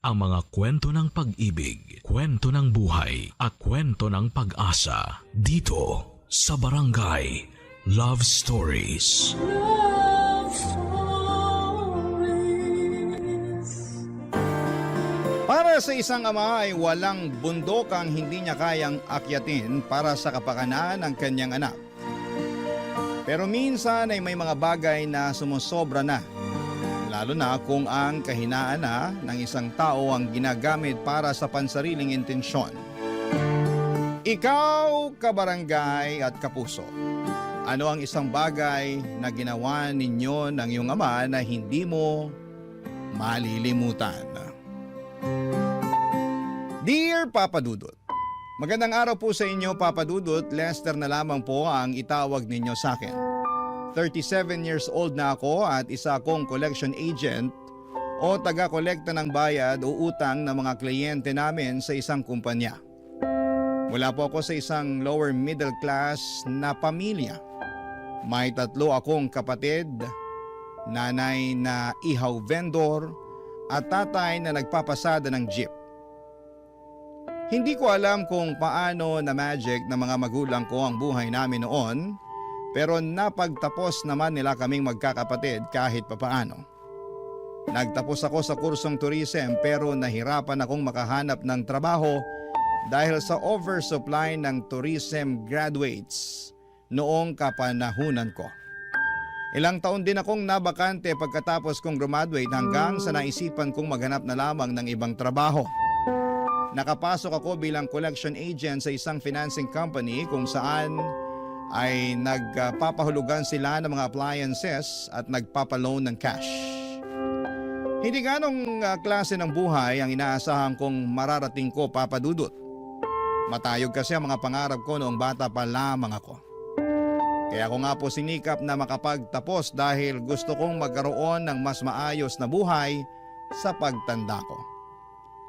ang mga kwento ng pag-ibig, kwento ng buhay at kwento ng pag-asa dito sa Barangay Love Stories. Love Stories. Para sa isang ama ay walang bundok ang hindi niya kayang akyatin para sa kapakanan ng kanyang anak. Pero minsan ay may mga bagay na sumusobra na. Lalo na kung ang kahinaan na ng isang tao ang ginagamit para sa pansariling intensyon. Ikaw, kabarangay at kapuso, ano ang isang bagay na ginawa ninyo ng iyong ama na hindi mo malilimutan? Dear Papa Dudut, magandang araw po sa inyo Papa Dudut. Lester na lamang po ang itawag ninyo sa akin. 37 years old na ako at isa akong collection agent o taga-kolekta ng bayad o utang ng mga kliyente namin sa isang kumpanya. Mula po ako sa isang lower middle class na pamilya. May 3 akong kapatid, nanay na ihaw vendor at tatay na nagpapasada ng jeep. Hindi ko alam kung paano na magic ng mga magulang ko ang buhay namin noon. Pero napagtapos naman nila kaming magkakapatid kahit papaano. Nagtapos ako sa kursong tourism pero nahirapan akong makahanap ng trabaho dahil sa oversupply ng tourism graduates noong kapanahunan ko. Ilang taon din akong nabakante pagkatapos kong graduate hanggang sa naisipan kong maghanap na lamang ng ibang trabaho. Nakapasok ako bilang collection agent sa isang financing company kung saan ay nagpapahulugan sila ng mga appliances at nagpapaloan ng cash. Hindi ganong klase ng buhay ang inaasahan kong mararating ko, Papa Dudut. Matayog kasi ang mga pangarap ko noong bata pa lamang ako. Kaya ako nga po sinikap na makapagtapos dahil gusto kong magkaroon ng mas maayos na buhay sa pagtanda ko.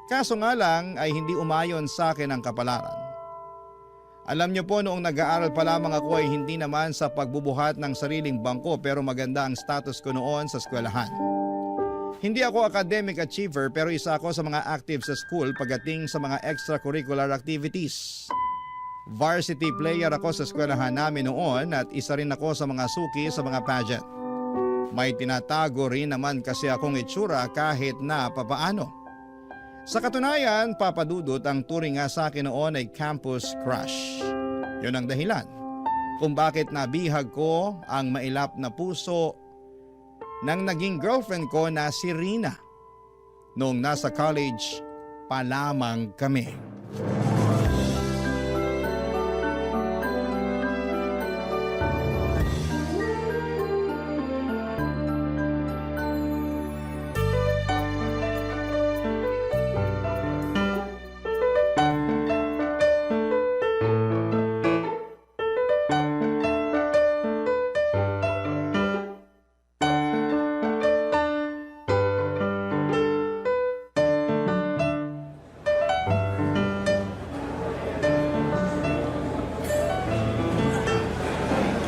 Kaso nga lang ay hindi umayon sa akin ang kapalaran. Alam niyo po noong nag-aaral pa lamang ako ay hindi naman sa pagbubuhat ng sariling bangko pero maganda ang status ko noon sa eskwelahan. Hindi ako academic achiever pero isa ako sa mga active sa school pagdating sa mga extracurricular activities. Varsity player ako sa eskwelahan namin noon at isa rin ako sa mga suki sa mga pageant. May tinatago rin naman kasi akong itsura kahit na papaano. Sa katunayan, Papa Dudut, ang turing nga sa akin noon ay campus crush. Yun ang dahilan kung bakit nabihag ko ang mailap na puso ng naging girlfriend ko na si Rina noong nasa college pa lamang kami.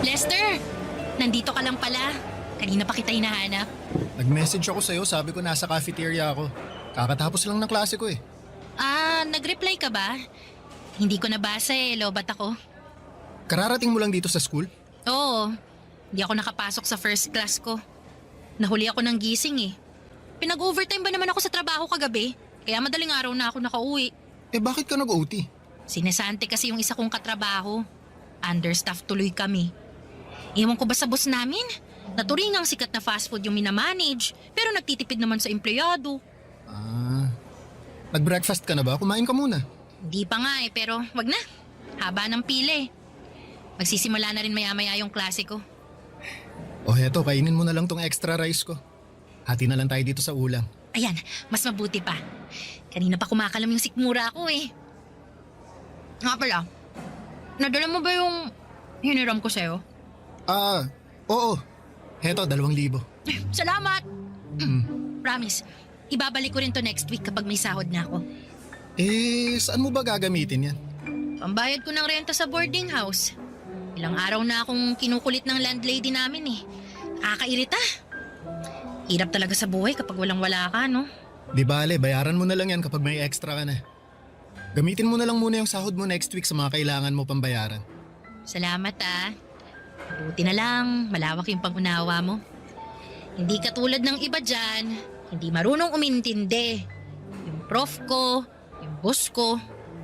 Lester, nandito ka lang pala. Kanina pa kita hinahanap. Nag-message ako sa'yo, sabi ko nasa cafeteria ako. Kakatapos lang ng klase ko eh. Nag-reply ka ba? Hindi ko nabasa lobat ako. Kararating mo lang dito sa school? Oo, hindi ako nakapasok sa first class ko. Nahuli ako ng gising Pinag-overtime ba naman ako sa trabaho kagabi? Kaya madaling araw na ako nakauwi. Bakit ka nag-OT? Sinasante kasi yung isa kong katrabaho. Understaff tuloy kami. Ewan ko ba sa boss namin? Naturingang sikat na fast food yung minamanage, pero nagtitipid naman sa empleyado. Nag-breakfast ka na ba? Kumain ka muna. Hindi pa nga pero wag na. Haba ng pila Magsisimula na rin maya-maya yung klase ko. Heto, kainin mo na lang tong extra rice ko. Hati na lang tayo dito sa ulam. Ayan, mas mabuti pa. Kanina pa kumakalam yung sikmura ko Nga pala, nadala mo ba yung hiniram ko sa'yo? Oo. Heto, 2,000. Salamat! Promise, ibabalik ko rin to next week kapag may sahod na ako. Saan mo ba gagamitin yan? Pambayad ko ng renta sa boarding house. Ilang araw na akong kinukulit ng landlady namin Nakakairita. Hirap talaga sa buhay kapag walang-wala ka, no? Di bale, bayaran mo na lang yan kapag may extra ka na. Gamitin mo na lang muna yung sahod mo next week sa mga kailangan mo pambayaran. Salamat ah. Buti na lang, malawak yung pangunawa mo. Hindi katulad ng iba dyan, hindi marunong umintindi. Yung prof ko, yung boss ko,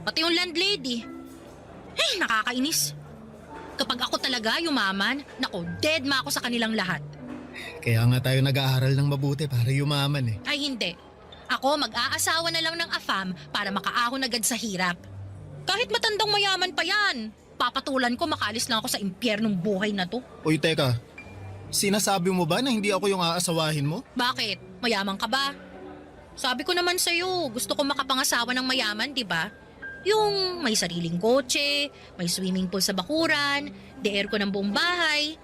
pati yung landlady. Ay, nakakainis. Kapag ako talaga yumaman, nako, dead ma ako sa kanilang lahat. Kaya nga tayo nag-aaral ng mabuti para yumaman eh. Ay hindi. Ako mag-aasawa na lang ng AFAM para makaahon agad sa hirap. Kahit matandang mayaman pa yan, papatulan ko makalis lang ako sa impyernong buhay na to. Uy, teka. Sinasabi mo ba na hindi ako yung aasawahin mo? Bakit? Mayaman ka ba? Sabi ko naman sa'yo, gusto ko makapangasawa ng mayaman, di ba? Yung may sariling kotse, may swimming pool sa bakuran, de-air ko ng buong bahay.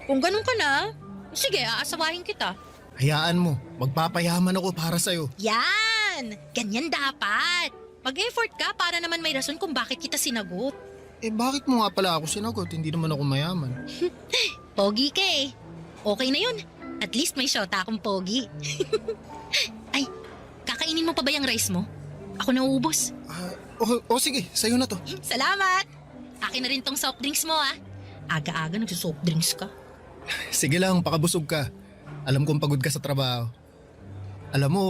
Kung ganun ka na, sige, aasawahin kita. Hayaan mo, magpapayaman ako para sa'yo. Yan! Ganyan dapat. Mag-effort ka para naman may rason kung bakit kita sinagot. Eh bakit mo nga pala ako sinagot? Hindi naman ako mayaman. Pogi ka eh. Okay na yun. At least may shota akong pogi. Ay, kakainin mo pa ba yung rice mo? Ako nauubos. Sige, sa'yo na to. Salamat! Akin na rin tong soft drinks mo ah. Aga-aga nagsusoft drinks ka. Sige lang, pakabusog ka. Alam kong pagod ka sa trabaho. Alam mo,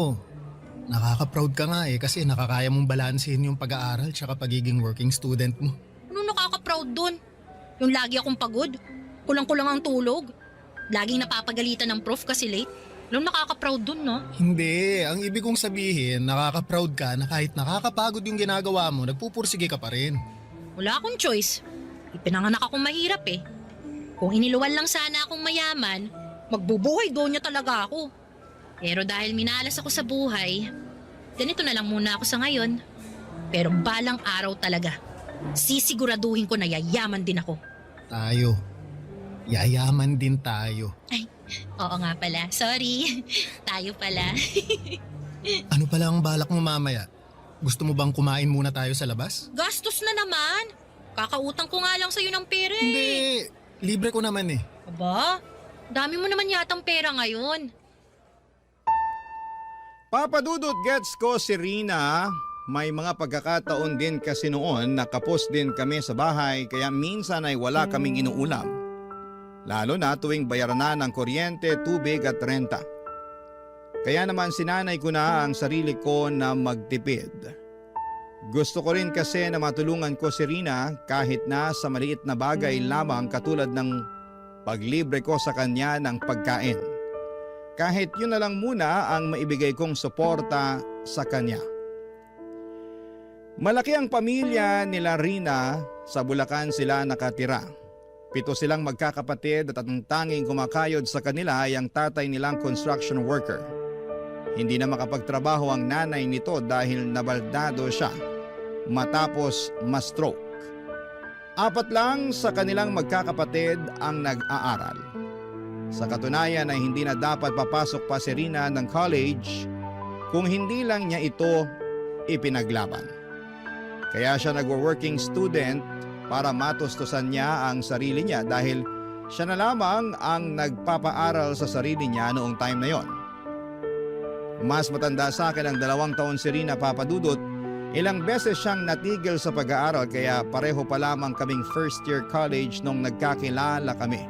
nakaka-proud ka nga eh kasi nakakaya mong balansehin yung pag-aaral tsaka pagiging working student mo. Ano nakaka-proud dun? Yung lagi akong pagod? Kulang-kulang ang tulog? Laging napapagalitan ng prof kasi late? Anong nakaka-proud dun, no? Hindi, ang ibig kong sabihin, nakaka-proud ka na kahit nakakapagod yung ginagawa mo, nagpupursige ka pa rin. Wala akong choice. Ipinanganak akong mahirap eh. Kung iniluwan lang sana akong mayaman, magbubuhay doon niya talaga ako. Pero dahil minalas ako sa buhay, ganito na lang muna ako sa ngayon. Pero balang araw talaga, sisiguraduhin ko na yayaman din ako. Tayo. Yayaman din tayo. Ay, oo nga pala. Sorry. Tayo pala. Ano pala ang balak mo mamaya? Gusto mo bang kumain muna tayo sa labas? Gastos na naman. Kakautang ko nga lang sa'yo ng pera eh. Hindi, libre ko naman eh. Aba, dami mo naman yatang pera ngayon. Papadudot gets ko si Rina. May mga pagkakataon din kasi noon nakapos din kami sa bahay kaya minsan ay wala kaming inuulam. Lalo na tuwing bayaran na ng kuryente, tubig at renta. Kaya naman sinanay ko na ang sarili ko na magtipid. Gusto ko rin kasi na matulungan ko si Rina kahit na sa maliit na bagay lamang katulad ng paglibre ko sa kanya ng pagkain. Kahit yun na lang muna ang maibigay kong suporta sa kanya. Malaki ang pamilya nila Rina, sa Bulacan sila nakatira. 7 silang magkakapatid at ang tanging kumakayod sa kanila ay ang tatay nilang construction worker. Hindi na makapagtrabaho ang nanay nito dahil nabaldado siya matapos ma-stroke. 4 lang sa kanilang magkakapatid ang nag-aaral. Sa katunayan ay hindi na dapat papasok pa si Rina ng college kung hindi lang niya ito ipinaglaban. Kaya siya nagwo-working student para matustusan niya ang sarili niya dahil siya na lamang ang nagpapaaral sa sarili niya noong time na yon. Mas matanda sa akin ang 2 taon si Rina, Papadudot. Ilang beses siyang natigil sa pag-aaral kaya pareho pa lamang kaming first year college nung nagkakilala kami.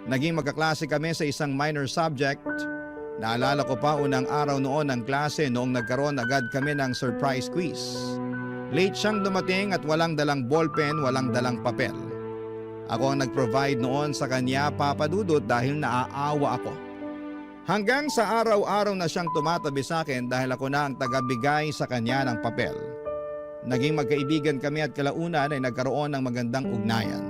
Naging magkaklase kami sa isang minor subject. Naalala ko pa unang araw noon ng klase noong nagkaroon agad kami ng surprise quiz. Late siyang dumating at walang dalang ballpen, walang dalang papel. Ako ang nag-provide noon sa kanya, Papadudot, dahil naaawa ako. Hanggang sa araw-araw na siyang tumatabi sa akin dahil ako na ang tagabigay sa kanya ng papel. Naging magkaibigan kami at kalaunan ay nagkaroon ng magandang ugnayan.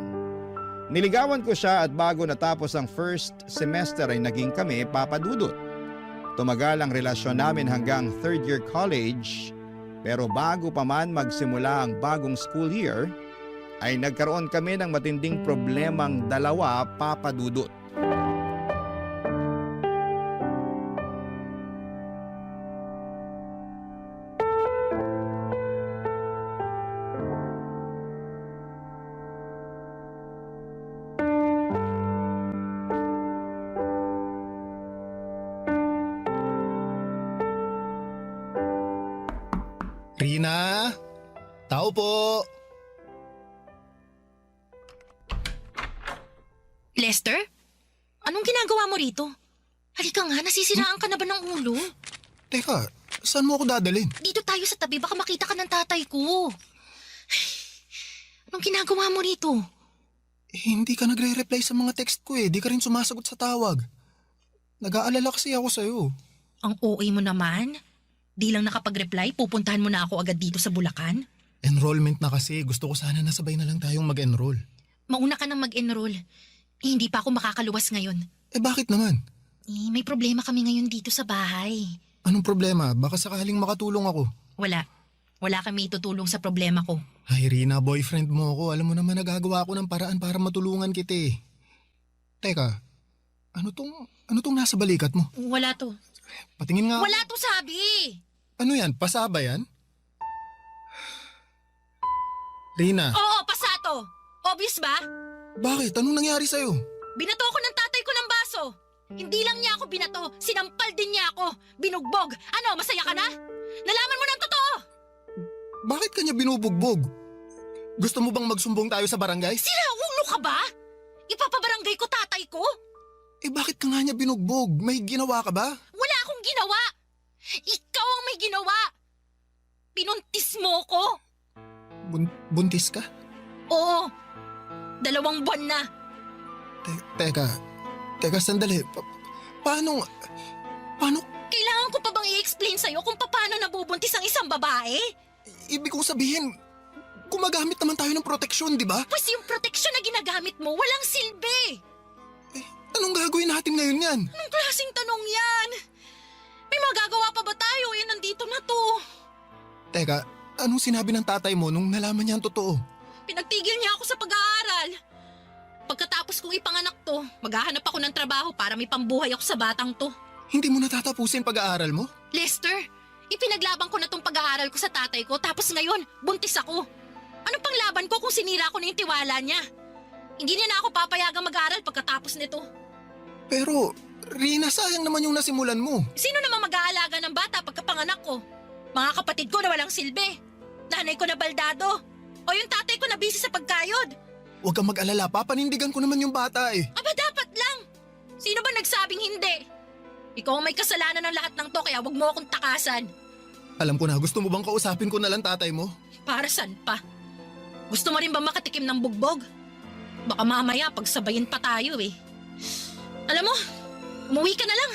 Niligawan ko siya at bago natapos ang first semester ay naging kami, Papadudot. Tumagal ang relasyon namin hanggang 3rd year college. Pero bago pa man magsimula ang bagong school year, ay nagkaroon kami ng matinding problemang dalawa, Papadudot. Rina? Tao po! Lester? Anong ginagawa mo rito? Halika nga, nasisiraan ka na ba ng ulo? Teka, saan mo ako dadalhin? Dito tayo sa tabi, baka makita ka ng tatay ko. Anong ginagawa mo rito? Hindi ka nagre-reply sa mga text ko eh. Di ka rin sumasagot sa tawag. Nag-aalala kasi ako sa'yo. Ang OA mo naman. Di lang nakapag-reply, pupuntahan mo na ako agad dito sa Bulacan. Enrollment na kasi. Gusto ko sana nasabay na lang tayong mag-enroll. Mauna ka nang mag-enroll. Hindi pa ako makakaluwas ngayon. Bakit naman? May problema kami ngayon dito sa bahay. Anong problema? Baka sakaling makatulong ako. Wala. Wala kami itutulong sa problema ko. Ay Rina, boyfriend mo ako. Alam mo naman nagagawa ako ng paraan para matulungan kita eh. Teka, ano tong nasa balikat mo? Wala to. Patingin nga. Wala to sabi! Ano yan? Pasaba yan? Rina, Oo, pasato! Obvious ba? bakit? Anong nangyari sa'yo? Binato ko ng tatay ko ng baso. Hindi lang niya ako binato, sinampal din niya ako. Binugbog. Ano, masaya ka na? Nalaman mo ng totoo! Bakit kanya binubugbog? Gusto mo bang magsumbong tayo sa barangay? Sira, ulo ka ba? Ipapabarangay ko tatay ko? Bakit ka nga niya binugbog? May ginawa ka ba? Wala akong ginawa. Ikaw ang may ginawa. Pinuntis mo ko. Buntis ka? Oo. 2 buwan na. Teka sandali. Paano? Kailangan ko pa bang i-explain sa'yo kung paano nabubuntis ang isang babae? Ibig kong sabihin, gumagamit naman tayo ng proteksyon, di ba? Pues yung proteksyon na ginagamit mo, walang silbi. Anong gagawin natin ngayon yan? Anong klaseng tanong yan? May magagawa pa ba tayo? Nandito na to. Teka, anong sinabi ng tatay mo nung nalaman niya ang totoo? Pinagtigil niya ako sa pag-aaral. Pagkatapos kong ipanganak to, maghahanap ako ng trabaho para may pambuhay ako sa batang to. Hindi mo natatapusin pag-aaral mo? Lester, ipinaglaban ko na tong pag-aaral ko sa tatay ko tapos ngayon, buntis ako. Ano pang laban ko kung sinira ko na yung tiwala niya? Hindi niya na ako papayagang mag-aaral pagkatapos nito. Pero, Rina, sayang naman yung nasimulan mo. Sino naman mag-aalaga ng bata pagkapanganak ko? Mga kapatid ko na walang silbi. Nanay ko na baldado. O yung tatay ko na busy sa pagkayod. Huwag kang mag-alala, papanindigan ko naman yung bata eh. Aba dapat lang. Sino ba nagsabing hindi? Ikaw ang may kasalanan ng lahat ng to kaya wag mo akong takasan. Alam ko na, gusto mo bang kausapin ko na lang tatay mo? Para saan pa? Gusto mo rin ba makatikim ng bugbog? Baka mamaya pagsabayin pa tayo eh. Alam mo, umuwi ka na lang.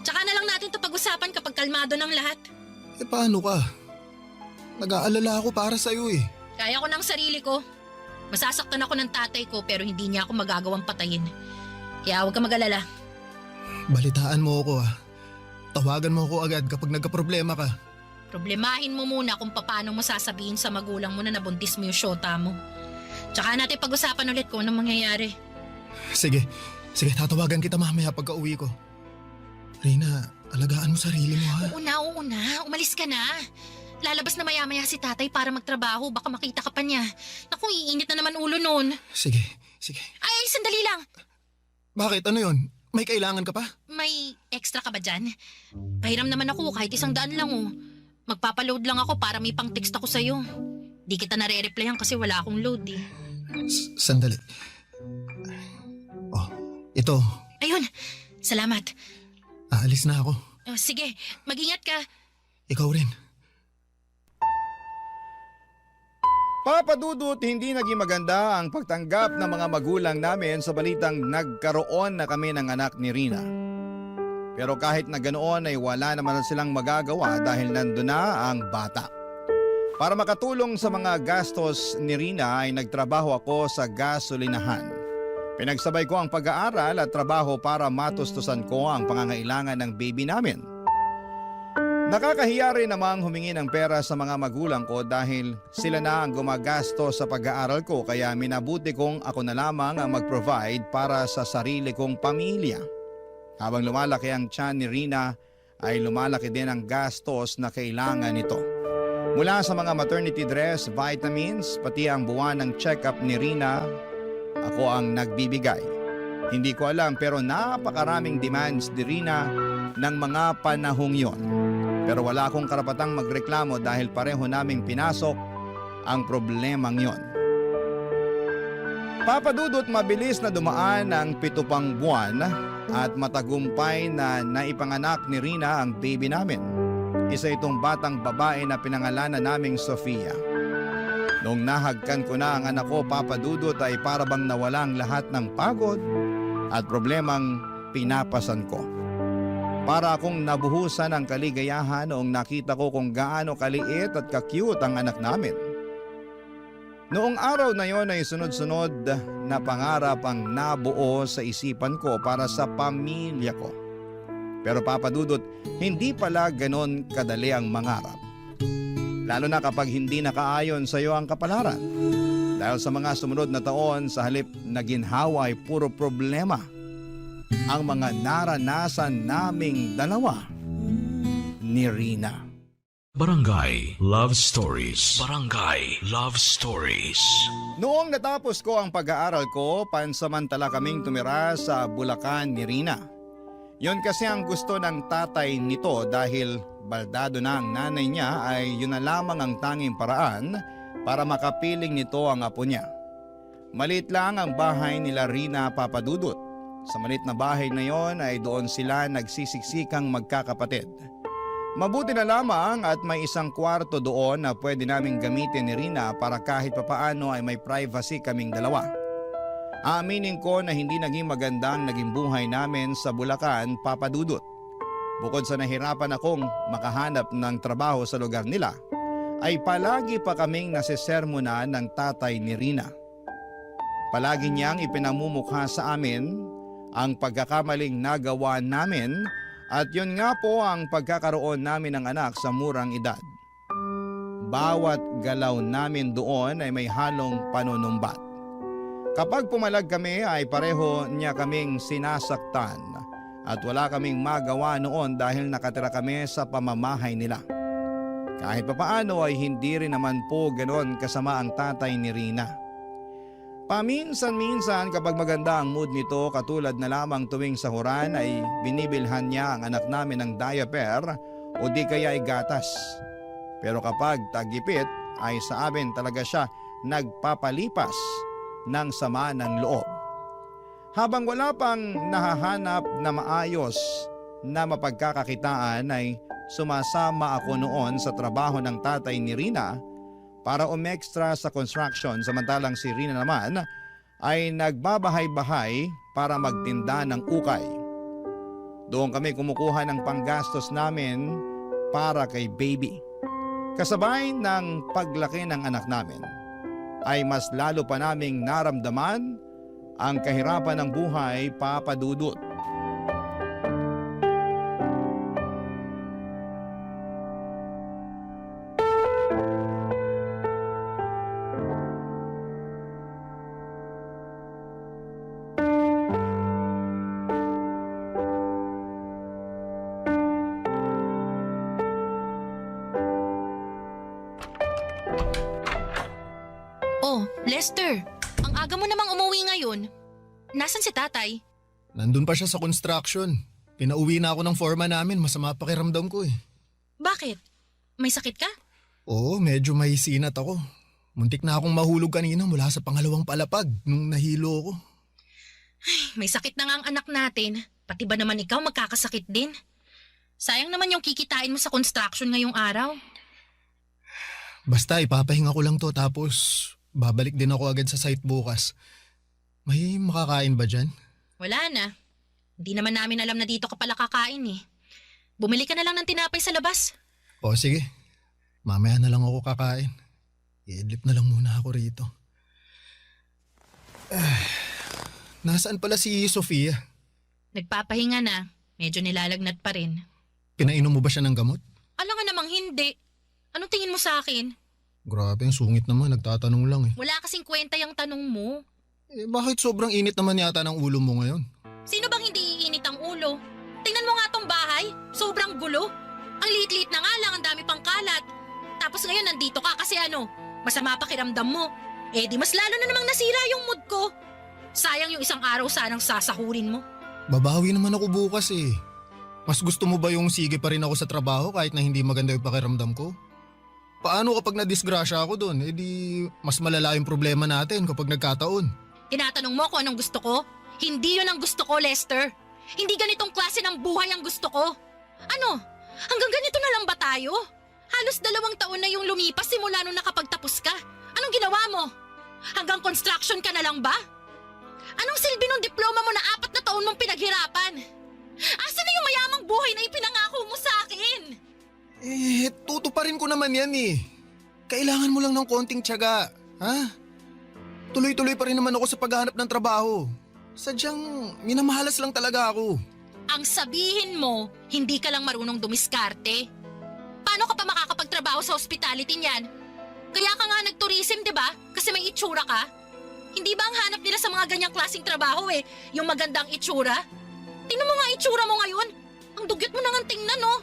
Tsaka na lang natin to pag-usapan kapag kalmado ng lahat. Paano ka? Nag-aalala ako para sa'yo eh. Kaya ko ng sarili ko. Masasaktan ako ng tatay ko pero hindi niya ako magagawang patayin. Kaya huwag ka mag-alala. Balitaan mo ako ah. Tawagan mo ako agad kapag nagka-problema ka. Problemahin mo muna kung paano mo sasabihin sa magulang mo na nabuntis mo yung syota mo. Tsaka natin pag-usapan ulit kung anong mangyayari. Sige, tatawagan kita mamaya pagka uwi ko. Rina, alagaan mo sarili mo ha. Oo na. Umalis ka na. Lalabas na maya-maya si tatay para magtrabaho. Baka makita ka pa niya. Naku, iinit na naman ulo nun. Sige. Ay, sandali lang. Bakit? Ano yon? May kailangan ka pa? May extra ka ba dyan? Pahiram naman ako kahit 100 lang oh. Magpapaload lang ako para may pang-text ako sa'yo. Di kita nare-replyan kasi wala akong load eh. Sandali. Oh, ito. Ayun, salamat. Aalis na ako. Sige, mag-ingat ka. Ikaw rin. Papa Dudut, hindi naging maganda ang pagtanggap ng mga magulang namin sa balitang nagkaroon na kami ng anak ni Rina. Pero kahit na ganoon ay wala naman silang magagawa dahil nandun na ang bata. Para makatulong sa mga gastos ni Rina ay nagtrabaho ako sa gasolinahan. Pinagsabay ko ang pag-aaral at trabaho para matustusan ko ang pangangailangan ng baby namin. Nakakahiya rin namang humingi ng pera sa mga magulang ko dahil sila na ang gumagastos sa pag-aaral ko kaya minabuti kong ako na lamang ang mag-provide para sa sarili kong pamilya. Habang lumalaki ang tiyan ni Rina ay lumalaki din ang gastos na kailangan nito. Mula sa mga maternity dress, vitamins, pati ang buwan ng check-up ni Rina, ako ang nagbibigay. Hindi ko alam pero napakaraming demands ni Rina ng mga panahong yon. Pero wala akong karapatang magreklamo dahil pareho naming pinasok ang problemang yon. Papa Dudut, mabilis na dumaan ang 7 pang buwan at matagumpay na naipanganak ni Rina ang baby namin. Isa itong batang babae na pinangalanan naming Sofia. Noong nahagkan ko na ang anak ko, Papa Dudut, ay para bang nawalang lahat ng pagod at problemang pinapasan ko. Para akong nabuhusan ng kaligayahan noong nakita ko kung gaano kaliit at ka-cute ang anak namin. Noong araw na yon ay sunod-sunod na pangarap ang nabuo sa isipan ko para sa pamilya ko. Pero Papa Dudut, hindi pala ganon kadali ang mangarap. Lalo na kapag hindi nakaayon sa iyo ang kapalaran. Dahil sa mga sumunod na taon, sa halip na ginhawa ay puro problema ang mga naranasan naming dalawa ni Rina. Barangay Love Stories. Barangay Love Stories. Noong natapos ko ang pag-aaral ko, pansamantala kaming tumira sa Bulacan ni Rina. Yon kasi ang gusto ng tatay nito dahil baldado na ang nanay niya ay yun na lamang ang tanging paraan para makapiling nito ang apo niya. Maliit lang ang bahay nila Rina, Papa Dudut. Sa maliit na bahay na yon ay doon sila nagsisiksikang magkakapatid. Mabuti na lamang at may isang kwarto doon na pwede naming gamitin ni Rina para kahit papaano ay may privacy kaming dalawa. Aaminin ko na hindi naging magandang naging buhay namin sa Bulacan, Papa Dudut. Bukod sa nahirapan akong makahanap ng trabaho sa lugar nila, ay palagi pa kaming nasisermonan ng tatay ni Rina. Palagi niyang ipinamumukha sa amin ang pagkakamaling nagawa namin at yun nga po ang pagkakaroon namin ng anak sa murang edad. Bawat galaw namin doon ay may halong panunumbat. Kapag pumalag kami ay pareho niya kaming sinasaktan at wala kaming magawa noon dahil nakatira kami sa pamamahay nila. Kahit papaano ay hindi rin naman po ganon kasama ang tatay ni Rina. Paminsan-minsan kapag maganda ang mood nito, katulad na lamang tuwing sahuran ay binibilhan niya ang anak namin ng diaper o di kaya ay gatas. Pero kapag tagipit ay sa amin talaga siya nagpapalipas ng sama ng loob. Habang wala pang nahahanap na maayos na mapagkakakitaan ay sumasama ako noon sa trabaho ng tatay ni Rina para umextra sa construction, samantalang si Rina naman ay nagbabahay-bahay para magtinda ng ukay. Doon kami kumukuha ng panggastos namin para kay baby. Kasabay ng paglaki ng anak namin ay mas lalo pa naming naramdaman ang kahirapan ng buhay, Papa Dudut. Oh, Lester, ang aga mo namang umuwi ngayon. Nasaan si tatay? Nandun pa siya sa construction. Pinauwi na ako ng foreman namin, masama pakiramdam ko eh. Bakit? May sakit ka? Oo, medyo may sinat ako. Muntik na akong mahulog kanina mula sa pangalawang palapag nung nahilo ako. May sakit na nga ang anak natin. Pati ba naman ikaw magkakasakit din? Sayang naman yung kikitain mo sa construction ngayong araw. Basta ipapahinga ko lang to tapos babalik din ako agad sa site bukas. May makakain ba dyan? Wala na. Hindi naman namin alam na dito ka pala kakain eh. Bumili ka na lang ng tinapay sa labas. O sige, mamaya na lang ako kakain. I-idlip na lang muna ako rito. Nasaan pala si Sofia? Nagpapahinga na. Medyo nilalagnat pa rin. Pinainom mo ba siya ng gamot? Alam nga namang hindi. Anong tingin mo sa akin? Grabe, ang sungit naman. Nagtatanong lang eh. Wala kasing kwenta yung tanong mo. Eh bakit sobrang init naman yata ng ulo mo ngayon? Sino bang hindi iinit ang ulo? Tingnan mo nga tong bahay. Sobrang gulo. Ang liit-liit na nga lang, ang dami pang kalat. Tapos ngayon nandito ka kasi ano, masama pakiramdam mo. Eh di mas lalo na namang nasira yung mood ko. Sayang yung isang araw sanang sasahurin mo. Babawi naman ako bukas eh. Mas gusto mo ba yung sige pa rin ako sa trabaho kahit na hindi maganda yung pakiramdam ko? Paano kapag nadisgrasya ako doon? Eh di mas malala yung problema natin kapag nagkataon. Tinatanong mo kung anong gusto ko? Hindi yun ang gusto ko, Lester. Hindi ganitong klase ng buhay ang gusto ko. Ano? Hanggang ganito na lang ba tayo? Halos 2 taon na yung lumipas simula nung nakapagtapos ka. Anong ginawa mo? Hanggang construction ka na lang ba? Anong silbi ng diploma mo na 4 na taon mong pinaghirapan? Asan na yung mayamang buhay na ipinangako mo sa akin? Eh, tutuparin ko naman yan eh. Kailangan mo lang ng konting tiyaga, ha? Tuloy-tuloy pa rin naman ako sa paghahanap ng trabaho. Sadyang minamahalas lang talaga ako. Ang sabihin mo, hindi ka lang marunong dumiskarte. Paano ka pa makakapagtrabaho sa hospitality niyan? Kaya ka nga nag-tourism, di ba? Kasi may itsura ka. Hindi ba ang hanap nila sa mga ganyang klaseng trabaho yung magandang itsura? Tingnan mo nga itsura mo ngayon. Ang dugyot mo nang tingnan, no?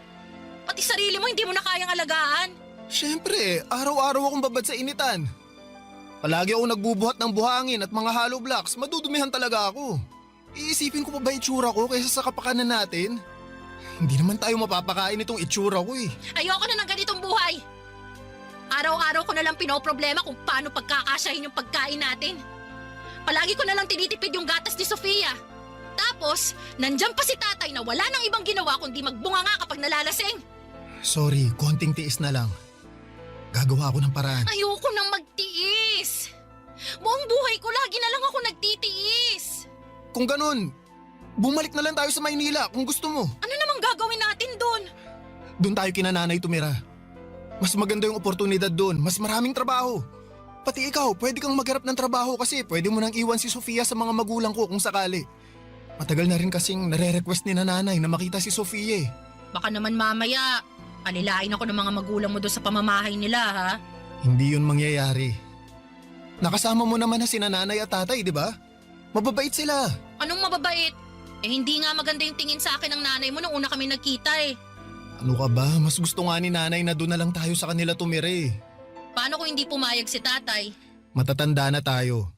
Pati sarili mo hindi mo na kayang alagaan. Siyempre, araw-araw akong babad sa initan. Palagi ako nagbubuhat ng buhangin at mga hollow blocks, madudumihan talaga ako. Iisipin ko pa ba itsura ko kaysa sa kapakanan natin? Hindi naman tayo mapapakain itong itsura ko eh. Ayoko na ng ganitong buhay. Araw-araw ko na lang pinoproblema kung paano pagkakasyahin yung pagkain natin. Palagi ko na lang tinitipid yung gatas ni Sofia. Tapos, nandyan pa si tatay na wala nang ibang ginawa kundi magbunga nga kapag nalalasing. Sorry, konting tiis na lang. Gagawa ako ng paraan. Ayoko nang magtiis. Buong buhay ko lagi na lang ako nagtitiis. Kung ganun, bumalik na lang tayo sa Maynila kung gusto mo. Ano namang gagawin natin doon? Doon tayo kina nanay tumira. Mas maganda yung oportunidad doon, mas maraming trabaho. Pati ikaw, pwede kang magharap ng trabaho kasi pwede mo nang iwan si Sofia sa mga magulang ko kung sakali. Matagal na rin kasing nare-request ni nanay na makita si Sofia eh. Baka naman mamaya, alilain ako ng mga magulang mo doon sa pamamahay nila, ha? Hindi yun mangyayari. Nakasama mo naman na sina nanay at tatay, di ba? Mababait sila. Anong mababait? Eh hindi nga maganda yung tingin sa akin ng nanay mo nung una kami nagkita eh. Ano ka ba? Mas gusto nga ni nanay na doon na lang tayo sa kanila tumira eh. Paano kung hindi pumayag si tatay? Matatanda na tayo.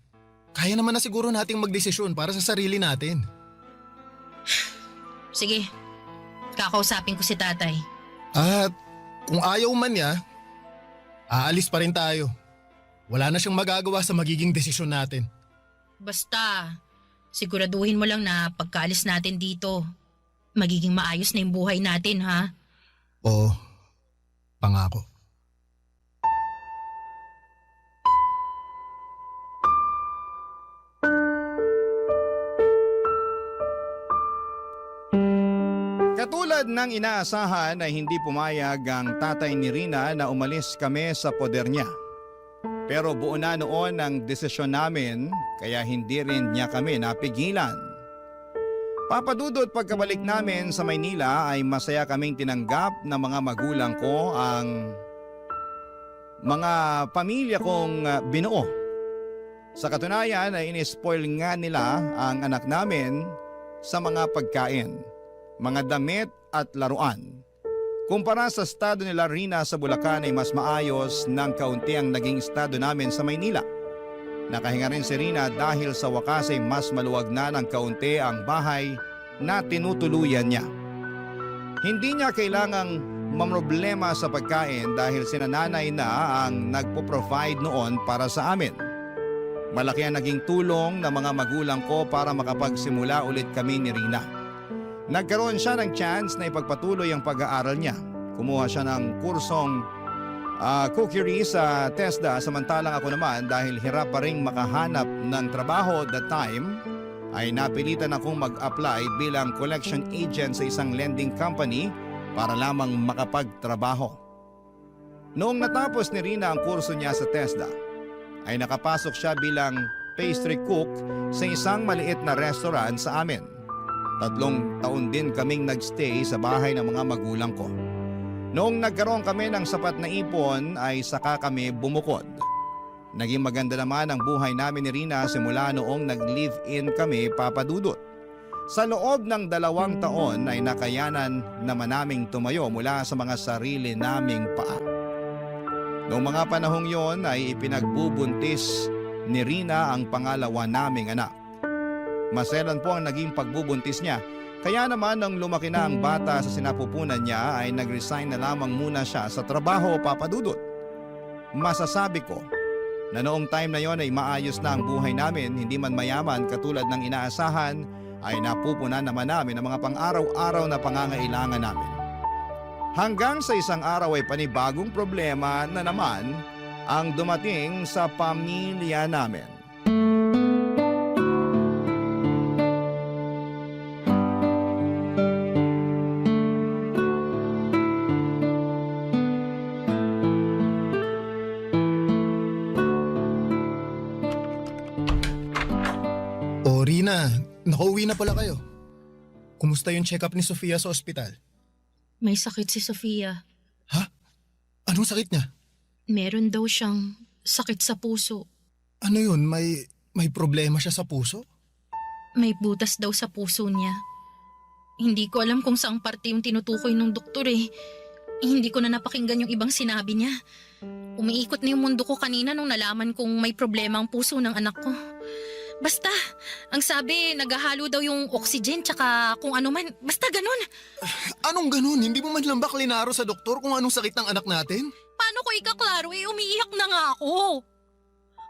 Kaya naman na siguro nating magdesisyon para sa sarili natin. Sige, kakausapin ko si tatay. At kung ayaw man niya, aalis pa rin tayo. Wala na siyang magagawa sa magiging desisyon natin. Basta, siguraduhin mo lang na pagkaalis natin dito, magiging maayos na yung buhay natin, ha? Oo, pangako. Katulad ng inaasahan ay hindi pumayag ang tatay ni Rina na umalis kami sa poder niya. Pero buo na noon ang desisyon namin kaya hindi rin niya kami napigilan. Papadudot pagkabalik namin sa Maynila ay masaya kaming tinanggap ng mga magulang ko ang mga pamilya kong binuo. Sa katunayan ay inispoil nga nila ang anak namin sa mga pagkain, mga damit at laruan. Kumpara sa estado nila Rina sa Bulacan ay mas maayos ng kaunti ang naging estado namin sa Maynila. Nakahinga rin si Rina dahil sa wakas ay mas maluwag na ng kaunti ang bahay na tinutuluyan niya. Hindi niya kailangang mamroblema sa pagkain dahil sinananay na ang nagpo-provide noon para sa amin. Malaki ang naging tulong ng mga magulang ko para makapagsimula ulit kami ni Rina. Nagkaroon siya ng chance na ipagpatuloy ang pag-aaral niya. Kumuha siya ng kursong cookery sa TESDA samantalang ako naman dahil hirap pa rin makahanap ng trabaho at that time ay napilitan akong mag-apply bilang collection agent sa isang lending company para lamang makapagtrabaho. Noong natapos ni Rina ang kurso niya sa TESDA ay nakapasok siya bilang pastry cook sa isang maliit na restaurant sa amin. 3 taon din kaming nagstay sa bahay ng mga magulang ko. Noong nagkaroon kami ng sapat na ipon ay saka kami bumukod. Naging maganda naman ang buhay namin ni Rina simula noong nag-live-in kami papadudot. Sa loob ng 2 taon ay nakayanan naman naming tumayo mula sa mga sarili naming paa. Noong mga panahong yon ay ipinagbubuntis ni Rina ang pangalawa naming anak. Maselan po ang naging pagbubuntis niya Kaya naman nang lumaki na ang bata sa sinapupunan niya ay nag-resign na lamang muna siya sa trabaho, Papa Dudut. Masasabi ko na noong time na yon ay maayos na ang buhay namin, hindi man mayaman katulad ng inaasahan, ay napupunan naman namin ang mga pang-araw-araw na pangangailangan namin. Hanggang sa isang araw ay panibagong problema na naman ang dumating sa pamilya namin. O Rina, nakauwi na pala kayo. Kumusta yung check-up ni Sofia sa ospital? May sakit si Sofia. Ha? Anong sakit niya? Meron daw siyang sakit sa puso. Ano yun? May problema siya sa puso? May butas daw sa puso niya. Hindi ko alam kung saang parte yung tinutukoy ng doktor eh. Hindi ko na napakinggan yung ibang sinabi niya. Umiikot na yung mundo ko kanina nung nalaman kong may problema ang puso ng anak ko. Basta, ang sabi, naghahalo daw yung oxygen tsaka kung ano man. Basta ganun. Anong ganun? Hindi mo man lang ba klinaro sa doktor kung anong sakit ng anak natin? Paano ko ikaklaro eh, umiiyak na nga ako.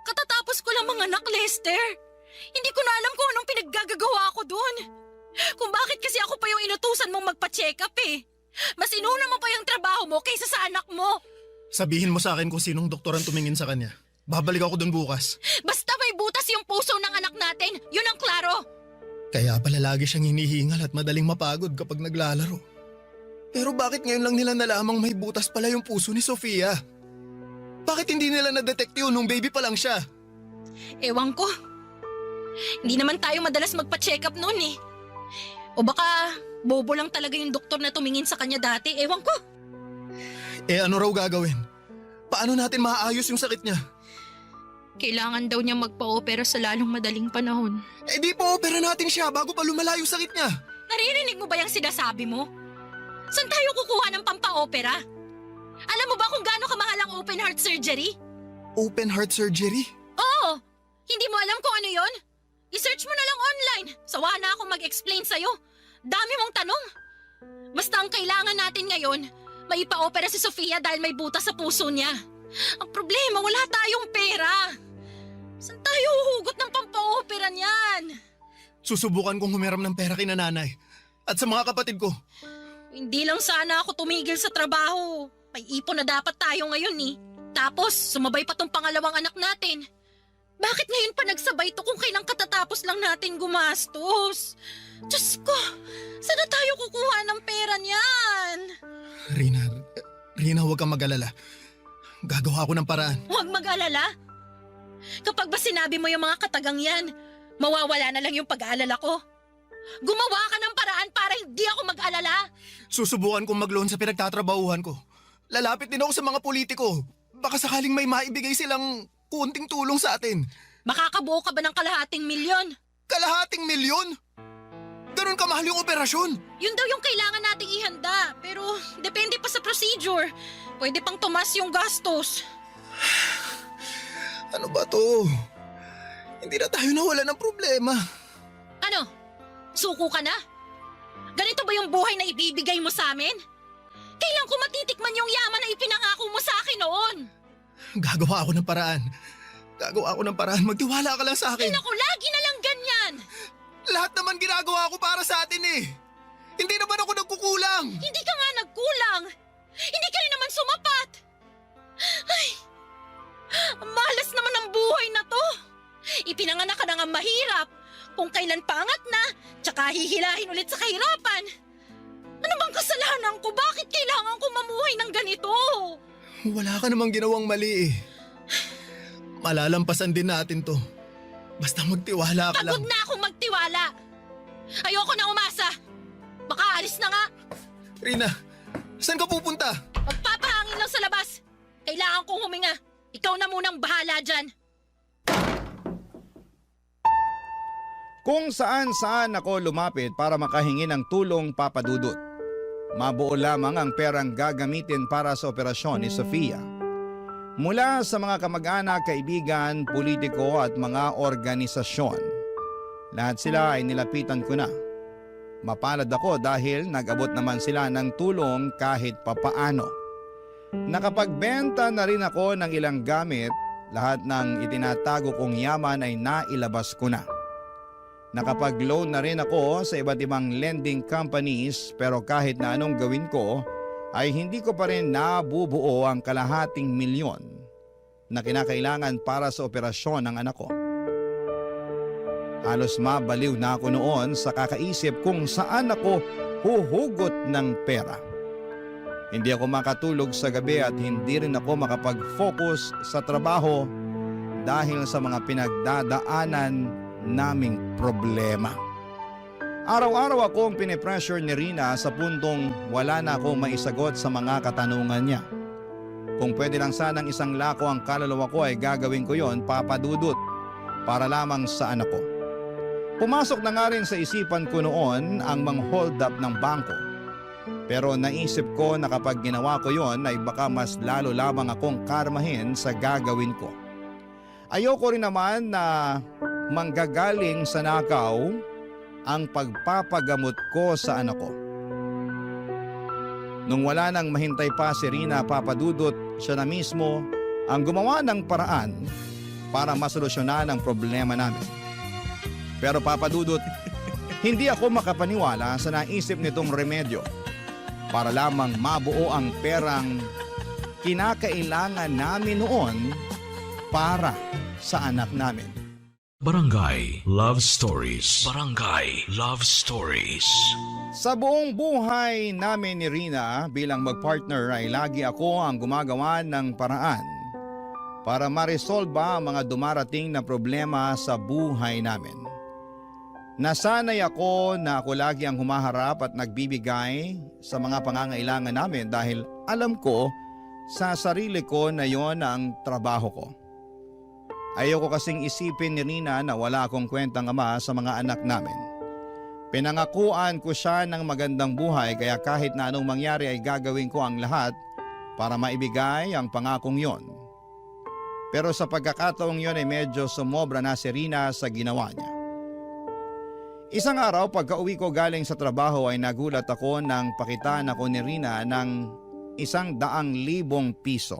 Katatapos ko lang mga anak, Lester. Hindi ko na alam kung anong pinaggagawa ko dun. Kung bakit kasi ako pa yung inutusan mong magpa-check up eh. Mas inuna mo pa yung trabaho mo kaysa sa anak mo. Sabihin mo sa akin kung sinong doktor ang tumingin sa kanya. Babalik ako dun bukas. Basta may butas yung puso ng anak natin, yun ang klaro. Kaya pala lagi siyang hinihingal at madaling mapagod kapag naglalaro. Pero bakit ngayon lang nila nalamang may butas pala yung puso ni Sofia? Bakit hindi nila na-detect yun nung baby pa lang siya? Ewan ko. Hindi naman tayo madalas magpa-check up noon eh. O baka bobo lang talaga yung doktor na tumingin sa kanya dati, ewan ko. Eh ano raw gagawin? Paano natin maaayos yung sakit niya? Kailangan daw niya magpa-opera sa lalong madaling panahon. Eh di pa opera natin siya bago pa lumala yung sakit niya. Naririnig mo ba yung sinasabi mo? Saan tayo kukuha ng pampa-opera? Alam mo ba kung gaano kamahal ang open heart surgery? Open heart surgery? Oo! Hindi mo alam kung ano yon? I-search mo na lang online. Sawa na akong mag-explain sa'yo. Dami mong tanong. Basta ang kailangan natin ngayon, maipa-opera si Sofia dahil may butas sa puso niya. Ang problema, wala tayong pera. Saan tayo huhugot ng pampa-opera niyan? Susubukan kong humiram ng pera kay nanay at sa mga kapatid ko. Hindi lang sana ako tumigil sa trabaho. May ipon na dapat tayo ngayon eh. Tapos, sumabay pa tong pangalawang anak natin. Bakit ngayon pa nagsabay to kung kailang katatapos lang natin gumastos? Diyos ko, saan na tayo kukuha ng pera niyan? Rina, huwag kang mag-alala. Gagawa ako ng paraan. Huwag mag-alala. Kapag ba sinabi mo yung mga katagang yan, mawawala na lang yung pag-aalala ko. Gumawa ka ng paraan para hindi ako mag-alala. Susubukan kong mag-loan sa pinagtatrabahuhan ko. Lalapit din ako sa mga politiko. Baka sakaling may maibigay silang kunting tulong sa atin. Makakabuo ka ba ng kalahating milyon? Kalahating milyon? Ganun kamahal yung operasyon? Yun daw yung kailangan nating ihanda. Pero depende pa sa procedure. Pwede pang tumas yung gastos. Ano ba to? Hindi na tayo nawala ng problema. Ano? Suko ka na? Ganito ba yung buhay na ibibigay mo sa amin? Kailan ko matitikman yung yaman na ipinangako mo sa akin noon? Gagawa ako ng paraan. Magtiwala ka lang sa akin. Ay naku, lagi na lang ganyan. Lahat naman ginagawa ko para sa atin eh. Hindi naman ako nagkukulang. Hindi ka nga nagkulang. Hindi ka rin naman sumapat. Ay, ang malas naman ang buhay na to. Ipinanganak ka na nga mahirap. Kung kailan pangat na, tsaka hihilahin ulit sa kahirapan. Ano bang kasalanan ko? Bakit kailangan ko mamuhay ng ganito? Wala ka namang ginawang mali eh. Malalampasan din natin to. Basta magtiwala ka lang. Pagod na akong magtiwala. Ayoko na umasa. Baka alis na nga. Rina, saan ka pupunta? Magpapahangin lang sa labas. Kailangan kong huminga. Ikaw na munang bahala dyan. Kung saan-saan ako lumapit para makahingi ng tulong, Papa Dudut. Mabuo lamang ang perang gagamitin para sa operasyon ni Sofia. Mula sa mga kamag-anak, kaibigan, politiko at mga organisasyon. Lahat sila ay nilapitan ko na. Mapalad ako dahil nag-abot naman sila ng tulong kahit papaano. Nakapagbenta na rin ako ng ilang gamit, lahat ng itinatago kong yaman ay nailabas ko na. Nakapag-loan na rin ako sa iba't ibang lending companies pero kahit na anong gawin ko ay hindi ko pa rin nabubuo ang kalahating milyon na kinakailangan para sa operasyon ng anak ko. Halos mabaliw na ako noon sa kakaisip kung saan ako huhugot ng pera. Hindi ako makatulog sa gabi at hindi rin ako makapag-focus sa trabaho dahil sa mga pinagdadaanan naming problema. Araw-araw akong pinipressure ni Rina sa puntong wala na akong maisagot sa mga katanungan niya. Kung pwede lang sanang isang lako ang kaluluwa ko ay gagawin ko yon, Papa Dudut, para lamang sa anak ko. Pumasok na nga rin sa isipan ko noon ang mang-hold up ng bangko. Pero naisip ko na kapag ginawa ko yon ay baka mas lalo lamang akong karmahin sa gagawin ko. Ayoko rin naman na manggagaling sa nakaw ang pagpapagamot ko sa anak ko. Nung wala nang mahintay pa si Rina, Papa Dudut, siya na mismo ang gumawa ng paraan para masolusyonan ang problema namin. Pero Papa Dudut, hindi ako makapaniwala sa naisip nitong remedyo para lamang mabuo ang perang kinakailangan namin noon para sa anak namin. Barangay Love Stories. Barangay Love Stories. Sa buong buhay namin ni Rina bilang magpartner ay lagi ako ang gumagawa ng paraan para ma-resolve ang mga dumarating na problema sa buhay namin. Nasanay ako na ako lagi ang humaharap at nagbibigay sa mga pangangailangan namin dahil alam ko sa sarili ko na yon ang trabaho ko. Ayoko kasing isipin ni Rina na wala akong kwentang ama sa mga anak namin. Pinangakuan ko siya ng magandang buhay kaya kahit na anong mangyari ay gagawin ko ang lahat para maibigay ang pangakong yon. Pero sa pagkakataong yon ay medyo sumobra na si Rina sa ginawa niya. Isang araw pagka-uwi ko galing sa trabaho ay nagulat ako nang pakitaan ako ni Rina ng 100,000 piso.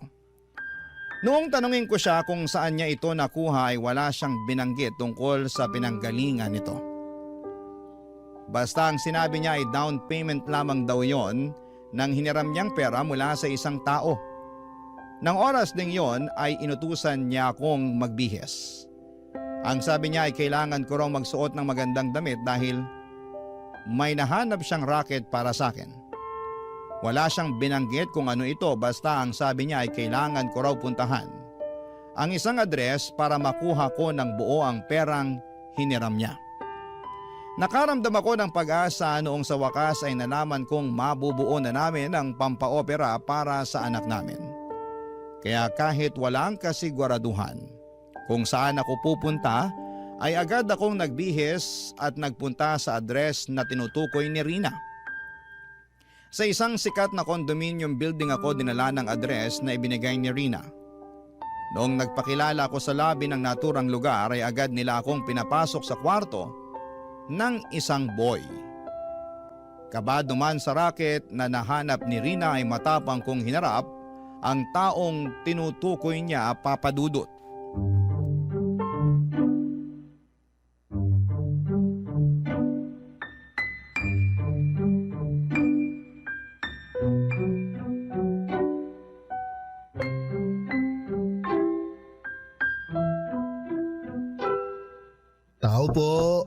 Noong tanungin ko siya kung saan niya ito nakuha ay wala siyang binanggit tungkol sa pinanggalingan nito. Basta ang sinabi niya ay down payment lamang daw yon nang hiniram niyang pera mula sa isang tao. Nang oras ding yon ay inutusan niya akong magbihis. Ang sabi niya ay kailangan ko raw magsuot ng magandang damit dahil may nahanap siyang racket para sa akin. Wala siyang binanggit kung ano ito basta ang sabi niya ay kailangan ko raw puntahan ang isang address para makuha ko ng buo ang perang hiniram niya. Nakaramdam ako ng pag-asa noong sa wakas ay nalaman kong mabubuo na namin ang pampaopera para sa anak namin. Kaya kahit walang kasiguraduhan kung saan ako pupunta ay agad akong nagbihis at nagpunta sa address na tinutukoy ni Rina. Sa isang sikat na condominium building ako dinala ng address na ibinigay ni Rina. Noong nagpakilala ako sa lobby ng naturang lugar ay agad nila akong pinapasok sa kwarto ng isang boy. Kabado man sa racket na nahanap ni Rina ay matapang kong hinarap ang taong tinutukoy niya, Papa Dudut. Tao po.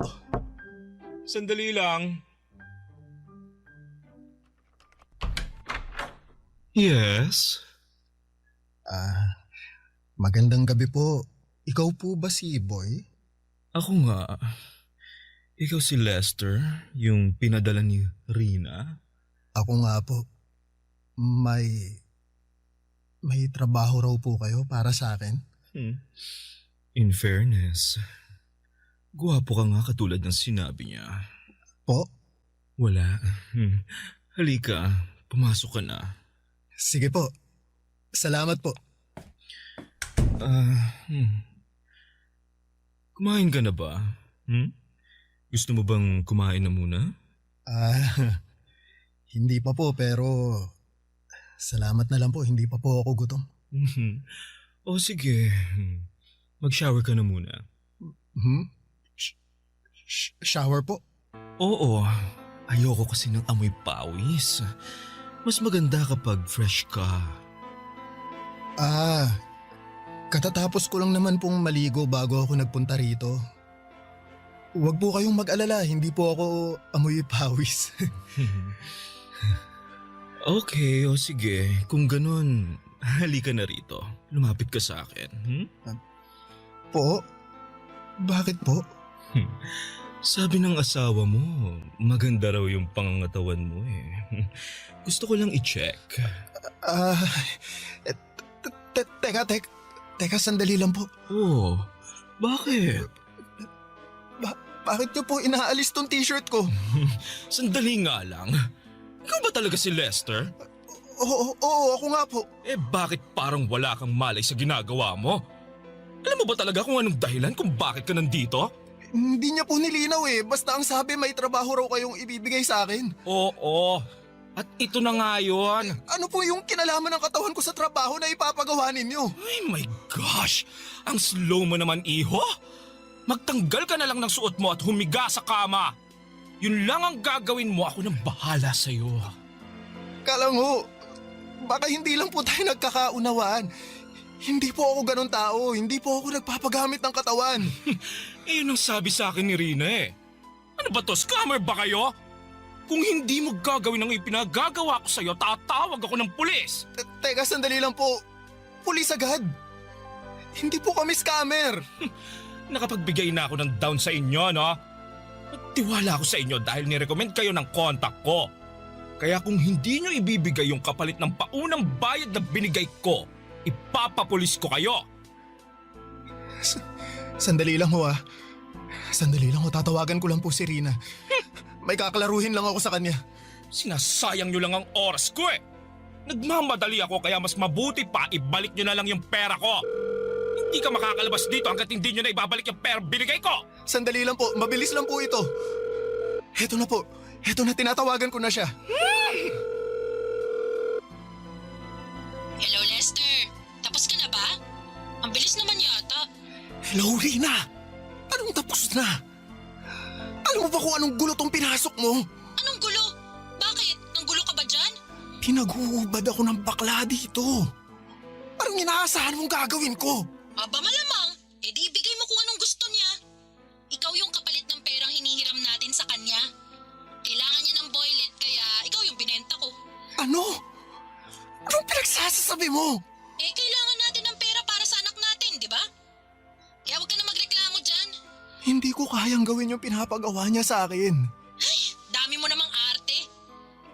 Sandali lang. Yes? Magandang gabi po. Ikaw po ba si Boy? Ako nga. Ikaw si Lester, yung pinadala ni Rina? Ako nga po. May trabaho raw po kayo para sa akin? In fairness, guwapo ka nga katulad ng sinabi niya. Po? Wala. Halika, pumasok ka na. Sige po. Salamat po. Kumain ka na ba? Gusto mo bang kumain na muna? Ah, hindi pa po pero salamat na lang po, hindi pa po ako gutom. O sige, mag-shower ka na muna. Hmm? Shower po? Oo, ayoko kasi ng amoy pawis. Mas maganda kapag fresh ka. Ah, katatapos ko lang naman pong maligo bago ako nagpunta rito. Huwag po kayong mag-alala, hindi po ako amoy pawis. Okay, o sige. Kung ganun, halika na rito. Lumapit ka sa akin. Po? Bakit po? Sabi ng asawa mo, maganda raw yung pangangatawan mo eh. Gusto ko lang i-check. Ah, teka, sandali lang po. Oh, bakit? Bakit niyo po inaalis tong t-shirt ko? Sandali nga lang. Ikaw ba talaga si Lester? Oo, ako nga po. Eh bakit parang wala kang malay sa ginagawa mo? Alam mo ba talaga kung anong dahilan kung bakit ka nandito? Hindi niya po nilinaw eh. Basta ang sabi may trabaho raw kayong ibibigay sa akin. Oo, at ito na nga yun. Ano po yung kinalaman ng katawan ko sa trabaho na ipapagawa ninyo? Ay my gosh, ang slow mo naman iho. Magtanggal ka na lang ng suot mo at humiga sa kama. Yun lang ang gagawin mo, ako nang bahala sa'yo. Kalango, baka hindi lang po tayo nagkakaunawaan. Hindi po ako ganun tao. Hindi po ako nagpapagamit ng katawan. Eh yun ang sabi sa akin ni Rina eh. Ano ba to, scammer ba kayo? Kung hindi mo gagawin ang ipinagagawa ko sa'yo, tatawag ako ng pulis. Teka, sandali lang po. Pulis agad. Hindi po kami scammer. Nakapagbigay na ako ng down sa inyo, no? Nagtiwala ako sa inyo dahil nirecommend kayo ng contact ko. Kaya kung hindi nyo ibibigay yung kapalit ng paunang bayad na binigay ko, ipapapulis ko kayo. Sandali lang ho ah. Sandali lang ho, tatawagan ko lang po si Rina. May kakalaruhin lang ako sa kanya. Sinasayang nyo lang ang oras ko eh. Nagmamadali ako kaya mas mabuti pa ibalik nyo na lang yung pera ko. Hindi ka makakalabas dito hanggat hindi nyo na ibabalik yung pera binigay ko. Sandali lang po, mabilis lang po ito. Heto na po, heto na, tinatawagan ko na siya. Hello, Lester. Tapos ka na ba? Ang bilis naman yata. Hello, Rina! Anong tapos na? Alam mo ba kung anong gulo tong pinasok mo? Anong gulo? Bakit? Nanggulo ka ba dyan? Pinag-uubad ako ng bakla dito. Anong inaasahan mong gagawin ko? Aba malamang, di ibigay mo kung anong gusto niya. Ikaw yung kapalit ng perang hinihiram natin sa kanya. Kailangan niya ng boylet kaya ikaw yung binenta ko. Ano? Anong pinagsasasabi mo? Kailangan natin ng pera para sa anak natin, di ba? Kaya huwag ka na magreklamo dyan. Hindi ko kayang gawin yung pinapagawa niya sa akin. Ay, dami mo namang arte.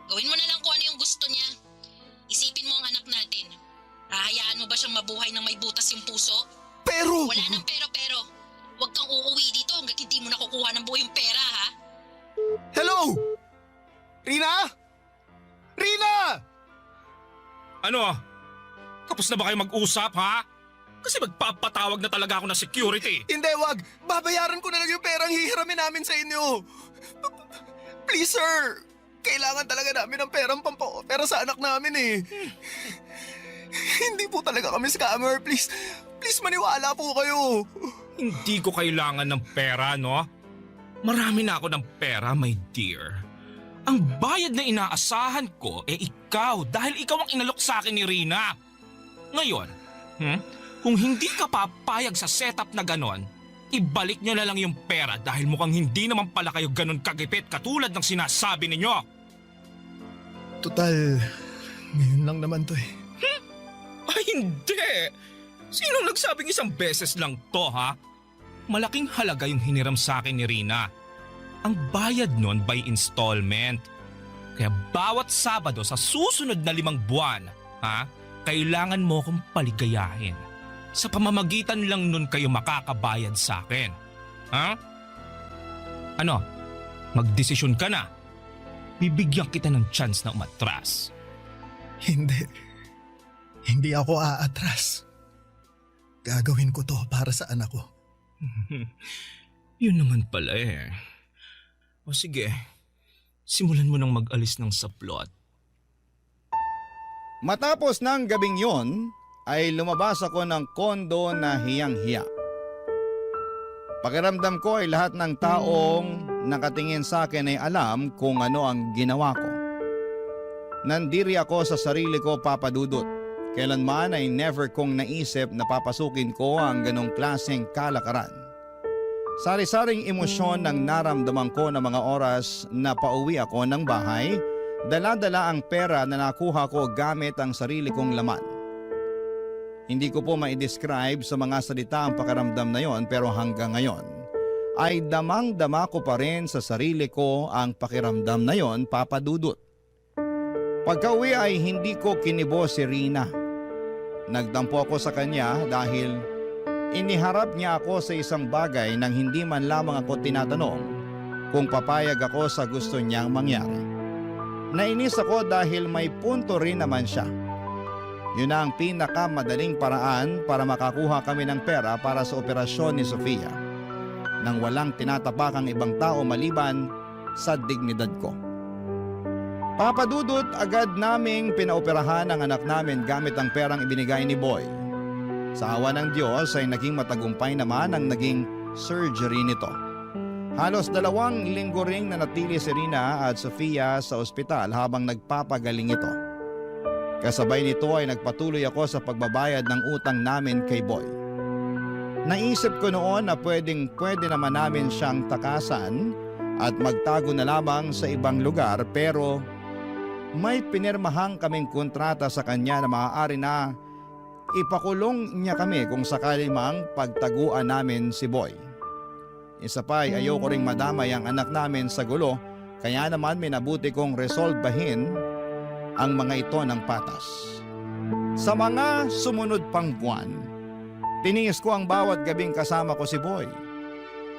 Gawin mo na lang kung ano yung gusto niya. Isipin mo ang anak natin. Hahayaan mo ba siyang mabuhay ng may butas yung puso? Pero... Wala nang pero. Huwag kang uuwi dito hanggat hindi mo nakukuha ng buo yung pera, ha? Hello? Rina? Rina! Ano? Tapos na ba kayo mag-usap ha? Kasi magpapatawag na talaga ako ng security. Hindi, wag. Babayaran ko na lang yung perang hihiramin namin sa inyo. Please, sir. Kailangan talaga namin ng perang pampapera sa anak namin eh. Hindi po talaga kami scammer. Please maniwala po kayo. Hindi ko kailangan ng pera, no? Marami na ako ng pera, my dear. Ang bayad na inaasahan ko ikaw dahil ikaw ang inalok sa akin ni Rina. Ngayon, kung hindi ka papayag sa setup na ganon, ibalik nyo na lang yung pera dahil mukhang hindi naman pala kayo ganon kagipit katulad ng sinasabi ninyo. Total, ngayon lang naman to eh. Ay hindi! Sinong nagsabing isang beses lang to ha? Malaking halaga yung hiniram sa akin ni Rina. Ang bayad nun by installment. Kaya bawat Sabado sa susunod na 5 buwan, ha? Kailangan mo kong paligayahin. Sa pamamagitan lang nun kayo makakabayad sa akin. Ha? Ano? Magdesisyon ka na. Bibigyan kita ng chance na umatras. Hindi ako aatras. Gagawin ko to para sa anak ko. Yun naman pala eh. O sige, simulan mo nang mag-alis ng saplot. Matapos ng gabing yon, ay lumabas ako ng kondo na hiyang-hiya. Pakiramdam ko ay lahat ng taong nakatingin sa akin ay alam kung ano ang ginawa ko. Nandiri ako sa sarili ko, Papa Dudut. Kailanman ay never kong naisip na papasukin ko ang ganong klaseng kalakaran. Sari-saring emosyon ng naramdaman ko na mga oras na pauwi ako ng bahay, dala-dala ang pera na nakuha ko gamit ang sarili kong laman. Hindi ko po ma-describe sa mga salita ang pakiramdam na yon, pero hanggang ngayon ay damang-dama ko pa rin sa sarili ko ang pakiramdam na yon, Papa Dudut. Pagka-uwi ay hindi ko kinibo si Rina. Nagdampo ako sa kanya dahil iniharap niya ako sa isang bagay nang hindi man lamang ako tinatanong kung papayag ako sa gusto niyang mangyari. Nainis ako dahil may punto rin naman siya. Yun na ang pinakamadaling paraan para makakuha kami ng pera para sa operasyon ni Sofia nang walang tinatapakang ibang tao maliban sa dignidad ko. Papa Dudut, agad naming pinaoperahan ang anak namin gamit ang perang ibinigay ni Boy. Sa awa ng Diyos ay naging matagumpay naman ang naging surgery nito. Halos 2 linggo ring nanatili si Rina at Sofia sa ospital habang nagpapagaling ito. Kasabay nito ay nagpatuloy ako sa pagbabayad ng utang namin kay Boy. Naisip ko noon na pwede naman namin siyang takasan at magtago na lamang sa ibang lugar, pero may pinirmahang kaming kontrata sa kanya na maaari na ipakulong niya kami kung sakali mang pagtaguan namin si Boy. Isa pa ay ayoko ring madamay ang anak namin sa gulo, kaya naman minabuti kong resolbahin ang mga ito ng patas. Sa mga sumunod pang buwan, tiniis ko ang bawat gabing kasama ko si Boy.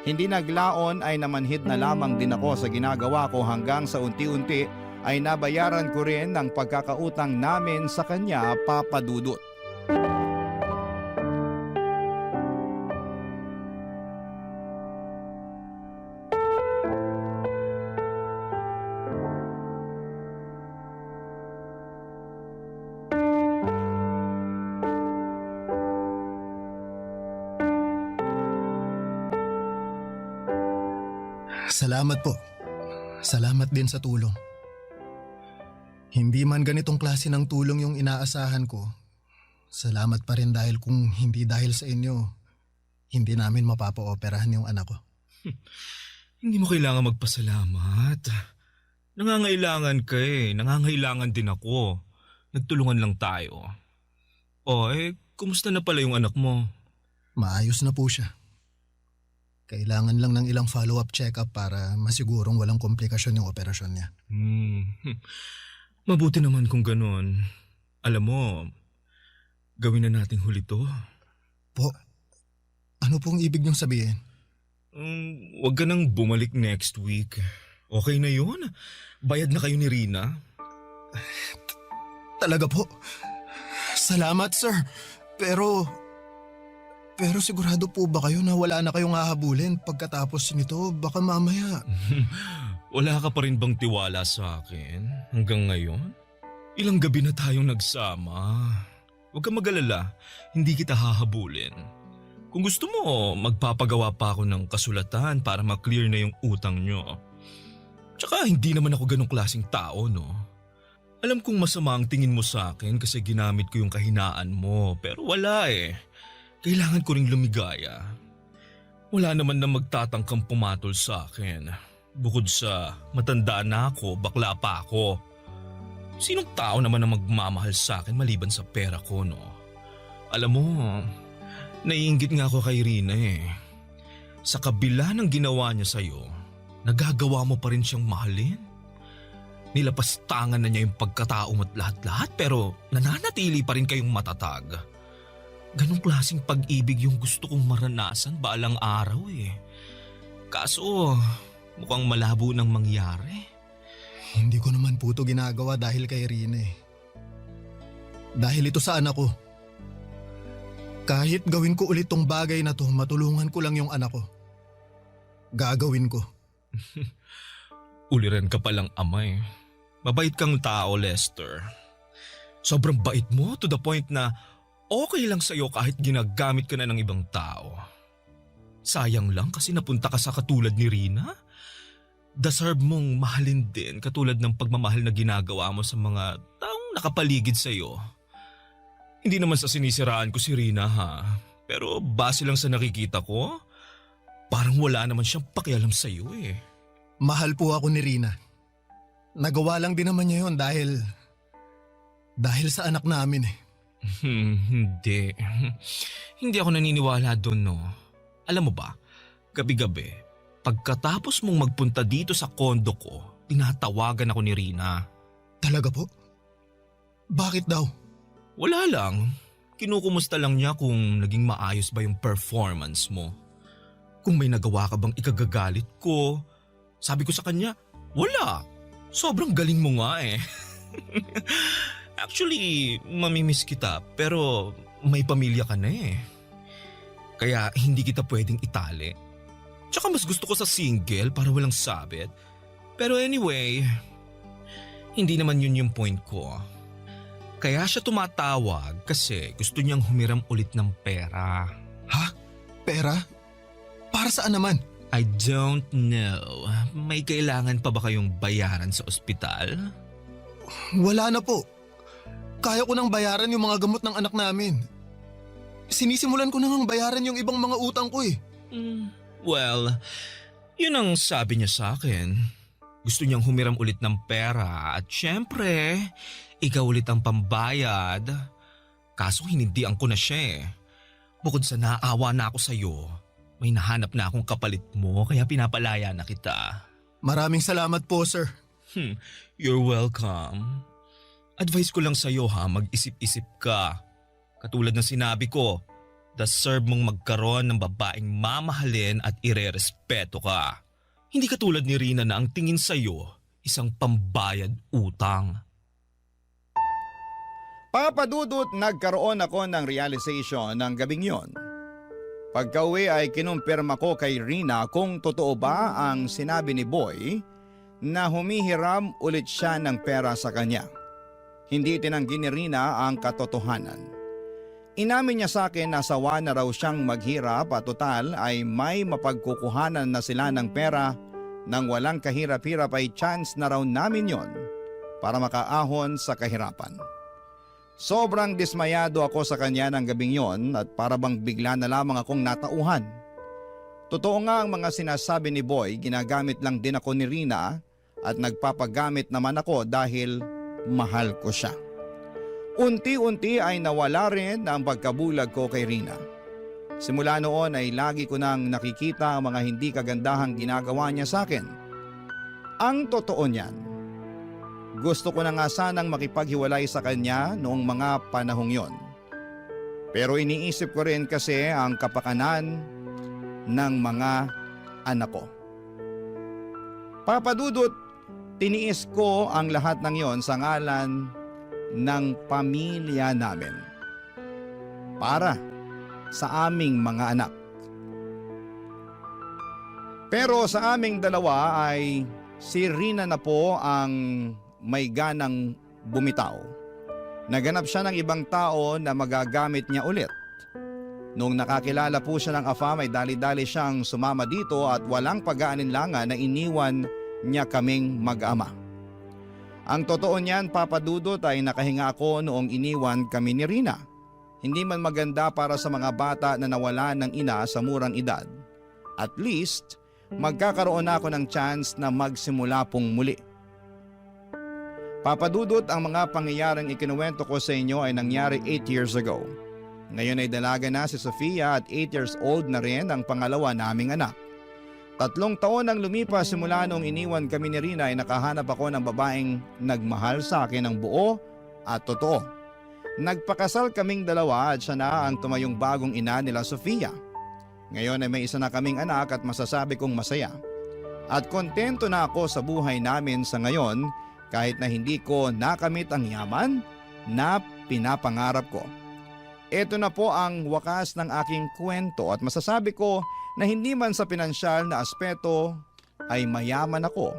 Hindi naglaon ay namanhid na lamang din ako sa ginagawa ko hanggang sa unti-unti ay nabayaran ko rin ang pagkakautang namin sa kanya, Papa Dudut. Salamat po. Salamat din sa tulong. Hindi man ganitong klase ng tulong yung inaasahan ko, salamat pa rin dahil kung hindi dahil sa inyo, hindi namin mapapa-operahan yung anak ko. Hindi mo kailangan magpasalamat. Nangangailangan ka eh. Nangangailangan din ako. Nagtulungan lang tayo. Kumusta na pala yung anak mo? Maayos na po siya. Kailangan lang ng ilang follow-up check-up para masigurong walang komplikasyon yung operasyon niya. Mabuti naman kung ganun. Alam mo, gawin na nating huli to. Po, ano pong ibig niyong sabihin? Huwag ka nang bumalik next week. Okay na yun. Bayad na kayo ni Rina. Talaga po. Salamat, sir. Pero sigurado po ba kayo na wala na kayong hahabulin pagkatapos nito? Baka mamaya. Wala ka pa rin bang tiwala sa akin hanggang ngayon? Ilang gabi na tayong nagsama. Huwag kang mag-alala, hindi kita hahabulin. Kung gusto mo, magpapagawa pa ako ng kasulatan para ma-clear na yung utang nyo. Tsaka hindi naman ako ganong klaseng tao, no? Alam kong masama ang tingin mo sa akin kasi ginamit ko yung kahinaan mo, pero wala eh. Kailangan ko ring lumigaya. Wala naman na magtatangkang pumatol sa akin. Bukod sa matanda na ako, bakla pa ako. Sinong tao naman na magmamahal sa akin maliban sa pera ko, no? Alam mo, naiinggit nga ako kay Rina eh. Sa kabila ng ginawa niya sa'yo, nagagawa mo pa rin siyang mahalin. Nilapastangan na niya yung pagkatao mo at lahat-lahat pero nananatili pa rin kayong matatag. Ganong klaseng pag-ibig yung gusto kong maranasan balang araw eh. Kaso, mukhang malabo nang mangyari. Hindi ko naman po ito ginagawa dahil kay Rina eh. Dahil ito sa anak ko. Kahit gawin ko ulit tong bagay na to, matulungan ko lang yung anak ko. Gagawin ko. Uliran ka palang ama eh. Mabait kang tao, Lester. Sobrang bait mo to the point na okay lang sa'yo kahit ginagamit ka na ng ibang tao. Sayang lang kasi napunta ka sa katulad ni Rina. Deserve mong mahalin din katulad ng pagmamahal na ginagawa mo sa mga taong nakapaligid sa'yo. Hindi naman sa sinisiraan ko si Rina ha, pero base lang sa nakikita ko, parang wala naman siyang pakialam sa'yo eh. Mahal po ako ni Rina. Nagawa lang din naman niya yun dahil sa anak namin eh. Hindi. Hindi ako naniniwala doon no. Alam mo ba, gabi-gabi, pagkatapos mong magpunta dito sa kondo ko, tinatawagan ako ni Rina. Talaga po? Bakit daw? Wala lang. Kinukumusta lang niya kung naging maayos ba yung performance mo. Kung may nagawa ka bang ikagagalit ko. Sabi ko sa kanya, wala. Sobrang galing mo nga eh. Actually, mamimiss kita pero may pamilya ka na eh. Kaya hindi kita pwedeng itali. Tsaka mas gusto ko sa single para walang sabit. Pero anyway, hindi naman yun yung point ko. Kaya siya tumatawag kasi gusto niyang humiram ulit ng pera. Ha? Pera? Para saan naman? I don't know. May kailangan pa ba kayong bayaran sa ospital? Wala na po. Kaya ko nang bayaran yung mga gamot ng anak namin. Sinisimulan ko nang bayaran yung ibang mga utang ko eh. Well, yun ang sabi niya sa akin. Gusto niyang humiram ulit ng pera at syempre, ikaw ulit ang pambayad. Kaso hinindihan ko na siya eh. Bukod sa naawa na ako sa'yo, may nahanap na akong kapalit mo kaya pinapalaya na kita. Maraming salamat po, sir. You're welcome. Advice ko lang sa'yo ha, mag-isip-isip ka. Katulad ng sinabi ko, deserve mong magkaroon ng babaeng mamahalin at irerespeto ka. Hindi katulad ni Rina na ang tingin sa'yo, isang pambayad utang. Papadudot, nagkaroon ako ng realization ng gabing yon. Pagka-uwi ay kinumpirma ko kay Rina kung totoo ba ang sinabi ni Boy na humihiram ulit siya ng pera sa kanya. Hindi tinanggi ni Rina ang katotohanan. Inamin niya sa akin na sawa na raw siyang maghirap at total ay may mapagkukuhanan na sila ng pera nang walang kahirap-hirap ay chance na raw namin yon para makaahon sa kahirapan. Sobrang dismayado ako sa kanya ng gabing yon at para bang bigla na lamang akong natauhan. Totoo nga ang mga sinasabi ni Boy, ginagamit lang din ako ni Rina at nagpapagamit naman ako dahil mahal ko siya. Unti-unti ay nawala rin ang pagkabulag ko kay Rina. Simula noon ay lagi ko nang nakikita ang mga hindi kagandahang ginagawa niya sa akin. Ang totoo niyan, gusto ko na nga sanang makipaghiwalay sa kanya noong mga panahong yon. Pero iniisip ko rin kasi ang kapakanan ng mga anak ko. Papadudot, tiniis ko ang lahat ng yon sa ngalan ng pamilya namin. Para sa aming mga anak. Pero sa aming dalawa ay si Rina na po ang may ganang bumitaw. Naganap siya ng ibang tao na magagamit niya ulit. Nung nakakilala po siya ng AFAM ay dali-dali siyang sumama dito at walang pag-aalinlangan na iniwan niya kaming mag-ama. Ang totoo niyan, Papadudot, ay nakahinga ako noong iniwan kami ni Rina. Hindi man maganda para sa mga bata na nawalan ng ina sa murang edad. At least, magkakaroon ako ng chance na magsimula pong muli. Papadudot, ang mga pangyayaring ikinuwento ko sa inyo ay nangyari 8 years ago. Ngayon ay dalaga na si Sofia at 8 years old na rin ang pangalawa naming anak. 3 taon ang lumipas simula nung iniwan kami ni Rina ay nakahanap ako ng babaeng nagmahal sa akin ng buo at totoo. Nagpakasal kaming dalawa at siya na ang tumayong bagong ina nila Sofia. Ngayon ay may isa na kaming anak at masasabi kong masaya. At kontento na ako sa buhay namin sa ngayon kahit na hindi ko nakamit ang yaman na pinapangarap ko. Ito na po ang wakas ng aking kwento at masasabi ko na hindi man sa pinansyal na aspeto ay mayaman ako.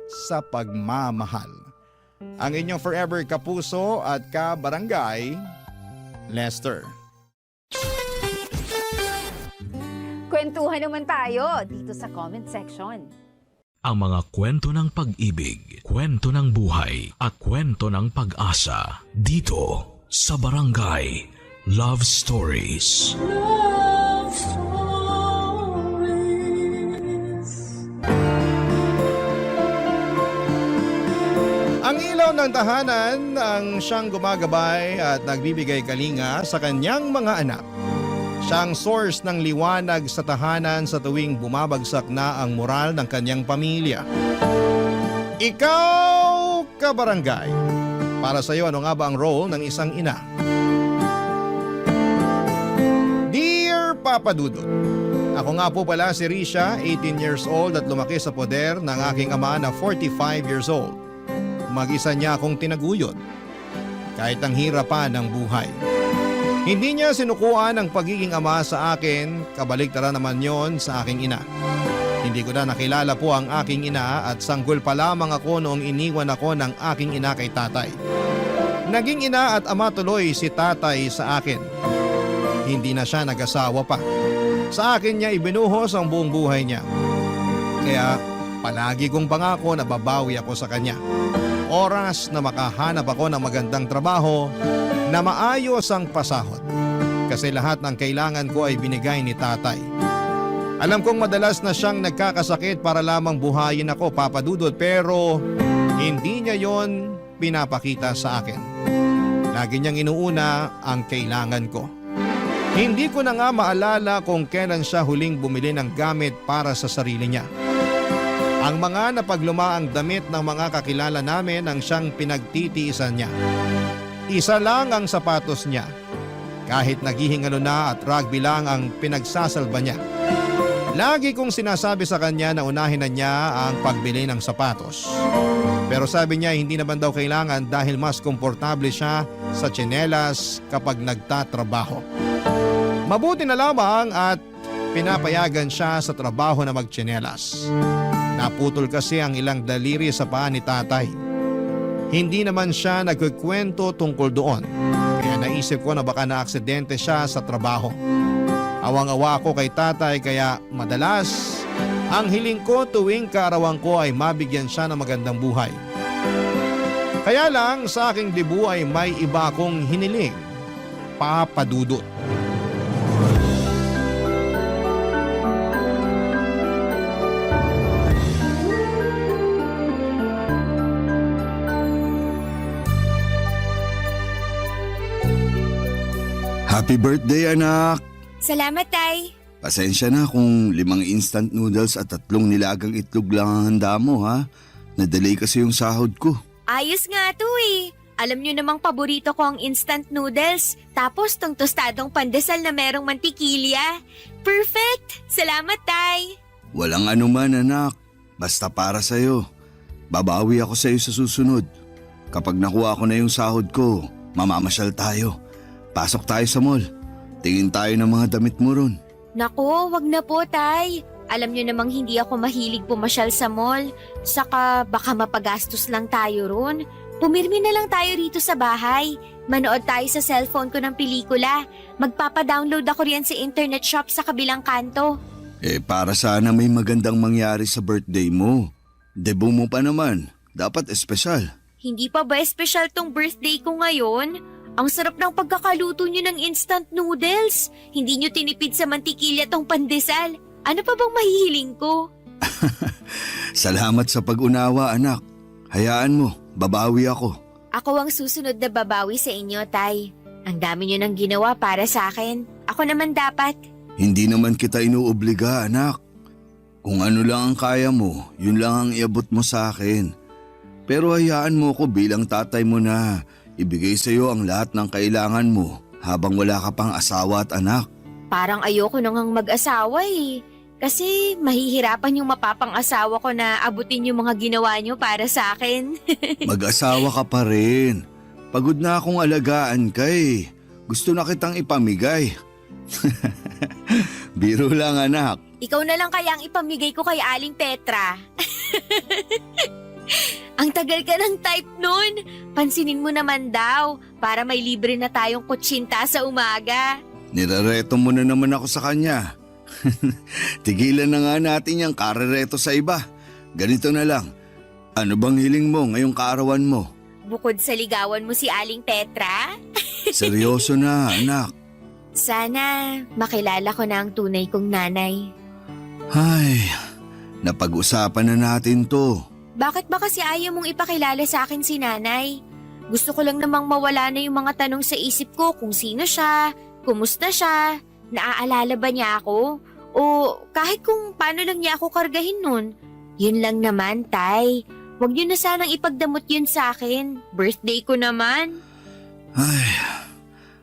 sa pagmamahal. Ang inyong forever kapuso at kabarangay, Lester. Kwentuhan naman tayo dito sa comment section. Ang mga kwento ng pag-ibig, kwento ng buhay at kwento ng pag-asa dito sa Barangay Love Stories. Love Stories. Ang ilaw ng tahanan ang siyang gumagabay at nagbibigay kalinga sa kanyang mga anak. Siyang source ng liwanag sa tahanan sa tuwing bumabagsak na ang moral ng kanyang pamilya. Ikaw, kabarangay, para sa iyo ano nga ba ang role ng isang ina? Dear Papa Dudut, ako nga po pala si Risha, 18 years old at lumaki sa poder ng aking ama na 45 years old. Mag-isa niya akong tinaguyod, kahit ang hirapan ng buhay. Hindi niya sinukuan ang pagiging ama sa akin, kabaligtaran naman yon sa aking ina. Hindi ko na nakilala po ang aking ina at sanggol pa lamang ako noong iniwan ako ng aking ina kay tatay. Naging ina at ama tuloy si tatay sa akin. Hindi na siya nag-asawa pa. Sa akin niya ibinuhos ang buong buhay niya. Kaya palagi kong pangako na babawi ako sa kanya. Oras na makahanap ako ng magandang trabaho na maayos ang pasahod. Kasi lahat ng kailangan ko ay binigay ni tatay. Alam kong madalas na siyang nagkakasakit para lamang buhayin ako, Papa Dudut, pero hindi niya yon pinapakita sa akin. Lagi niyang inuuna ang kailangan ko. Hindi ko na nga maalala kung kailan siya huling bumili ng gamit para sa sarili niya. Ang mga napaglumaang damit ng mga kakilala namin ang siyang pinagtitiisan niya. Isa lang ang sapatos niya. Kahit naghihingalo na at rugby lang ang pinagsasalba niya. Lagi kong sinasabi sa kanya na unahin na niya ang pagbili ng sapatos. Pero sabi niya hindi naman daw kailangan dahil mas komportable siya sa tsinelas kapag nagtatrabaho. Mabuti na lamang at pinapayagan siya sa trabaho na magtsinelas. Naputol kasi ang ilang daliri sa paa ni tatay. Hindi naman siya nagkukwento tungkol doon. Kaya naisip ko na baka na-aksidente siya sa trabaho. Awang-awa ko kay tatay kaya madalas ang hiling ko tuwing kaarawan ko ay mabigyan siya ng magandang buhay. Kaya lang sa aking debu ay may iba akong hiniling. Papa Dudut. Happy birthday, anak! Salamat, Tay. Pasensya na kung 5 instant noodles at 3 nilagang itlog lang ang handa mo, ha? Nadelay kasi yung sahod ko. Ayos nga to eh. Alam nyo namang paborito ko ang instant noodles. Tapos tong tostadong pandesal na merong mantikilya. Perfect! Salamat, Tay. Walang anuman, anak. Basta para sa'yo. Babawi ako sa'yo sa susunod. Kapag nakuha ko na yung sahod ko, mamamasyal tayo. Pasok tayo sa mall. Tingin tayo ng mga damit mo ron. Naku, wag na po, Tay. Alam nyo namang hindi ako mahilig pumasyal sa mall. Saka baka mapagastos lang tayo ron. Pumirmi na lang tayo rito sa bahay. Manood tayo sa cellphone ko ng pelikula. Magpapadownload ako riyan sa internet shop sa kabilang kanto. Para sana may magandang mangyari sa birthday mo. Debut mo pa naman. Dapat espesyal. Hindi pa ba espesyal tong birthday ko ngayon? Ang sarap ng pagkakaluto nyo ng instant noodles. Hindi nyo tinipid sa mantikilya tong pandesal. Ano pa bang mahihiling ko? Salamat sa pag-unawa, anak. Hayaan mo, babawi ako. Ako ang susunod na babawi sa inyo, Tay. Ang dami nyo nang ginawa para sa akin. Ako naman dapat. Hindi naman kita inuobliga, anak. Kung ano lang ang kaya mo, yun lang ang iabot mo sa akin. Pero hayaan mo ko bilang tatay mo na ibigay sa iyo ang lahat ng kailangan mo habang wala ka pang asawa at anak. Parang ayoko nang mag-asawa eh. Kasi mahihirapan yung mapapang-asawa ko na abutin yung mga ginawa nyo para sa akin. Mag-asawa ka pa rin. Pagod na akong alagaan ka eh. Gusto na kitang ipamigay. Biro lang, anak. Ikaw na lang kaya ang ipamigay ko kay Aling Petra. Ang tagal ka ng type nun. Pansinin mo naman daw para may libre na tayong kutsinta sa umaga. Nirareto mo na naman ako sa kanya. Tigilan na nga natin yung karereto sa iba. Ganito na lang. Ano bang hiling mo ngayong kaarawan mo? Bukod sa ligawan mo si Aling Petra, Seryoso na, anak. sana makilala ko na ang tunay kong nanay. Ay, napag-usapan na natin to. Bakit ba kasi ayaw mong ipakilala sa akin si nanay? Gusto ko lang namang mawala na yung mga tanong sa isip ko kung sino siya, kumusta siya, naaalala ba niya ako? O kahit kung paano lang niya ako kargahin nun. Yun lang naman, Tay. Huwag niyo na sanang ipagdamot yun sa akin. Birthday ko naman. Ay,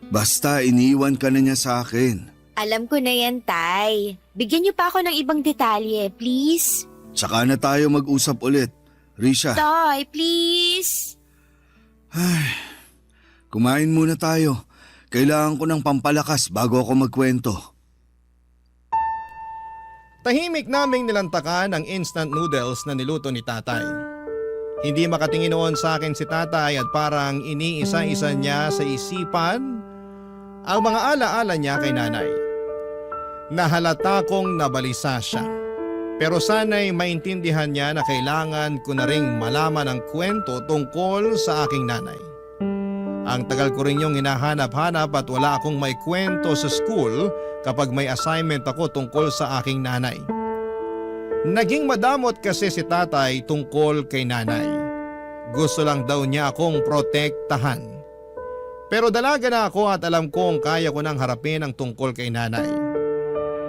basta iniwan ka na niya sa akin. Alam ko na yan, Tay. Bigyan niyo pa ako ng ibang detalye, please. Tsaka na tayo mag-usap ulit. Risha, Tay, please. kumain muna tayo. Kailangan ko ng pampalakas bago ako magkwento. Tahimik naming nilantakan ang instant noodles na niluto ni tatay. Hindi makatingin noon sa akin si tatay at parang iniisa-isa niya sa isipan ang mga alaala niya kay nanay. Nahalata kong nabalisa siya. Pero sana'y maintindihan niya na kailangan ko na ring malaman ang kwento tungkol sa aking nanay. Ang tagal ko rin yung hinahanap-hanap at wala akong may kwento sa school kapag may assignment ako tungkol sa aking nanay. Naging madamot kasi si tatay tungkol kay nanay. Gusto lang daw niya akong protektahan. Pero dalaga na ako at alam kong kaya ko nang harapin ang tungkol kay nanay.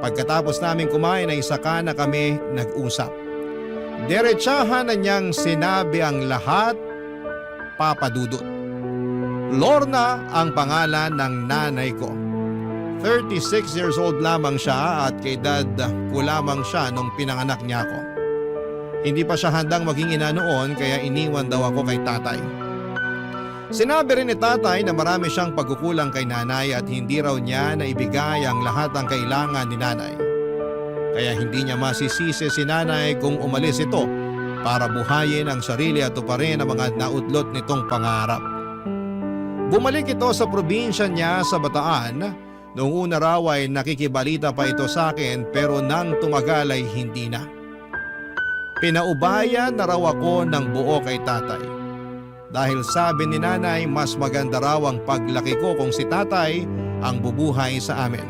Pagkatapos namin kumain ay saka na kami nag-usap. Diretsahan na niyang sinabi ang lahat, Papa Dudut. Lorna ang pangalan ng nanay ko. 36 years old lamang siya at kay dad ko lamang siya nung pinanganak niya ako. Hindi pa siya handang maging ina noon kaya iniwan daw ako kay tatay. Sinabi rin ni tatay na marami siyang pagkukulang kay nanay at hindi raw niya naibigay ang lahat ng kailangan ni nanay. Kaya hindi niya masisisi si nanay kung umalis ito para buhayin ang sarili at tuparin ang mga nautlot nitong pangarap. Bumalik ito sa probinsya niya sa Bataan. Noong una raw ay nakikibalita pa ito sa akin pero nang tumagal ay hindi na. Pinaubayan na raw ako ng buo kay tatay. Dahil sabi ni nanay mas maganda raw ang paglaki ko kung si tatay ang bubuhay sa amin.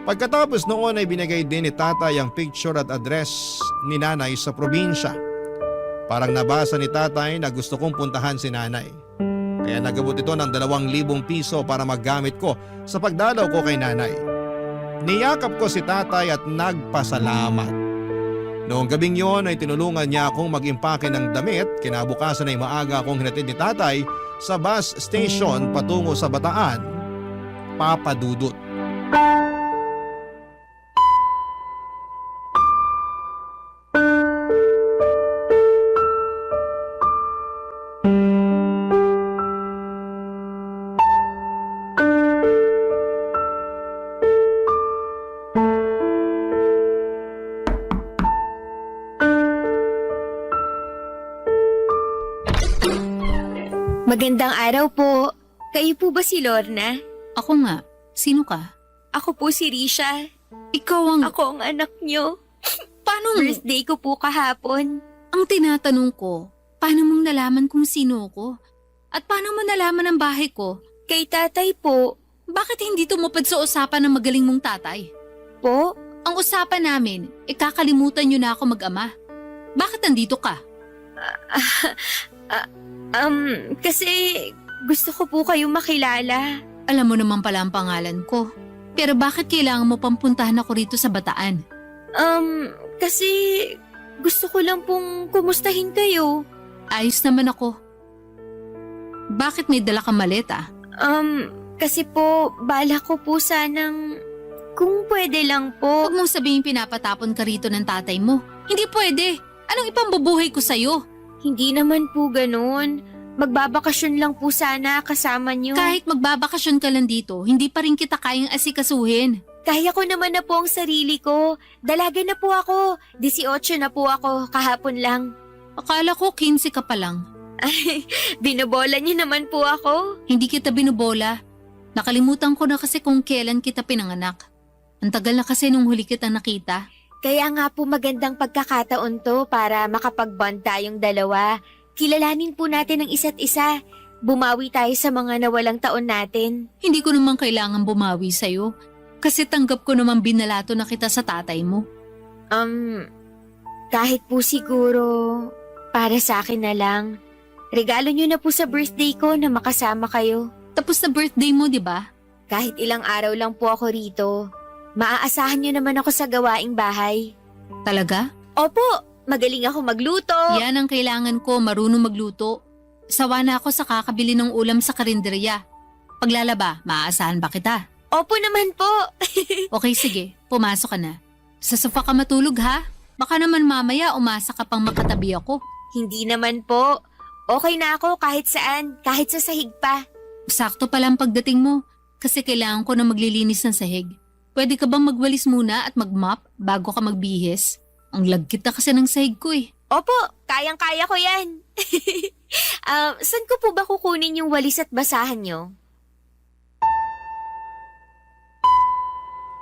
Pagkatapos noon ay binigay din ni tatay ang picture at address ni nanay sa probinsya. Parang nabasa ni tatay na gusto kong puntahan si nanay. Kaya nagabot ito ng 2,000 piso para maggamit ko sa pagdalaw ko kay nanay. Niyakap ko si tatay at nagpasalamat. Noong gabing yon ay tinulungan niya akong mag-impake ng damit. Kinabukasan ay maaga akong hinatid ni tatay sa bus station patungo sa Bataan. Papa Dudut. Magandang araw po. Kayo po ba si Lorna? Ako nga. Sino ka? Ako po si Risha. Ikaw ang... Ako ang anak niyo. Paano? Birthday ko po kahapon. Ang tinatanong ko, paano mong nalaman kung sino ko? At paano mo nalaman ang bahay ko? Kay tatay po. Bakit hindi tumupad sa usapan ng magaling mong tatay? Po? Ang usapan namin, kakalimutan niyo na ako mag-ama. Bakit nandito ka? Kasi gusto ko po kayong makilala. Alam mo naman pala ang pangalan ko. Pero bakit kailangan mo pampuntahan ako rito sa Bataan? Kasi gusto ko lang pong kumustahin kayo. Ayos naman ako. Bakit may dala kang maleta? Kasi po, bala ko po sanang kung pwede lang po. Huwag mong sabihin pinapatapon ka rito ng tatay mo. Hindi pwede. Anong ipambubuhay ko sa'yo? Hindi naman po ganun. Magbabakasyon lang po sana kasama niyo. Kahit magbabakasyon ka lang dito, hindi pa rin kita kayang asikasuhin. Kaya ko naman na po ang sarili ko. Dalaga na po ako. 18 na po ako kahapon lang. Akala ko 15 ka pa lang. Ay, binobola niyo naman po ako. Hindi kita binubola. Nakalimutan ko na kasi kung kailan kita pinanganak. Ang tagal na kasi nung huli kita nakita. Kaya nga po magandang pagkakataon to para makapag-bond tayong dalawa. Kilalanin po natin ang isa't isa. Bumawi tayo sa mga nawalang taon natin. Hindi ko naman kailangan bumawi sa'yo. Kasi tanggap ko naman binalato na kita sa tatay mo. Kahit po siguro para sa akin na lang. Regalo niyo na po sa birthday ko na makasama kayo. Tapos na birthday mo, di ba? Kahit ilang araw lang po ako rito. Maaasahan niyo naman ako sa gawaing bahay. Talaga? Opo, magaling ako magluto. Yan ang kailangan ko, marunong magluto. Sawa na ako sa kakabili ng ulam sa karinderya. Paglalaba, maaasahan ba kita? Opo naman po. Okay, sige. Pumasok ka na. Sa sofa ka matulog, ha? Baka naman mamaya umasa ka pang makatabi ako. Hindi naman po. Okay na ako kahit saan, kahit sa sahig pa. Sakto pala ang pagdating mo. Kasi kailangan ko na maglilinis ng sahig. Pwede ka bang magwalis muna at mag-mop bago ka magbihis? Ang lagkit na kasi ng sahig ko eh. Opo, kayang-kaya ko yan. Saan ko po ba kukunin yung walis at basahan nyo?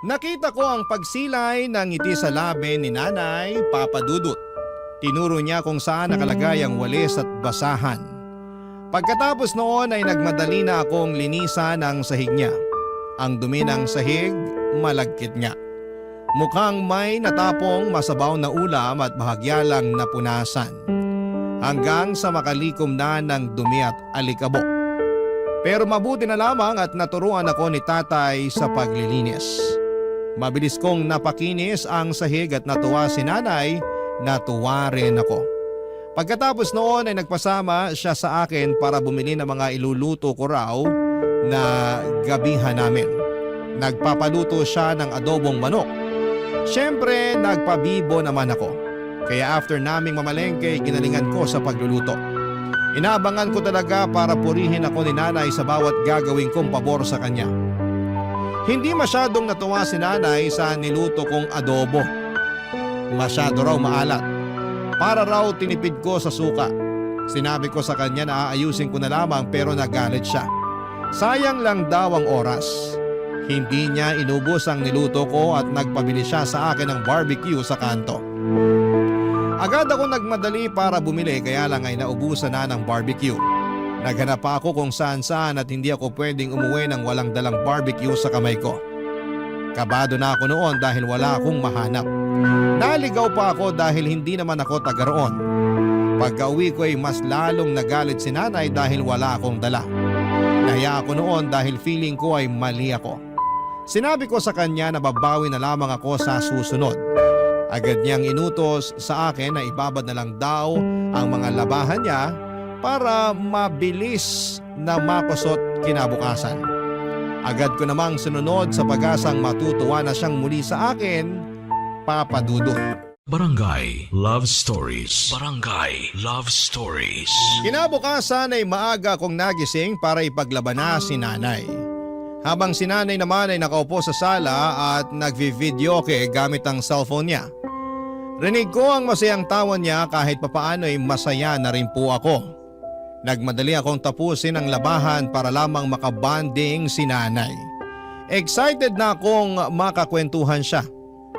Nakita ko ang pagsilay ng ngiti sa labi ni Nanay Papa Dudut. Tinuro niya kung saan nakalagay ang walis at basahan. Pagkatapos noon ay nagmadali na akong linisan ang sahig niya. Ang dumi ng sahig, malagkit nga. Mukhang may natapong masabaw na ulam at bahagya lang napunasan. Hanggang sa makalikom na ng dumi at alikabok. Pero mabuti na lamang at naturuan ako ni tatay sa paglilinis. Mabilis kong napakinis ang sahig at natuwa si nanay, natuwa rin ako. Pagkatapos noon ay nagpasama siya sa akin para bumili ng mga iluluto ko raw na gabihan namin. Nagpapaluto siya ng adobong manok. Siyempre nagpabibo naman ako. Kaya after naming mamalengke, ginalingan ko sa pagluluto. Inaabangan ko talaga para purihin ako ni nanay sa bawat gagawin kong pabor sa kanya. Hindi masyadong natuwa si nanay sa niluto kong adobo. Masyado raw maalat. Para raw tinipid ko sa suka. Sinabi ko sa kanya na aayusin ko na lamang pero nagalit siya. Sayang lang daw ang oras. Hindi niya inubos ang niluto ko at nagpabili siya sa akin ng barbecue sa kanto. Agad ako nagmadali para bumili kaya lang ay naubusan na ng barbecue. Naghanap pa ako kung saan-saan at hindi ako pwedeng umuwi ng walang dalang barbecue sa kamay ko. Kabado na ako noon dahil wala akong mahanap. Naligaw pa ako dahil hindi naman ako taga roon. Pagka-uwi ko ay mas lalong nagalit si nanay dahil wala akong dala. Nahiya ako noon dahil feeling ko ay mali ako. Sinabi ko sa kanya na babawi na lamang ako sa susunod. Agad niyang inutos sa akin na ibabad na lang daw ang mga labahan niya para mabilis na makusot kinabukasan. Agad ko namang sinunod sa pag-asang matutuwa na siyang muli sa akin, Papa Dudut. Barangay Love Stories. Barangay Love Stories. Kinabukasan ay maaga akong nagising para ipaglabana si nanay. Habang si nanay naman ay nakaupo sa sala at nagvi-videoke gamit ang cellphone niya. Rinig ko ang masayang tawa niya kahit papaano ay masaya na rin po ako. Nagmadali akong tapusin ang labahan para lamang makabanding si nanay. Excited na akong makakwentuhan siya.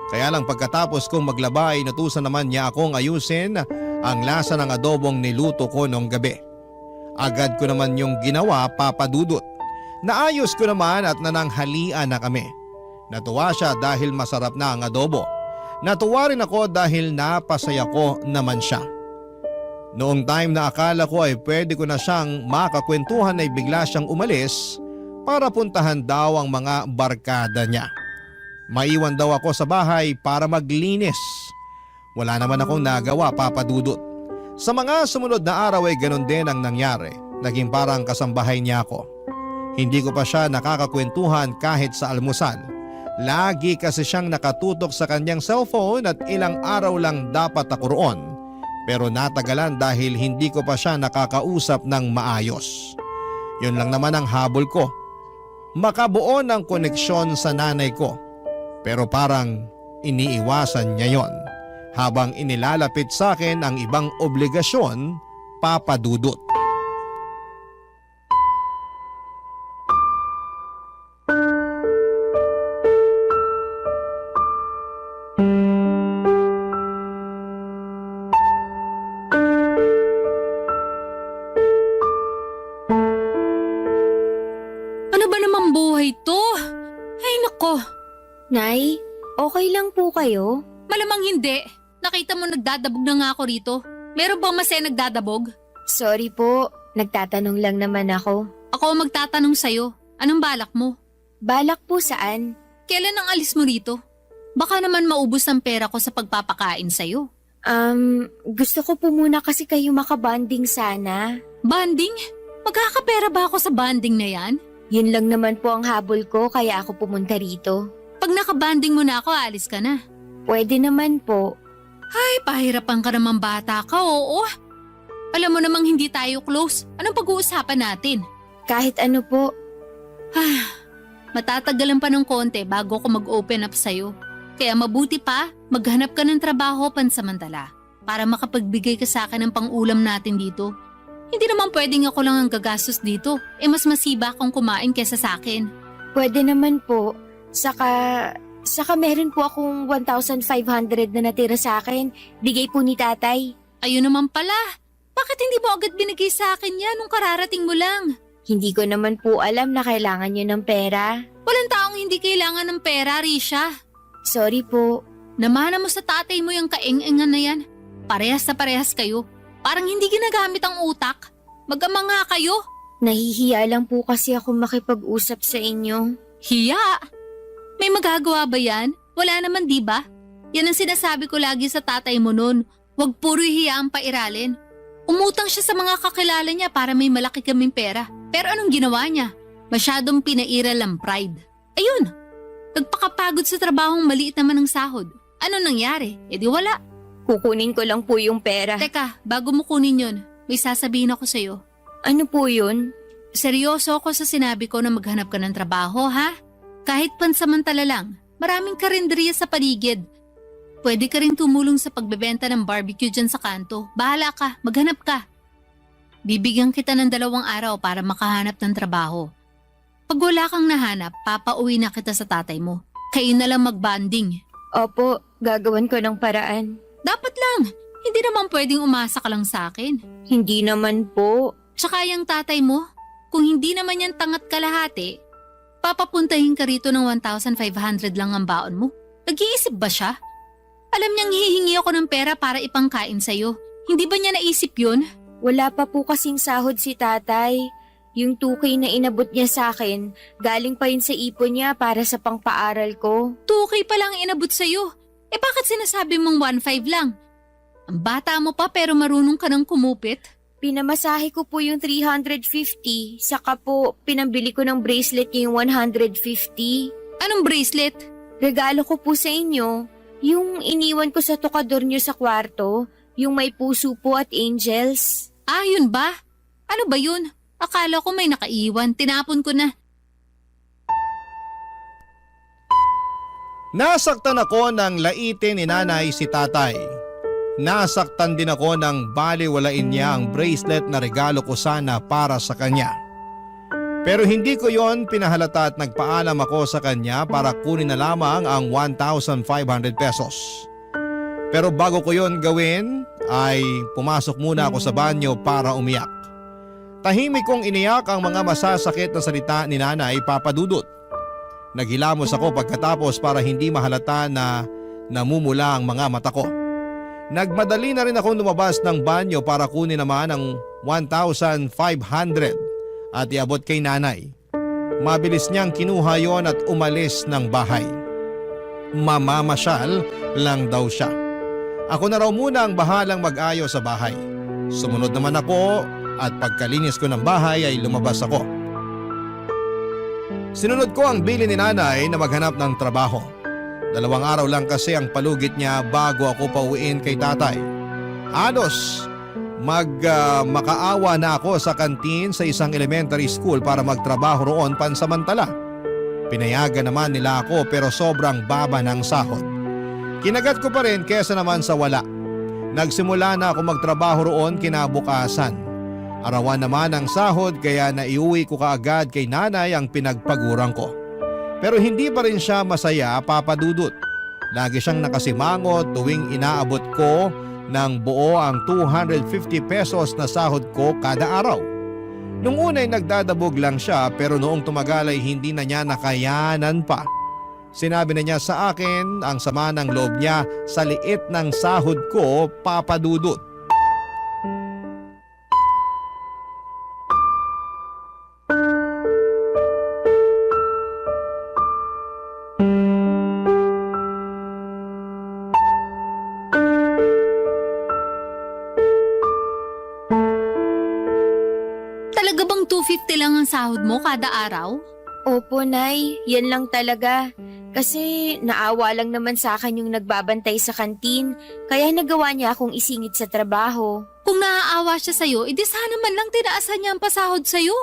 Kaya lang pagkatapos kong maglaba ay natusan naman niya akong ayusin ang lasa ng adobong niluto ko noong gabi. Agad ko naman yung ginawa, Papa Dudut. Naayos ko naman at nananghalian na kami. Natuwa siya dahil masarap na ang adobo. Natuwa rin ako dahil napasaya ko naman siya. Noong time na akala ko ay pwede ko na siyang makakwentuhan ay bigla siyang umalis para puntahan daw ang mga barkada niya. Maiwan daw ako sa bahay para maglinis. Wala naman akong nagawa, Papa Dudut. Sa mga sumunod na araw ay ganun din ang nangyari. Naging parang kasambahay niya ako. Hindi ko pa siya nakakakwentuhan kahit sa almusal. Lagi kasi siyang nakatutok sa kanyang cellphone at ilang araw lang dapat ako roon. Pero natagalan dahil hindi ko pa siya nakakausap ng maayos. Yun lang naman ang habol ko. Makabuo ng koneksyon sa nanay ko. Pero parang iniiwasan niya yon. habang inilalapit sa akin ang ibang obligasyon, Papa Dudut. Ano ba namang buhay to? Ay nako, Nay, okay lang po kayo? malamang hindi. Nakita mo nagdadabog na nga ako rito. Meron bang masaya nagdadabog? Sorry po, nagtatanong lang naman ako. Ako ang magtatanong sa'yo. Anong balak mo? Balak po saan? Kailan ang alis mo rito? Baka naman maubos ang pera ko sa pagpapakain sa'yo. Gusto ko po muna kasi kayo makabanding sana. Banding? Magkakapera ba ako sa banding na yan? Yun lang naman po ang habol ko kaya ako pumunta rito. Pag nakabanding mo na ako, alis ka na. Pwede naman po. Ay, pahirapan ka naman bata ka, oo. Alam mo namang hindi tayo close. Anong pag-uusapan natin? Kahit ano po. Matatagalan pa ng konti bago ako mag-open up sa'yo. Kaya mabuti pa, maghanap ka ng trabaho pansamantala para makapagbigay ka sa akin ng pang-ulam natin dito. Hindi naman pwedeng ako lang ang gagastos dito. Mas masiba kang kumain kesa sa akin. Pwede naman po. Saka meron po akong 1,500 na natira sa akin. Bigay po ni tatay. Ayun naman pala. Bakit hindi mo agad binigay sa akin yan nung kararating mo lang? Hindi ko naman po alam na kailangan nyo ng pera. Walang taong hindi kailangan ng pera, Risha. Sorry po. Namana mo sa tatay mo yung kaeng-engan na yan. Parehas na parehas kayo. Parang hindi ginagamit ang utak. Mag-ama nga kayo. Nahihiya lang po kasi ako makipag-usap sa inyo. Hiya! May magagawa ba yan? Wala naman, di ba? Yan ang sinasabi ko lagi sa tatay mo noon. Huwag puro hiya ang pairalin. Umutang siya sa mga kakilala niya para may malaki kaming pera. Pero anong ginawa niya? Masyadong pinairal ang pride. Ayun! Nagpakapagod sa trabahong maliit naman ang sahod. Ano nangyari? E di wala. Kukunin ko lang po yung pera. Teka, bago mo kunin yun, may sasabihin ako sa'yo. Ano po yun? Seryoso ako sa sinabi ko na maghanap ka ng trabaho, ha? Kahit pansamantala lang, maraming karinderiya sa paligid. Pwede ka rin tumulong sa pagbebenta ng barbecue dyan sa kanto. Bahala ka, maghanap ka. Bibigyan kita ng 2 araw para makahanap ng trabaho. Pag wala kang nahanap, papauwi na kita sa tatay mo. Kayo na lang magbanding. Opo, gagawan ko ng paraan. Dapat lang, hindi naman pwedeng umasa ka lang sa akin. Hindi naman po. Tsaka yung tatay mo, kung hindi naman yan tangat kalahati, papapuntahin ka rito ng 1,500 lang ang baon mo. Nag-iisip ba siya? Alam niyang hihingi ako ng pera para ipangkain sa'yo. Hindi ba niya naisip yun? Wala pa po kasing sahod si tatay. Yung 2K na inabot niya sa akin, galing pa yun sa ipon niya para sa pangpaaral ko. 2K pa lang inabot sa'yo. Bakit sinasabi mong 1,500 lang? Ang bata mo pa pero marunong ka ng kumupit. Pinamasahe ko po yung 350, saka po pinambili ko ng bracelet niya yung 150. Anong bracelet? Regalo ko po sa inyo, yung iniwan ko sa tokador niyo sa kwarto, yung may puso po at angels. Ah, yun ba? Ano ba yun? Akala ko may nakaiwan, tinapon ko na. Nasaktan ako ng laitin ni nanay si tatay. Nasaktan din ako ng baliwalain niya ang bracelet na regalo ko sana para sa kanya. Pero hindi ko yon pinahalata at nagpaalam ako sa kanya para kunin na lamang ang 1,500 pesos. Pero bago ko yon gawin ay pumasok muna ako sa banyo para umiyak. Tahimik kong iniyak ang mga masasakit na salita ni nanay Papa Dudut. Naghilamos ako pagkatapos para hindi mahalata na namumula ang mga mata ko. Nagmadali na rin ako lumabas ng banyo para kunin naman ang 1,500 at iabot kay nanay. Mabilis niyang kinuha yon at umalis ng bahay. Mamamasyal lang daw siya. Ako na raw muna ang bahalang mag-ayos sa bahay. Sumunod naman ako at pagkalinis ko ng bahay ay lumabas ako. Sinunod ko ang bili ni nanay na maghanap ng trabaho. 2 araw lang kasi ang palugit niya bago ako pauwiin kay tatay. Halos makaawa na ako sa kantin sa isang elementary school para magtrabaho roon pansamantala. Pinayagan naman nila ako pero sobrang baba ng sahod. Kinagat ko pa rin kesa naman sa wala. Nagsimula na ako magtrabaho roon kinabukasan. Arawan naman ang sahod kaya naiuwi ko kaagad kay nanay ang pinagpagurang ko. Pero hindi pa rin siya masaya, Papa Dudut. Lagi siyang nakasimangot tuwing inaabot ko ng buo ang 250 pesos na sahod ko kada araw. Nung una'y nagdadabog lang siya pero noong tumagal ay hindi na niya nakayanan pa. Sinabi na niya sa akin ang sama ng loob niya sa liit ng sahod ko, Papa Dudut. Talaga bang 250 lang ang sahod mo kada araw? Opo, Nay. Yan lang talaga. Kasi naawa lang naman sa akin yung nagbabantay sa kantin, kaya nagawa niya akong isingit sa trabaho. Kung naaawa siya sa'yo, edi sana man lang tinaasan niya ang pasahod sa'yo.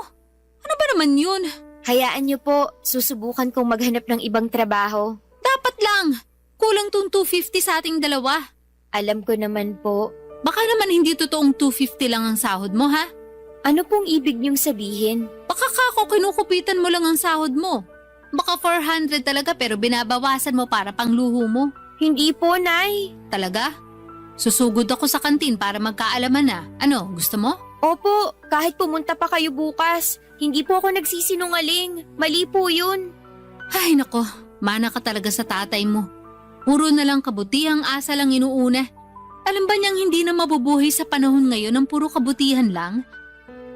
Ano ba naman yun? Hayaan niyo po, susubukan kong maghanap ng ibang trabaho. Dapat lang. Kulang tong 250 sa ating dalawa. Alam ko naman po. Baka naman hindi totoong 250 lang ang sahod mo, ha? Ano pong ibig niyong sabihin? Baka kako kinukupitan mo lang ang sahod mo. Baka 400 talaga pero binabawasan mo para pangluho mo. Hindi po, Nay. Talaga? Susugod ako sa kantin para magkaalaman na. Ano, gusto mo? Opo, kahit pumunta pa kayo bukas. Hindi po ako nagsisinungaling. Mali po yun. Ay nako, mana ka talaga sa tatay mo. Puro na lang kabutihang asa lang inuuna. Alam ba niyang hindi na mabubuhay sa panahon ngayon ng puro kabutihan lang?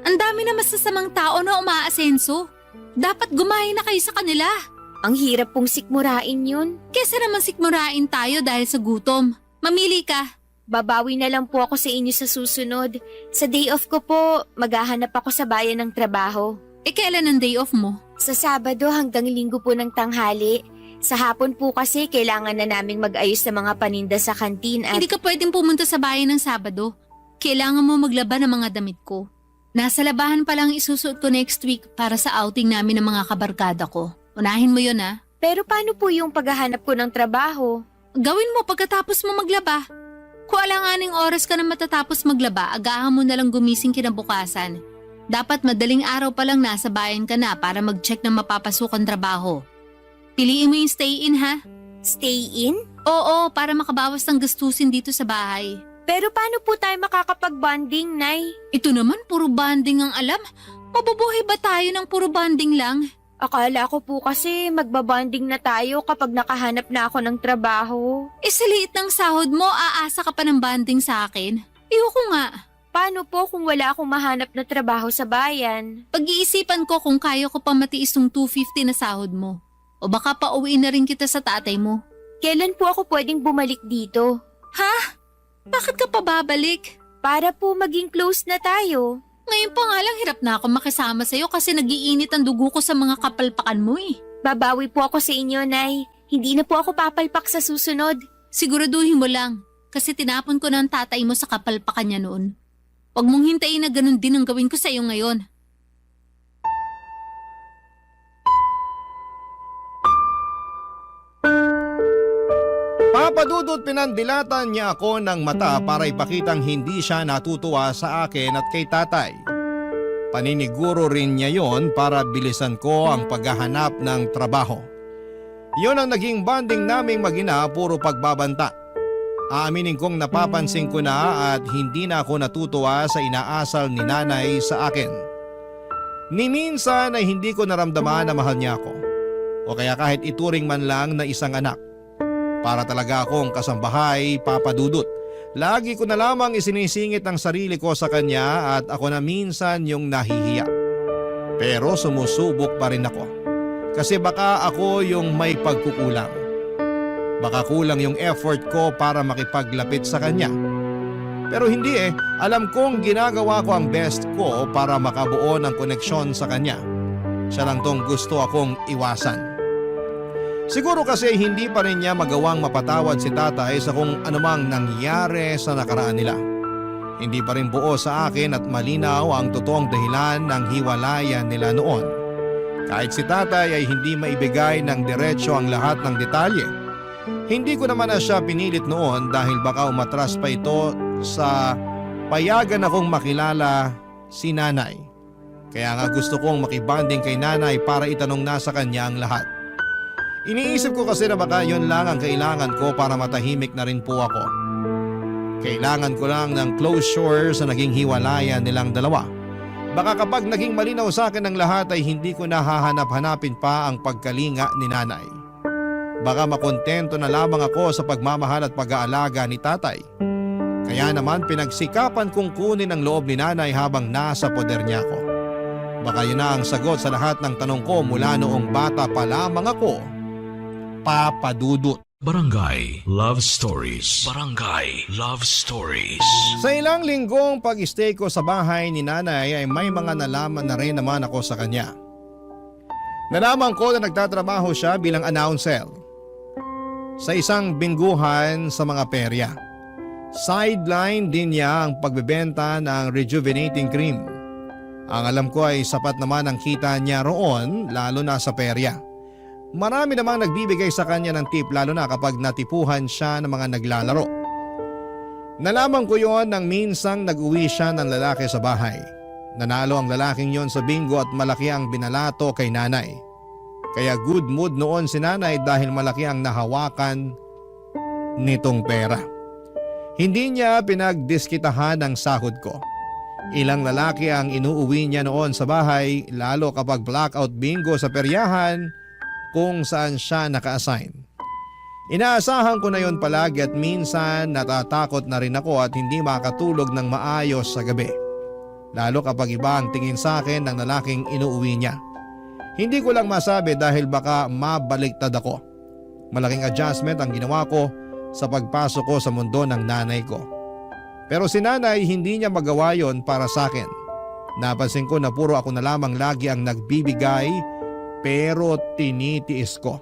Ang dami na masasamang tao na umaasenso. Dapat gumaya na kayo sa kanila. Ang hirap pong sikmurain yun. Kesa naman sikmurain tayo dahil sa gutom. Mamili ka. Babawi na lang po ako sa inyo sa susunod. Sa day off ko po, maghahanap ako sa bayan ng trabaho. Kailan ang day off mo? Sa Sabado hanggang Linggo po ng tanghali. Sa hapon po kasi kailangan na naming mag-ayos ng mga paninda sa kantin at… Hindi ka pwedeng pumunta sa bayan ng Sabado. Kailangan mo maglaba ng mga damit ko. Nasa labahan pa lang isusuot ko next week para sa outing namin ng mga kabarkada ko. Unahin mo yun, ha? Pero paano po yung paghahanap ko ng trabaho? Gawin mo pagkatapos mo maglaba. Kung alanganing oras ka na matatapos maglaba, agahan mo na lang gumising kinabukasan. Dapat madaling araw pa lang nasa bayan ka na para mag-check ng mapapasukan trabaho. Piliin mo yung stay-in, ha? Stay-in? Oo, para makabawas ng gastusin dito sa bahay. Pero paano po tayo makakapag-bonding, Nay? Ito naman, puro banding ang alam. Mabubuhay ba tayo ng puro banding lang? Akala ko po kasi magbabonding na tayo kapag nakahanap na ako ng trabaho. Sa liit ng sahod mo, aasa ka pa ng banding sa akin? Ayoko nga. Paano po kung wala akong mahanap na trabaho sa bayan? Pag-iisipan ko kung kaya ko pa matiis ng 250 na sahod mo. O baka pauwiin na rin kita sa tatay mo. Kailan po ako pwedeng bumalik dito? Ha? Bakit ka pa babalik? Para po maging close na tayo. Ngayon pa nga lang hirap na ako makisama sa'yo kasi nagiinit ang dugo ko sa mga kapalpakan mo eh. Babawi po ako sa inyo, Nay. Hindi na po ako papalpak sa susunod. Siguraduhin mo lang kasi tinapon ko na ang tatay mo sa kapalpakan niya noon. Huwag mong hintayin na ganun din ang gawin ko sa'yo ngayon. Papa Dudut, pinandilatan niya ako ng mata para ipakitang hindi siya natutuwa sa akin at kay tatay. Paniniguro rin niya yon para bilisan ko ang paghahanap ng trabaho. Yon ang naging bonding naming mag-ina, puro pagbabanta. Aaminin kong napapansin ko na at hindi na ako natutuwa sa inaasal ni nanay sa akin. Ni minsan ay hindi ko naramdaman na mahal niya ako. O kaya kahit ituring man lang na isang anak. Para talaga akong kasambahay, Papa Dudut. Lagi ko na lamang isinisingit ang sarili ko sa kanya at ako na minsan yung nahihiya. Pero sumusubok pa rin ako. Kasi baka ako yung may pagkukulang. Baka kulang yung effort ko para makipaglapit sa kanya. Pero hindi alam kong ginagawa ko ang best ko para makabuo ng koneksyon sa kanya. Siya lang tong gusto akong iwasan. Siguro kasi hindi pa rin niya magawang mapatawad si tatay sa kung anumang nangyari sa nakaraan nila. Hindi pa rin buo sa akin at malinaw ang totoong dahilan ng hiwalayan nila noon. Kahit si tatay ay hindi maibigay ng diretsyo ang lahat ng detalye. Hindi ko naman na siya pinilit noon dahil baka umatras pa ito sa payagan akong makilala si nanay. Kaya nga gusto kong makibanding kay nanay para itanong na sa kanya ang lahat. Iniisip ko kasi na baka yun lang ang kailangan ko para matahimik na rin po ako. Kailangan ko lang ng closure sa naging hiwalayan nilang dalawa. Baka kapag naging malinaw sa akin ang lahat ay hindi ko nahahanap-hanapin pa ang pagkalinga ni nanay. Baka makontento na lamang ako sa pagmamahal at pag-aalaga ni tatay. Kaya naman pinagsikapan kong kunin ang loob ni nanay habang nasa poder niya ako. Baka yun na ang sagot sa lahat ng tanong ko mula noong bata pa lamang ako. Papa Dudut. Barangay Love Stories. Barangay Love Stories. Sa ilang linggong pag-stay ko sa bahay ni nanay ay may mga nalaman na rin naman ako sa kanya. Nalaman ko na nagtatrabaho siya bilang announcer sa isang bingguhan sa mga perya. Sideline din niya ang pagbebenta ng rejuvenating cream. Ang alam ko ay sapat naman ang kita niya roon lalo na sa perya. Marami namang nagbibigay sa kanya ng tip lalo na kapag natipuhan siya ng mga naglalaro. Nalaman ko yon nang minsang nag-uwi siya ng lalaki sa bahay. Nanalo ang lalaking yon sa bingo at malaki ang binalato kay nanay. Kaya good mood noon si nanay dahil malaki ang nahawakan nitong pera. Hindi niya pinagdiskitahan ang sahod ko. Ilang lalaki ang inuuwi niya noon sa bahay lalo kapag blackout bingo sa peryahan kung saan siya naka-assign. Inaasahan ko na yon palagi at minsan natatakot na rin ako at hindi makatulog ng maayos sa gabi. Lalo kapag iba ang tingin sa akin ng lalaking inuuwi niya. Hindi ko lang masabi dahil baka mabaliktad ako. Malaking adjustment ang ginawa ko sa pagpasok ko sa mundo ng nanay ko. Pero si nanay hindi niya magawa yon para sa akin. Napansin ko na puro ako na lamang lagi ang nagbibigay pero tinitiis ko.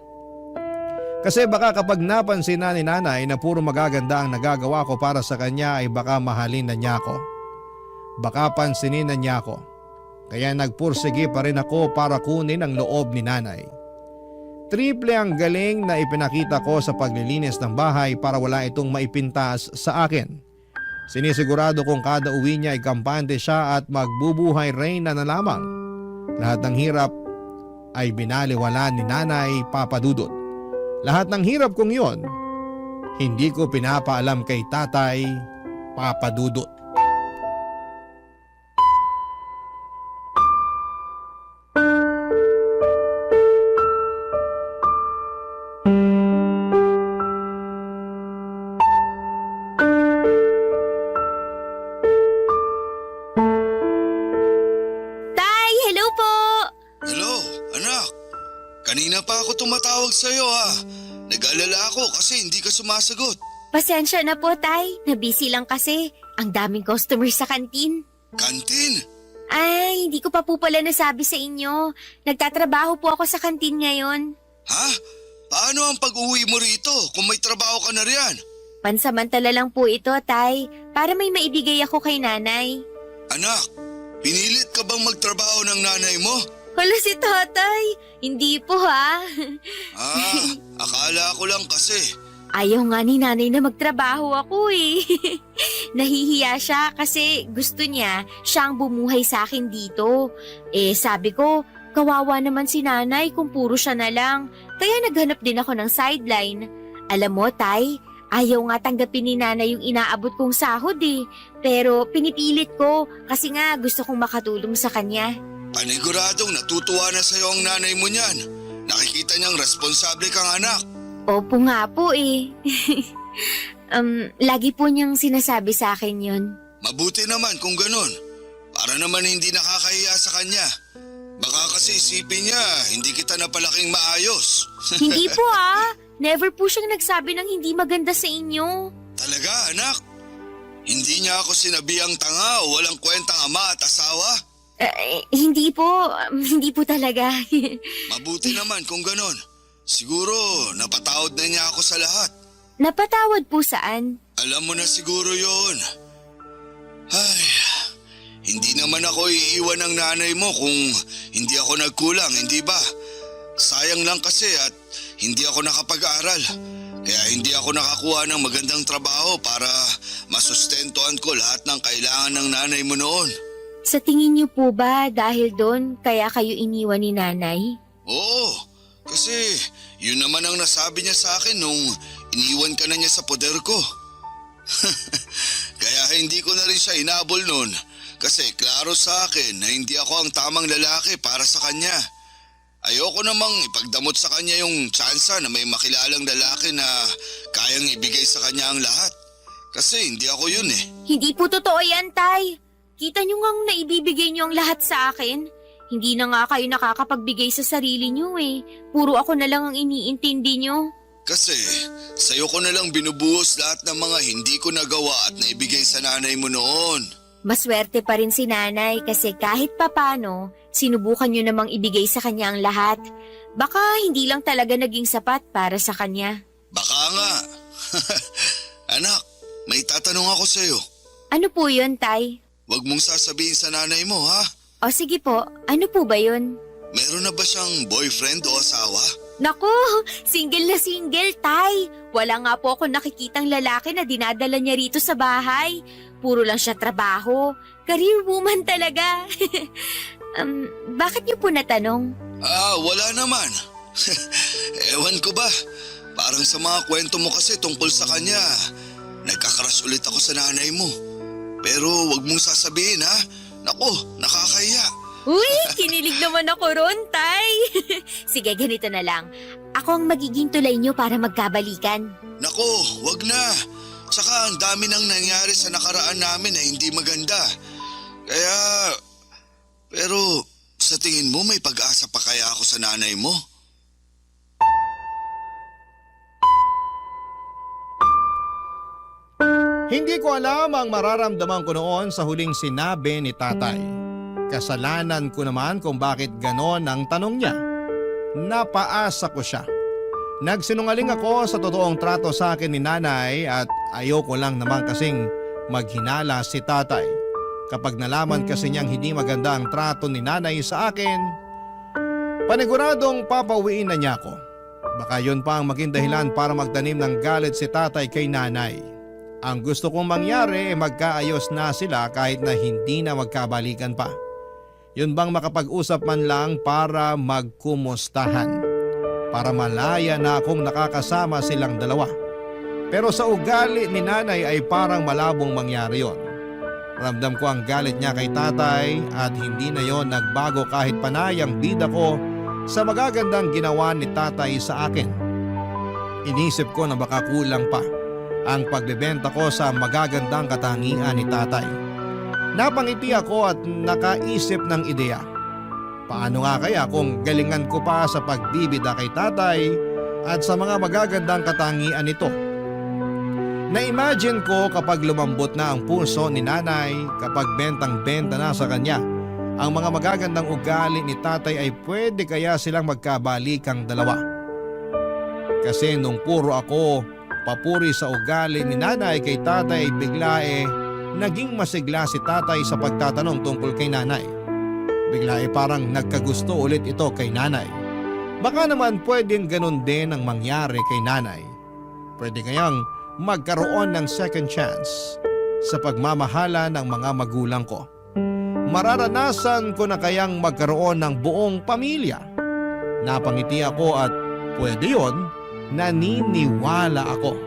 Kasi baka kapag napansin na ni nanay na puro magaganda ang nagagawa ko para sa kanya ay baka mahalin na niya ako. Baka pansinin na niya ako. Kaya nagpursige pa rin ako para kunin ang loob ni nanay. Triple ang galing na ipinakita ko sa paglilinis ng bahay para wala itong maipintas sa akin. Sinisigurado kong kada uwi niya ay kampante siya at magbubuhay reyna na lamang. Lahat ng hirap ay binaliwala ni nanay Papa Dudut. Lahat ng hirap kong yon, hindi ko pinapaalam kay tatay Papa Dudut. Kanina pa ako tumatawag sa'yo ha. Nag-alala ako kasi hindi ka sumasagot. Pasensya na po, Tay. Nabisi lang kasi. Ang daming customers sa kantin. Kantin? Ay, hindi ko pa po pala nasabi sa inyo. Nagtatrabaho po ako sa kantin ngayon. Ha? Paano ang pag-uwi mo rito kung may trabaho ka na riyan? Pansamantala lang po ito, Tay. Para may maibigay ako kay nanay. Anak, pinilit ka bang magtrabaho ng nanay mo? Hala si tatay. Hindi po ha. Akala ko lang kasi. Ayaw nga ni nanay na magtrabaho ako eh. Nahihiya siya kasi gusto niya siyang bumuhay sa akin dito. Sabi ko, kawawa naman si nanay kung puro siya na lang. Kaya naghanap din ako ng sideline. Alam mo, Tay, ayaw nga tanggapin ni nanay yung inaabot kong sahod eh. Pero pinipilit ko kasi nga gusto kong makatulong sa kanya. Paniguradong natutuwa na sa'yo ang nanay mo niyan. Nakikita niyang responsable kang anak. Opo nga po eh. Lagi po niyang sinasabi sa akin yun. Mabuti naman kung ganun. Para naman hindi nakakahiya sa kanya. Baka kasi isipin niya, hindi kita napalaking maayos. Hindi po Never po siyang nagsabi ng hindi maganda sa inyo. Talaga, anak? Hindi niya ako sinabihang tanga o walang kwentang ama at asawa? Hindi po talaga. Mabuti naman kung ganon. Siguro napatawad na niya ako sa lahat. Napatawad po saan? Alam mo na siguro yon. Ay, hindi naman ako iiwan ng nanay mo kung hindi ako nagkulang, hindi ba? Sayang lang kasi at hindi ako nakapag-aral. Kaya hindi ako nakakuha ng magandang trabaho para masustentuhan ko lahat ng kailangan ng nanay mo noon. Sa tingin niyo po ba dahil doon kaya kayo iniwan ni nanay? Oo, kasi yun naman ang nasabi niya sa akin nung iniwan ka na niya sa poder ko. Kaya hindi ko na rin siya inabol noon kasi klaro sa akin na hindi ako ang tamang lalaki para sa kanya. Ayoko namang ipagdamot sa kanya yung tsansa na may makilalang lalaki na kayang ibigay sa kanya ang lahat. Kasi hindi ako yun eh. Hindi po totoo yan, Tay. Kita niyo ngang naibibigay niyo ang lahat sa akin. Hindi na nga kayo nakakapagbigay sa sarili niyo eh. Puro ako na lang ang iniintindi niyo. Kasi sa'yo ko na lang binubuhos lahat ng mga hindi ko nagawa at naibigay sa nanay mo noon. Maswerte pa rin si nanay kasi kahit papano, sinubukan niyo namang ibigay sa kanya ang lahat. Baka hindi lang talaga naging sapat para sa kanya. Baka nga. Anak, may tatanong ako sa'yo. Ano po yun, Tay? Huwag mong sasabihin sa nanay mo, ha? O sige po, ano po ba yun? Meron na ba siyang boyfriend o asawa? Naku, single na single, Tay. Wala nga po ako nakikitang lalaki na dinadala niya rito sa bahay. Puro lang siya trabaho. Career woman talaga. Bakit niyo po natanong? Wala naman. Ewan ko ba? Parang sa mga kwento mo kasi tungkol sa kanya, nagkakrush ulit ako sa nanay mo. Pero wag mong sasabihin, ha? Naku, nakakahiya. Uy, kinilig naman ako ron, Tay. Sige, ganito na lang. Ako ang magiging tulay niyo para magkabalikan. Naku, wag na. Tsaka ang dami nang nangyari sa nakaraan namin na hindi maganda. Kaya, pero sa tingin mo may pag-asa pa kaya ako sa nanay mo? Hindi ko alam ang mararamdaman ko noon sa huling sinabi ni tatay. Kasalanan ko naman kung bakit ganon ang tanong niya. Napaasa ko siya. Nagsinungaling ako sa totoong trato sa akin ni nanay at ayoko lang naman kasing maghinala si tatay. Kapag nalaman kasi niyang hindi maganda ang trato ni nanay sa akin, paniguradong papauwiin na niya ako. Baka yun pa ang maging dahilan para magtanim ng galit si tatay kay nanay. Ang gusto kong mangyari ay magkaayos na sila kahit na hindi na magkabalikan pa. Yun bang makapag-usap man lang para magkumustahan. Para malaya na akong nakakasama silang dalawa. Pero sa ugali ni nanay ay parang malabong mangyari yon. Ramdam ko ang galit niya kay tatay at hindi na yon nagbago kahit panayang bida ko sa magagandang ginawa ni tatay sa akin. Inisip ko na baka kulang pa ang pagbebenta ko sa magagandang katangian ni tatay. Napangiti ako at nakaisip ng ideya. Paano nga kaya kung galingan ko pa sa pagbibida kay tatay at sa mga magagandang katangian nito? Na-imagine ko kapag lumambot na ang puso ni nanay, kapag bentang-benta na sa kanya ang mga magagandang ugali ni tatay ay pwede kaya silang magkabalikang dalawa. Kasi nung puro ako papuri sa ugali ni nanay kay tatay, bigla naging masigla si tatay sa pagtatanong tungkol kay nanay. Bigla parang nagkagusto ulit ito kay nanay. Baka naman pwedeng ganun din ang mangyari kay nanay. Pwede kayang magkaroon ng second chance sa pagmamahala ng mga magulang ko. Mararanasan ko na kayang magkaroon ng buong pamilya. Napangiti ako at pwede yon, naniniwala ako.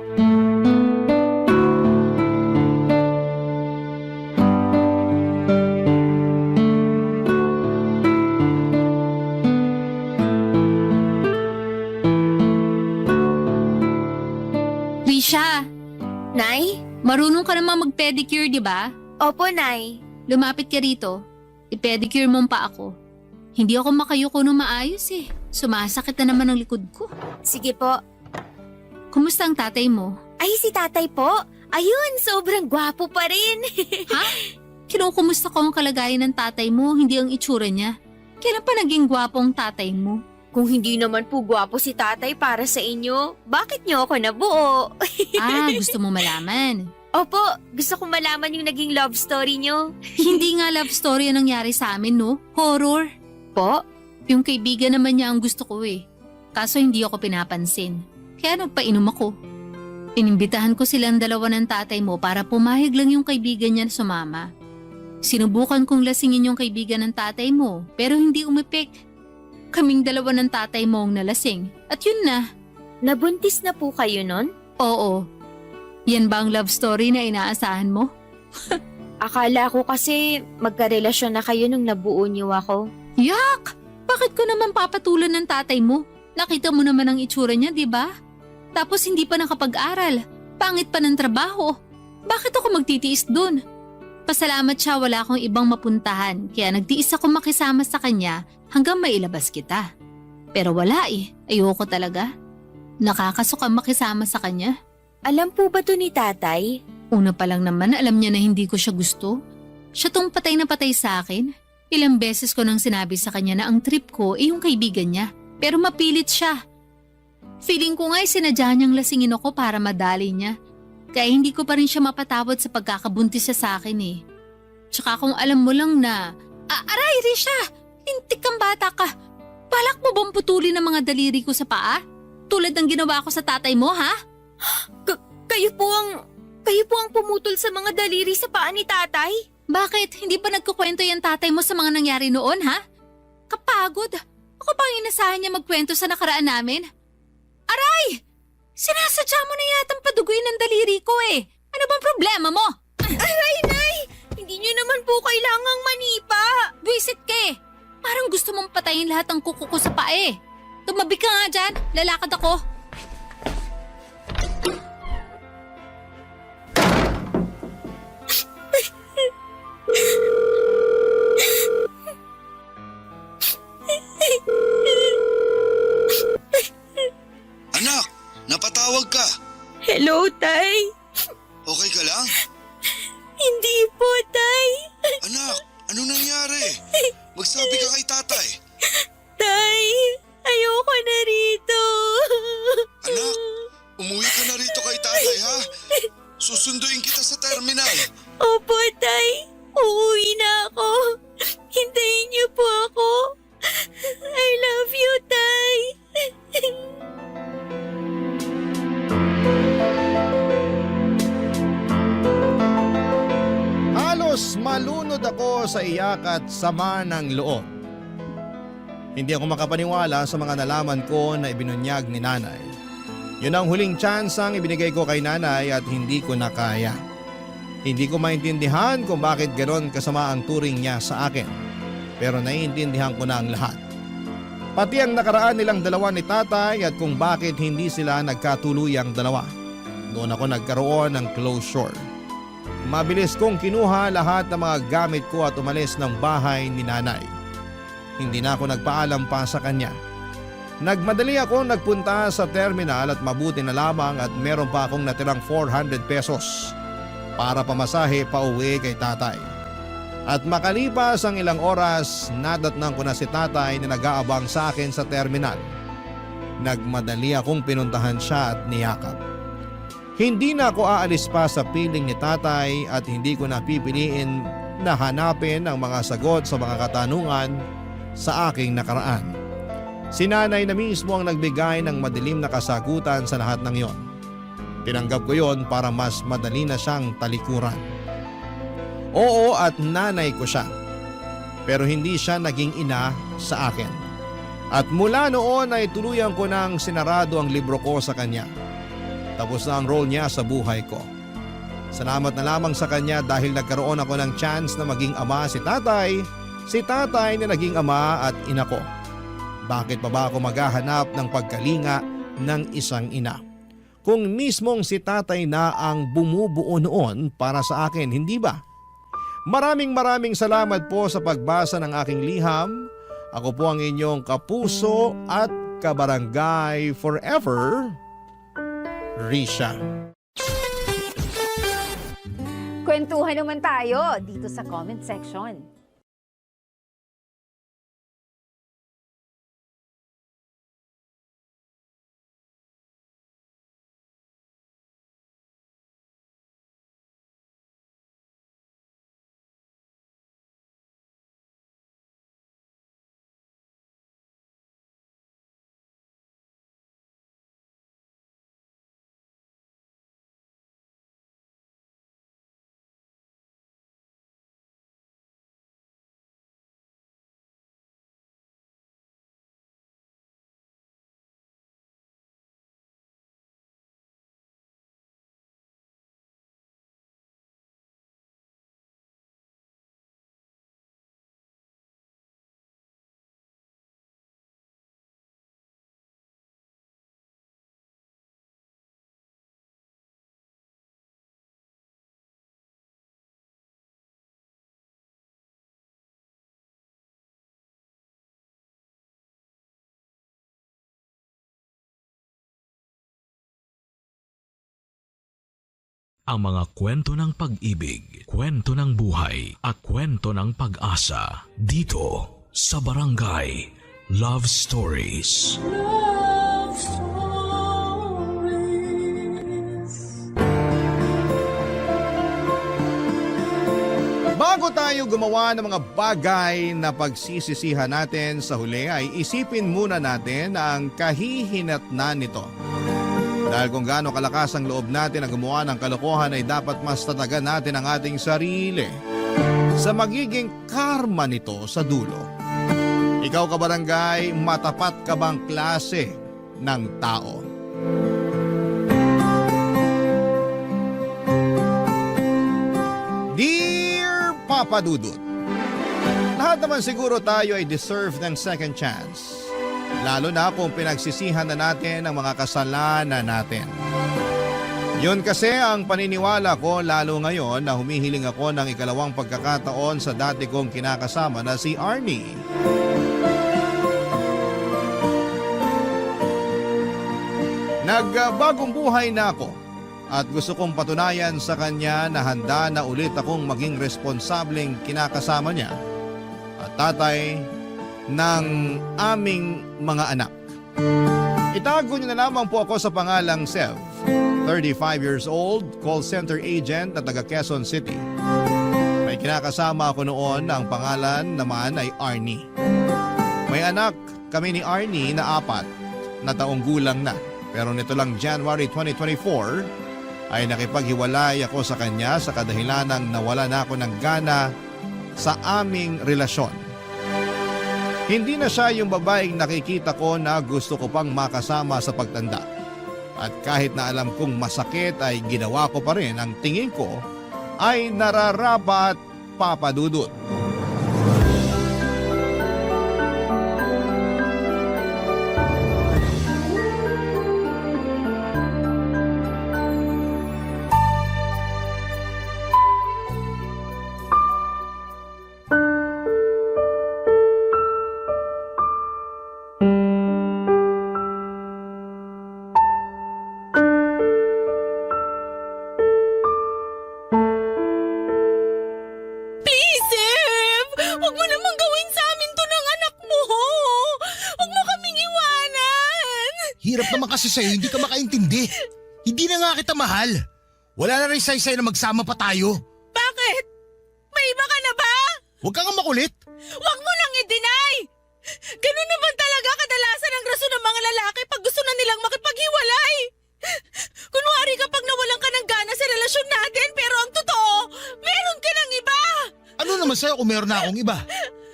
Risha, Nay? marunong ka naman mag-pedicure, di ba? Opo, Nay. Lumapit ka rito. I-pedicure mo pa ako. Hindi ako makayuko nung maayos eh. Sumasakit na naman ang likod ko. Sige po. Kumusta ang tatay mo? Ay, si tatay po. Ayun, sobrang gwapo pa rin. Ha? Kinukumusta ko ang kalagayan ng tatay mo, hindi ang itsura niya. Kailan pa naging gwapong tatay mo? Kung hindi naman po gwapo si tatay para sa inyo, bakit niyo ako nabuo? Gusto mo malaman? Opo, gusto ko malaman yung naging love story niyo. Hindi nga love story ang nangyari sa amin, no? Horror. Po? Yung kaibigan naman niya ang gusto ko eh. Kaso hindi ako pinapansin. kaya nagpainom ako. Inimbitahan ko silang dalawa ng tatay mo para pumayag lang yung kaibigan niya na sumama. Sinubukan kong lasingin yung kaibigan ng tatay mo pero hindi umipik. Kaming dalawa ng tatay mo ang nalasing at yun na. Nabuntis na po kayo nun? Oo. Yan ba ang love story na inaasahan mo? Akala ko kasi magkarelasyon na kayo nung nabuo niyo ako. Yak! Bakit ko naman papatulan ng tatay mo? Nakita mo naman ang itsura niya, di ba? Tapos hindi pa nakapag-aral. Pangit pa ng trabaho. Bakit ako magtitiis dun? Pasalamat siya wala akong ibang mapuntahan kaya nagtiis ako makisama sa kanya hanggang mailabas kita. Pero wala eh. Ayoko talaga. Nakakasuka makisama sa kanya. Alam po ba to ni tatay? Una pa lang naman alam niya na hindi ko siya gusto. Siya tong patay na patay sa akin. Ilang beses ko nang sinabi sa kanya na ang trip ko ay yung kaibigan niya. Pero mapilit siya. Feeling ko nga'y sinadya niyang lasingin ako para madali niya. Kaya hindi ko pa rin siya mapatawad sa pagkakabuntis siya sa akin eh. Tsaka kung alam mo lang na, aray Risha! Lintik kang bata ka! Balak mo bang putulin ang mga daliri ko sa paa? Tulad ng ginawa ko sa tatay mo ha? Kayo po ang pumutol sa mga daliri sa paa ni tatay? Bakit? Hindi pa nagkukwento yung tatay mo sa mga nangyari noon ha? Kapagod! Ako pa ang inasahan niya magkwento sa nakaraan namin? Aray! Sinasadya mo na yatang paduguin ng daliri ko eh. Ano bang problema mo? Aray, Nay! Hindi niyo naman po kailangang manipa. Buisit ka eh. Parang gusto mong patayin lahat ng kuko ko sa paa eh. Tumabi ka nga dyan. Lalakad ako. Anak, napatawag ka. Hello, Tay. Okay ka lang? Hindi po, Tay. Anak, ano nangyari? Magsabi ka kay tatay. Tay, ayoko na rito. Anak, umuwi ka na rito kay tatay ha? Susunduin kita sa terminal. Opo, Tay. Uuwi na ako. Hintayin niyo po ako. I love you, Tay. Halos malunod ako sa iyak at sama ng loob. Hindi ako makapaniwala sa mga nalaman ko na ibinunyag ni nanay. Yun ang huling chance ang ibinigay ko kay nanay at hindi ko na kaya. Hindi ko maintindihan kung bakit ganon kasama ang turing niya sa akin. Pero naiintindihan ko na ang lahat. Pati ang nakaraan nilang dalawa ni tatay at kung bakit hindi sila nagkatuluyang dalawa. Doon ako nagkaroon ng closure. Mabilis kong kinuha lahat ng mga gamit ko at umalis ng bahay ni nanay. Hindi na ako nagpaalam pa sa kanya. Nagmadali ako nagpunta sa terminal at mabuti na lamang at meron pa akong natirang 400 pesos para pamasahe pa uwi kay tatay. At makalipas ang ilang oras, nadatnang ko na si tatay na nag-aabang sa akin sa terminal. Nagmadali akong pinuntahan siya at niyakap. Hindi na ako aalis pa sa piling ni tatay at hindi ko na pipiliin na hanapin ang mga sagot sa mga katanungan sa aking nakaraan. Si nanay na mismo ang nagbigay ng madilim na kasagutan sa lahat ng yon. Tinanggap ko yon para mas madali na siyang talikuran. Oo at nanay ko siya. Pero hindi siya naging ina sa akin. At mula noon ay tuluyan ko nang sinarado ang libro ko sa kanya. Tapos na ang role niya sa buhay ko. Salamat na lamang sa kanya dahil nagkaroon ako ng chance na maging ama si tatay na naging ama at ina ko. Bakit pa ba ako maghahanap ng pagkalinga ng isang ina? Kung mismong si tatay na ang bumubuo noon para sa akin, hindi ba? Maraming salamat po sa pagbasa ng aking liham. Ako po ang inyong kapuso at kabarangay forever, Risha. Kwentuhan naman tayo dito sa comment section. ang mga kwento ng pag-ibig, kwento ng buhay at kwento ng pag-asa dito sa Barangay Love Stories. Love Stories. Bago tayo gumawa ng mga bagay na pagsisisihan natin sa huli ay isipin muna natin ang kahihinatnan nito. Dahil kung gaano kalakas ang loob natin na gumawa ng kalokohan ay dapat mas tatagan natin ang ating sarili sa magiging karma nito sa dulo. Ikaw kabarangay, matapat ka bang klase ng tao? Dear Papa Dudut, lahat naman siguro tayo ay deserve ng second chance. Lalo na kung pinagsisihan na natin ang mga kasalanan natin. Yun kasi ang paniniwala ko lalo ngayon na humihiling ako ng ikalawang pagkakataon sa dati kong kinakasama na si Arnie. Nagbagong buhay na ako at gusto kong patunayan sa kanya na handa na ulit akong maging responsableng kinakasama niya at tatay ng aming mga anak. Itago niyo na lamang po ako sa pangalang Sev, 35 years old, call center agent na taga Quezon City. May kinakasama ako noon na ang pangalan naman ay Arnie. May anak kami ni Arnie na 4 na taong gulang na. Pero nito lang January 2024 ay nakipaghiwalay ako sa kanya sa kadahilanang nawala na ako ng gana sa aming relasyon. Hindi na siya yung babaeng nakikita ko na gusto ko pang makasama sa pagtanda. At kahit na alam kong masakit ay ginawa ko pa rin ang tingin ko ay nararapat, Papa Dudut. Hirap naman kasi sa'yo, hindi ka makaintindi. Hindi na nga kita mahal. Wala na rin saysay na magsama pa tayo. Bakit? May iba ka na ba? Huwag ka nga makulit. Huwag mo nang i-deny! Ganun naman talaga kadalasan ang rason ng mga lalaki pag gusto na nilang makipaghiwalay. Kunwari kapag nawalan ka ng gana sa relasyon natin pero ang totoo, meron ka ng iba. Ano naman sa'yo kung meron na akong iba?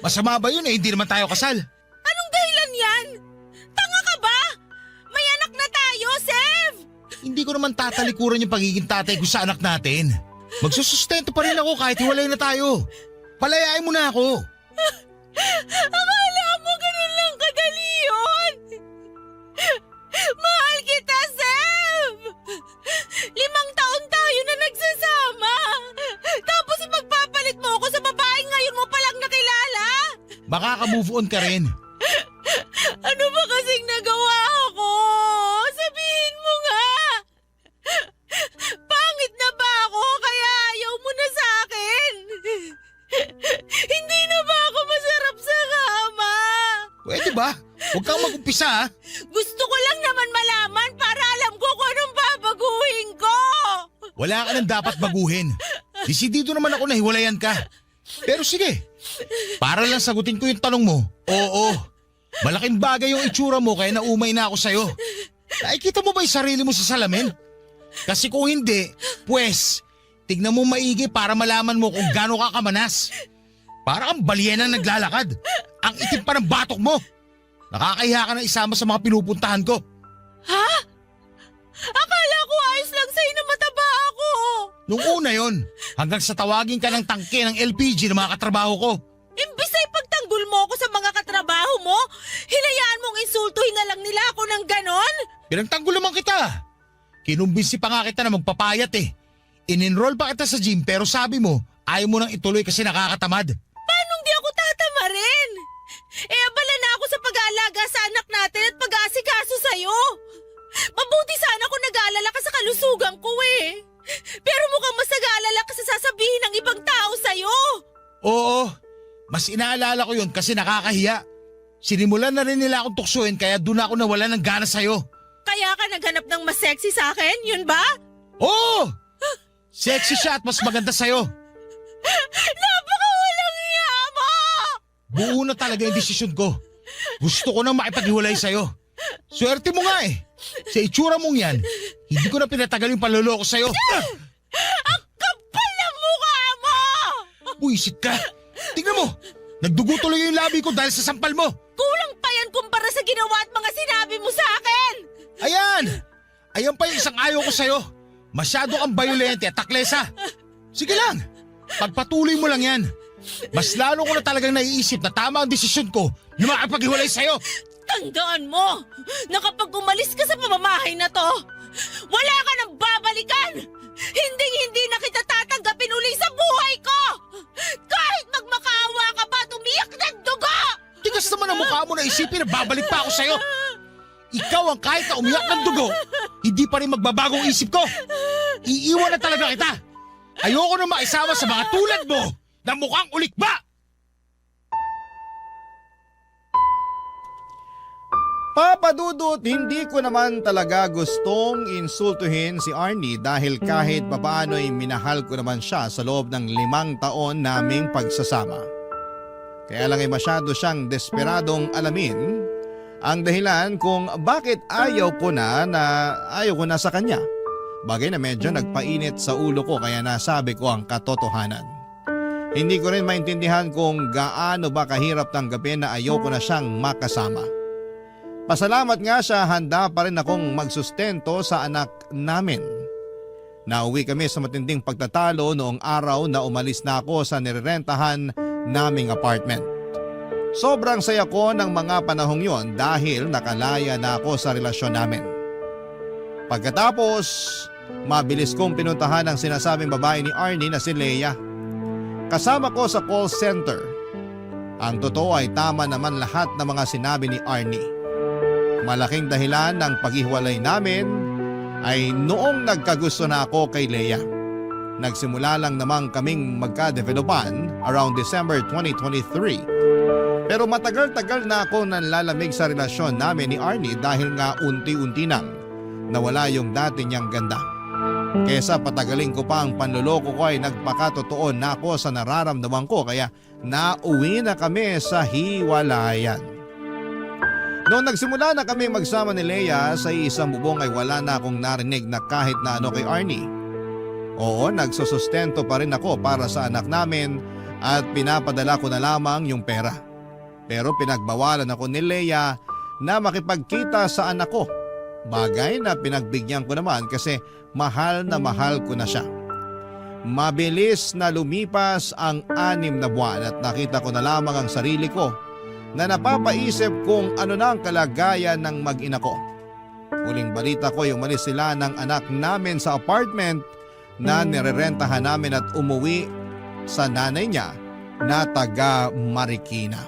Masama ba yun hindi naman tayo kasal? Anong dahilan yan? Tanga ka ba? May anak na tayo, Sev! Hindi ko naman tatalikuran yung pagiging tatay ko sa anak natin. Magsusustento pa rin ako kahit hiwalay na tayo. Palayain mo na ako. Akala mo ganun lang kadali yun? Mahal kita, Sev! 5 taon tayo na nagsasama. Tapos ipagpapalit mo ako sa babaeng ngayon mo palang nakilala? Makaka-move on ka rin. Ano ba kasing nagawa ako? Sabihin mo nga! Pangit na ba ako kaya ayaw mo na sa akin? Hindi na ba ako masarap sa kama? Pwede ba? Huwag kang mag-umpisa ha. Gusto ko lang naman malaman para alam ko kung anong babaguhin ko. Wala ka nang dapat baguhin. Desidido naman ako na hiwalayan ka. Pero sige, para lang sagutin ko yung tanong mo. Oo, malaking bagay yung itsura mo kaya naumay na ako sa'yo. Nakikita mo ba yung sarili mo sa salamin? Kasi kung hindi, pues, tignan mo maigi para malaman mo kung gaano ka kamanas. Para kang balyena naglalakad. Ang itim pa ng batok mo. Nakakahiya ka na isama sa mga pinupuntahan ko. Ha? Akala ko ayos lang sa'yo na mataba ako. Nung una yon, hanggang sa tawagin ka ng tangke ng LPG ng mga katrabaho ko. Imbis ay pagtanggol mo ako sa mga katrabaho mo, hinayaan mong insultuhin na lang nila ako ng ganon? Pinagtanggol naman kita. Kinumbinsi pa nga kita na magpapayat eh. In-enroll pa kita sa gym pero sabi mo, ayaw mo nang ituloy kasi nakakatamad. Paano di ako tatamarin? Abala na ako sa pag-aalaga sa anak natin at pag-aasikaso sa'yo. Mabuti sana kung nag-aalala ka sa kalusugan ko eh. Pero Oo, mas inaalala ko yun kasi nakakahiya. Sinimulan na rin nila akong tuksuin kaya doon ako nawala ng gana sa'yo. Kaya ka naghanap ng mas sexy sa akin? Yun ba? Oo! Sexy siya at mas maganda sa'yo. Napakawalang iya mo! Buo na talaga yung desisyon ko. Gusto ko nang makipaghiwalay sa'yo. Swerte mo nga eh. Sa itsura mong yan, hindi ko na pinatagal yung panloloko sa'yo. Ang kapal ng mukha mo! Buisit ka. Tingnan mo, nagdugo tuloy yung labi ko dahil sa sampal mo. Kulang pa yan kumpara sa ginawa at mga sinabi mo sa akin! Ayan! Ayan pa yung isang ayaw ko sa'yo. Masyado kang bayolente at taklesa. Sige lang, pagpatuloy mo lang yan. Mas lalo ko na talagang naiisip na tama ang desisyon ko na makipaghiwalay sa'yo. Tandaan mo na kapag umalis ka sa pamamahay na to, wala ka nang babalikan! Hindi na kita tatanggapin uli sa buhay ko! Kahit magmakaawa ka pa at umiyak ng dugo! Tigas naman ang mukha mo na isipin na babalik pa ako sa'yo. Ikaw ang kahit na umiyak ng dugo, hindi pa rin magbabagong isip ko. Iiwan na talaga kita. Ayoko na makisama sa mga tulad mo na mukhang ulikba. Papa Dudut, hindi ko naman talaga gustong insultuhin si Arnie dahil kahit papaano ay minahal ko naman siya sa loob ng 5 taon naming pagsasama. Kaya lang ay masyado siyang desperadong alamin ang dahilan kung bakit ayaw ko na sa kanya. Bagay na medyo nagpainit sa ulo ko kaya nasabi ko ang katotohanan. Hindi ko rin maintindihan kung gaano ba kahirap tanggapin na ayaw ko na siyang makasama. Pasalamat nga siya, handa pa rin akong magsustento sa anak namin. Nauwi kami sa matinding pagtatalo noong araw na umalis na ako sa nirerentahan naming apartment. Sobrang saya ko ng mga panahong yon dahil nakalaya na ako sa relasyon namin. Pagkatapos, mabilis kong pinuntahan ang sinasabing babae ni Arnie na si Leia. Kasama ko sa call center. Ang totoo ay tama naman lahat ng mga sinabi ni Arnie. Malaking dahilan ng paghiwalay namin ay noong nagkagusto na ako kay Leia. Nagsimula lang namang kaming magka-developan around December 2023. Pero matagal-tagal na ako nanlalamig sa relasyon namin ni Arnie dahil nga unti-unti nang nawala yung dati niyang ganda. Kesa patagalin ko pa ang panloloko ko ay nagpakatotoo na ako sa nararamdaman ko kaya nauwi na kami sa hiwalayan. Noong nagsimula na kami magsama ni Leia sa isang bubong ay wala na akong narinig na kahit na ano kay Arnie. Oo, nagsusustento pa rin ako para sa anak namin at pinapadala ko na lamang yung pera. Pero pinagbawalan ako ni Leia na makipagkita sa anak ko. Bagay na pinagbigyan ko naman kasi mahal na mahal ko na siya. Mabilis na lumipas ang 6 na buwan at nakita ko na lamang ang sarili ko na napapaisip kung ano na ang kalagayan ng mag-ina ko. Huling balita ko ay umalis sila ng anak namin sa apartment na nirerentahan namin at umuwi sa nanay niya na taga Marikina.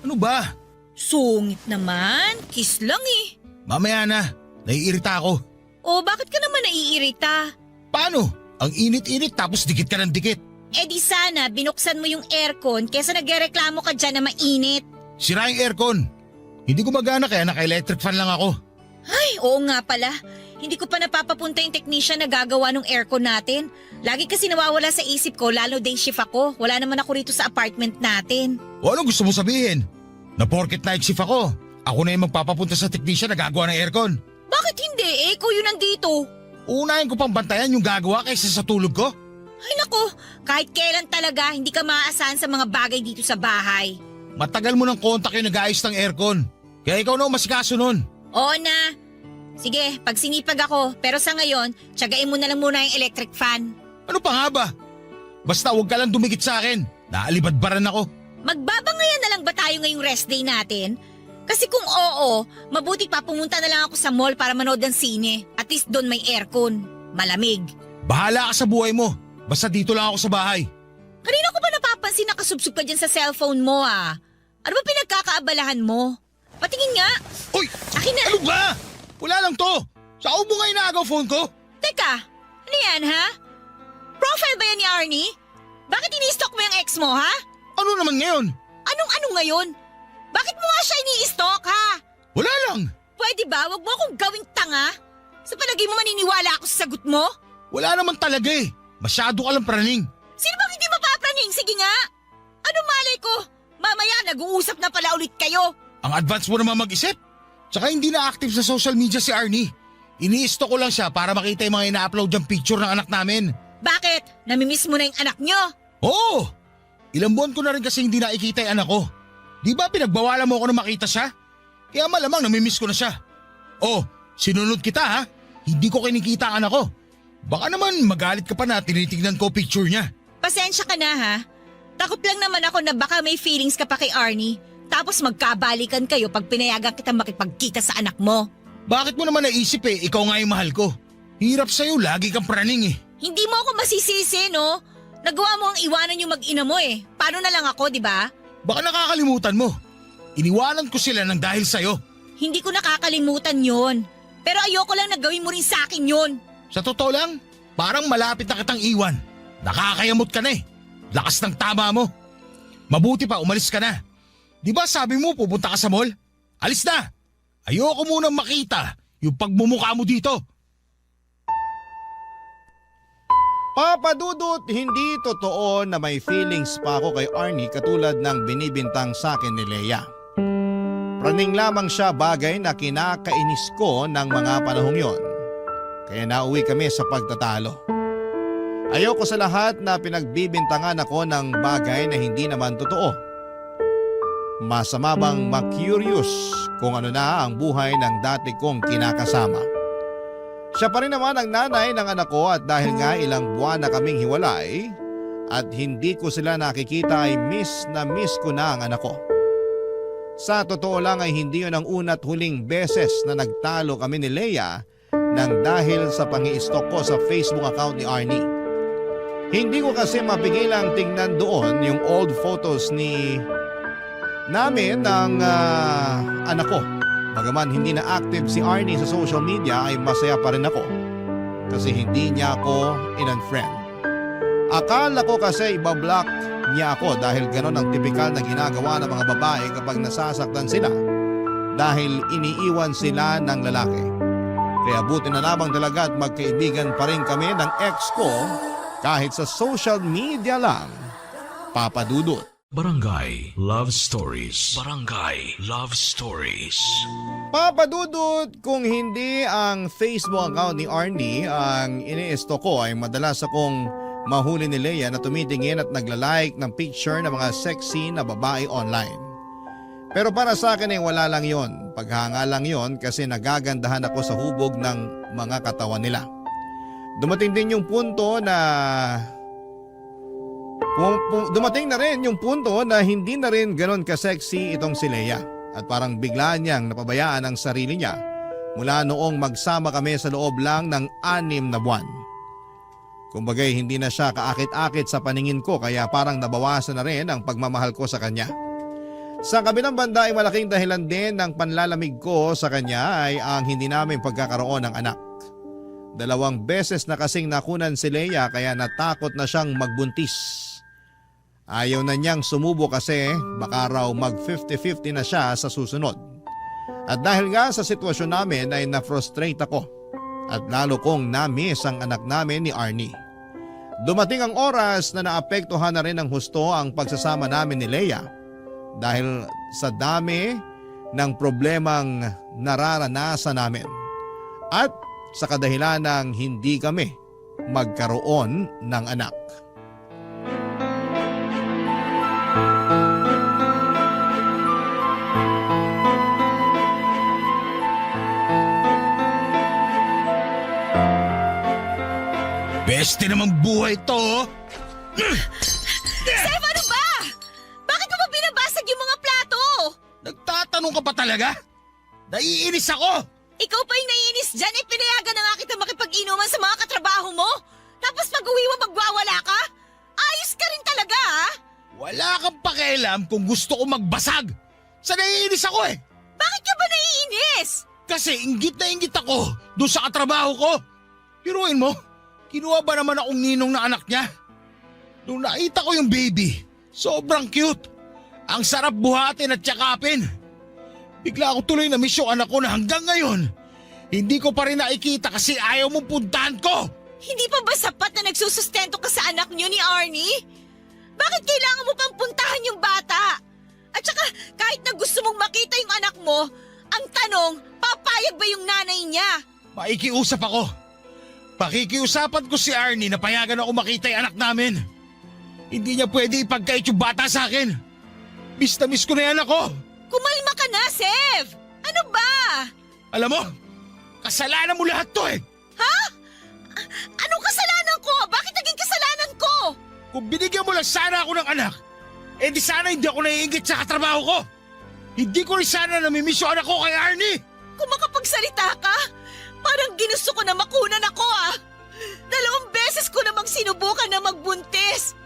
Ano ba? Sungit naman. Kiss lang eh. Mamaya na, naiirita ako. O bakit ka naman naiirita? Paano? Ang init-init tapos dikit ka ng dikit. Eh di sana binuksan mo yung aircon kesa nagrereklamo ka dyan na mainit. Sira yung aircon. Hindi ko magana kaya naka-electric fan lang ako. Ay, oo nga pala. Hindi ko pa napapapunta yung technician na gagawa ng aircon natin. Lagi kasi nawawala sa isip ko lalo day shift ako. Wala naman ako rito sa apartment natin. O ano gusto mo sabihin? Na porket night shift ako na yung magpapapunta sa technician na gagawa ng aircon. Bakit hindi? Eh, ikaw yun nandito. Unahin ko pang bantayan yung gagawa kaysa sa tulog ko. Ay nako, kahit kailan talaga hindi ka maaasahan sa mga bagay dito sa bahay. Matagal mo ng kontak yung nag-ayos ng aircon. Kaya ikaw na ang masikaso nun. Oo na. Sige, pag sinipag ako, pero sa ngayon, tiyagain mo na lang muna yung electric fan. Ano pa nga ba? Basta huwag ka lang dumikit sa akin. Naalibadbaran ako. Magbabangayan na lang ba tayo ngayong rest day natin? Kasi kung oo, mabuti pa pumunta na lang ako sa mall para manood ng sine. At least doon may aircon. Malamig. Bahala ka sa buhay mo. Basta dito lang ako sa bahay. Kanina ko ba napapansin nakasubsub ka dyan sa cellphone mo ah? Ano ba pinagkakaabalahan mo? Patingin nga. Uy! Akin na. Ano ba? Wala lang to. Sa mo nga inaagaw phone ko. Teka, ano yan ha? Profile ba yan ni Arnie? Bakit ini-stalk mo yung ex mo ha? Ano naman ngayon? Anong ngayon? Bakit mo nga siya ini-stalk ha? Wala lang. Pwede ba? Wag mo akong gawing tanga. Sa palagay mo maniniwala ako sa sagot mo? Wala naman talaga eh. Masyado ka lang praning. Sino bang hindi mapapraning? Sige nga. Ano malay ko? Mamaya nag-uusap na pala ulit kayo. Ang advance mo naman mag-isip. Tsaka hindi na active sa social media si Arnie. Ini-stalk ko lang siya para makita yung mga ina-upload yung picture ng anak namin. Bakit? Namimiss mo na yung anak nyo? Oo! Ilang buwan ko na rin kasi hindi nakikita yung anak ko. Di ba pinagbawalan mo ako na makita siya? Kaya malamang namimiss ko na siya. Oh, sinunod kita ha? Hindi ko kinikita ang anak ko. Baka naman magalit ka pa na tinitignan ko picture niya. Pasensya ka na ha. Takot lang naman ako na baka may feelings ka pa kay Arnie. Tapos magkabalikan kayo pag pinayagan kita makipagkita sa anak mo. Bakit mo naman naisip eh, ikaw nga yung mahal ko. Hirap sa'yo, lagi kang praning eh. Hindi mo ako masisisi no? Nagawa mo ang iwanan yung mag-ina mo eh. Paano na lang ako, di ba? Baka nakakalimutan mo. Iniwanan ko sila ng dahil sa'yo. Hindi ko nakakalimutan yon. Pero ayoko lang na gawin mo rin sa akin yon. Sa totoo lang, parang malapit na kitang iwan. Nakakayamot ka na eh. Lakas ng tama mo. Mabuti pa, umalis ka na. Di ba sabi mo pupunta ka sa mall? Alis na! Ayoko munang makita yung pagmumukha mo dito. Papa Dudut, hindi totoo na may feelings pa ako kay Arnie katulad ng binibintang sa akin ni Leia. Praning lamang siya, bagay na kinakainis ko ng mga panahong yon. Kaya nauwi kami sa pagtatalo. Ayoko sa lahat na pinagbibintangan ako ng bagay na hindi naman totoo. Masama bang ma-curious kung ano na ang buhay ng dati kong kinakasama. Siya pa rin naman ang nanay ng anak ko at dahil nga ilang buwan na kaming hiwalay at hindi ko sila nakikita ay miss ko na ang anak ko. Sa totoo lang ay hindi yun ang una't huling beses na nagtalo kami ni Leia nang dahil sa pangi-stalk ko sa Facebook account ni Arnie. Hindi ko kasi mapigilang tingnan doon yung old photos namin ng anak ko. Bagaman hindi na active si Arnie sa social media ay masaya pa rin ako kasi hindi niya ako in-unfriend. Akala ko kasi ibablock niya ako dahil ganon ang tipikal na ginagawa ng mga babae kapag nasasaktan sila dahil iniiwan sila ng lalaki. Kaya buti na lamang talaga at magkaibigan pa rin kami ng ex ko kahit sa social media lang. Papa Dudut. Barangay Love Stories. Barangay Love Stories. Papa Dudut, kung hindi ang Facebook account ni Arnie ang ini-stalk ko ay madalas akong mahuli ni Leia na tumitingin at nagla-like ng picture ng mga sexy na babae online. Pero para sa akin ay wala lang yon. Paghanga lang yon kasi nagagandahan ako sa hubog ng mga katawan nila. Dumating din yung punto na dumating na rin yung punto na hindi na rin ganon ka-sexy itong si Leia at parang bigla niyang napabayaan ang sarili niya mula noong magsama kami sa loob lang ng 6 na buwan. Kumbagay hindi na siya kaakit-akit sa paningin ko kaya parang nabawasan na rin ang pagmamahal ko sa kanya. Sa kabilang banda ay malaking dahilan din ng panlalamig ko sa kanya ay ang hindi namin pagkakaroon ng anak. 2 beses na kasing nakunan si Leia kaya natakot na siyang magbuntis. Ayaw na niyang sumubo kasi baka raw mag 50-50 na siya sa susunod. At dahil nga sa sitwasyon namin ay na-frustrate ako at lalo kong na-miss ang anak namin ni Arnie. Dumating ang oras na naapektuhan na rin ng husto ang pagsasama namin ni Leia dahil sa dami ng problemang nararanasan namin at sa kadahilan ng hindi kami magkaroon ng anak. Beste namang buhay to. Sef, ano ba? Bakit mo ba binabasag yung mga plato? Nagtatanong Marunong ka pa talaga? Naiinis ako! Ikaw pa yung naiinis dyan, pinayagan na nga kita makipag-inuman sa mga katrabaho mo. Tapos pag-uwi mo magwawala ka? Ayos ka rin talaga, ha? Wala kang pakialam kung gusto ko magbasag. Sa naiinis ako eh. Bakit ka ba naiinis? Kasi inggit na inggit ako doon sa katrabaho ko. Piruin mo, kinuha ba naman akong ninong na anak niya? Nung nakita ko yung baby, sobrang cute. Ang sarap buhatin at yakapin. Bigla ako tuloy na miss yung anak ko na hanggang ngayon, hindi ko pa rin nakikita kasi ayaw mong puntahan ko. Hindi pa ba sapat na nagsusustento ka sa anak niyo ni Arnie? Bakit kailangan mo pang puntahan yung bata? At saka kahit na gusto mong makita yung anak mo, ang tanong, papayag ba yung nanay niya? Maikiusap ako. Pakikiusapan ko si Arnie na payagan ako makita yung anak namin. Hindi niya pwede ipagkait yung bata sa akin. Miss na miss ko na yan ako. Kumalma ka na, Sev! Ano ba? Alam mo, kasalanan mo lahat to eh. Ha? Anong kasalanan ko? Bakit naging kasalanan ko? Kung binigyan mo lang sana ako ng anak, eh di sana hindi ako naiingit sa katrabaho ko. Hindi ko rin sana namimiss yung anak ko kay Arnie. Kung makapagsalita ka, parang ginusto ko na makunan ako ah. 2 beses ko namang sinubukan na magbuntis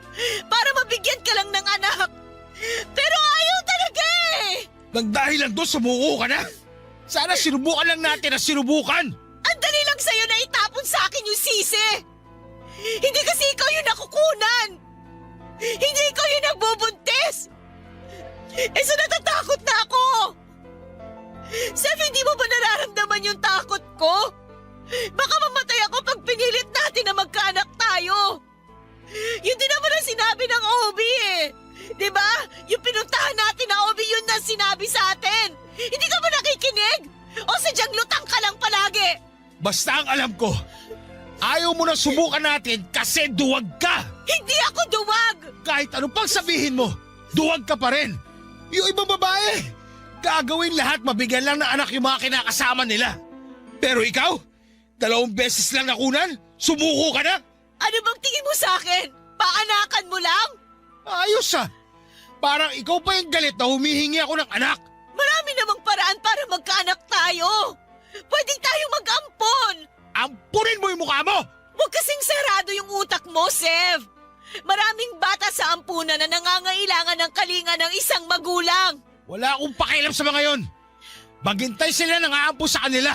para mabigyan ka lang ng anak. Pero ayaw talaga eh! Nang dahil lang doon sumuko ka na. Sana sinubukan lang natin na sinubukan. Ang dali lang sa'yo na itapon sa akin yung sisi. Hindi kasi ikaw yung nakukunan. Hindi ikaw yung nagbubuntis. Eh so natatakot na ako. Sef, hindi mo ba nararamdaman yung takot ko? Baka mamatay ako pag pinilit natin na magkaanak tayo. Yun din naman ang sinabi ng OB eh. Diba? Yung pinuntahan natin na OB yun na sinabi sa atin. Hindi ka ba nakikinig? O sadyang lutang ka lang palagi? Basta ang alam ko, ayaw mo na subukan natin kasi duwag ka. Hindi ako duwag! Kahit ano pang sabihin mo, duwag ka pa rin. Yung ibang babae, gagawin lahat mabigyan lang na anak yung mga kinakasama nila. Pero ikaw, 2 beses lang nakunan, sumuko ka na. Ano bang tingin mo sa akin? Paanakan mo lang? Ayos ah. Parang ikaw pa yung galit na humihingi ako ng anak. Marami namang paraan para magkaanak tayo. Pwedeng tayo mag-ampon. Ampunin mo yung mukha mo! Huwag kasing sarado yung utak mo, Sev. Maraming bata sa ampunan na nangangailangan ng kalinga ng isang magulang. Wala akong pakialam sa mga yon. Maghintay sila ng aampo sa kanila.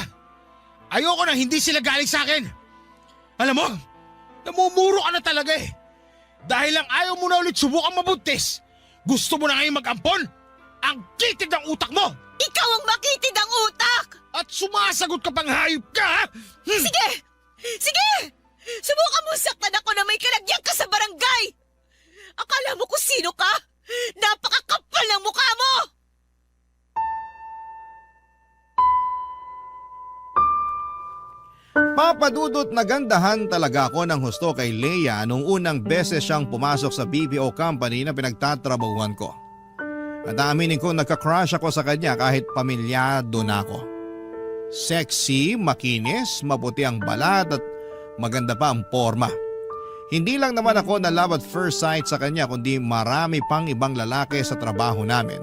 Ayoko na hindi sila galing sa akin. Alam mo, namumuro ka na talaga eh. Dahil lang ayaw mo na ulit subukang mabuntis. Gusto mo na ngayon mag-ampon? Ang kitid ng utak mo! Ikaw ang makitid ang utak! At sumasagot ka pang hayop ka, ha? Sige! Sige! Subukan mo saktan ako na may kalagyan ka sa barangay! Akala mo kung sino ka? Napakakapal ng mukha mo! Papadudot nagandahan talaga ako ng husto kay Leia nung unang beses siyang pumasok sa BPO company na pinagtatrabahuan ko. At aaminin ko nagka-crush ako sa kanya kahit pamilyado na ako. Sexy, makinis, maputi ang balat at maganda pa ang forma. Hindi lang naman ako na love at first sight sa kanya kundi marami pang ibang lalaki sa trabaho namin.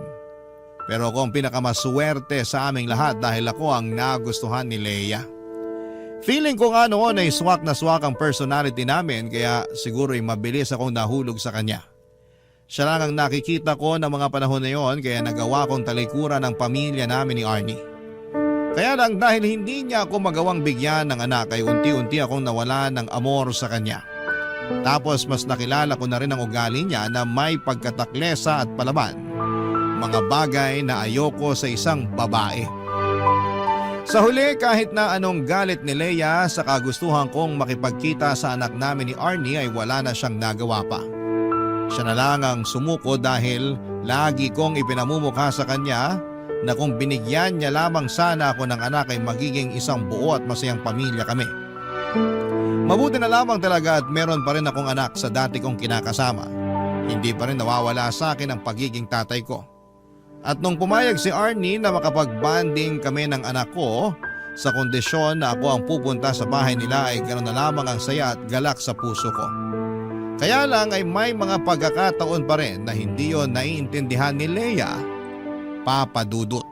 Pero ako ang pinakamaswerte sa aming lahat dahil ako ang nagustuhan ni Leia. Feeling ko nga noon ay swak na swak ang personality namin kaya siguro ay mabilis akong nahulog sa kanya. Siya lang ang nakikita ko ng mga panahon na yon kaya nagawa kong talikuran ng pamilya namin ni Arnie. Kaya lang dahil hindi niya ako magawang bigyan ng anak ay unti-unti akong nawala ng amor sa kanya. Tapos mas nakilala ko na rin ang ugali niya na may pagkataklesa at palaban. Mga bagay na ayoko sa isang babae. Sa huli kahit na anong galit ni Leia sa kagustuhan kong makipagkita sa anak namin ni Arnie ay wala na siyang nagawa pa. Siya na lang ang sumuko dahil lagi kong ipinamumukha sa kanya na kung binigyan niya lamang sana ako ng anak ay magiging isang buo at masayang pamilya kami. Mabuti na lamang talaga at meron pa rin akong anak sa dati kong kinakasama. Hindi pa rin nawawala sa akin ang pagiging tatay ko. At nung pumayag si Arnie na makapag-banding kami ng anak ko sa kondisyon na ako ang pupunta sa bahay nila ay ganoon na lamang ang saya at galak sa puso ko. Kaya lang ay may mga pagkakataon pa rin na hindi yon naiintindihan ni Leia, Papa Dudut.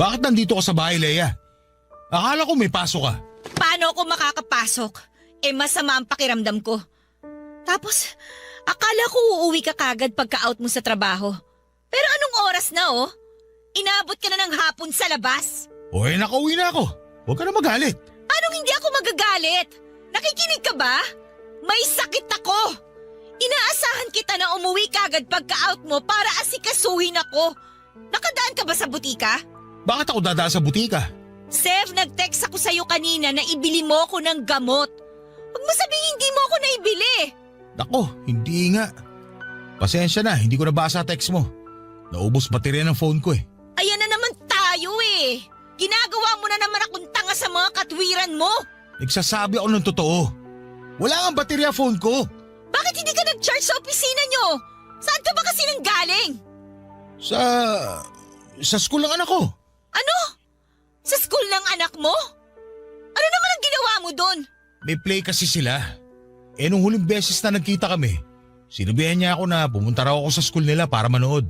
Bakit nandito ka sa bahay, Leia? Akala ko may pasok ka. Paano ako makakapasok? Masama ang pakiramdam ko. Tapos, akala ko uuwi ka kagad pagka-out mo sa trabaho. Pero anong oras na Inaabot ka na ng hapon sa labas. Nakauwi na ako. Huwag ka na magalit. Anong hindi ako magagalit? Nakikinig ka ba? May sakit ako. Inaasahan kita na umuwi kagad pagka-out mo para asikasuhin ako. Nakadaan ka ba sa butika? Bakit ako dadaan sa butika? Seth, nag-text ako sa'yo kanina na ibili mo ako ng gamot. Huwag mo sabihin hindi mo ako naibili. Nako, hindi nga. Pasensya na, hindi ko nabasa text mo. Naubos baterya ng phone ko Ayan na naman tayo Ginagawa mo na naman akong tanga sa mga katwiran mo. Nagsasabi ako ng totoo. Wala nga baterya phone ko. Bakit hindi ka nag-charge sa opisina nyo? Saan ka ba kasi nanggaling? Sa school ng anak ko. Ano? Sa school ng anak mo? Ano naman ang ginawa mo doon? May play kasi sila. Nung huling beses na nagkita kami, sinabihan niya ako na pumunta raw ako sa school nila para manood.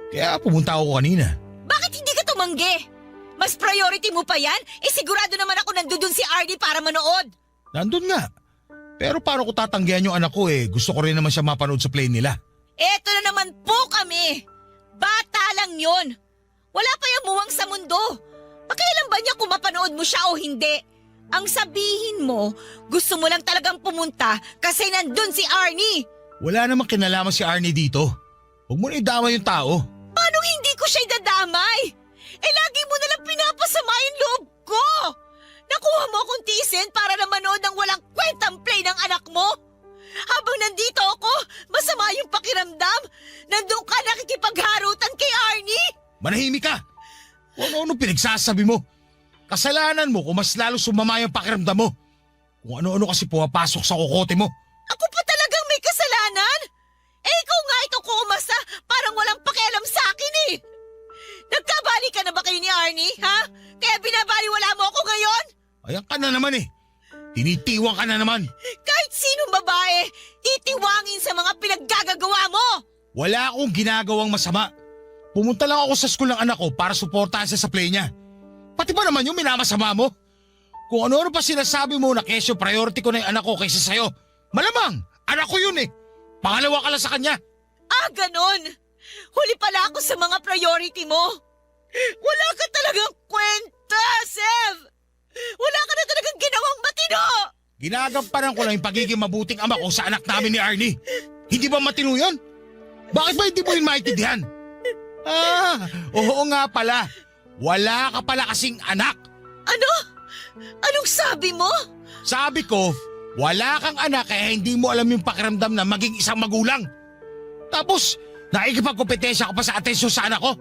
Kaya pumunta ako kanina. Bakit hindi ka tumanggi? Mas priority mo pa yan? Sigurado naman ako nandun si Arnie para manood. Nandun nga. Pero paano ko tatanggihan yung anak ko Gusto ko rin naman siya mapanood sa play nila. Eto na naman po kami. Bata lang yon. Wala pa yung muwang sa mundo. Pakialam ba niya kung mapanood mo siya o hindi? Ang sabihin mo, gusto mo lang talagang pumunta kasi nandun si Arnie. Wala namang kinalaman si Arnie dito. Huwag mo na idama yung tao. Paano hindi ko siya idadamay? Lagi mo nalang pinapasama yung loob ko. Nakuha mo akong tiisin para na manood ng walang kwentang play ng anak mo. Habang nandito ako, masama yung pakiramdam. Nandun ka nakikipagharutan kay Arnie. Manahimik ka! Kung ano-ano pinagsasabi mo. Kasalanan mo kung mas lalo sumama yung pakiramdam mo. Kung ano-ano kasi pumapasok sa kokote mo. Ako pa talagang may kasalanan? Ikaw nga itong kuumasa, parang walang pakialam sa akin Nagkabali ka na ba kayo ni Arnie, ha? Kaya binabaliwala mo ako ngayon? Ayan ka na naman Tinitiwang ka na naman. Kahit sinong babae, titiwangin sa mga pinaggagawa mo. Wala akong ginagawang masama. Pumunta lang ako sa school ng anak ko para suportahan siya sa play niya. Pati ba naman yung minamasama mo? Kung ano-ano pa sinasabi mo na kesyo priority ko na yung anak ko kaysa sa'yo. Malamang, anak ko yun Pangalawa ka lang sa kanya. Ganon. Huli pala ako sa mga priority mo. Wala ka talagang kwenta, Sev. Wala ka na talagang ginawang matino. Ginagampanan ko lang yung pagiging mabuting ama ko sa anak namin ni Arnie. Hindi ba matino yun? Bakit ba hindi mo yun maintindihan? Oo nga pala. Wala ka pala kasing anak. Ano? Anong sabi mo? Sabi ko, wala kang anak kaya hindi mo alam yung pakiramdam na maging isang magulang. Tapos, nakikipagkompetensya ka pa sa atensyon sa anak ko.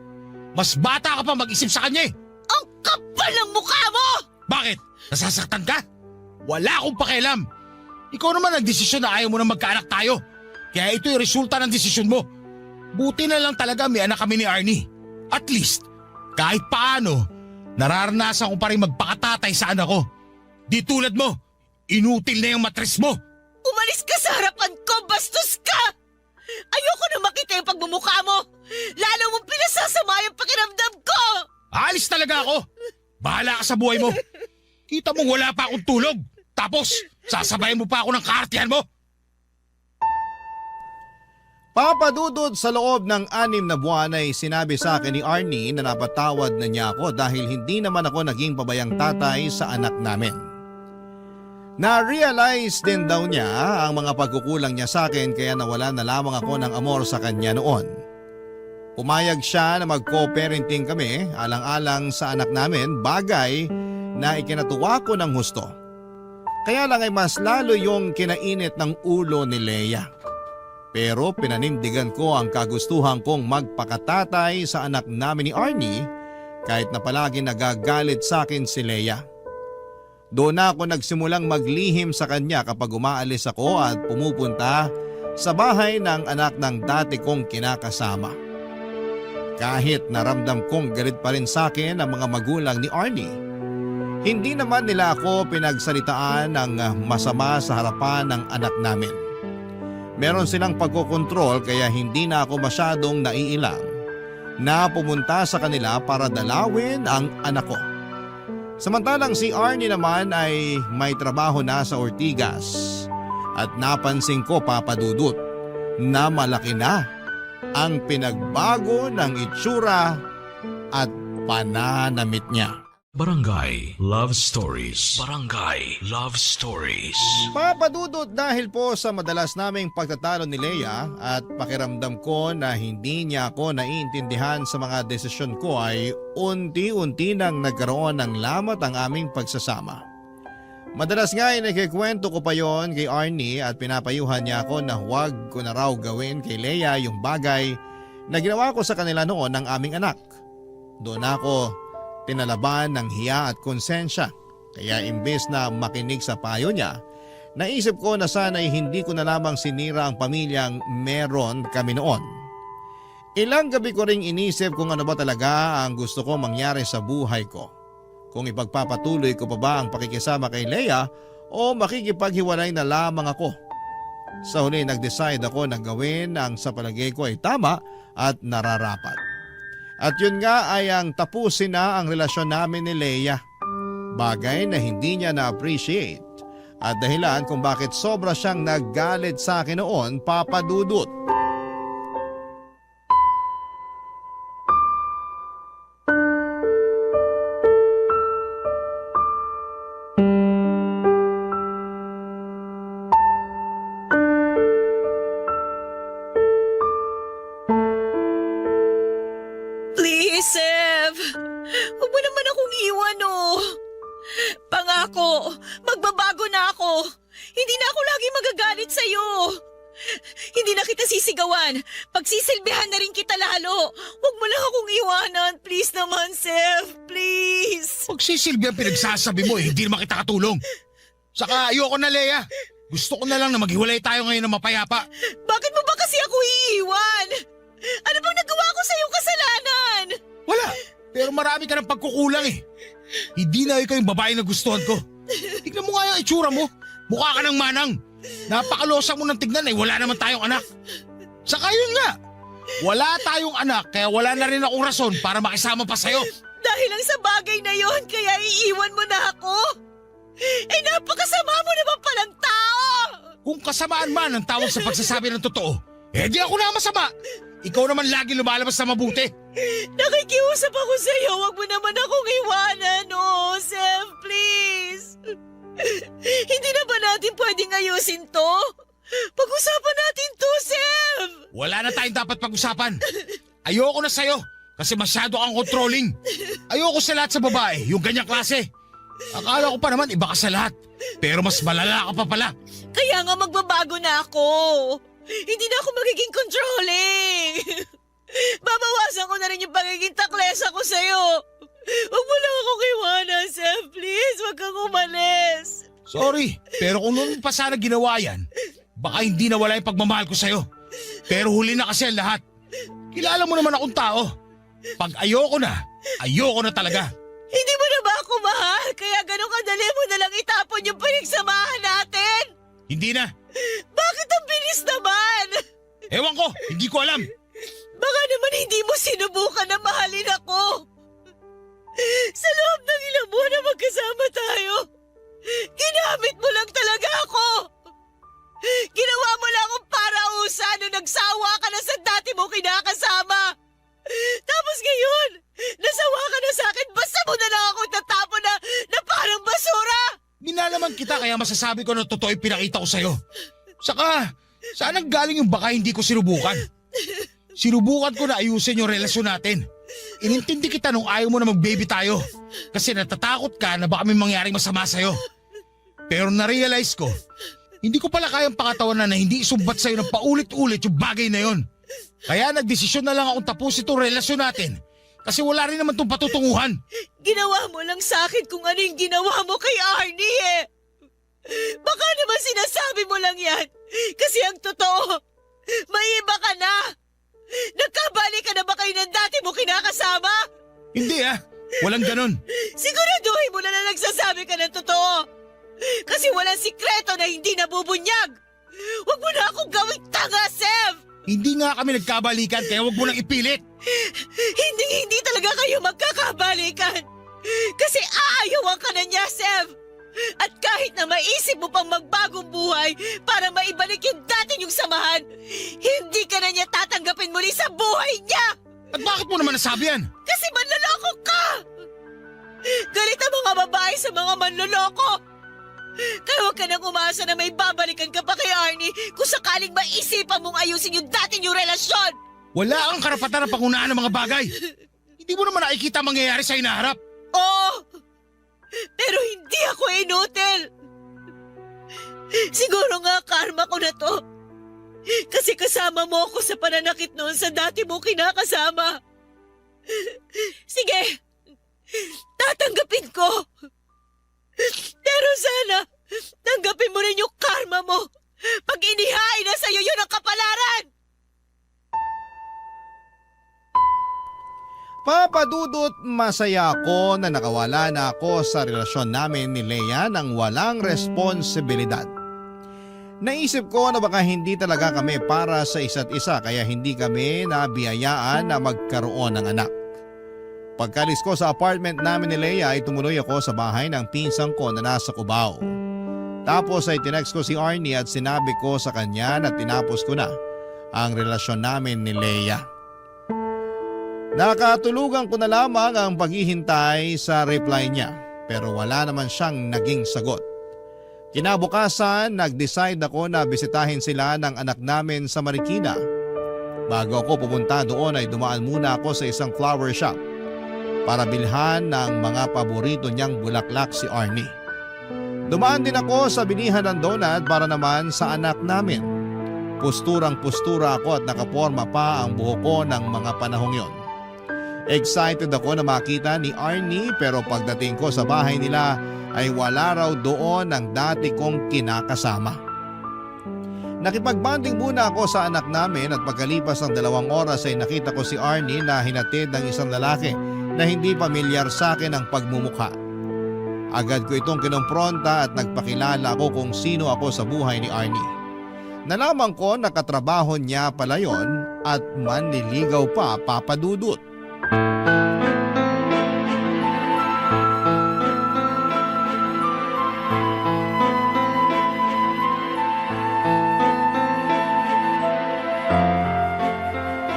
Mas bata ka pa mag-isip sa kanya Ang kapal ng mukha mo! Bakit? Nasasaktan ka? Wala akong pakialam. Ikaw naman nagdesisyon na ayaw mo na magkaanak tayo. Kaya ito yung resulta ng desisyon mo. Buti na lang talaga may anak kami ni Arnie. At least, kahit paano, nararanasan ko pa rin magpakatatay sa anak ko. Di tulad mo, inutil na yung matres mo. Umalis ka sa harapan ko, bastos ka! Ayoko na makita yung pagmumukha mo. Lalo mong pinasasama yung pakiramdam ko. Alis talaga ako. Bahala ka sa buhay mo. Kita mo wala pa akong tulog. Tapos, sasabayan mo pa ako ng kaartihan mo. Papadudod sa loob ng 6 na buwan ay sinabi sa akin ni Arnie na napatawad na niya ako dahil hindi naman ako naging pabayang tatay sa anak namin. Na-realize din daw niya ang mga pagkukulang niya sa akin kaya nawala na lamang ako ng amor sa kanya noon. Pumayag siya na mag-co-parenting kami alang-alang sa anak namin, bagay na ikinatuwa ko ng husto. Kaya lang ay mas lalo yung kinainit ng ulo ni Leia. Pero pinanindigan ko ang kagustuhan kong magpakatatay sa anak namin ni Arnie kahit na palagi nagagalit sa akin si Leia. Doon na ako nagsimulang maglihim sa kanya kapag umaalis ako at pumupunta sa bahay ng anak ng dati kong kinakasama. Kahit naramdam kong galit pa rin sa akin ang mga magulang ni Arnie, hindi naman nila ako pinagsalitaan ng masama sa harapan ng anak namin. Meron silang pagkokontrol kaya hindi na ako masyadong naiilang na pumunta sa kanila para dalawin ang anak ko. Samantalang si Arnie naman ay may trabaho na sa Ortigas at napansin ko, Papa Dudut, na malaki na ang pinagbago ng itsura at pananamit niya. Barangay Love Stories. Barangay Love Stories. Papa Dudut, dahil po sa madalas naming pagtatalo ni Leia at pakiramdam ko na hindi niya ako naiintindihan sa mga desisyon ko, ay unti-unti nang nagkaroon ng lamat ang aming pagsasama. Madalas nga ay nagkikwento ko pa yon kay Arnie at pinapayuhan niya ako na huwag ko na raw gawin kay Leia yung bagay na ginawa ko sa kanila noon ng aming anak. Doon ako tinalaban ng hiya at konsensya. Kaya imbes na makinig sa payo niya, naisip ko na sana'y hindi ko na lamang sinira ang pamilyang meron kami noon. Ilang gabi ko ring inisip kung ano ba talaga ang gusto ko mangyari sa buhay ko. Kung ipagpapatuloy ko pa ba ang pakikisama kay Leia o makikipaghiwalay na lamang ako. Sa huli nag-decide ako na gawin ang sa palagay ko ay tama at nararapat. At yun nga ay ang tapusin na ang relasyon namin ni Leia. Bagay na hindi niya na-appreciate at dahilan kung bakit sobra siyang naggalit sa akin noon, Papa Dudut. Please, Sev. Huwag mo naman akong iwan, oh. Pangako, magbabago na ako. Hindi na ako lagi magagalit sa'yo. Hindi na kita sisigawan. Pagsisilbihan na rin kita lalo. Huwag mo lang akong iwanan. Please naman, Sev. Please. Pagsisilbi ang pinagsasabi mo hindi naman kita katulong. Saka ayoko na, Leia. Gusto ko na lang na maghiwalay tayo ngayon na mapayapa. Bakit mo ba kasi ako iiwan? Ano bang nagawa ko sa iyong kasalanan? Wala. Pero marami ka ng pagkukulang eh. Hindi na ikaw yung babae na gustuhan ko. Tignan mo nga yung itsura mo. Mukha ka ng manang. Napakalosa mo ng tignan eh. Wala naman tayong anak. Saka yun nga. Wala tayong anak kaya wala na rin akong rason para makisama pa sa'yo. Dahil lang sa bagay na yon, kaya iiwan mo na ako? Eh napakasama mo naman palang tao! Kung kasamaan man ang tawag sa pagsasabi ng totoo, eh di ako na masama. Ikaw naman lagi lumalabas na mabuti. Nakikiusap ako sa iyo, wag mo naman akong iwanan, oh, Sev, please. Hindi na ba natin pwedeng ayusin to? Pag-usapan natin to, Sev. Wala na tayong dapat pag-usapan. Ayoko na sa'yo kasi masyado kang controlling. Ayoko sa lahat sa babae, yung ganyang klase. Akala ko pa naman iba ka sa lahat, pero mas malala ka pa pala. Kaya nga magbabago na ako. Hindi na ako magiging controlling. Babawasan ko na rin yung pagiging taklesa ko sa'yo. Huwag mo lang akong iwanan, Sev. Please, huwag kang umalis. Sorry, pero kung noon pa sana ginawa yan, baka hindi na wala yung pagmamahal ko sa'yo. Pero huli na kasi ang lahat. Kilala mo naman akong tao. Pag ayoko na talaga. Hindi mo na ba ako mahal? Kaya ganun kadali mo na lang itapon yung pinagsamahan natin? Hindi na. Bakit ang bilis naman? Ewan ko, hindi ko alam. Baka naman hindi mo sinubukan na mahalin ako. Sa loob ng ilang buwan na magkasama tayo, ginamit mo lang talaga ako. Ginawa mo lang akong parausa nung nagsawa ka na sa dati mo kinakasama. Tapos ngayon, nasawa ka na sa akin, basta mo na lang ako tatapon na parang basura. Minalaman kita kaya masasabi ko na totoo yung pinakita ko sa'yo. Saka, saan ang galing yung baka hindi ko sinubukan? Sinubukan ko na ayusin yung relasyon natin. Inintindi kita nung ayaw mo na mag-baby tayo. Kasi natatakot ka na baka may mangyaring masama sa'yo. Pero na-realize ko, hindi ko pala kayang pakatawanan na hindi isumbat sa'yo ng paulit-ulit yung bagay na yon. Kaya nagdesisyon na lang akong tapos itong relasyon natin. Kasi wala rin naman itong patutunguhan. Ginawa mo lang sa akin kung ano yung ginawa mo kay Arnie eh. Baka naman sinasabi mo lang yan. Kasi ang totoo, may iba ka na. Nagkabali ka na ba kayo ng dati mo kinakasama? Hindi walang ganon. Siguraduhin mo na nagsasabi ka ng totoo. Kasi walang sikreto na hindi nabubunyag. Huwag mo na akong gawing tanga, Sev. Hindi nga kami nagkabalikan kaya wag mo nang ipilit. Hindi talaga kayo magkakabalikan. Kasi aayawan ka na niya, Sev. At kahit na maisip mo pang magbagong buhay para maibalik yung dati niyong samahan, hindi ka na niya tatanggapin muli sa buhay niya! At bakit mo naman nasabi yan? Kasi manloloko ka! Galit ang mga babae sa mga manloloko! Kaya huwag ka nang umasa na may babalikan ka pa kay Arnie kung sakaling maisipan mong ayusin yung dati niyong relasyon! Wala kang karapatan ng pangunaan ng mga bagay. Hindi mo naman nakikita ang mangyayari sa hinaharap. Oo! Pero hindi ako inutil! Siguro nga karma ko na to. Kasi kasama mo ako sa pananakit noon sa dati mo kinakasama. Sige, tatanggapin ko. Pero sana, tanggapin mo rin yung karma mo. Pag inihain na sa'yo yun ang kapalaran! Papa Dudut, masaya ako na nakawala na ako sa relasyon namin ni Lea nang walang responsibilidad. Naisip ko na baka hindi talaga kami para sa isa't isa kaya hindi kami nabiyayaan na magkaroon ng anak. Pagkalis ko sa apartment namin ni Lea ay tumuloy ako sa bahay ng pinsang ko na nasa Cubao. Tapos ay tinext ko si Arnie at sinabi ko sa kanya na tinapos ko na ang relasyon namin ni Lea. Nakatulugan ko na lamang ang paghihintay sa reply niya pero wala naman siyang naging sagot. Kinabukasan, nag-decide ako na bisitahin sila ng anak namin sa Marikina. Bago ako pupunta doon ay dumaan muna ako sa isang flower shop para bilhan ng mga paborito niyang bulaklak si Arnie. Dumaan din ako sa bilihan ng donut para naman sa anak namin. Pusturang-pustura ako at nakaporma pa ang buhok ko ng mga panahong yon. Excited ako na makita ni Arnie pero pagdating ko sa bahay nila ay wala raw doon ang dati kong kinakasama. Nakipagbanding muna ako sa anak namin at pagkalipas ng 2 oras ay nakita ko si Arnie na hinatid ng isang lalaki na hindi pamilyar sa akin ang pagmumukha. Agad ko itong kinompronta at nagpakilala ako kung sino ako sa buhay ni Arnie. Nalaman ko na katrabaho niya pala yon at manliligaw pa, Papa Dudut.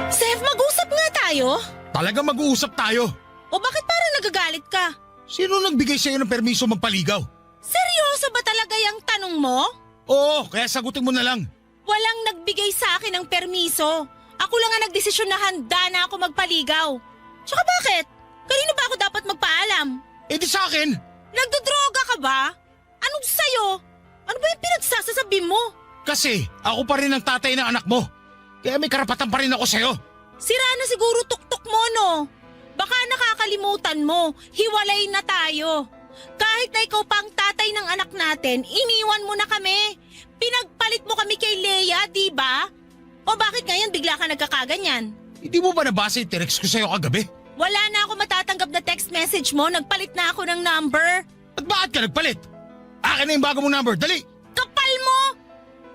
Sev, mag-usap nga tayo. Talaga mag-uusap tayo. O bakit parang nagagalit ka? Sino nagbigay sa'yo ng permiso magpaligaw? Seryoso ba talaga yung tanong mo? Oo, kaya sagutin mo na lang. Walang nagbigay sa akin ng permiso. Ako lang ang nagdesisyon na handa na ako magpaligaw. Tsaka bakit? Kanino ba ako dapat magpaalam? Eh di sa akin. Nagdodroga ka ba? Anong sa'yo? Ano ba yung pinagsasasabi mo? Kasi ako pa rin ang tatay ng anak mo. Kaya may karapatan pa rin ako sa'yo. Sira na siguro tuktok mo, no? Baka nakakalimutan mo, hiwalay na tayo. Kahit na ikaw pa ang tatay ng anak natin, iniwan mo na kami. Pinagpalit mo kami kay Lea, di ba? O bakit ngayon bigla ka nagkakaganyan? Hindi mo ba nabasa yung text ko sa'yo kagabi? Wala na ako matatanggap na text message mo, nagpalit na ako ng number. At bakit ka nagpalit? Akin na yung bago mong number, dali! Kapal mo!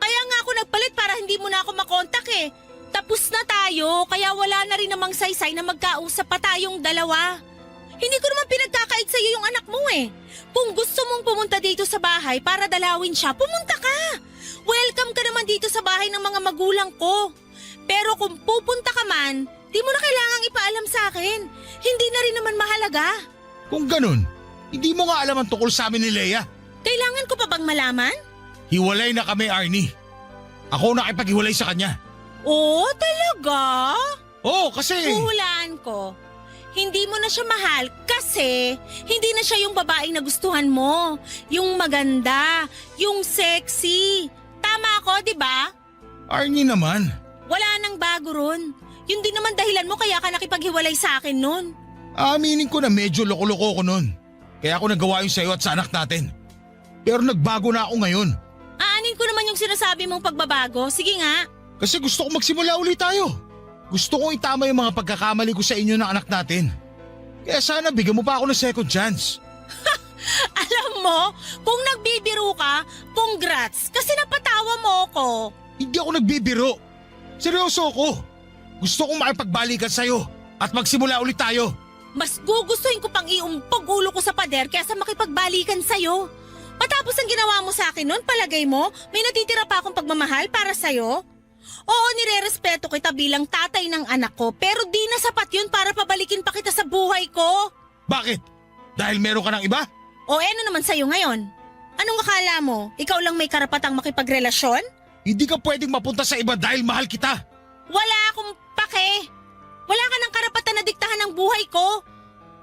Kaya nga ako nagpalit para hindi mo na ako makontak eh. Tapos na tayo, kaya wala na rin namang saysay na magkausap pa tayong dalawa. Hindi ko naman pinagkakait sa'yo yung anak mo eh. Kung gusto mong pumunta dito sa bahay para dalawin siya, pumunta ka. Welcome ka naman dito sa bahay ng mga magulang ko. Pero kung pupunta ka man, di mo na kailangang ipaalam sa akin. Hindi na rin naman mahalaga. Kung ganun, hindi mo nga alam ang tukol sa amin ni Lea. Kailangan ko pa bang malaman? Hiwalay na kami, Arnie. Ako nakipaghiwalay sa kanya. Oo, talaga? Oo, kasi... Hulaan ko. Hindi mo na siya mahal kasi hindi na siya yung babaeng nagustuhan mo. Yung maganda, yung sexy. Tama ako, di ba? Arnie naman. Wala nang bago ron. Yun din naman dahilan mo kaya ka nakipaghiwalay sa akin nun. Aminin ko na medyo loko-loko ko nun. Kaya ako nagawa yun sa'yo at sa anak natin. Pero nagbago na ako ngayon. Aanin ko naman yung sinasabi mong pagbabago. Sige nga. Kasi gusto ko magsimula ulit tayo. Gusto kong itama yung mga pagkakamali ko sa inyo ng anak natin. Kaya sana bigyan mo pa ako ng second chance. Alam mo, kung nagbibiro ka, congrats kasi napatawa mo ako. Hindi ako nagbibiro. Seryoso ako. Gusto kong makipagbalikan sa'yo at magsimula ulit tayo. Mas gugustuhin ko pang iumpog ulo ko sa pader kaysa makipagbalikan sa'yo. Matapos ang ginawa mo sa akin noon, palagay mo, may natitira pa akong pagmamahal para sa'yo? Oo, nirerespeto kita bilang tatay ng anak ko, pero di na sapat yun para pabalikin pa kita sa buhay ko. Bakit? Dahil meron ka ng iba? O ano naman sa'yo ngayon? Anong akala mo? Ikaw lang may karapatang makipagrelasyon? Hindi ka pwedeng mapunta sa iba dahil mahal kita. Wala akong pake. Wala ka ng karapatan na diktahan ng buhay ko.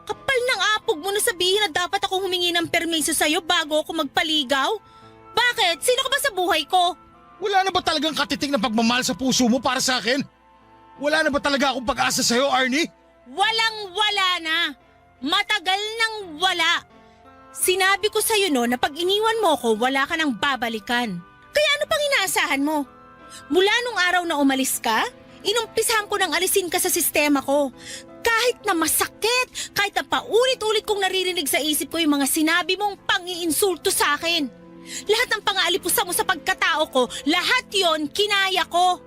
Kapal ng apog mo na sabihin na dapat ako humingi ng permiso sa'yo bago ako magpaligaw. Bakit? Sino ka ba sa buhay ko? Wala na ba talagang katiting na pagmamahal sa puso mo para sa akin? Wala na ba talaga akong pag-asa sa'yo, Arnie? Walang-wala na. Matagal nang wala. Sinabi ko sa'yo no na pag iniwan mo ko, wala ka nang babalikan. Kaya ano pang inaasahan mo? Mula nung araw na umalis ka, inumpisahan ko nang alisin ka sa sistema ko. Kahit na masakit, kahit na paulit-ulit kong naririnig sa isip ko yung mga sinabi mong pang-iinsulto sa akin. Lahat ng pang-aalipusta mo sa pagkatao ko, lahat yon kinaya ko.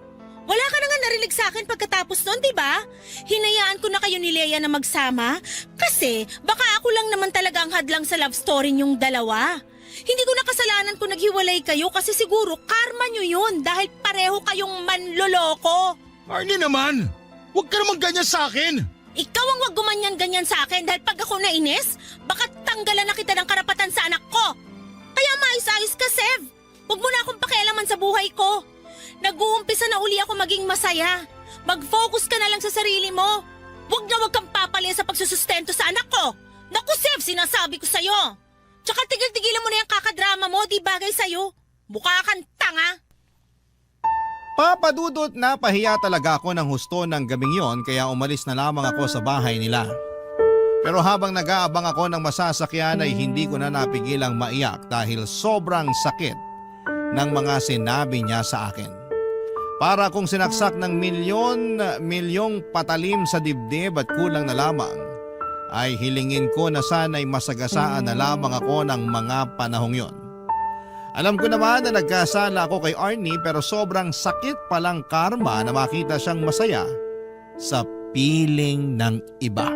Wala ka na nga narinig sa akin pagkatapos nun, di ba? Hinayaan ko na kayo ni Leia na magsama kasi baka ako lang naman talaga ang hadlang sa love story niyong dalawa. Hindi ko na kasalanan kung naghiwalay kayo kasi siguro karma niyo yun dahil pareho kayong manloloko. Arnie naman, huwag ka naman ganyan sa akin. Ikaw ang wag gumanyan-ganyan sa akin dahil pag ako nainis, baka tanggalan na kita ng karapatan sa anak ko. Kaya maayos-ayos ka, Sev. Huwag mo na akong pakialaman sa buhay ko. Nag-uumpisa na uli ako maging masaya. Mag-focus ka na lang sa sarili mo. Huwag na huwag kang papalya sa pagsusustento sa anak ko. Naku, Sev, sinasabi ko sa'yo. Tsaka tigil-tigilan mo na yung kakadrama mo, di bagay sa'yo. Mukha kang tanga. Papa Dudut, napahiya talaga ako ng husto ng gabing yon kaya umalis na lamang ako sa bahay nila. Pero habang nag-aabang ako ng masasakyan ay hindi ko na napigilang maiyak dahil sobrang sakit ng mga sinabi niya sa akin. Para kung sinaksak ng milyong patalim sa dibdib at kulang na lamang, ay hilingin ko na sana'y masagasaan na lamang ako ng mga panahong yon. Alam ko naman na nagkasala ako kay Arnie pero sobrang sakit palang karma na makita siyang masaya sa piling ng iba.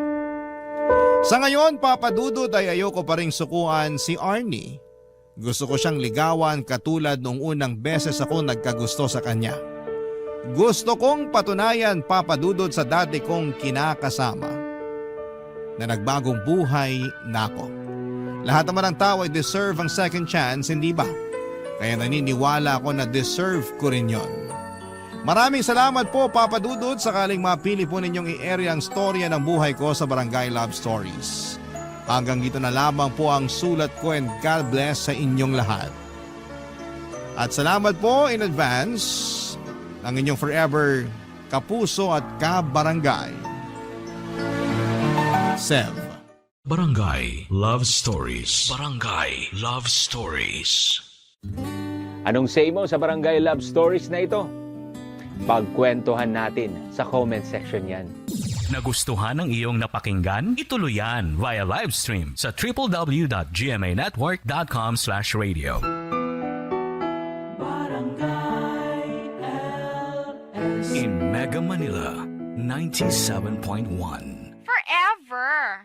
Sa ngayon, Papa Dudut, ay ayoko pa ring sukuan si Arnie. Gusto ko siyang ligawan katulad noong unang beses ako nagkagusto sa kanya. Gusto kong patunayan, Papa Dudut, sa dati kong kinakasama na nagbagong buhay na ako. Lahat naman ng tao ay deserve ang second chance, hindi ba? Kaya naniniwala ako na deserve ko rin yon. Maraming salamat po, Papa Dudut, sakaling mapili po ninyong i-area ang storya ng buhay ko sa Barangay Love Stories. Hanggang dito na lamang po ang sulat ko and God bless sa inyong lahat. At salamat po in advance ng inyong forever kapuso at kabarangay, Sev. Barangay Love Stories. Barangay Love Stories. Anong say mo sa Barangay Love Stories na ito? Pagkwentuhan natin sa comment section yan. Nagustuhan ng iyong napakinggan? Ituloy yan via live stream sa www.gmanetwork.com/radio. In Mega Manila, 97.1. Forever!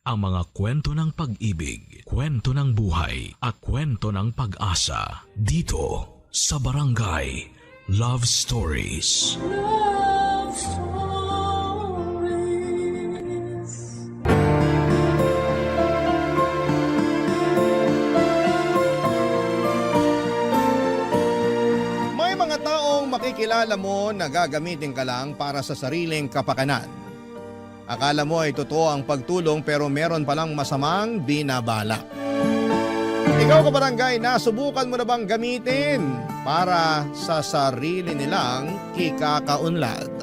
Ang mga kwento ng pag-ibig, kwento ng buhay at kwento ng pag-asa dito sa Barangay Love Stories. Love Stories. May mga taong makikilala mo na gagamitin ka lang para sa sariling kapakanan. Akala mo ay totoo ang pagtulong pero meron palang masamang binabalak. Ikaw, kabarangay, nasubukan mo na bang gamitin para sa sarili nilang ikakaunlad?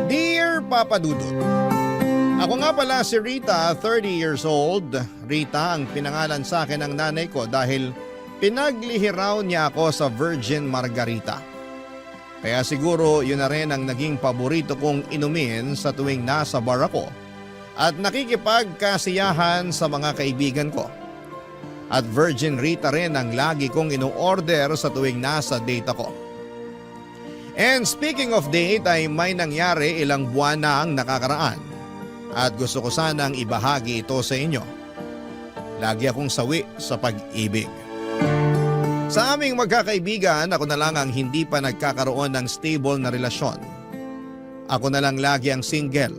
Dear Papa Dudut, ako nga pala si Rita, 30 years old. Rita ang pinangalan sa akin ng nanay ko dahil pinaglihiraw niya ako sa Virgin Margarita. Kaya siguro yun na rin ang naging paborito kong inumin sa tuwing nasa bar ako at nakikipagkasiyahan sa mga kaibigan ko. At Virgin Rita rin ang lagi kong ino-order sa tuwing nasa date ako. And speaking of date ay may nangyari ilang buwan na ang nakakaraan. At gusto ko sanang ibahagi ito sa inyo. Lagi akong sawi sa pag-ibig. Sa aming magkakaibigan, ako na lang ang hindi pa nagkakaroon ng stable na relasyon. Ako na lang lagi ang single.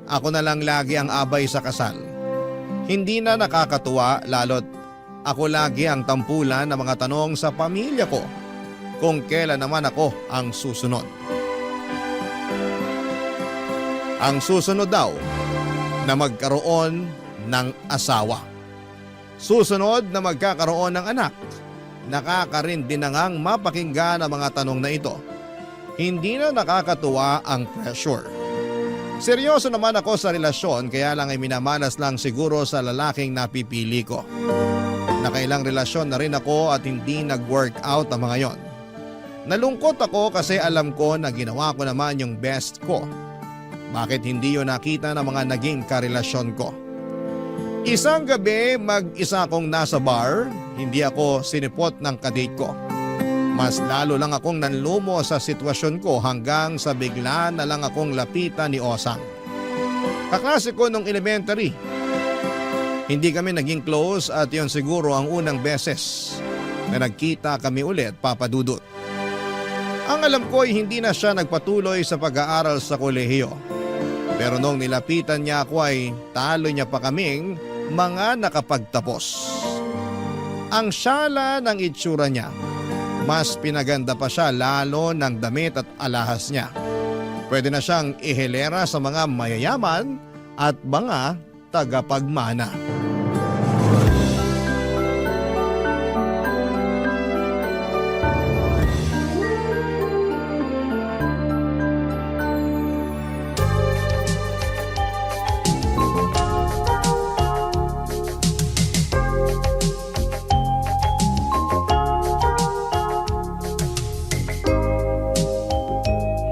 Ako na lang lagi ang abay sa kasal. Hindi na nakakatuwa lalo't ako lagi ang tampulan ng mga tanong sa pamilya ko kung kailan naman ako ang susunod. Ang susunod daw na magkaroon ng asawa. Susunod na magkakaroon ng anak. Nakakarindi na ngang mapakinggan ang mga tanong na ito. Hindi na nakakatuwa ang pressure. Seryoso naman ako sa relasyon kaya lang ay minamalas lang siguro sa lalaking napipili ko. Nakailang relasyon na rin ako at hindi nag-work out ang mga yon. Nalungkot ako kasi alam ko na ginawa ko naman yung best ko. Bakit hindi yun nakita ng mga naging karelasyon ko? Isang gabi mag-isa akong nasa bar, hindi ako sinipot ng kadate ko. Mas lalo lang akong nanlumo sa sitwasyon ko hanggang sa bigla na lang akong lapitan ni Osang. Kaklase ko nung elementary. Hindi kami naging close at yon siguro ang unang beses na nagkita kami ulit, Papa Dudut. Ang alam ko ay hindi na siya nagpatuloy sa pag-aaral sa kolehiyo. Pero nung nilapitan niya ako ay talo niya pa kaming mga nakapagtapos. Ang syala ng itsura niya, mas pinaganda pa siya lalo ng damit at alahas niya. Pwede na siyang ihilera sa mga mayayaman at mga tagapagmana.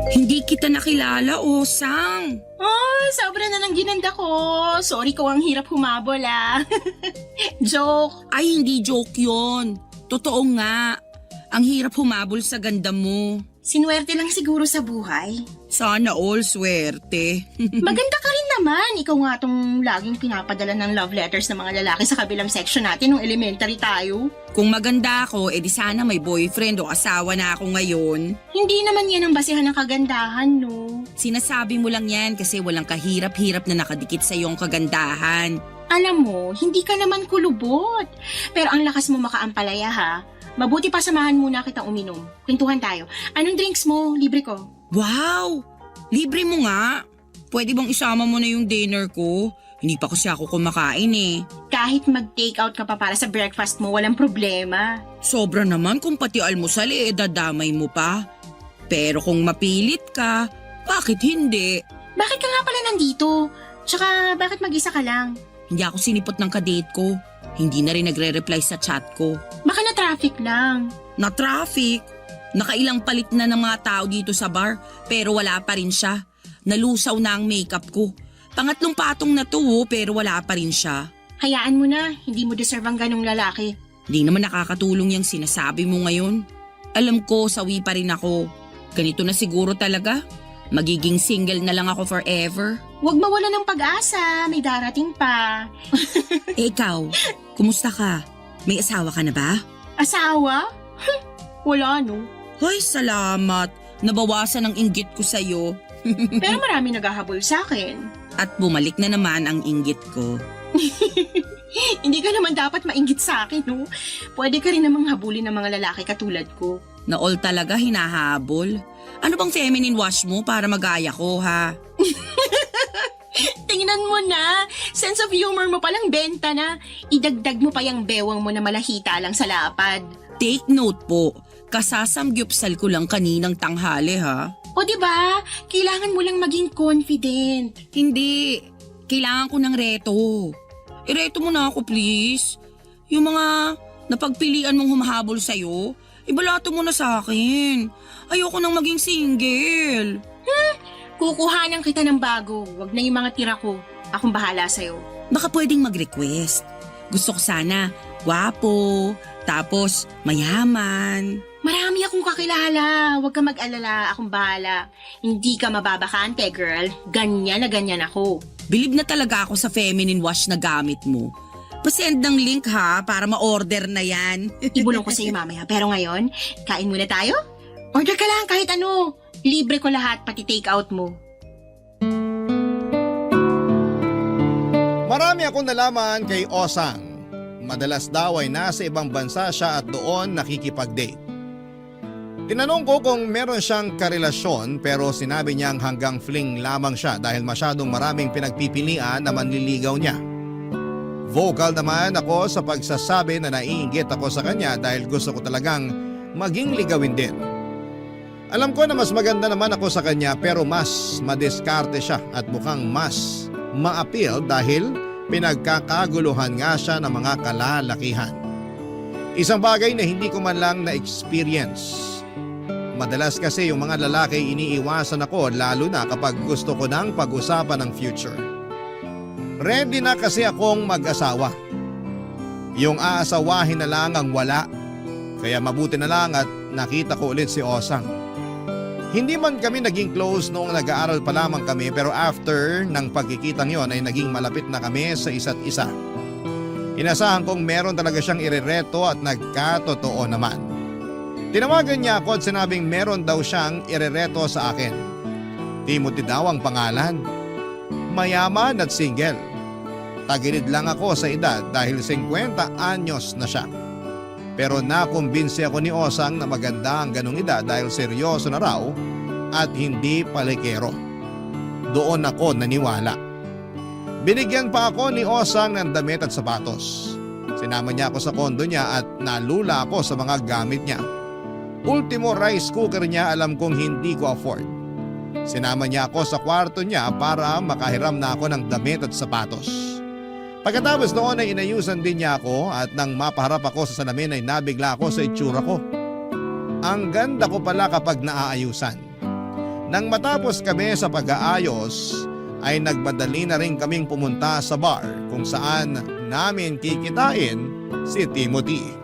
Hindi kita nakilala, Osang. Oh, sobra na ng ginanda ko. Sorry ko ang hirap humabol Joke. Ay, hindi joke yon. Totoo nga. Ang hirap humabol sa ganda mo. Sinuwerte lang siguro sa buhay. Sana all swerte. Maganda ka rin naman. Ikaw nga tong laging pinapadala ng love letters ng mga lalaki sa kabilang section natin nung elementary tayo. Kung maganda ako, edi sana may boyfriend o asawa na ako ngayon. Hindi naman yan ang basihan ng kagandahan, no? Sinasabi mo lang yan kasi walang kahirap-hirap na nakadikit sa iyong kagandahan. Alam mo, hindi ka naman kulubot. Pero ang lakas mo makaampalaya ha. Mabuti pa samahan muna kitang uminom. Kwentuhan tayo. Anong drinks mo? Libre ko. Wow! Libre mo nga. Pwede bang isama mo na yung dinner ko? Hindi pa kasi ako kumakain Kahit mag-take out ka pa para sa breakfast mo, walang problema. Sobra naman kung pati almusal dadamay mo pa. Pero kung mapilit ka, bakit hindi? Bakit ka nga pala nandito? Tsaka bakit mag-isa ka lang? Hindi ako sinipot ng kadate ko. Hindi na rin nagre-reply sa chat ko. Baka na-traffic lang. Na-traffic? Nakailang palit na ng mga tao dito sa bar pero wala pa rin siya. Nalusaw na ang makeup ko. Pangatlong patong na to pero wala pa rin siya. Hayaan mo na, hindi mo deserve ang ganong lalaki. Di naman nakakatulong yung sinasabi mo ngayon. Alam ko, sawi pa rin ako. Ganito na siguro talaga. Magiging single na lang ako forever. Huwag mawala ng pag-asa, may darating pa. Ikaw, kumusta ka? May asawa ka na ba? Asawa? Wala no. Hoy, salamat. Nabawasan ang inggit ko sa'yo. Pero marami naghahabol sa akin. At bumalik na naman ang inggit ko. Hindi ka naman dapat mainggit sa akin, no? Pwede ka rin namang habulin ng mga lalaki katulad ko. Na all talaga hinahabol. Ano bang feminine wash mo para magaya ko, ha? Tingnan mo na. Sense of humor mo palang benta na. Idagdag mo pa yung bewang mo na malahita lang sa lapad. Take note po. Kasasamgyupsal ko lang kaninang tanghali, ha? O diba? Kailangan mo lang maging confident. Hindi. Kailangan ko ng reto. Ireto mo na ako, please. Yung mga napagpilian mong humahabol sa'yo, ibalato mo na sa akin. Ayoko nang maging single. Kukuhanan kita ng bago. Wag na yung mga tira ko. Akong bahala sa'yo. Baka pwedeng mag-request. Gusto ko sana gwapo, tapos mayaman. Marami akong kakilala. Huwag ka mag-alala. Akong bahala. Hindi ka mababakante, girl. Ganyan na ganyan ako. Bilib na talaga ako sa feminine wash na gamit mo. Pasend ng link ha, para ma-order na yan. Ibulong ko sa iyo mamaya. Pero ngayon, kain muna tayo? Order ka lang kahit ano. Libre ko lahat, pati take out mo. Marami akong nalaman kay Osang. Madalas daw ay nasa ibang bansa siya at doon nakikipag-date. Tinanong ko kung meron siyang karelasyon pero sinabi niyang hanggang fling lamang siya dahil masyadong maraming pinagpipilian na manliligaw niya. Vocal naman ako sa pagsasabi na naiinggit ako sa kanya dahil gusto ko talagang maging ligawin din. Alam ko na mas maganda naman ako sa kanya pero mas madiskarte siya at mukhang mas ma-appeal dahil pinagkakaguluhan nga siya ng mga kalalakihan. Isang bagay na hindi ko man lang na-experience. Madalas kasi yung mga lalaki iniiwasan ako lalo na kapag gusto ko ng pag-usapan ng future. Ready na kasi akong mag-asawa. Yung aasawahin na lang ang wala. Kaya mabuti na lang at nakita ko ulit si Osang. Hindi man kami naging close noong nag-aaral pa lamang kami pero after ng pagkikitang yon ay naging malapit na kami sa isa't isa. Inasahan kong meron talaga siyang irereto at nagkatotoo naman. Tinawagan niya ako at sinabing meron daw siyang irereto sa akin. Timothy daw ang pangalan. Mayaman at single. Tagilid lang ako sa edad dahil 50 anyos na siya. Pero nakumbinsi ako ni Osang na maganda ang ganong edad dahil seryoso na raw at hindi palikero. Doon ako naniwala. Binigyan pa ako ni Osang ng damit at sapatos. Sinama niya ako sa kondo niya at nalula ako sa mga gamit niya. Ultimo rice cooker niya alam kong hindi ko afford. Sinama niya ako sa kwarto niya para makahiram na ako ng damit at sapatos. Pagkatapos noon ay inayusan din niya ako at nang mapaharap ako sa salamin ay nabigla ako sa itsura ko. Ang ganda ko pala kapag naaayusan. Nang matapos kami sa pag-aayos ay nagmadali na rin kaming pumunta sa bar kung saan namin kikitain si Timothy.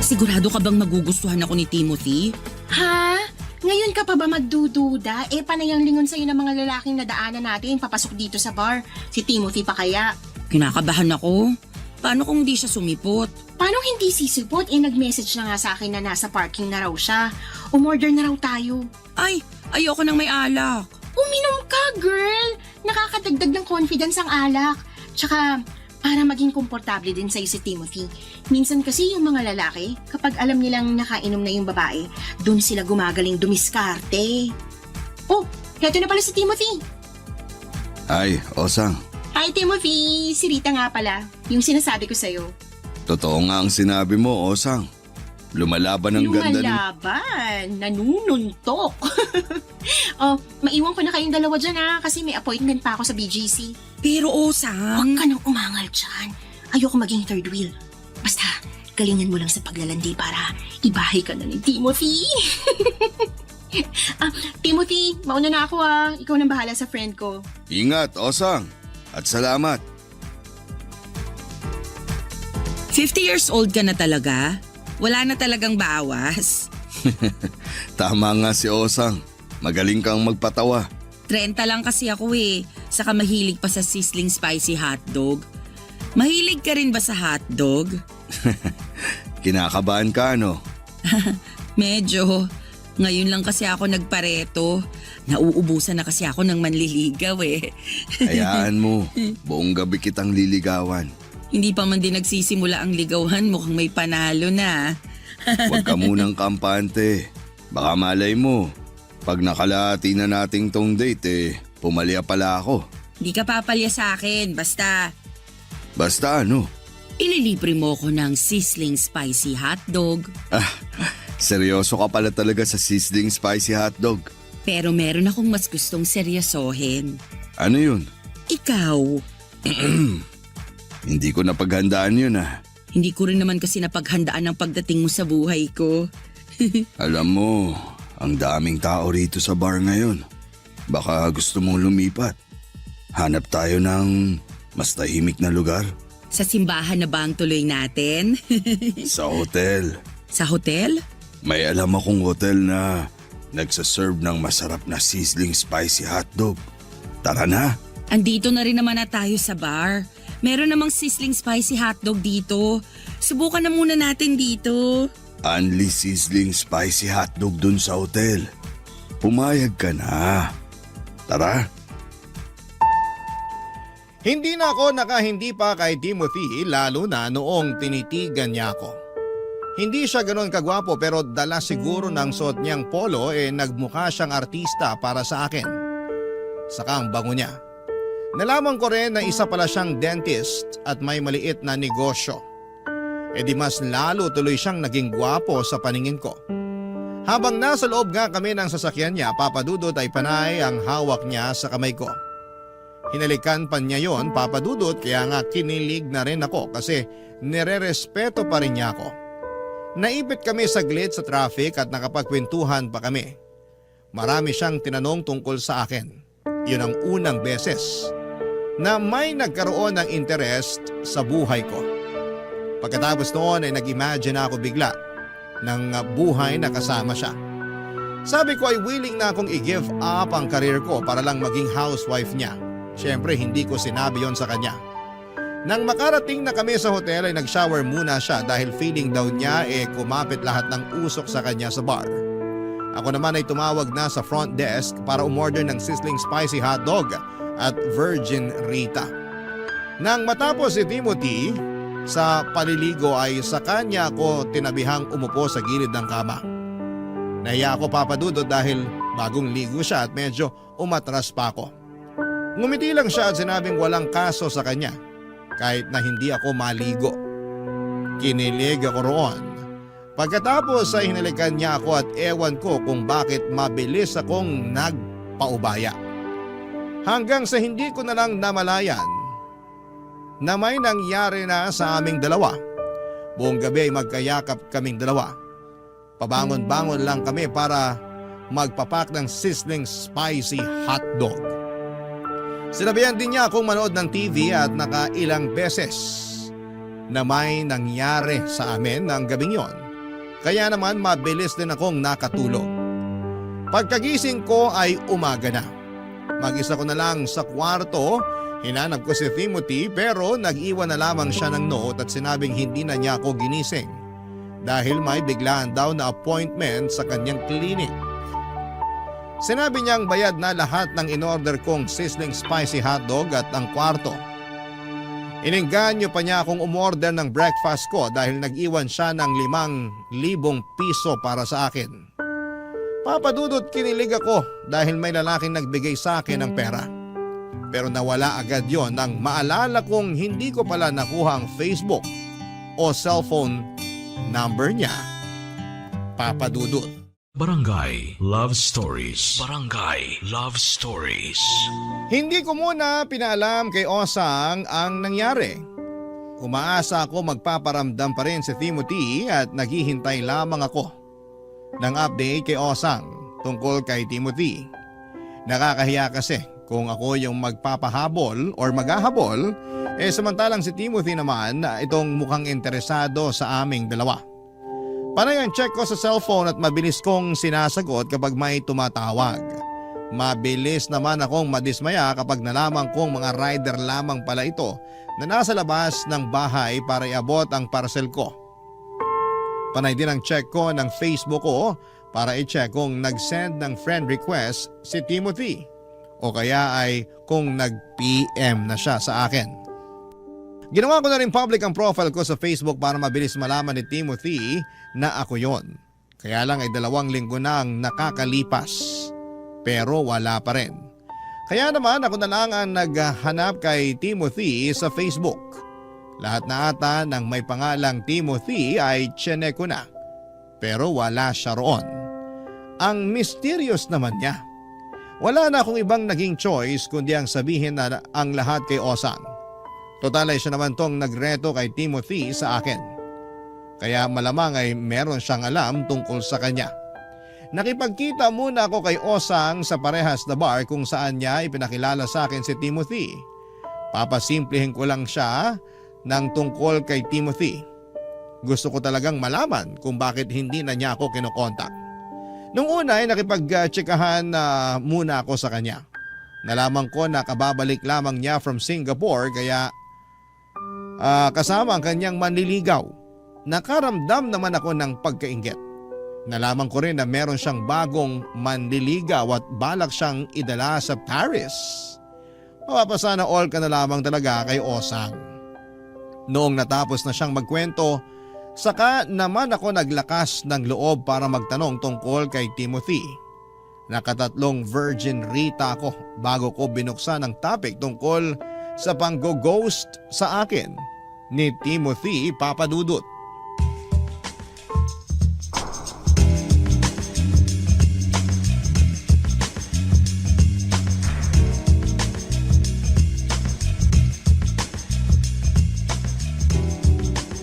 Sigurado ka bang magugustuhan ako ni Timothy? Ha? Ngayon ka pa ba magdududa? Panay ang lingon sa'yo ng mga lalaking nadaanan natin papasok dito sa bar. Si Timothy pa kaya? Kinakabahan ako. Paano kung hindi siya sumipot? Paano hindi sisipot? Nag-message na nga sa akin na nasa parking na raw siya. Umorder na raw tayo. Ay, ayoko nang may alak. Uminom ka, girl! Nakakadagdag ng confidence ang alak. Tsaka, para maging komportable din sa'yo si Timothy. Minsan kasi yung mga lalaki, kapag alam nilang nakainom na yung babae, dun sila gumagaling dumiskarte. Oh, heto na pala si Timothy. Ay, Osang, Hi Timothy, si Rita nga pala, yung sinasabi ko sa'yo. totoo nga ang sinabi mo, Osang. Lumalaban ang ganda ni... Lumalaban, nanununtok. Oh, maiwan ko na kayong dalawa dyan ha, kasi may appointment pa ako sa BGC. Pero Osang... Huwag ka nang umangal dyan. Ayoko maging third wheel. Basta, galingan mo lang sa paglalandi para ibahay ka na ni Timothy. Timothy, mauna na ako ha. Ikaw nang bahala sa friend ko. Ingat, Osang. At salamat. 50 years old ka na talaga? Wala na talagang bawas? Tama nga si Osang. Magaling kang magpatawa. 30 lang kasi ako saka mahilig pa sa sizzling spicy hotdog. Mahilig ka rin ba sa hotdog? Kinakabahan ka, no? Medyo. Ngayon lang kasi ako nagpareto. Nauubusan na kasi ako ng manliligaw Hayaan mo, buong gabi kitang liligawan. Hindi pa man din nagsisimula ang ligawan, mukhang may panalo na. Huwag ka munang kampante. Baka malay mo, pag nakalahati na nating tong date pumalya pala ako. Di ka papalya sa akin, basta Basta ano? ililibre mo ko ng sizzling spicy hotdog. Seryoso ka pala talaga sa sizzling spicy hotdog. Pero meron akong mas gustong seryosohin. Ano yun? Ikaw. Hindi ko napaghandaan yun . Hindi ko rin naman kasi napaghandaan ang pagdating mo sa buhay ko. Alam mo, ang daming tao rito sa bar ngayon. Baka gusto mong lumipat. Hanap tayo ng mas tahimik na lugar. Sa simbahan na ba ang tuloy natin? Sa hotel. Sa hotel? May alam akong hotel na nagsaserve ng masarap na sizzling spicy hotdog. Tara na. Andito na rin naman na tayo sa bar. Meron namang sizzling spicy hotdog dito. Subukan na muna natin dito. Only sizzling spicy hotdog dun sa hotel. Pumayag ka na. Tara. Hindi na ako nakahindi pa kay Timothy lalo na noong tinitigan niya ako. Hindi siya ganoon kagwapo pero dala siguro ng suot niyang polo nagmukha siyang artista para sa akin. Saka ang bango niya. Nalaman ko rin na isa pala siyang dentist at may maliit na negosyo. Di mas lalo tuloy siyang naging gwapo sa paningin ko. Habang nasa loob nga kami ng sasakyan niya, Papa Dudut ay panay ang hawak niya sa kamay ko. Hinalikan pa niya yon, Papa Dudut, kaya nga kinilig na rin ako kasi nire-respeto pa rin niya ako. Naipit kami saglit sa traffic at nakapagkwentuhan pa kami. Marami siyang tinanong tungkol sa akin. Yun ang unang beses na may nagkaroon ng interest sa buhay ko. Pagkatapos noon ay nag-imagine ako bigla ng buhay na kasama siya. Sabi ko ay willing na akong i-give up ang karir ko para lang maging housewife niya. Siyempre hindi ko sinabi yon sa kanya. Nang makarating na kami sa hotel ay nag-shower muna siya dahil feeling daw niya kumapit lahat ng usok sa kanya sa bar. Ako naman ay tumawag na sa front desk para umorder ng sizzling spicy hotdog at Virgin Rita. Nang matapos si Timothy sa paliligo ay sa kanya ako tinabihang umupo sa gilid ng kama. Nahiya ako, Papa Dudut, dahil bagong ligo siya at medyo umatras pa ako. Ngumiti lang siya at sinabing walang kaso sa kanya kahit na hindi ako maligo. Kinilig ako roon. Pagkatapos ay hinalikan niya ako at ewan ko kung bakit mabilis akong nagpaubaya. Hanggang sa hindi ko na lang namalayan na may nangyari na sa aming dalawa. Buong gabi ay magkayakap kaming dalawa. Pabangon-bangon lang kami para magpapak ng sizzling spicy hotdog. Sinabihan din niya akong manood ng TV at nakailang beses na may nangyari sa amin ng gabing yon. Kaya naman mabilis din akong nakatulog. Pagkagising ko ay umaga na. Mag-isa ko na lang sa kwarto, hinanap ko si Timothy pero nag-iwan na lamang siya ng note at sinabing hindi na niya ako ginising dahil may biglaan daw na appointment sa kanyang clinic. Sinabi niyang bayad na lahat ng in-order kong sizzling spicy hotdog at ang kwarto. Inengganyo pa niya akong umorder ng breakfast ko dahil nag-iwan siya ng 5,000 piso para sa akin. Papa Dudut, kinilig ako dahil may lalaking nagbigay sa akin ng pera. Pero nawala agad yon nang maalala kong hindi ko pala nakuha ang Facebook o cellphone number niya. Papa Dudut. Barangay Love Stories. Barangay Love Stories. Hindi ko muna pinaalam kay Osang ang nangyari. Umaasa ako magpaparamdam pa rin si Timothy at naghihintay lamang ako ng update kay Osang tungkol kay Timothy. Nakakahiya kasi kung ako yung magpapahabol or maghahabol, samantalang si Timothy naman itong mukhang interesado sa aming dalawa. Panay ang check ko sa cellphone at mabilis kong sinasagot kapag may tumatawag. Mabilis naman akong madismaya kapag nalaman kong mga rider lamang pala ito na nasa labas ng bahay para iabot ang parcel ko. Panay din ang check ko ng Facebook ko para i-check kung nag-send ng friend request si Timothy o kaya ay kung nag-PM na siya sa akin. Ginawa ko na rin public ang profile ko sa Facebook para mabilis malaman ni Timothy na ako yon. Kaya lang ay 2 linggo na ang nakakalipas pero wala pa rin. Kaya naman ako na lang ang naghanap kay Timothy sa Facebook. Lahat na ata ng may pangalang Timothy ay chinek ko na pero wala siya roon. Ang mysterious naman niya. Wala na akong ibang naging choice kundi ang sabihin na ang lahat kay Osang. Total ay siya naman tong nagreto kay Timothy sa akin. Kaya malamang ay meron siyang alam tungkol sa kanya. Nakipagkita muna ako kay Osang sa parehas na bar kung saan niya ipinakilala sa akin si Timothy. Papasimplihin ko lang siya ng tungkol kay Timothy. Gusto ko talagang malaman kung bakit hindi na niya ako kinokontak. Nung una ay nakipag-tsikahan muna ako sa kanya. Nalaman ko na kababalik lamang niya from Singapore kaya kasama ang kanyang manliligaw. Nakaramdam naman ako ng pagkainggit. Nalaman ko rin na meron siyang bagong manliligaw at balak siyang idala sa Paris. Mapapasana all ka na lamang talaga kay Osang. Noong natapos na siyang magkwento, saka naman ako naglakas ng loob para magtanong tungkol kay Timothy. Nakatatlong virgin Rita ako bago ko binuksan ang topic tungkol sa pang-ghost sa akin ni Timothy Papadudut.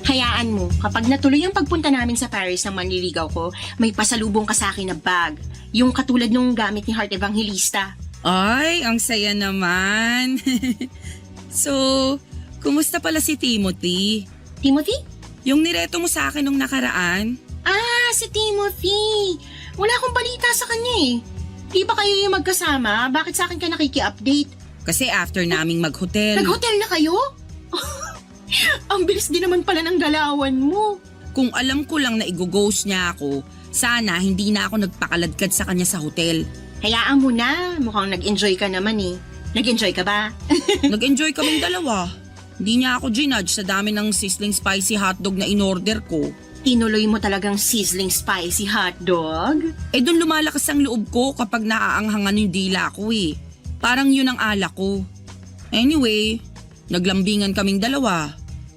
Hayaan mo, kapag natuloy ang pagpunta namin sa Paris ng manliligaw ko, may pasalubong ka sa akin na bag. Yung katulad nung gamit ni Heart Evangelista. Ay, ang saya naman. So, kumusta pala si Timothy? Timothy? Yung nireto mo sa akin nung nakaraan? Ah, si Timothy. Wala akong balita sa kanya eh. Di ba kayo yung magkasama? Bakit sa akin ka nakiki-update? Kasi after naming mag-hotel. Nag-hotel na kayo? Ang bilis din naman pala ng galawan mo. Kung alam ko lang na i-ghost niya ako, sana hindi na ako nagpakaladkad sa kanya sa hotel. Hayaan mo na, mukhang nag-enjoy ka naman eh. Nag-enjoy ka ba? Nag-enjoy kaming dalawa. Hindi niya ako ginudge sa dami ng sizzling spicy hotdog na in-order ko. Tinuloy mo talagang sizzling spicy hotdog? Eh doon lumalakas ang loob ko kapag naaanghangan yung dila ko eh. Parang yun ang alak ko. Anyway, naglambingan kaming dalawa.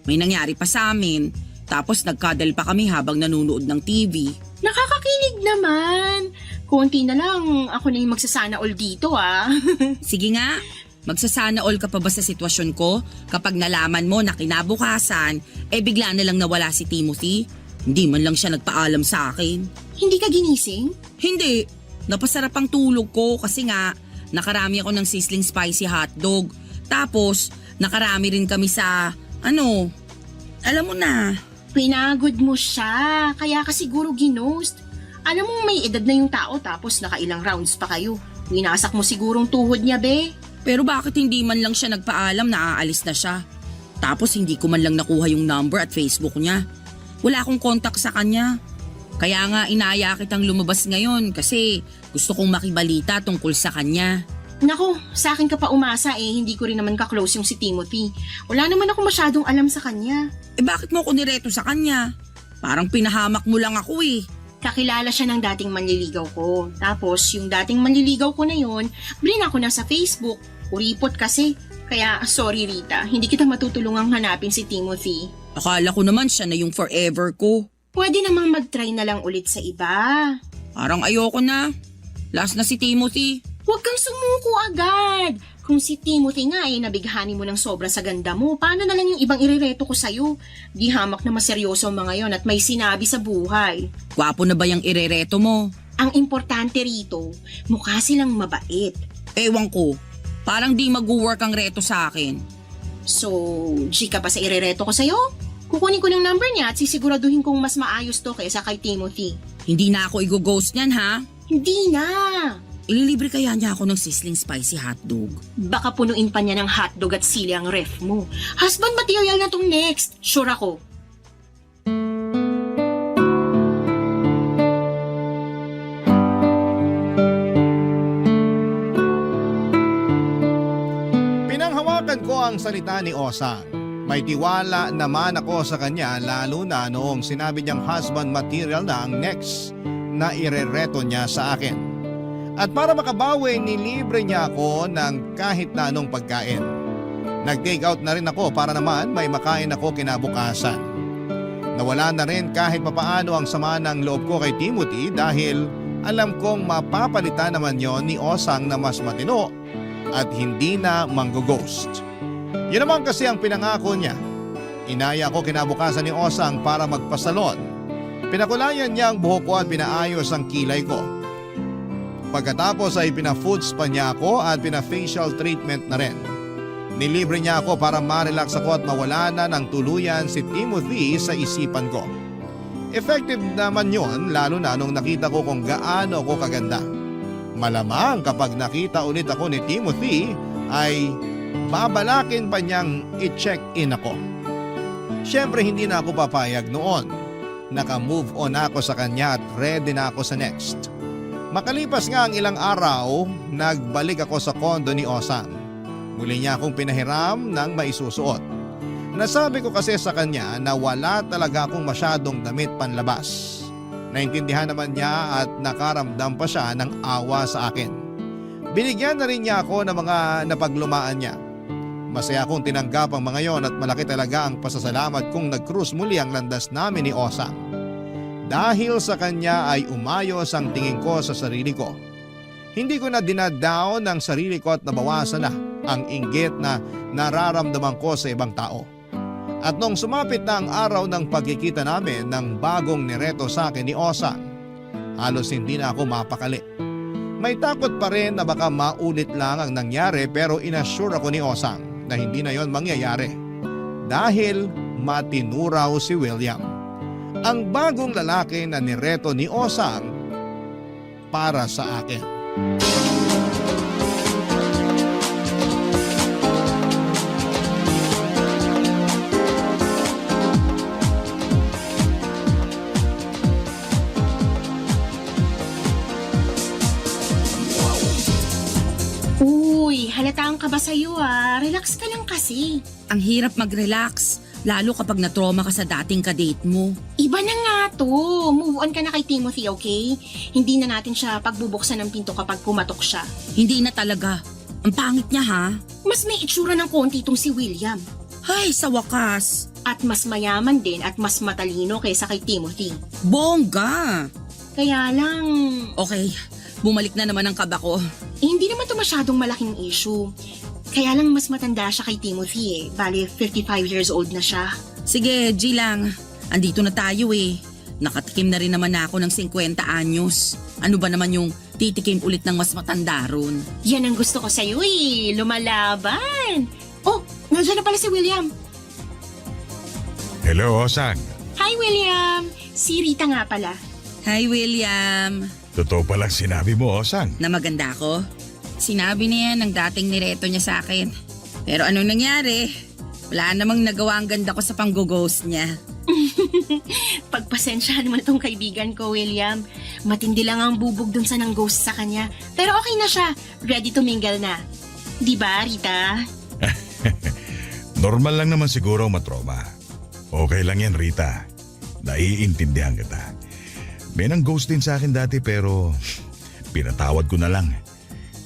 May nangyari pa sa amin. Tapos nagkadal pa kami habang nanonood ng TV. Nakakakilig naman. Konti na lang, ako na yung magsasana all dito ah. Sige nga, magsasana all ka pa ba sa sitwasyon ko kapag nalaman mo na kinabukasan, bigla na lang nawala si Timothy? Hindi man lang siya nagpaalam sa akin. Hindi ka ginising? Hindi, napasarap ang tulog ko kasi nga nakarami ako ng sizzling spicy hotdog. Tapos nakarami rin kami sa, alam mo na. Pinagod mo siya, kaya ka siguro ginost. Alam mo may edad na yung tao tapos nakailang rounds pa kayo. Winasak mo sigurong tuhod niya, be. Pero bakit hindi man lang siya nagpaalam na aalis na siya? Tapos hindi ko man lang nakuha yung number at Facebook niya. Wala akong contact sa kanya. Kaya nga inaya kitang lumabas ngayon kasi gusto kong makibalita tungkol sa kanya. Nako, sa akin ka pa umasa hindi ko rin naman ka-close yung si Timothy. Wala naman ako masyadong alam sa kanya. Bakit mo ako nireto sa kanya? Parang pinahamak mo lang ako eh. Kakilala siya ng dating manliligaw ko. Tapos yung dating manliligaw ko na yon, blin ako na sa Facebook. Kuripot kasi. Kaya sorry Rita, hindi kita matutulungang hanapin si Timothy. Akala ko naman siya na yung forever ko. Pwede namang mag-try na lang ulit sa iba. Parang ayoko na. Last na si Timothy. Huwag kang sumuko agad. Kung si Timothy nga nabighani mo ng sobra sa ganda mo, paano na lang yung ibang irereto ko sa'yo? Di hamak na maseryoso ang mga yon at may sinabi sa buhay. Gwapo na ba yung irereto mo? Ang importante rito, mukha silang mabait. Ewan ko, parang di mag-work ang reto sa akin. So, G ka pa sa irereto ko sa'yo? Kukunin ko ng number niya at sisiguraduhin kong mas maayos to kaysa kay Timothy. Hindi na ako i-ghost niyan ha? Hindi na! Ililibre kaya niya ako ng sizzling spicy hotdog. Baka punuin pa niya ng hotdog at sili ang ref mo. Husband material na tong next. Sure ako. Pinanghawakan ko ang salita ni Osang. May tiwala naman ako sa kanya lalo na noong sinabi niyang husband material na ang next na irereto niya sa akin. At para makabawi, nilibre niya ako ng kahit na anong pagkain. Nag-take out na rin ako para naman may makain ako kinabukasan. Nawala na rin kahit papaano ang sama ng loob ko kay Timothy dahil alam kong mapapalitan naman yon ni Osang na mas matino at hindi na manggo-ghost. Yun naman kasi ang pinangako niya. Inaya ko kinabukasan ni Osang para magpasalon. Pinakulayan niya ang buhok ko at pinaayos ang kilay ko. Pagkatapos ay pina-food spa niya ako at pina-facial treatment na rin. Nilibre niya ako para ma-relax ako at mawala na ng tuluyan si Timothy sa isipan ko. Effective naman yun lalo na nung nakita ko kung gaano ako kaganda. Malamang kapag nakita ulit ako ni Timothy ay babalakin pa niyang i-check-in ako. Siyempre hindi na ako papayag noon. Naka-move on ako sa kanya at ready na ako sa next. Makalipas nga ang ilang araw, nagbalik ako sa kondo ni Osang. Muli niya akong pinahiram ng maisusuot. Nasabi ko kasi sa kanya na wala talaga akong masyadong damit panlabas. Naintindihan naman niya at nakaramdam pa siya ng awa sa akin. Binigyan na rin niya ako ng mga napaglumaan niya. Masaya akong tinanggap ang mga yon at malaki talaga ang pasasalamat kong nag-cruise muli ang landas namin ni Osang. Dahil sa kanya ay umayos ang tingin ko sa sarili ko. Hindi ko na dinadown ang sarili ko at nabawasan na ang inggit na nararamdaman ko sa ibang tao. At nung sumapit na ang araw ng pagkikita namin ng bagong nireto sa akin ni Osang, halos hindi na ako mapakali. May takot pa rin na baka maulit lang ang nangyari pero inassure ako ni Osang na hindi na yon mangyayari. Dahil matinuraw si William. Ang bagong lalaki na nireto ni Osang para sa akin. Uy, halataan ka ba sa'yo Relax ka lang kasi. Ang hirap mag-relax, lalo kapag na-trauma ka sa dating kadate mo. Iba na nga to. Move on ka na kay Timothy, okay? Hindi na natin siya pagbubuksan ng pinto kapag pumatok siya. Hindi na talaga. Ang pangit niya ha. Mas may itsura ng konti itong si William. Ay, sa wakas. At mas mayaman din at mas matalino kaysa kay Timothy. Bongga! Kaya lang... Okay, bumalik na naman ang kaba ko. hindi naman to masyadong malaking issue. Kaya lang mas matanda siya kay Timothy Bale, 55 years old na siya. Sige, G lang. Andito na tayo Nakatikim na rin naman ako ng 50 anyos. Ano ba naman yung titikim ulit ng mas matanda ron? Yan ang gusto ko sa'yo lumalaban. Oh, nandiyan na pala si William. Hello, Osang. Hi William, si Rita nga pala. Hi, William. Totoo palang sinabi mo, Osang. Na maganda ako? Sinabi niya ng dating nireto niya sa akin. Pero anong nangyari? Wala namang nagawa ang ganda ko sa pang-ghost niya. Pagpasensyahan mo na tong kaibigan ko, William. Matindi lang ang bubog dun sa nang ghost sa kanya. Pero okay na siya. Ready to mingle na. Di ba, Rita? Normal lang naman siguro matroma. Okay lang yan, Rita. Naiintindihan kita. May nang ghost din sa akin dati pero pinatawad ko na lang.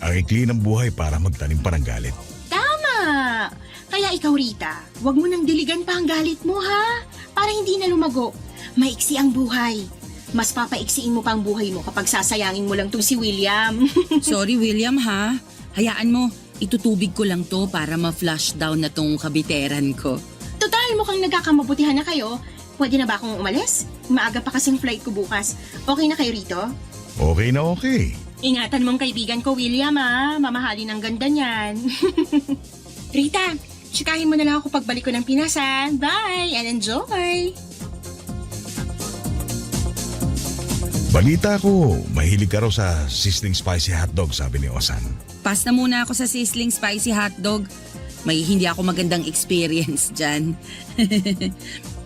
Ang ikli ng buhay para magtanim pa ng galit. Tama! Kaya ikaw, Rita, wag mo nang diligan pa ang galit mo, ha? Para hindi na lumago. Maiksi ang buhay. Mas papaiksiin mo pa ang buhay mo kapag sasayangin mo lang tong si William. Sorry, William, ha? Hayaan mo, itutubig ko lang to para ma-flush down na tong kabiteran ko. Total, mukhang nagkakamabutihan na kayo. Pwede na ba akong umalis? Maaga pa kasing flight ko bukas. Okay na kayo rito? Okay na okay. Ingatan mong kaibigan ko, William, ha? Mamahalin ang ganda niyan. Rita, tsikahin mo na lang ako pagbalik ko ng Pinas, ha? Bye and enjoy! Balita ko, mahilig ka raw sa sizzling spicy hotdog, sabi ni Osang. Pass na muna ako sa sizzling spicy hotdog. May hindi ako magandang experience dyan.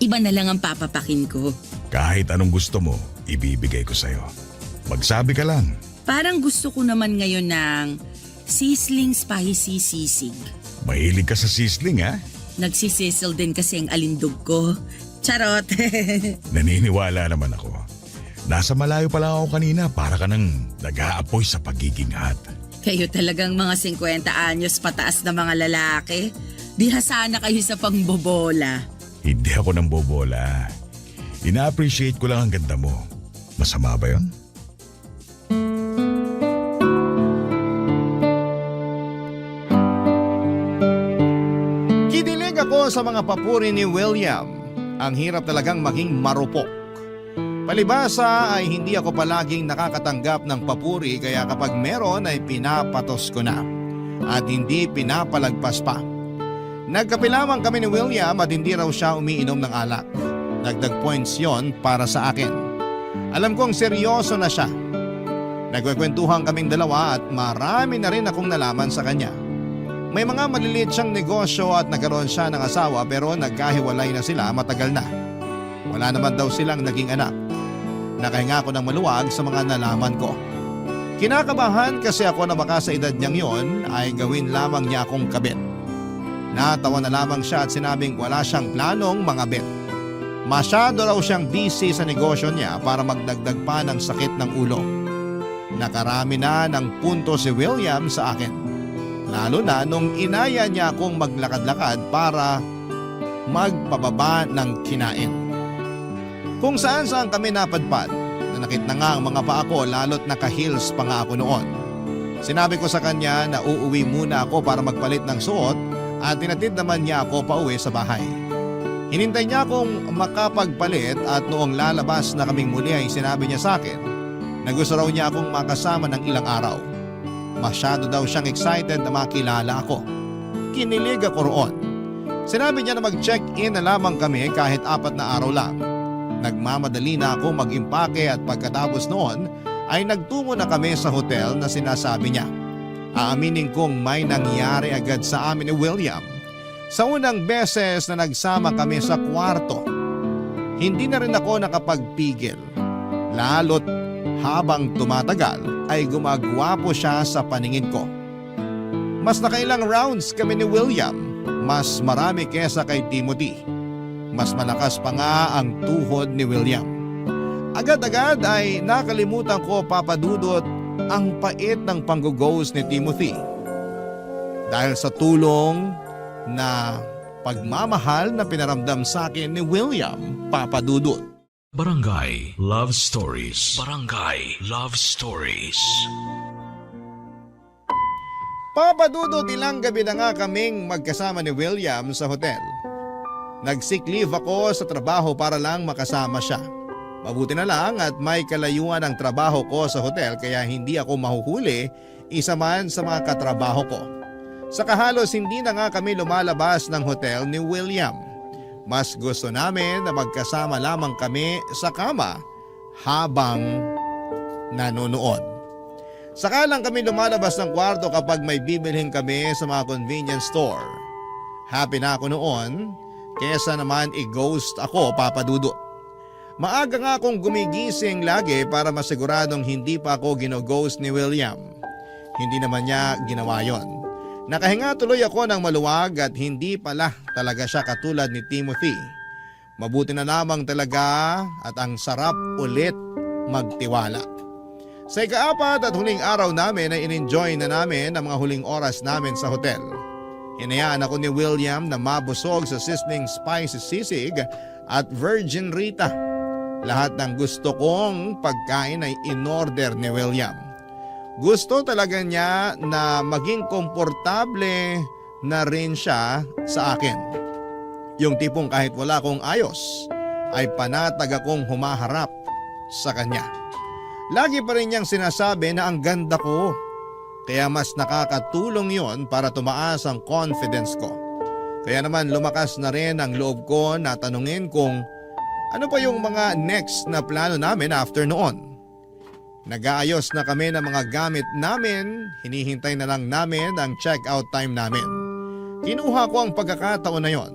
Iba na lang ang papapakin ko. Kahit anong gusto mo, ibibigay ko sa'yo. Magsabi ka lang. Parang gusto ko naman ngayon ng sizzling spicy sisig. Mahilig ka sa sizzling, ha? Nagsisizzle din kasi ang alindog ko. Charot! Naniniwala naman ako. Nasa malayo pa lang ako kanina para ka nang nag-aapoy sa pagiging hot. Kayo talagang mga 50 anyos pataas na mga lalaki. Diha sana kayo sa pangbobola. Hindi ako nang bobola. Ina-appreciate ko lang ang ganda mo. Masama ba yun? Dito sa mga papuri ni William, ang hirap talagang maging marupok. Palibasa ay hindi ako palaging nakakatanggap ng papuri kaya kapag meron ay pinapatos ko na at hindi pinapalagpas pa. Nagkape lamang kami ni William at hindi raw siya umiinom ng alak. Dagdag points yon para sa akin. Alam kong seryoso na siya. Nagkukwentuhan kaming dalawa at marami na rin akong nalaman sa kanya. May mga maliliit siyang negosyo at nagkaroon siya ng asawa pero nagkahiwalay na sila matagal na. Wala naman daw silang naging anak. Nakahinga ako ng maluwag sa mga nalaman ko. Kinakabahan kasi ako na baka sa edad niyang yon ay gawin lamang niya akong kabit. Natawa na lamang siya at sinabing wala siyang planong mangabit. Masyado raw siyang busy sa negosyo niya para magdagdag pa ng sakit ng ulo. Nakarami na ng punto si William sa akin. Lalo na nung inaya niya akong maglakad-lakad para magpababa ng kinain. Kung saan kami napadpad, nanakit na nga ang mga paa ko lalo't naka-heels pa nga ako noon. Sinabi ko sa kanya na uuwi muna ako para magpalit ng suot at tinatid naman niya ako pauwi sa bahay. Hinintay niya akong makapagpalit at noong lalabas na kaming muli ay sinabi niya sa akin na gusto raw niya akong makasama ng ilang araw. Masyado daw siyang excited na makilala ako. Kinilig ako roon. Sinabi niya na mag-check-in na lamang kami kahit 4 na araw lang. Nagmamadali na ako mag-impake at pagkatapos noon ay nagtungo na kami sa hotel na sinasabi niya. Aaminin kong may nangyari agad sa amin ni William. Sa unang beses na nagsama kami sa kwarto, hindi na rin ako nakapagpigil. Lalo't habang tumatagal ay gumagwapo siya sa paningin ko. Mas nakailang rounds kami ni William, mas marami kesa kay Timothy. Mas malakas pa nga ang tuhod ni William. Agad-agad ay nakalimutan ko, Papa Dudut, ang pait ng pang-ghost ni Timothy. Dahil sa tulong na pagmamahal na pinaramdam sa akin ni William, Papa Dudut. Barangay Love Stories. Barangay Love Stories. Papa Dudut, ilang gabi na nga kaming magkasama ni William sa hotel. Nag-sick leave ako sa trabaho para lang makasama siya. Mabuti na lang at may kalayuan ang trabaho ko sa hotel kaya hindi ako mahuhuli isa man sa mga katrabaho ko. Saka halos hindi na nga kami lumalabas ng hotel ni William. Mas gusto namin na magkasama lamang kami sa kama habang nanonood. Saka lang kami lumalabas ng kwarto kapag may bibilhin kami sa mga convenience store. Happy na ako noon, kesa naman i-ghost ako, Papa Dudut. Maaga nga akong gumigising lagi para masiguradong hindi pa ako gino-ghost ni William. Hindi naman niya ginawa yon. Nakahinga tuloy ako ng maluwag at hindi pala talaga siya katulad ni Timothy. Mabuti na lamang talaga at ang sarap ulit magtiwala. Sa ika-4 at huling araw namin ay in-enjoy na namin ang mga huling oras namin sa hotel. Hinayaan ako ni William na mabusog sa sizzling spicy sisig at virgin Rita. Lahat ng gusto kong pagkain ay in-order ni William. Gusto talaga niya na maging komportable na rin siya sa akin. Yung tipong kahit wala akong ayos, ay panatag akong humaharap sa kanya. Lagi pa rin niyang sinasabi na ang ganda ko. Kaya mas nakakatulong yon para tumaas ang confidence ko. Kaya naman lumakas na rin ang loob ko na tanungin kung ano pa yung mga next na plano namin after noon. Nag-aayos na kami ng mga gamit namin, hinihintay na lang namin ang check-out time namin. Kinuha ko ang pagkakataon na yon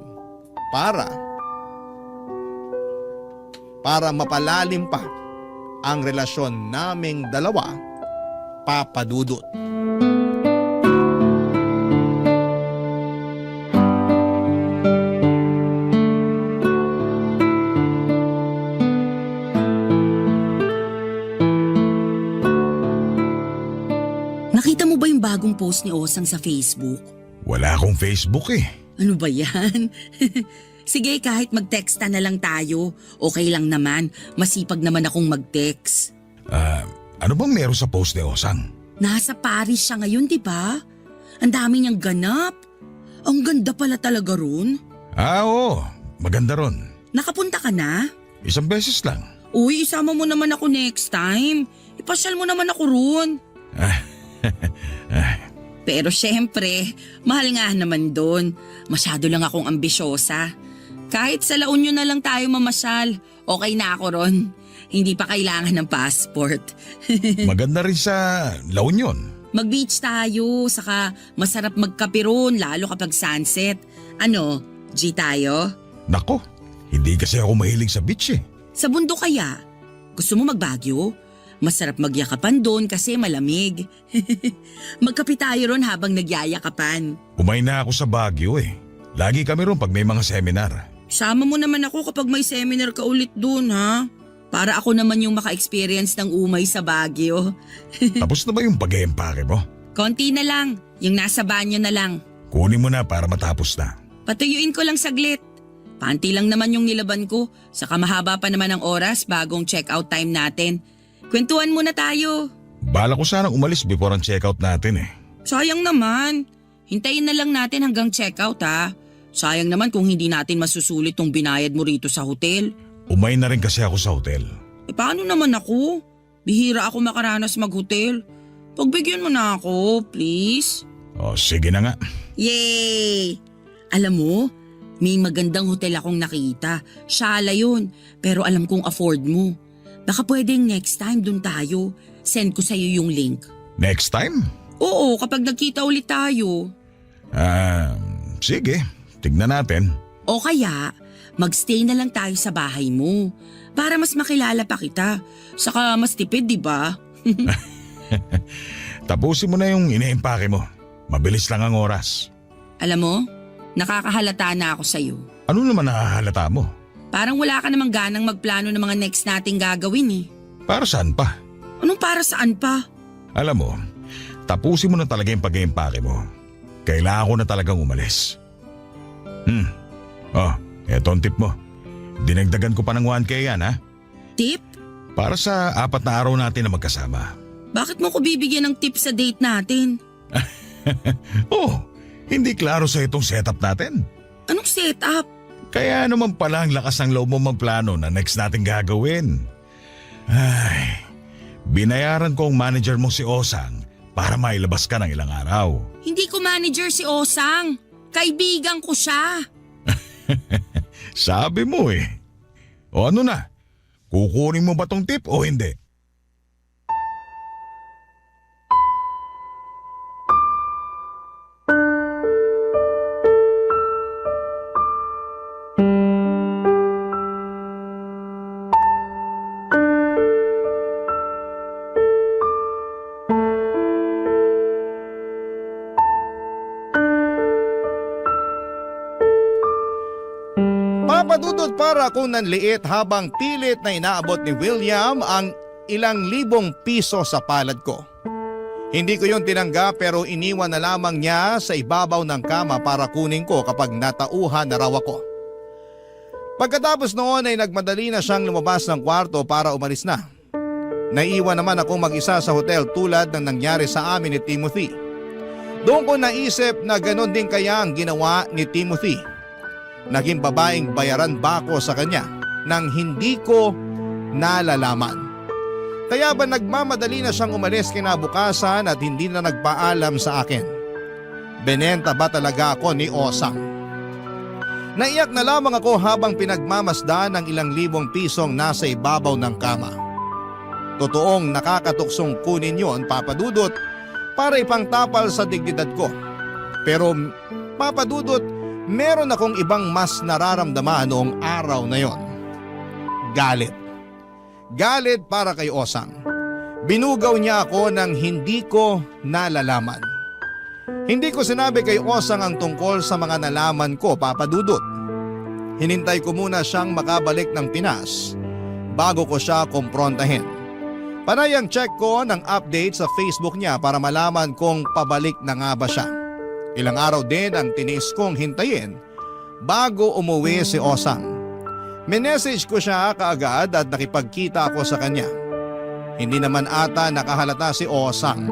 para mapalalim pa ang relasyon naming dalawa, Papa Dudut. Nakita mo ba yung bagong post ni Osang sa Facebook? Wala akong Facebook eh. Ano ba yan? Sige, kahit mag-texta na lang tayo. Okay lang naman. Masipag naman akong mag-text. Ano bang meron sa post ni Osang? Nasa Paris siya ngayon, di ba? Ang dami niyang ganap. Ang ganda pala talaga ron. Oo. Maganda ron. Nakapunta ka na? Isang beses lang. Uy, isama mo naman ako next time. Ipasyal mo naman ako roon. Pero syempre, mahal nga naman doon. Masyado lang akong ambisyosa. Kahit sa La Union na lang tayo mamasyal, okay na ako ron. Hindi pa kailangan ng passport. Maganda rin sa La Union. Mag-beach tayo, saka masarap magkape ron, lalo kapag sunset. Ano, G tayo? Nako, hindi kasi ako mahilig sa beach eh. Sa bundok kaya? Gusto mo magbagyo? Masarap magyakapan doon kasi malamig. Magkape tayo ron habang nagyayakapan. Umay na ako sa Baguio eh. Lagi kami ron pag may mga seminar. Sama mo naman ako kapag may seminar ka ulit doon, ha? Para ako naman yung maka-experience ng umay sa Baguio. Tapos na ba yung pag-eempake mo? Konti na lang, yung nasa banyo na lang. Kunin mo na para matapos na. Patuyuin ko lang saglit. Panty lang naman yung nilaban ko, saka mahaba pa naman ang oras bagong check-out time natin. Kwentuhan muna tayo. Bala ko sanang umalis before ang checkout natin eh. Sayang naman. Hintayin na lang natin hanggang check-out, ha? Sayang naman kung hindi natin masusulit tong binayad mo rito sa hotel. Umay na rin kasi ako sa hotel. Paano naman ako? Bihira ako makaranas mag-hotel. Pagbigyan mo na ako, please. O sige na nga. Yay! Alam mo, may magandang hotel akong nakita. Shala yun, pero alam kong afford mo. Baka pwedeng next time dun tayo. Send ko sa'yo yung link. Next time? Oo, kapag nagkita ulit tayo. Sige. Tignan natin. O kaya, magstay na lang tayo sa bahay mo. Para mas makilala pa kita. Saka mas tipid, di ba? Tapusin mo na yung iniimpake mo. Mabilis lang ang oras. Alam mo, nakakahalata na ako sa'yo. Ano naman nakahalata mo? Parang wala ka namang ganang magplano ng mga next nating gagawin eh. Para saan pa? Anong para saan pa? Alam mo, tapusin mo na talaga yung pag-iimpake mo. Kailangan ko na talagang umalis. Eto ang tip mo. Dinagdagan ko pa ng 1K yan, ha? Tip? Para sa 4 na araw natin na magkasama. Bakit mo ko bibigyan ng tip sa date natin? Hindi klaro sa itong setup natin. Anong setup? Kaya naman pala ang lakas ng loob mo magplano na next natin gagawin. Ay, binayaran ko ang manager mo si Osang para mailabas ka ng ilang araw. Hindi ko manager si Osang. Kaibigan ko siya. Sabi mo eh. O ano na? Kukunin mo ba tong tip o hindi? Papadudod para kung nanliit habang pilit na inaabot ni William ang ilang libong piso sa palad ko. Hindi ko yun tinanggap pero iniwan na lamang niya sa ibabaw ng kama para kunin ko kapag natauhan na raw ako. Pagkatapos noon ay nagmadali na siyang lumabas ng kwarto para umalis na. Naiwan naman akong mag-isa sa hotel tulad ng nangyari sa amin ni Timothy. Doon ko naisip na ganon din kaya ang ginawa ni Timothy. Naging babaeng bayaran ba ako sa kanya nang hindi ko nalalaman. Kaya ba nagmamadali na siyang umalis kinabukasan at hindi na nagpaalam sa akin? Benenta ba talaga ako ni Osang? Naiyak na lamang ako habang pinagmamasdan ng ilang libong pisong nasa ibabaw ng kama. Totoong nakakatuksong kunin yon, Papadudot, para ipangtapal sa dignidad ko. Pero Papadudot, meron akong ibang mas nararamdaman noong araw na yon. Galit. Galit para kay Osang. Binugaw niya ako nang hindi ko nalalaman. Hindi ko sinabi kay Osang ang tungkol sa mga nalaman ko, Papadudot. Hinintay ko muna siyang makabalik ng Pinas bago ko siya kumprontahin. Panay ang check ko ng update sa Facebook niya para malaman kung pabalik na nga ba siya. Ilang araw din ang tinis kong hintayin bago umuwi si Osang. Minessage ko siya kaagad at nakipagkita ako sa kanya. Hindi naman ata nakahalata si Osang.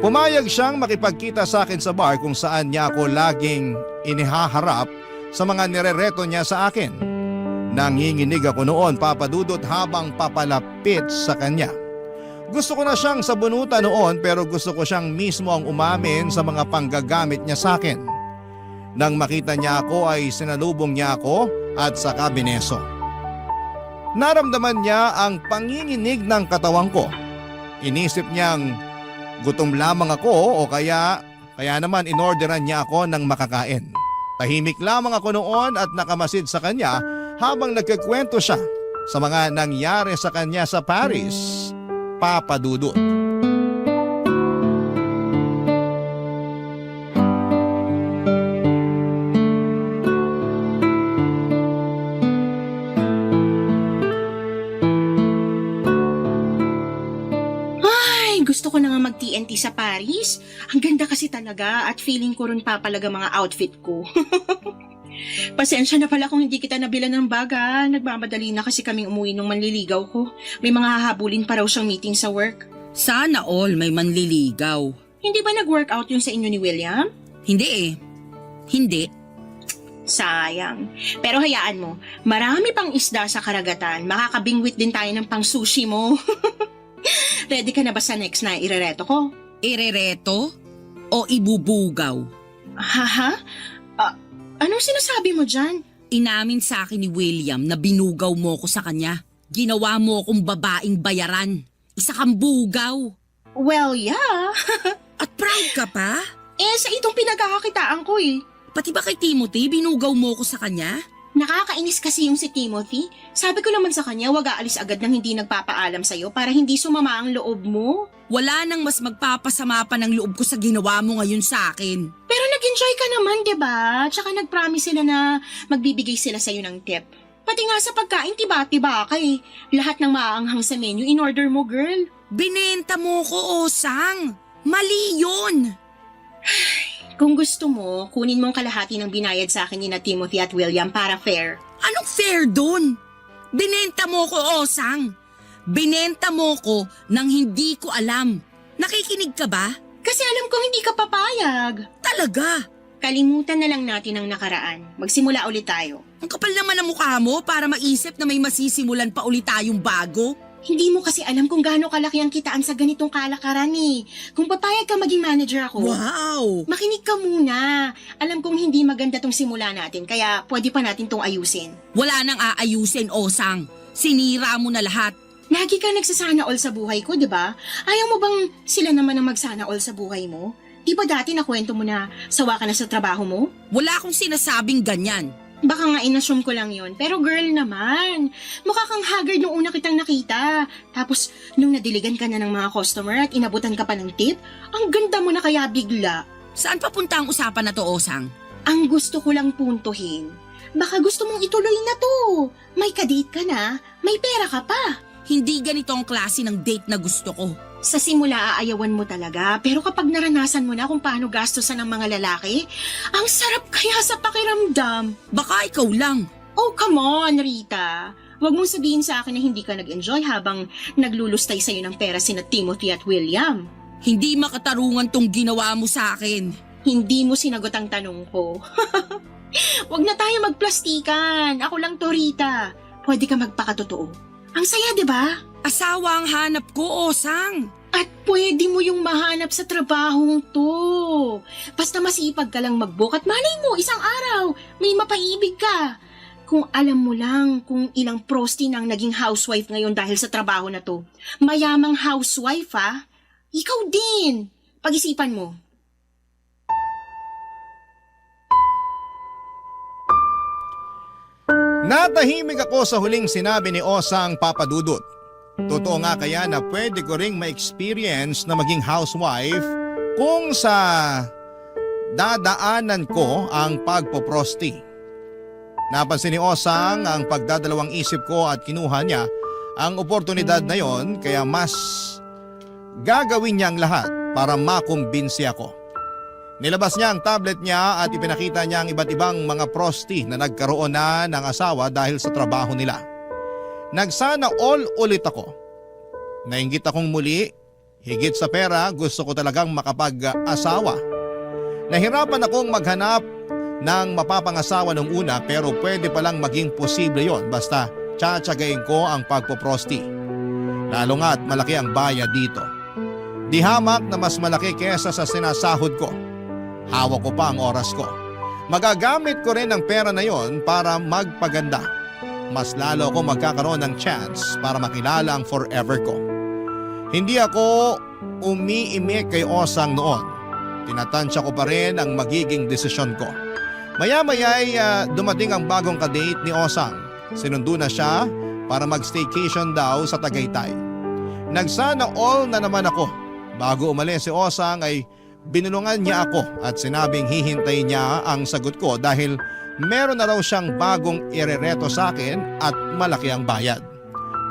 Pumayag siyang makipagkita sa akin sa bar kung saan niya ako laging inihaharap sa mga nirereto niya sa akin. Nanginginig ako noon, Papa Dudut, habang papalapit sa kanya. Gusto ko na siyang sabunutan noon pero gusto ko siyang mismo ang umamin sa mga panggagamit niya sa akin. Nang makita niya ako ay sinalubong niya ako at saka bineso. Naramdaman niya ang panginginig ng katawan ko. Inisip niyang gutom lamang ako o kaya naman inorderan niya ako ng makakain. Tahimik lamang ako noon at nakamasid sa kanya habang nagkikwento siya sa mga nangyari sa kanya sa Paris, Papa Dudut. Ay, gusto ko na nga mag-TNT sa Paris. Ang ganda kasi talaga at feeling ko rin papalaga mga outfit ko. Pasensya na pala kung hindi kita nabilan ng baga. Nagmamadali na kasi kaming umuwi nung manliligaw ko. May mga hahabulin pa raw siyang meeting sa work. Sana all may manliligaw. Hindi ba nag-workout yun sa inyo ni William? Hindi eh. Hindi. Sayang. Pero hayaan mo, marami pang isda sa karagatan. Makakabingwit din tayo ng pang sushi mo. Ready ka na ba sa next na irereto ko? Irereto o ibubugaw? Haha? Anong sinasabi mo dyan? Inamin sa akin ni William na binugaw mo ko sa kanya. Ginawa mo akong babaeng bayaran. Isa kang bugaw. Well, yeah. At proud ka pa? Sa itong pinagkakakitaan ko eh. Pati ba kay Timothy, binugaw mo ko sa kanya? Nakakainis kasi yung si Timothy. Sabi ko naman sa kanya, wag aalis agad nang hindi nagpapaalam sa'yo para hindi sumama ang loob mo. Wala nang mas magpapasama pa ng loob ko sa ginawa mo ngayon sa akin. Pero nag-enjoy ka naman, diba? Tsaka nag-promise sila na magbibigay sila sa'yo ng tip. Pati nga sa pagkain, tiba-tiba ka eh. Lahat ng maaanghang sa menu, in-order mo, girl. Binenta mo ko, Osang. Mali yun. Kung gusto mo, kunin mo ang kalahati ng binayad sa akin ni na Timothy at William para fair. Anong fair dun? Binenta mo ko, Osang. Binenta mo ko nang hindi ko alam. Nakikinig ka ba? Kasi alam kong hindi ka papayag. Talaga? Kalimutan na lang natin ang nakaraan. Magsimula ulit tayo. Ang kapal naman ang mukha mo para maisip na may masisimulan pa ulit tayong bago. Hindi mo kasi alam kung gaano kalaki ang kitaan sa ganitong kalakaran eh. Kung papayag ka maging manager ako. Wow! Makinig ka muna. Alam kong hindi maganda tong simula natin, kaya pwede pa natin tong ayusin. Wala nang aayusin, Osang. Sinira mo na lahat. Lagi ka nagsasana all sa buhay ko, di ba? Ayaw mo bang sila naman ang magsana all sa buhay mo? Di ba dati nakwento mo na sawa ka na sa trabaho mo? Wala akong sinasabing ganyan. Baka nga inassume ko lang yon. Pero girl naman, mukha kang haggard nung una kitang nakita. Tapos nung nadiligan ka na ng mga customer at inabutan ka pa ng tip, ang ganda mo na kaya bigla. Saan papunta ang usapan na to, Osang? Ang gusto ko lang puntuhin, baka gusto mong ituloy na to. May kadate ka na, may pera ka pa. Hindi ganito ang klase ng date na gusto ko. Sa simula aayawan mo talaga, pero kapag naranasan mo na kung paano gastusan ng mga lalaki, ang sarap kaya sa pakiramdam. Baka ikaw lang. Oh, come on, Rita. Huwag mong sabihin sa akin na hindi ka nag-enjoy habang naglulustay sa'yo ng pera sina Timothy at William. Hindi makatarungan tong ginawa mo sa akin. Hindi mo sinagot ang tanong ko. Huwag na tayo magplastikan. Ako lang to, Rita. Pwede ka magpakatotoo. Ang saya, di ba? Asawa ang hanap ko, Osang. At pwede mo yung mahanap sa trabahong to. Basta masipag ka lang mag-book at malay mo, isang araw, may mapaibig ka. Kung alam mo lang kung ilang prosti na ang naging housewife ngayon dahil sa trabaho na to. Mayamang housewife, ha? Ikaw din. Pag-isipan mo. Natahimik ako sa huling sinabi ni Osang, Papa Dudut. Totoo nga kaya na pwede ko ring ma-experience na maging housewife kung sa dadaanan ko ang pagpoprosti. Napansin ni Osang ang pagdadalawang isip ko at kinuha niya ang oportunidad na yon, kaya mas gagawin niya ang lahat para makumbinsi ako. Nilabas niya ang tablet niya at ipinakita niya ang iba't ibang mga prosti na nagkaroon na ng asawa dahil sa trabaho nila. Nagsana all ulit ako. Nainggit akong muli, higit sa pera gusto ko talagang makapag-asawa. Nahirapan akong maghanap ng mapapangasawa nung una pero pwede palang maging posible yon basta tsatsagain ko ang pagpoprosti. Lalo nga't malaki ang bayad dito. Di hamak na mas malaki kesa sa sinasahod ko. Hawak ko pa ang oras ko. Magagamit ko rin ang pera na yon para magpaganda. Mas lalo ako magkakaroon ng chance para makilala ang forever ko. Hindi ako umiimik kay Osang noon. Tinatansya ko pa rin ang magiging desisyon ko. Maya-maya ay dumating ang bagong kadate ni Osang. Sinundo na siya para mag-staycation daw sa Tagaytay. Nagsana all na naman ako. Bago umalis si Osang ay binulungan niya ako at sinabing hihintay niya ang sagot ko dahil meron na raw siyang bagong irereto sa akin at malaki ang bayad.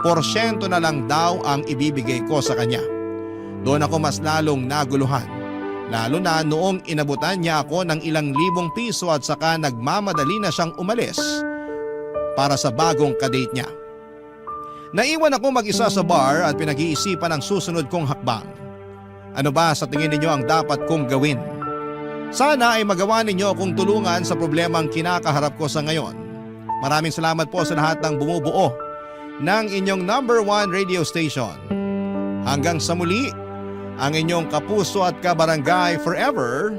Porsyento na lang daw ang ibibigay ko sa kanya. Doon ako mas lalong naguluhan. Lalo na noong inabutan niya ako ng ilang libong piso at saka nagmamadali na siyang umalis para sa bagong kadate niya. Naiwan ako mag-isa sa bar at pinag-iisipan ang susunod kong hakbang. Ano ba sa tingin ninyo ang dapat kong gawin? Sana ay magawa ninyo akong tulungan sa problemang kinakaharap ko sa ngayon. Maraming salamat po sa lahat ng bumubuo ng inyong #1 radio station. Hanggang sa muli, ang inyong kapuso at kabarangay forever,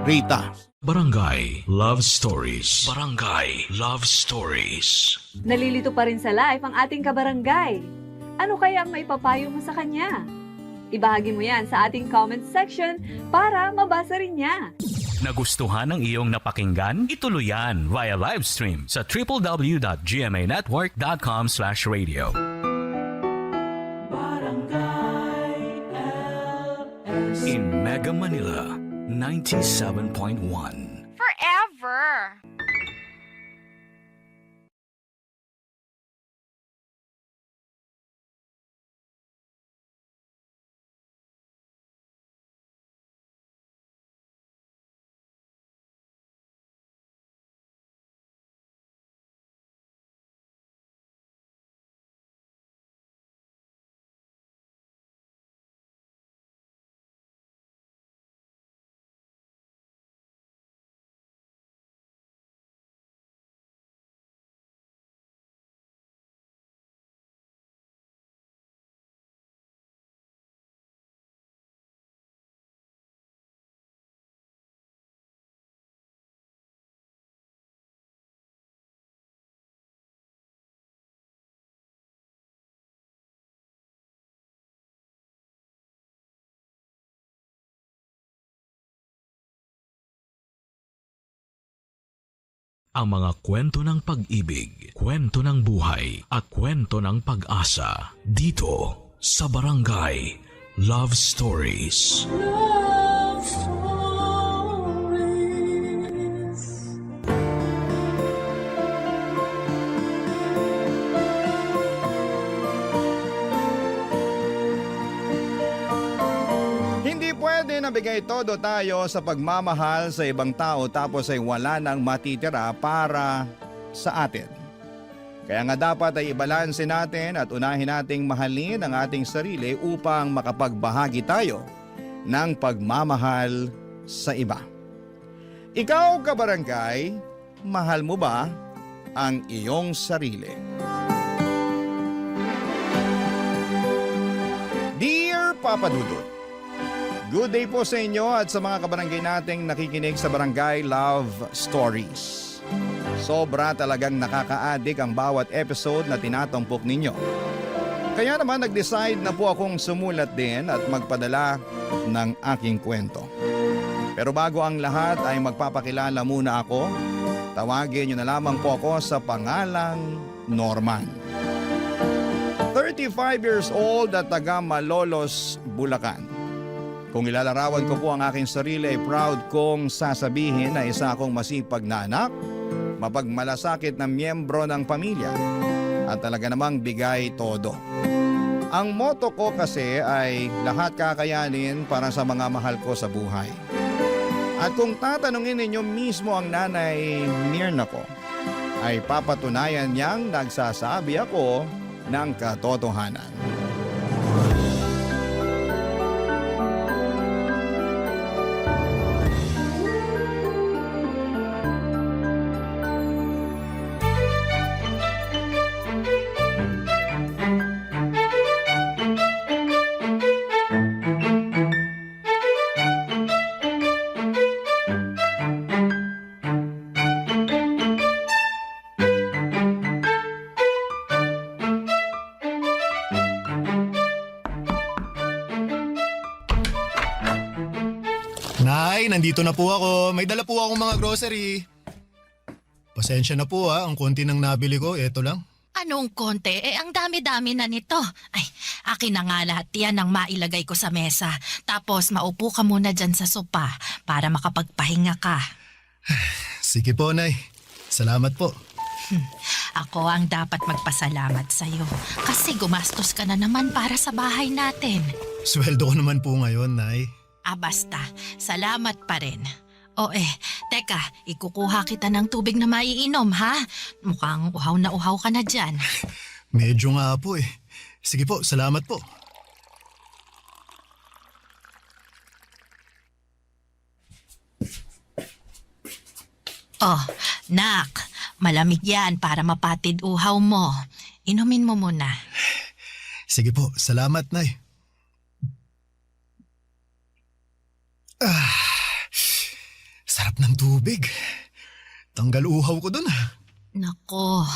Rita. Barangay Love Stories. Barangay Love Stories. Nalilito pa rin sa life ang ating kabarangay. Ano kaya ang maipapayo mo sa kanya? Ibahagi mo yan sa ating comment section para mabasa rin niya. Nagustuhan ng iyong napakinggan? Ituloy yan via live stream sa www.gmanetwork.com/radio. In Mega Manila, 97.1. Forever! Ang mga kwento ng pag-ibig, kwento ng buhay at kwento ng pag-asa dito sa Barangay Love Stories. Love Stories. Hindi pwede na bigay todo tayo sa pagmamahal sa ibang tao tapos ay wala nang matitira para sa atin. Kaya nga dapat ay ibalanse natin at unahin nating mahalin ang ating sarili upang makapagbahagi tayo ng pagmamahal sa iba. Ikaw, kabarangay, mahal mo ba ang iyong sarili? Dear Papa Dudut, good day po sa inyo at sa mga kabarangay nating nakikinig sa Barangay Love Stories. Sobra talagang nakaka-addict ang bawat episode na tinatampok ninyo. Kaya naman nag-decide na po akong sumulat din at magpadala ng aking kwento. Pero bago ang lahat ay magpapakilala muna ako. Tawagin niyo na lamang po ako sa pangalang Norman. 35 years old at taga Malolos, Bulacan. Kung ilalarawan ko po ang aking sarili ay proud kong sasabihin na isa akong masipag na anak, mapagmalasakit na miyembro ng pamilya at talaga namang bigay todo. Ang motto ko kasi ay lahat kakayanin para sa mga mahal ko sa buhay. At kung tatanungin ninyo mismo ang nanay Mirna ko, ay papatunayan niyang nagsasabi ako ng katotohanan. nandito na po ako. May dala po akong mga grocery. Pasensya na po ang konti nang nabili ko, eto lang. Anong konti? Ang dami-dami na nito. Ay, akin na nga lahat yan ang mailagay ko sa mesa. Tapos maupo ka muna dyan sa sopa para makapagpahinga ka. Sige po, Nay. Salamat po. Ako ang dapat magpasalamat sa'yo. Kasi gumastos ka na naman para sa bahay natin. Sweldo ko naman po ngayon, Nay. Basta, salamat pa rin. Teka, ikukuha kita ng tubig na maiinom, ha? Mukhang uhaw na uhaw ka na dyan. Medyo nga po eh. Sige po, salamat po. Nak, malamig yan para mapatid uhaw mo. Inumin mo muna. Sige po, salamat, Nay. Sarap ng tubig. Tanggal uhaw ko dun. Nako,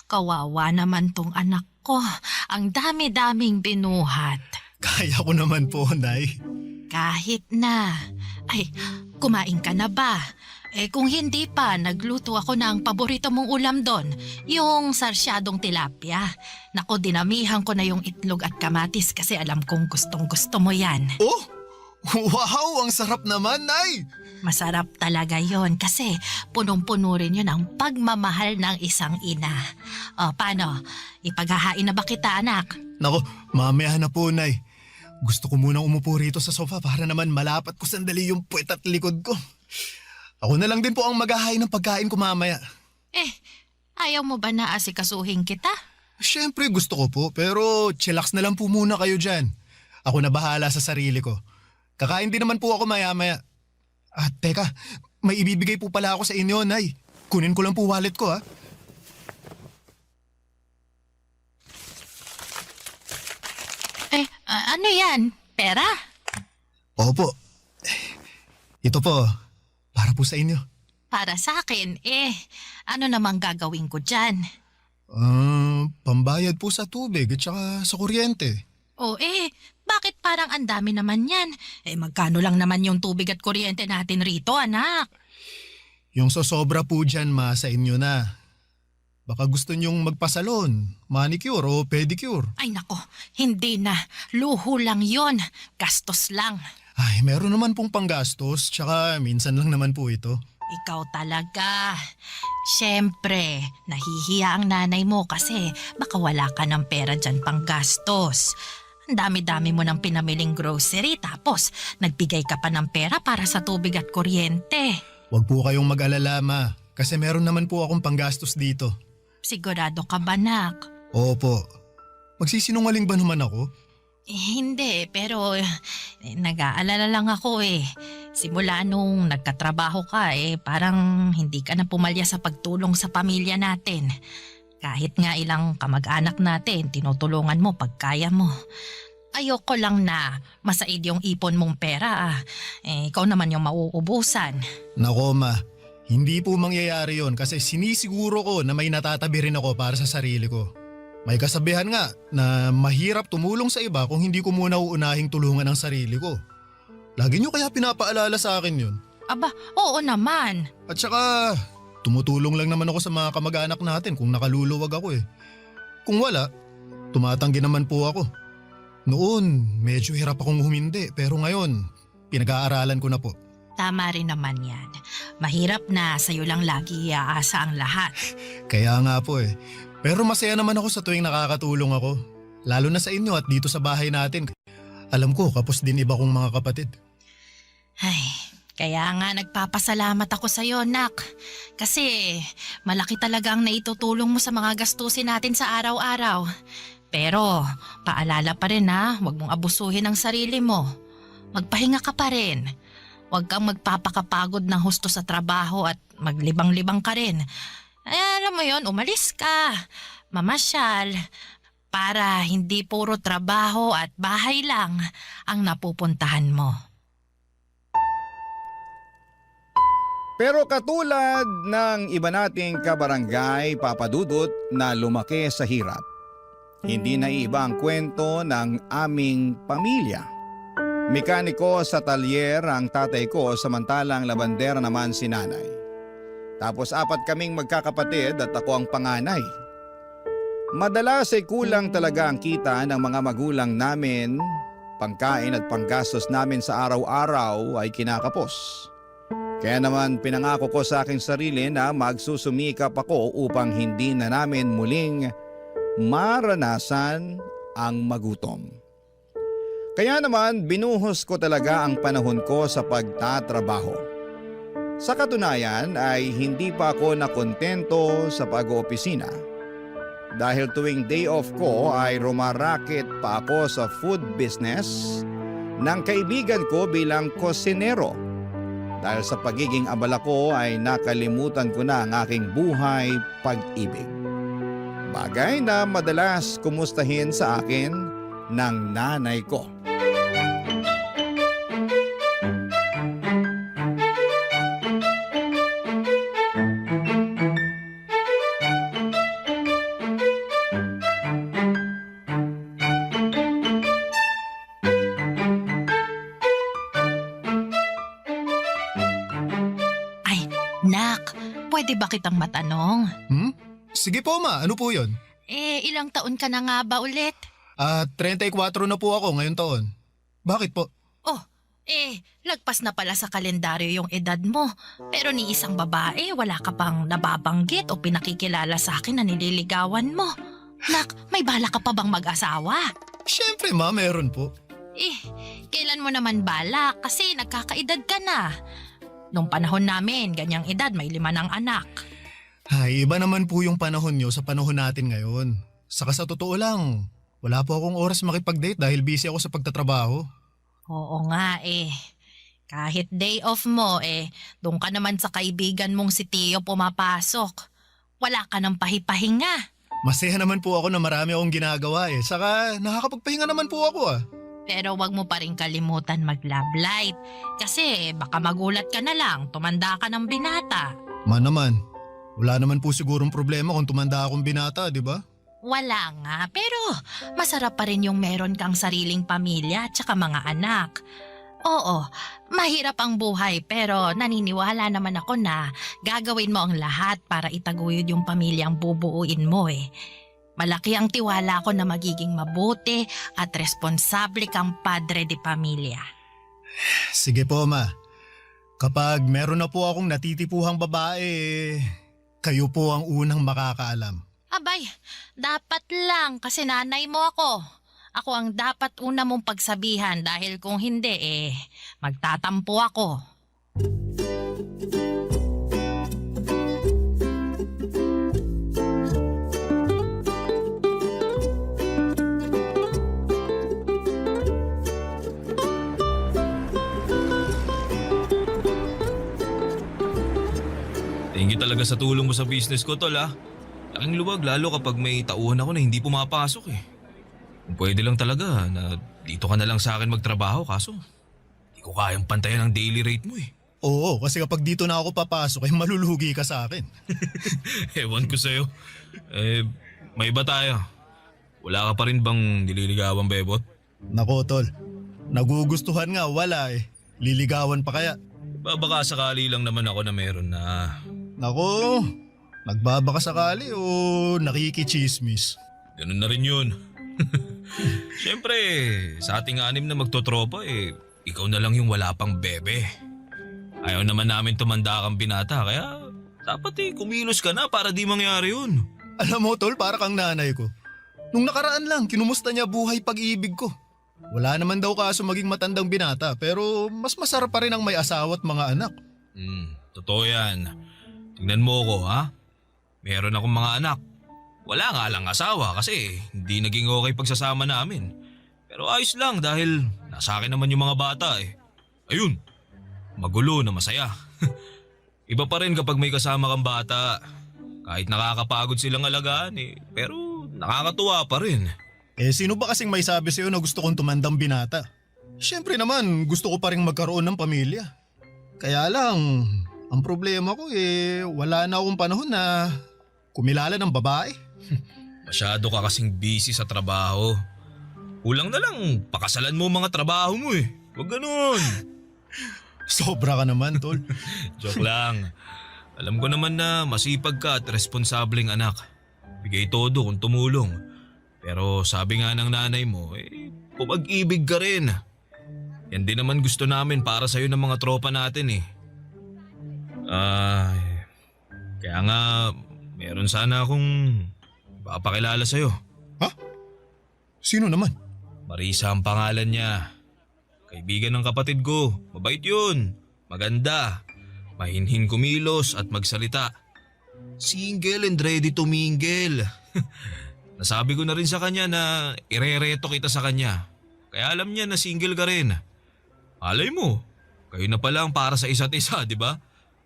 kawawa naman tong anak ko. Ang dami-daming binuhat. Kaya ko naman po, Nay. Kahit na. Ay, kumain ka na ba? Kung hindi pa, nagluto ako ng paborito mong ulam doon. Yung sarsyadong tilapia. Nako, dinamihan ko na yung itlog at kamatis kasi alam kong gustong-gusto mo yan. Oh! Wow! Ang sarap naman, Nay! Masarap talaga yon kasi punong-puno rin yun ang pagmamahal ng isang ina. Paano? Ipaghahain na ba kita, anak? Nako, mamaya na po, Nay. Gusto ko munang umupo rito sa sofa para naman malapat ko sandali yung puwet at likod ko. Ako na lang din po ang maghahain ng pagkain ko mamaya. Ayaw mo ba na asikasuhin kita? Siyempre gusto ko po, pero chillax na lang po muna kayo dyan. Ako na bahala sa sarili ko. Kakain din naman po ako maya-maya. Teka, may ibibigay po pala ako sa inyo, Nay. Kunin ko lang po wallet ko, ha? Ano yan? Pera? Opo. Ito po, para po sa inyo. Para sa akin, ano namang gagawin ko dyan? Pambayad po sa tubig at saka sa kuryente. Bakit parang ang dami naman yan? Magkano lang naman yung tubig at kuryente natin rito, anak? Yung sosobra po dyan, ma, sa inyo na. Baka gusto nyong magpasalon, manicure o pedicure. Ay nako, hindi na. Luho lang yon. Gastos lang. Ay, meron naman pong panggastos, tsaka minsan lang naman po ito. Ikaw talaga. Siyempre, nahihiya ang nanay mo kasi baka wala ka ng pera dyan pang gastos. Ang dami-dami mo ng pinamiling grocery tapos nagbigay ka pa ng pera para sa tubig at kuryente. Huwag po kayong mag-alala, ma, kasi meron naman po akong panggastos dito. Sigurado ka ba, nak? Opo. Magsisinungaling ba naman ako? Hindi, pero nag-aalala lang ako Simula nung nagkatrabaho ka parang hindi ka na pumalya sa pagtulong sa pamilya natin. Kahit nga ilang kamag-anak natin, tinutulungan mo pag kaya mo. Ayoko lang na masaid yung ipon mong pera ikaw naman yung mauubusan. Nako, ma. Hindi po mangyayari yon kasi sinisiguro ko na may natatabi rin ako para sa sarili ko. May kasabihan nga na mahirap tumulong sa iba kung hindi ko muna uunahing tulungan ang sarili ko. Lagi nyo kaya pinapaalala sa akin yun? Aba, oo naman. At saka, tumutulong lang naman ako sa mga kamag-anak natin kung nakaluluwag ako Kung wala, tumatanggi naman po ako. Noon, medyo hirap akong humindi pero ngayon, pinag-aaralan ko na po. Tama rin naman yan. Mahirap na sa'yo lang lagi iaasa ang lahat. Kaya nga po Pero masaya naman ako sa tuwing nakakatulong ako. Lalo na sa inyo at dito sa bahay natin. Alam ko, kapos din iba kong mga kapatid. Ay, kaya nga nagpapasalamat ako sa'yo, nak. Kasi malaki talaga ang naitutulong mo sa mga gastusin natin sa araw-araw. Pero paalala pa rin huwag mong abusuhin ang sarili mo. Magpahinga ka pa rin. Huwag kang magpapakapagod ng husto sa trabaho at maglibang-libang ka rin. Alam mo yon, umalis ka, mamasyal, para hindi puro trabaho at bahay lang ang napupuntahan mo. Pero katulad ng iba nating kabarangay, Papa Dudut, na lumaki sa hirap, hindi na iba ang kwento ng aming pamilya. Mekaniko sa talyer ang tatay ko samantalang labandera naman si nanay. Tapos 4 kaming magkakapatid at ako ang panganay. Madalas ay kulang talaga ang kita ng mga magulang namin. Pangkain at panggastos namin sa araw-araw ay kinakapos. Kaya naman pinangako ko sa aking sarili na magsusumikap ako upang hindi na namin muling maranasan ang magutom. Kaya naman binuhos ko talaga ang panahon ko sa pagtatrabaho. Sa katunayan ay hindi pa ako nakontento sa pag-oopisina. Dahil tuwing day off ko ay rumaraket pa ako sa food business ng kaibigan ko bilang kosinero. Dahil sa pagiging abala ko ay nakalimutan ko na ang aking buhay pag-ibig. Bagay na madalas kumustahin sa akin ng nanay ko. Nak, pwede ba kitang matanong? Sige po ma, ano po yun? Ilang taon ka na nga ba ulit? 34 na po ako ngayon taon. Bakit po? Lagpas na pala sa kalendaryo yung edad mo. Pero ni isang babae, wala ka pang nababanggit o pinakikilala sa akin na nililigawan mo. Nak, may bala ka pa bang mag-asawa? Siyempre ma, meron po. Kailan mo naman bala? Kasi nagkakaedad ka na. Nung panahon namin, ganyang edad, may 5 ng anak. Ay, iba naman po yung panahon nyo sa panahon natin ngayon. Saka sa totoo lang, wala po akong oras makipag-date dahil busy ako sa pagtatrabaho. Oo nga Kahit day off mo doon ka naman sa kaibigan mong si Tio pumapasok. Wala ka ng pahipahinga. Masaya naman po ako na marami akong ginagawa Saka nakakapagpahinga naman po ako Pero wag mo pa rin kalimutan mag-love light. Kasi baka magulat ka na lang, tumanda ka ng binata. Ma naman, wala naman po sigurong problema kung tumanda akong binata, di ba? Wala nga, pero masarap pa rin yung meron kang sariling pamilya at saka mga anak. Oo, mahirap ang buhay pero naniniwala naman ako na gagawin mo ang lahat para itaguyod yung pamilyang bubuuin mo Malaki ang tiwala ko na magiging mabuti at responsable kang padre de pamilya. Sige po ma, kapag meron na po akong natitipuhang babae, kayo po ang unang makakaalam. Abay, dapat lang kasi nanay mo ako. Ako ang dapat una mong pagsabihan dahil kung hindi magtatampo ako. Thank you talaga sa tulong mo sa business ko, tol Laking luwag lalo kapag may tauhan ako na hindi pumapasok Kung pwede lang talaga na dito ka na lang sa akin magtrabaho kaso hindi ko kayang pantayan ang daily rate mo Oo, kasi kapag dito na ako papasok ay malulugi ka sa akin. Ewan ko sa'yo. May iba tayo. Wala ka pa rin bang nililigawan, bebot? Nako tol, nagugustuhan nga wala Liligawan pa kaya? Baka sakali lang naman ako na meron na. Nako, nagbabaka sakali o nakikichismis? Ganun na rin yun. Siyempre, sa ating 6 na magtotropa ikaw na lang yung wala pang bebe. Ayaw naman namin tumanda kang binata kaya dapat kumilos ka na para di mangyari yun. Alam mo tol, para kang nanay ko. Nung nakaraan lang, kinumusta niya buhay pag-ibig ko. Wala naman daw kaso maging matandang binata pero mas masarap pa rin ang may asawa at mga anak. Totoo yan. Tingnan mo ko Meron akong mga anak. Wala nga lang asawa kasi hindi naging okay pagsasama namin. Pero ayos lang dahil nasa akin naman yung mga bata Ayun, magulo na masaya. Iba pa rin kapag may kasama kang bata. Kahit nakakapagod silang alagaan pero nakakatuwa pa rin. Sino ba kasing may sabi sa'yo na gusto kong tumandang binata? Siyempre naman, gusto ko pa rin magkaroon ng pamilya. Kaya lang, ang problema ko wala na akong panahon na kumilala ng babae. Masyado ka kasing busy sa trabaho. Kulang na lang, pakasalan mo mga trabaho mo Huwag ganun. Sobra ka naman, tol. Joke lang. Alam ko naman na masipag ka at responsableng anak. Bigay todo kung tumulong. Pero sabi nga ng nanay mo, pumag-ibig ka rin. Yan din naman gusto namin para sa'yo ng mga tropa natin eh. Kaya nga, meron sana akong papakilala sa'yo. Sino naman? Marisa ang pangalan niya. Kaibigan ng kapatid ko. Mabait yun. Maganda. Mahinhin kumilos at magsalita. Single and ready to mingle. Nasabi ko na rin sa kanya na irereto kita sa kanya. Kaya alam niya na single ka rin. Alay mo, kayo na pala ang para sa isa't isa, di ba?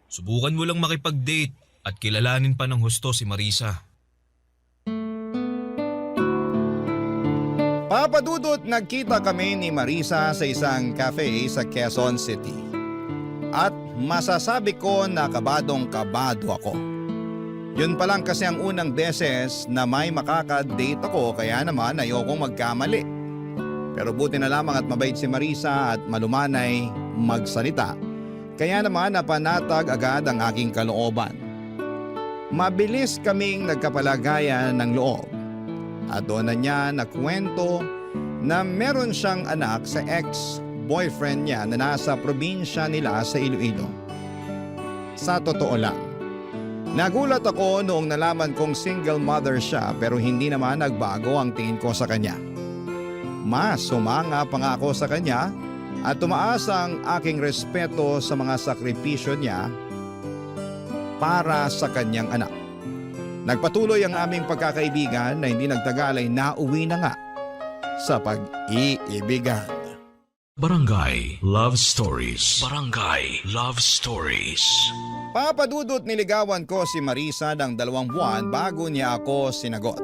Subukan mo lang makipag-date at kilalanin pa ng husto si Marisa. Papa Dudut, nagkita kami ni Marisa sa isang cafe sa Quezon City. At masasabi ko na kabadong-kabado ako. Yun pa lang kasi ang unang beses na may makaka-date ako, kaya naman ayokong magkamali. Pero buti na lamang at mabait si Marisa at malumanay magsalita. Kaya naman napanatag agad ang aking kalooban. Mabilis kaming nagkapalagayan ng loob. At doon na niya nakwento na meron siyang anak sa ex-boyfriend niya na nasa probinsya nila sa Iloilo. Sa totoo lang, nagulat ako noong nalaman kong single mother siya pero hindi naman nagbago ang tingin ko sa kanya. Mas sumanga pa nga ako sa kanya at tumaas ang aking respeto sa mga sakripisyo niya para sa kanyang anak. Nagpatuloy ang aming pagkakaibigan na hindi nagtagal ay nauwi na nga sa pag-iibigan. Barangay Love Stories. Barangay Love Stories. Papa Dudut, niligawan ko si Marisa ng 2 buwan bago niya ako sinagot.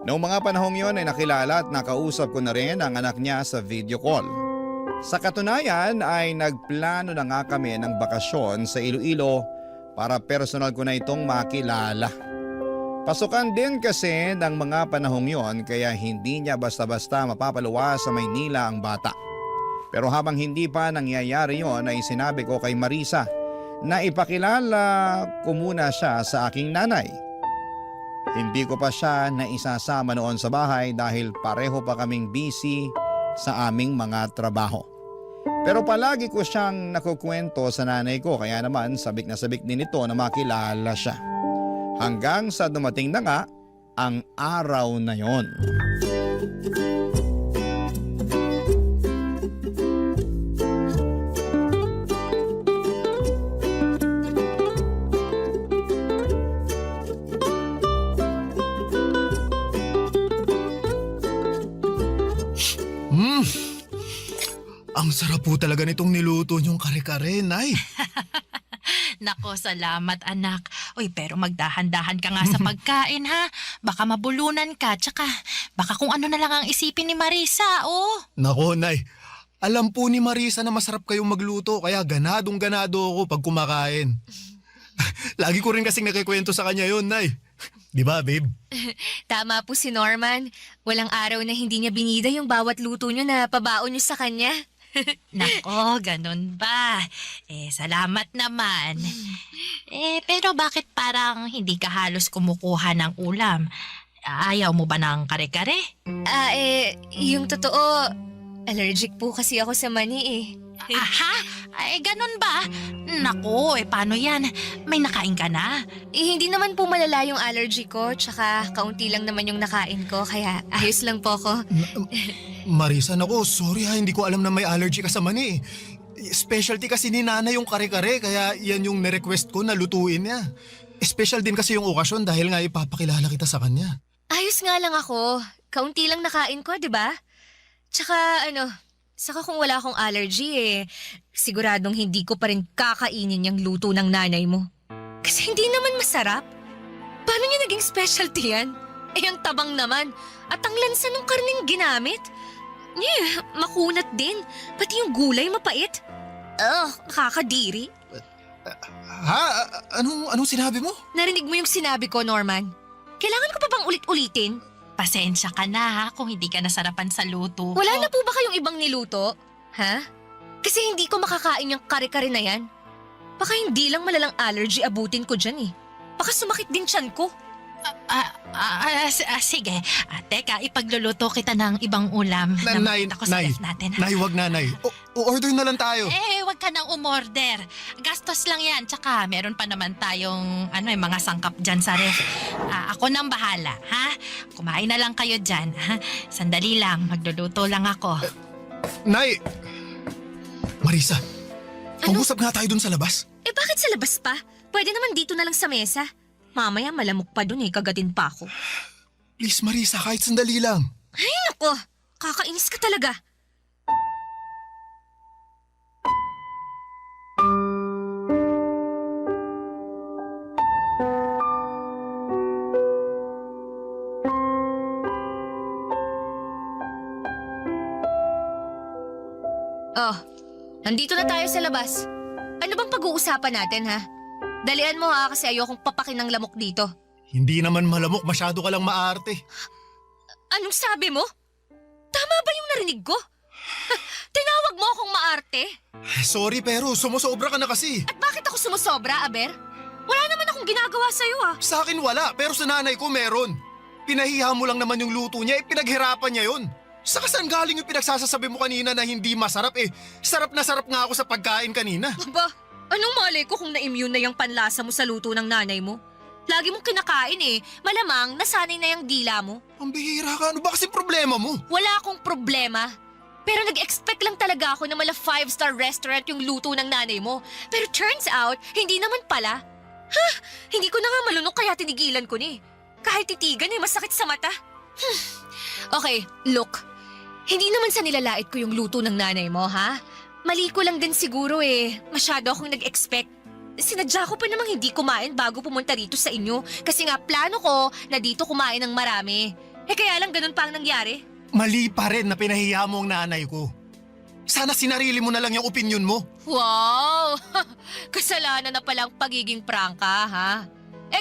Noong mga panahong yon ay nakilala at nakausap ko na rin ang anak niya sa video call. Sa katunayan ay nagplano na nga kami ng bakasyon sa Iloilo para personal ko na itong makilala. Pasukan din kasi ng mga panahong yon kaya hindi niya basta-basta mapapaluwa sa Maynila ang bata. Pero habang hindi pa nangyayari yon ay sinabi ko kay Marisa na ipakilala ko muna siya sa aking nanay. Hindi ko pa siya naisasama noon sa bahay dahil pareho pa kaming busy sa aming mga trabaho. Pero palagi ko siyang nakukwento sa nanay ko kaya naman sabik na sabik din ito na makilala siya. Hanggang sa dumating na nga ang araw na yon. Ang sarap po talaga nitong niluto niyong kare-kare, Nay. Nako, salamat anak. Uy, pero magdahan-dahan ka nga sa pagkain ha. Baka mabulunan ka, tsaka baka kung ano na lang ang isipin ni Marisa, oh. Nako, Nay. Alam po ni Marisa na masarap kayong magluto kaya ganadong-ganado ako pag kumakain. Lagi ko rin kasing nakikwento sa kanya yon, Nay. Di ba, babe? Tama po si Norman. Walang araw na hindi niya binida yung bawat luto niyo na pabaon niyo sa kanya. Nako, ganun ba? Salamat naman. Pero bakit parang hindi ka halos kumukuha ng ulam? Ayaw mo ba ng kare-kare? Yung totoo, allergic po kasi ako sa mani eh. Aha? Ganun ba? Nako, paano yan? May nakain ka na? Hindi naman po malala yung allergy ko, tsaka kaunti lang naman yung nakain ko, kaya ayos lang po ako. Marisa, nako, sorry ha, hindi ko alam na may allergy ka sa mani. Specialty kasi ni Nana yung kare-kare, kaya yan yung nirequest ko na lutuin niya. Special din kasi yung okasyon dahil nga ipapakilala kita sa kanya. Ayos nga lang ako. Kaunti lang nakain ko, di ba? Tsaka saka kung wala akong allergy siguradong hindi ko pa rin kakainin yung luto ng nanay mo. Kasi hindi naman masarap. Paano niya naging specialty yan? Ang tabang naman. At ang lansa ng karneng ginamit. Makunat din. Pati yung gulay mapait. Nakakadiri. Ha? Anong sinabi mo? Narinig mo yung sinabi ko, Norman? Kailangan ko pa bang ulit-ulitin? Pasensya ka na ha kung hindi ka nasarapan sa luto. Wala na po ba kayong ibang niluto? Ha? Kasi hindi ko makakain yung kare-kare na yan. Baka hindi lang malalang allergy abutin ko dyan eh. Baka sumakit din tiyan ko. Sige. Teka, ipagluluto kita ng ibang ulam na Nay, makita ko sa Nay, ref natin. Nay, wag na, Nay. Order na lang tayo. Wag ka nang umorder. Gastos lang yan. Tsaka meron pa naman tayong mga sangkap dyan sa ref. Ako nang bahala, ha? Kumain na lang kayo dyan, ha? Sandali lang, magluluto lang ako. Nay! Marisa, mag-usap nga tayo dun sa labas. Bakit sa labas pa? Pwede naman dito na lang sa mesa. Mamaya malamok pa dun kagatin pa ako. Please, Marisa, kahit sandali lang. Ay, nako! Kakainis ka talaga. Oh, nandito na tayo sa labas. Ano bang pag-uusapan natin, ha? Dalian mo ha, kasi ayokong papakin ng lamok dito. Hindi naman malamok, masyado ka lang maarte. Anong sabi mo? Tama ba yung narinig ko? Tinawag mo akong maarte? Sorry pero sumusobra ka na kasi. At bakit ako sumusobra, Aber? Wala naman akong ginagawa sa'yo Sa akin wala, pero sa nanay ko meron. Pinahiya mo lang naman yung luto niya, pinaghirapan niya yun. Saka saan galing yung pinagsasasabi mo kanina na hindi masarap sarap na sarap nga ako sa pagkain kanina. Aba, anong malay ko kung na-immune na yung panlasa mo sa luto ng nanay mo? Lagi mong kinakain Malamang nasanay na yung dila mo. Ang bihira ka, ano ba kasi problema mo? Wala akong problema. Pero nag-expect lang talaga ako na mala 5-star restaurant yung luto ng nanay mo. Pero turns out, hindi naman pala. Hindi ko na nga malunok kaya tinigilan ko ni. Kahit titigan masakit sa mata. Okay, look. Hindi naman sa nilalait ko yung luto ng nanay mo, ha? Mali ko lang din siguro Masyado akong nag-expect. Sinadya ko pa namang hindi kumain bago pumunta rito sa inyo. Kasi nga plano ko na dito kumain ng marami. Kaya lang ganun pa ang nangyari. Mali pa rin na pinahiya mo ang nanay ko. Sana sinarili mo na lang yung opinion mo. Wow! Kasalanan na palang pagiging prangka, ha?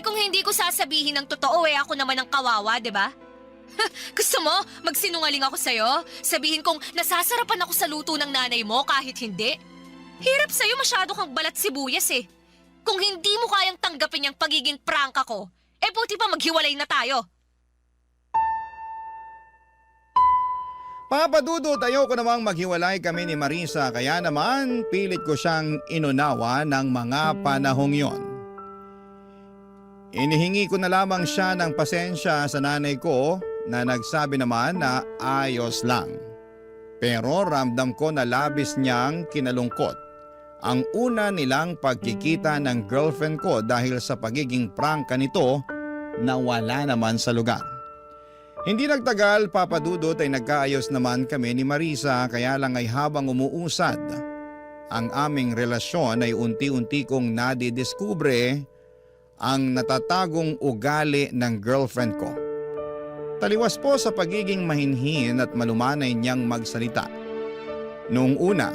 Kung hindi ko sasabihin ng totoo ako naman ang kawawa, di ba? Gusto mo, magsinungaling ako sa'yo? Sabihin kong nasasarapan ako sa luto ng nanay mo kahit hindi? Hirap sa'yo, masyado kang balat sibuyas Kung hindi mo kayang tanggapin yung pagiging prangka ko, buti pa maghiwalay na tayo. Papa Dudut, ayoko namang maghiwalay kami ni Marisa kaya naman pilit ko siyang inunawa ng mga panahong yon. Inihingi ko na lamang siya ng pasensya sa nanay ko na nagsabi naman na ayos lang. Pero ramdam ko na labis niyang kinalungkot ang una nilang pagkikita ng girlfriend ko dahil sa pagiging prangka nito na wala naman sa lugar. Hindi nagtagal, Papa Dudut, ay nagkaayos naman kami ni Marisa kaya lang ay habang umuusad ang aming relasyon ay unti-unti kong nadidiskubre ang natatagong ugali ng girlfriend ko. Taliwas po sa pagiging mahinhin at malumanay niyang magsalita. Noong una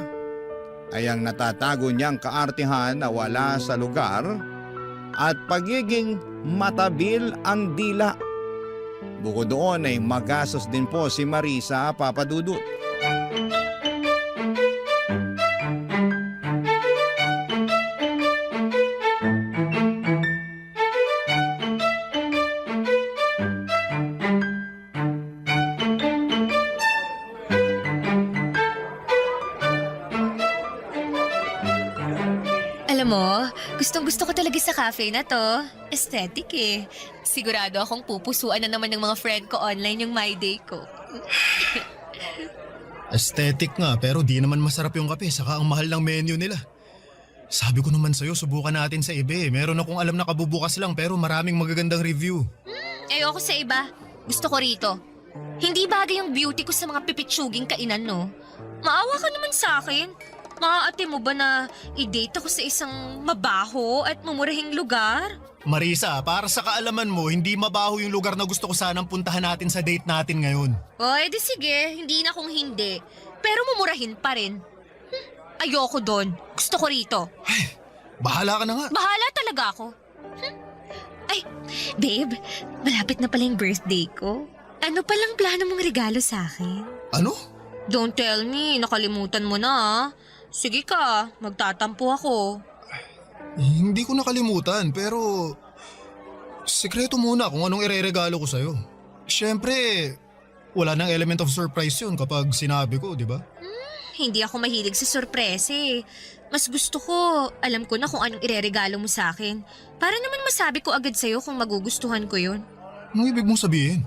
ay ang natatago niyang kaartihan na wala sa lugar at pagiging matabil ang dila. Bukod doon ay magastos din po si Marisa, Papa Dudut. Alam mo, gustong-gusto ko talaga sa cafe na to. Aesthetic Sigurado akong pupusuan na naman ng mga friend ko online yung My Day ko. Aesthetic nga, pero di naman masarap yung kape, saka ang mahal ng menu nila. Sabi ko naman sa'yo, subukan natin sa iba Meron akong alam na kabubukas lang pero maraming magagandang review. Ayoko sa iba. Gusto ko rito. Hindi bagay yung beauty ko sa mga pipitsuging kainan, no? Maawa ka naman sa akin. Maaate mo ba na i-date ako sa isang mabaho at mumurahing lugar? Marisa, para sa kaalaman mo, hindi mabaho yung lugar na gusto ko sanang puntahan natin sa date natin ngayon. O, edi sige. Hindi na kung hindi. Pero mumurahin pa rin. Ayoko doon. Gusto ko rito. Ay, bahala ka na nga. Bahala talaga ako. Ay, babe, malapit na pala yung birthday ko. Ano palang plano mong regalo sa akin? Ano? Don't tell me, nakalimutan mo na ah. Sige ka, magtatampo ako. Hindi ko nakalimutan pero sikreto muna kung anong ireregalo ko sa'yo. Siyempre, wala nang element of surprise yun kapag sinabi ko, di ba? Hindi ako mahilig sa sorpresa eh. Mas gusto ko, alam ko na kung anong ireregalo mo sa akin. Para naman masabi ko agad sa'yo kung magugustuhan ko yun. Anong ibig mong sabihin?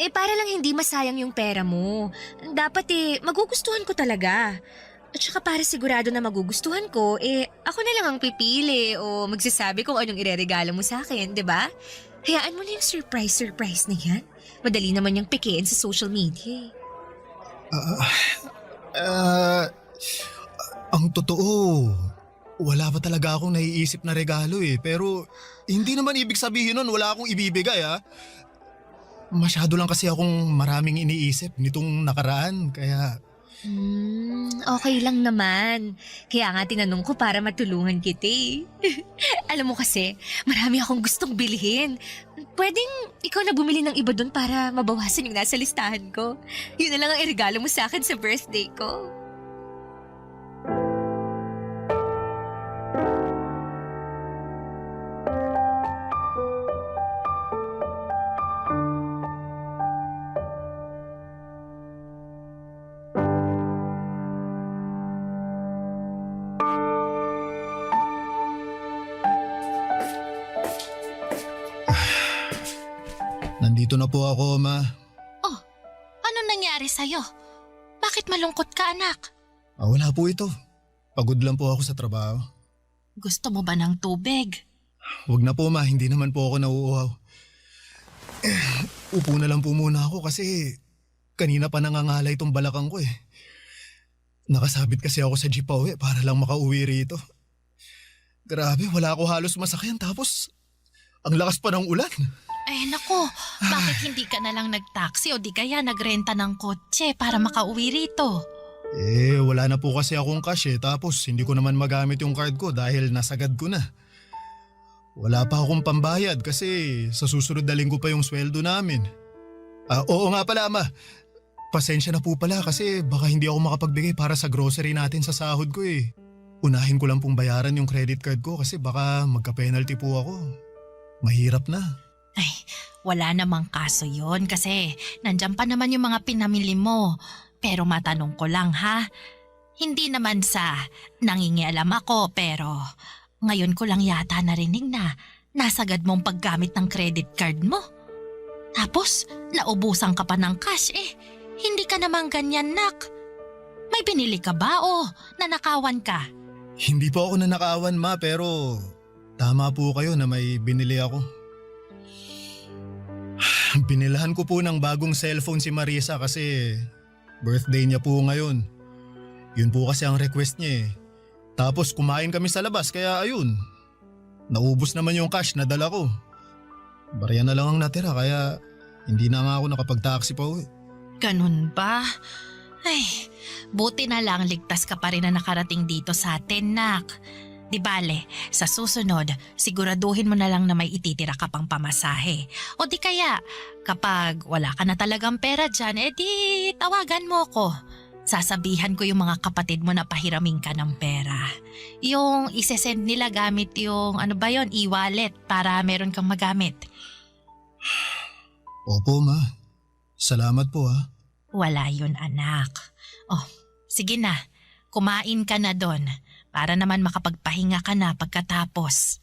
Para lang hindi masayang yung pera mo. Dapat magugustuhan ko talaga. At saka para sigurado na magugustuhan ko, ako na lang ang pipili o magsasabi kung anong ireregalo mo sa akin, di ba? Hayaan mo na yung surprise na yan. Madali naman yung pikiin sa social media. Ang totoo, wala pa talaga akong naiisip na regalo eh. Pero hindi naman ibig sabihin nun wala akong ibibigay ah. Masyado lang kasi akong maraming iniisip nitong nakaraan kaya... Okay lang naman. Kaya nga tinanong ko para matulungan kita eh. Alam mo kasi, marami akong gustong bilhin. Pwedeng ikaw na bumili ng iba doon para mabawasan yung nasa listahan ko. Yun na lang ang irregalo mo sa akin sa birthday ko. Nandito na po ako, Ma. Oh, ano nangyari sa'yo? Bakit malungkot ka, anak? Wala po ito. Pagod lang po ako sa trabaho. Gusto mo ba ng tubig? Huwag na po, Ma. Hindi naman po ako nauuhaw. Upo na lang po muna ako kasi kanina pa nangangalay itong balakang ko eh. Nakasabit kasi ako sa jeep pa uwi para lang makauwi rito. Grabe, wala ako halos masakyan tapos ang lakas pa ng ulan. Eh nako, bakit hindi ka na lang nag-taxi o di kaya nagrenta ng kotse para makauwi rito? Wala na po kasi akong cash eh tapos hindi ko naman magamit yung card ko dahil nasagad ko na. Wala pa akong pambayad kasi sa susunod na linggo pa yung sweldo namin. Oo nga pala, Ma. Pasensya na po pala kasi baka hindi ako makapagbigay para sa grocery natin sa sahod ko eh. Unahin ko lang pong bayaran yung credit card ko kasi baka magka-penalty po ako. Mahirap na. Ay, wala namang kaso yon kasi nandyan pa naman yung mga pinamili mo. Pero matanong ko lang ha, hindi naman sa nangingialam ako pero ngayon ko lang yata narinig na nasagad mong paggamit ng credit card mo. Tapos naubusan ka pa ng cash hindi ka naman ganyan nak. May binili ka ba o nanakawan ka? Hindi po ako nanakawan, Ma, pero tama po kayo na may binili ako. Binilahan ko po ng bagong cellphone si Marisa kasi birthday niya po ngayon. Yun po kasi ang request niya eh. Tapos kumain kami sa labas kaya ayun. Naubos naman yung cash na dala ko. Barya na lang ang natira kaya hindi na nga ako nakapag-taxi pa uwi. Ganun ba? Ay, buti na lang ligtas ka pa rin na nakarating dito sa atin, nak. Di bale, sa susunod, siguraduhin mo na lang na may ititira ka pang pamasahe. O di kaya, kapag wala ka na talagang pera dyan, di tawagan mo ko. Sasabihan ko yung mga kapatid mo na pahiramin ka ng pera. Yung isesend nila gamit yung e-wallet para meron kang magamit. Opo, Ma. Salamat po ha. Wala yun, anak. Oh, sige na. Kumain ka na doon para naman makapagpahinga ka na pagkatapos.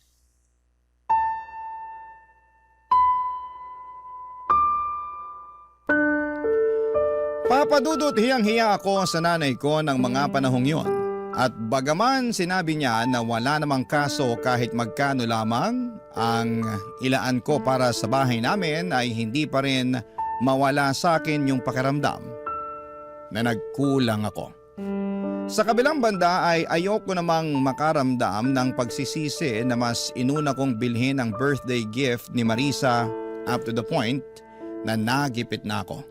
Papadudot hiyang-hiya ako sa nanay ko ng mga panahong yon. At bagaman sinabi niya na wala namang kaso kahit magkano lamang ang ilaan ko para sa bahay namin ay hindi pa rin mawala sa akin yung pakiramdam na nagkulang ako. Sa kabilang banda ay ayoko namang makaramdam ng pagsisisi na mas inuna kong bilhin ang birthday gift ni Marisa up to the point na nagipit na ako.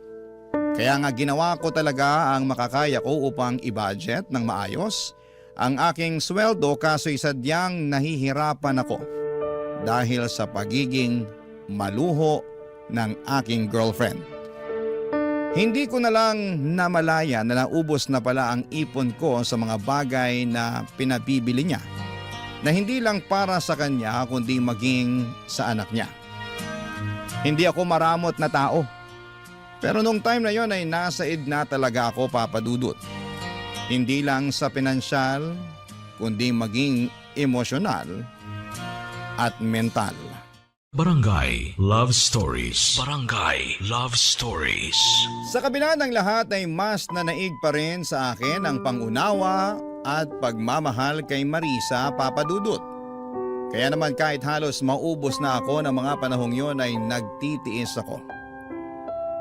Kaya nga ginawa ko talaga ang makakaya ko upang i-budget ng maayos ang aking sweldo kaso'y sadyang nahihirapan ako dahil sa pagiging maluho ng aking girlfriend. Hindi ko na lang namalaya na naubos na pala ang ipon ko sa mga bagay na pinabibili niya na hindi lang para sa kanya kundi maging sa anak niya. Hindi ako maramot na tao. Pero nung time na yon ay nasa na talaga ako, Papa Dudut. Hindi lang sa pinansyal kundi maging emosyonal at mental. Barangay Love Stories. Barangay Love Stories. Sa kabila ng lahat ay mas nanaig pa rin sa akin ang pangunawa at pagmamahal kay Marisa, Papa Dudut. Kaya naman kahit halos maubos na ako ng mga panahong yon ay nagtitiis ako.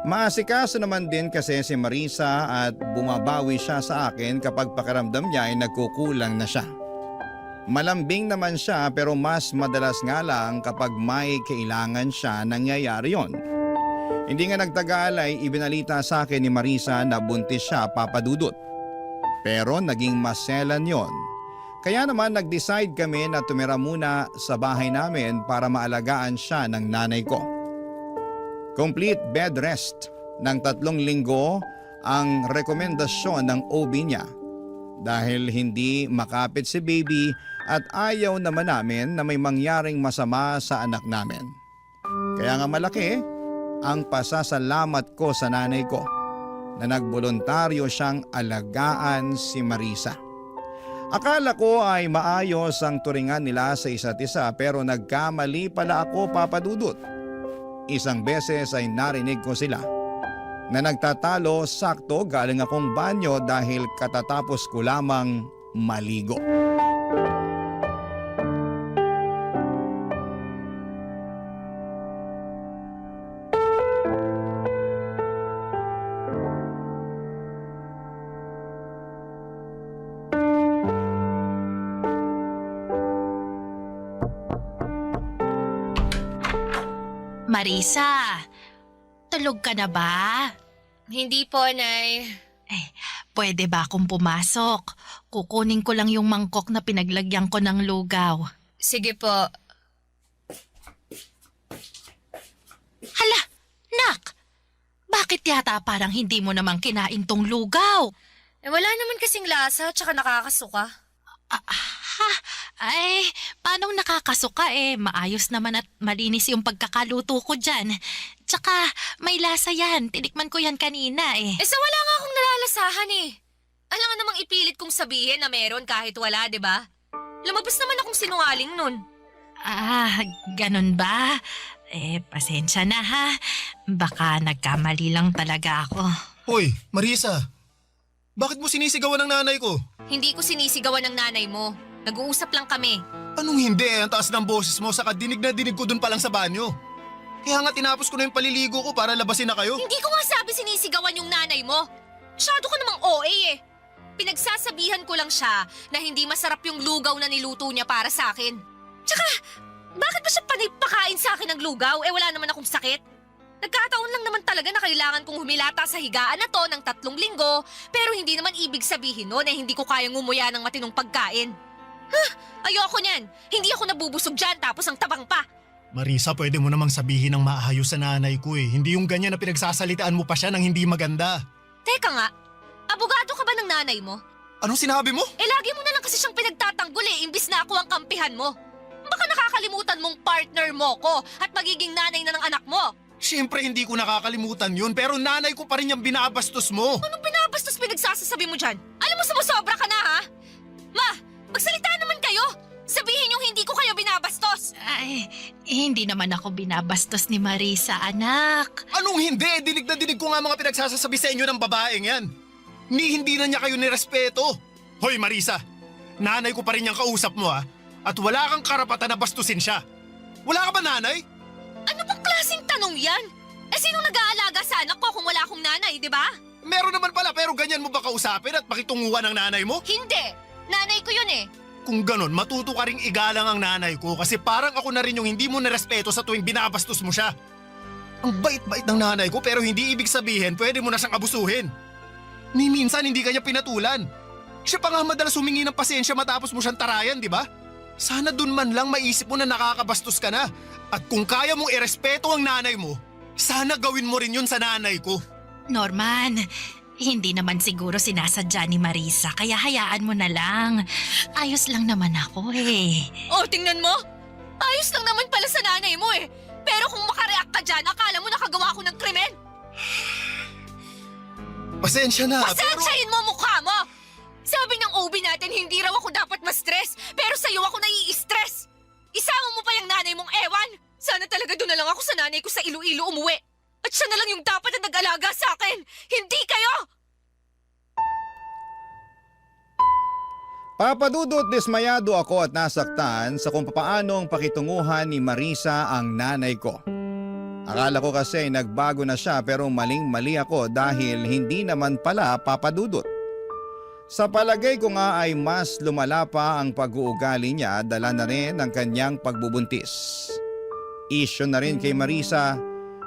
Maasikaso naman din kasi si Marisa at bumabawi siya sa akin kapag pakiramdam niya ay nagkukulang na siya. Malambing naman siya pero mas madalas nga lang kapag may kailangan siya nangyayari yon. Hindi nga nagtagal ay ibinalita sa akin ni Marisa na buntis siya, Papa Dudut. Pero naging maselan yon. Kaya naman nag-decide kami na tumira muna sa bahay namin para maalagaan siya ng nanay ko. Complete bed rest ng 3 linggo ang rekomendasyon ng OB niya dahil hindi makapit si baby at ayaw naman namin na may mangyaring masama sa anak namin. Kaya nga malaki ang pasasalamat ko sa nanay ko na nagboluntaryo siyang alagaan si Marisa. Akala ko ay maayos ang turingan nila sa isa't isa pero nagkamali pala ako, Papa Dudut. Isang beses ay narinig ko sila na nagtatalo sakto galing akong banyo dahil katatapos ko lamang maligo. Marisa, tulog ka na ba? Hindi po, Nay. Pwede ba akong pumasok? Kukunin ko lang yung mangkok na pinaglagyan ko ng lugaw. Sige po. Hala, nak! Bakit yata parang hindi mo namang kinain tong lugaw? Wala naman kasing lasa, tsaka nakakasuka. Ay, paanong nakakasuka maayos naman at malinis yung pagkakaluto ko dyan. Tsaka may lasa yan, tinikman ko yan kanina Sa wala nga akong nalalasahan Alam nga namang ipilit kong sabihin na meron kahit wala, di ba? Lumabas naman akong sinungaling nun. Ganun ba? Pasensya na ha. Baka nagkamali lang talaga ako. Hoy, Marisa. Bakit mo sinisigawan ng nanay ko? Hindi ko sinisigawan ng nanay mo. Nag-uusap lang kami. Anong hindi? Ang taas ng boses mo, saka dinig na dinig ko dun pa lang sa banyo. Kaya nga tinapos ko na yung paliligo ko para labasin na kayo. Hindi ko nga sabi sinisigawan yung nanay mo. Masyado ka namang OA Pinagsasabihan ko lang siya na hindi masarap yung lugaw na niluto niya para sa akin. Tsaka, bakit ba siya panipakain sa akin ng lugaw? Wala naman akong sakit. Nagkataon lang naman talaga na kailangan kong humilata sa higaan na to ng 3 linggo, pero hindi naman ibig sabihin nun hindi ko kayang ngumuya ng matinong pagkain. Ayoko niyan. Hindi ako nabubusog dyan tapos ang tabang pa. Marisa, pwede mo namang sabihin ng maayos sa nanay ko Hindi yung ganyan na pinagsasalitaan mo pa siya ng hindi maganda. Teka nga, abogado ka ba ng nanay mo? Anong sinabi mo? Lagi mo na lang kasi siyang pinagtatanggol imbis na ako ang kampihan mo. Baka nakakalimutan mong partner mo ko at magiging nanay na ng anak mo. Siyempre hindi ko nakakalimutan yun, pero nanay ko pa rin yung binabastos mo. Anong binabastos pinagsasasabi mo dyan? Alam mo sumusobra ka na ha? Ma, magsalita naman kayo! Sabihin yung hindi ko kayo binabastos! Hindi naman ako binabastos ni Marisa, anak. Anong hindi? Dinig na dinig ko nga mga pinagsasasabi sa inyo ng babaeng yan. Hindi na niya kayo nirespeto. Hoy Marisa, nanay ko pa rin yung kausap mo at wala kang karapatan na bastusin siya. Wala ka ba nanay? Ano bang klaseng tanong yan? Sinong nag-aalaga sa anak ko kung wala akong nanay, di ba? Meron naman pala pero ganyan mo ba kausapin at pakitunguhan ng nanay mo? Hindi! Nanay ko yun Kung ganon, matuto ka ring igalang ang nanay ko kasi parang ako na rin yung hindi mo nirespeto sa tuwing binabastos mo siya. Ang bait-bait ng nanay ko pero hindi ibig sabihin pwede mo na siyang abusuhin. Ni minsan hindi kanya pinatulan. Siya pa nga madalas humingi ng pasensya matapos mo siyang tarayan, di ba? Sana dun man lang maisip mo na nakakabastos ka na. At kung kaya mong irespeto ang nanay mo, sana gawin mo rin yun sa nanay ko. Norman, hindi naman siguro sinasadya ni Marisa kaya hayaan mo na lang. Ayos lang naman ako eh. Oh, tingnan mo! Ayos lang naman pala sa nanay mo eh. Pero kung makareact ka dyan, akala mo nakagawa ako ng krimen. Pasensya na. Pasensyahin mo mukha mo! Sabi ng OB natin, hindi raw ako dapat ma-stress. Pero sa'yo ako nai-stress. Isama mo pa yung nanay mong ewan. Sana talaga doon na lang ako sa nanay ko sa Iloilo umuwi. At siya na lang yung dapat na nag-alaga sa akin. Hindi kayo! Papadudot, dismayado ako at nasaktan sa kung papaanong pakitunguhan ni Marisa ang nanay ko. Akala ko kasi nagbago na siya pero maling-mali ako dahil hindi naman pala papadudot. Sa palagay ko nga ay mas lumala pa ang pag-uugali niya dala na rin ang kanyang pagbubuntis. Isyo na rin kay Marisa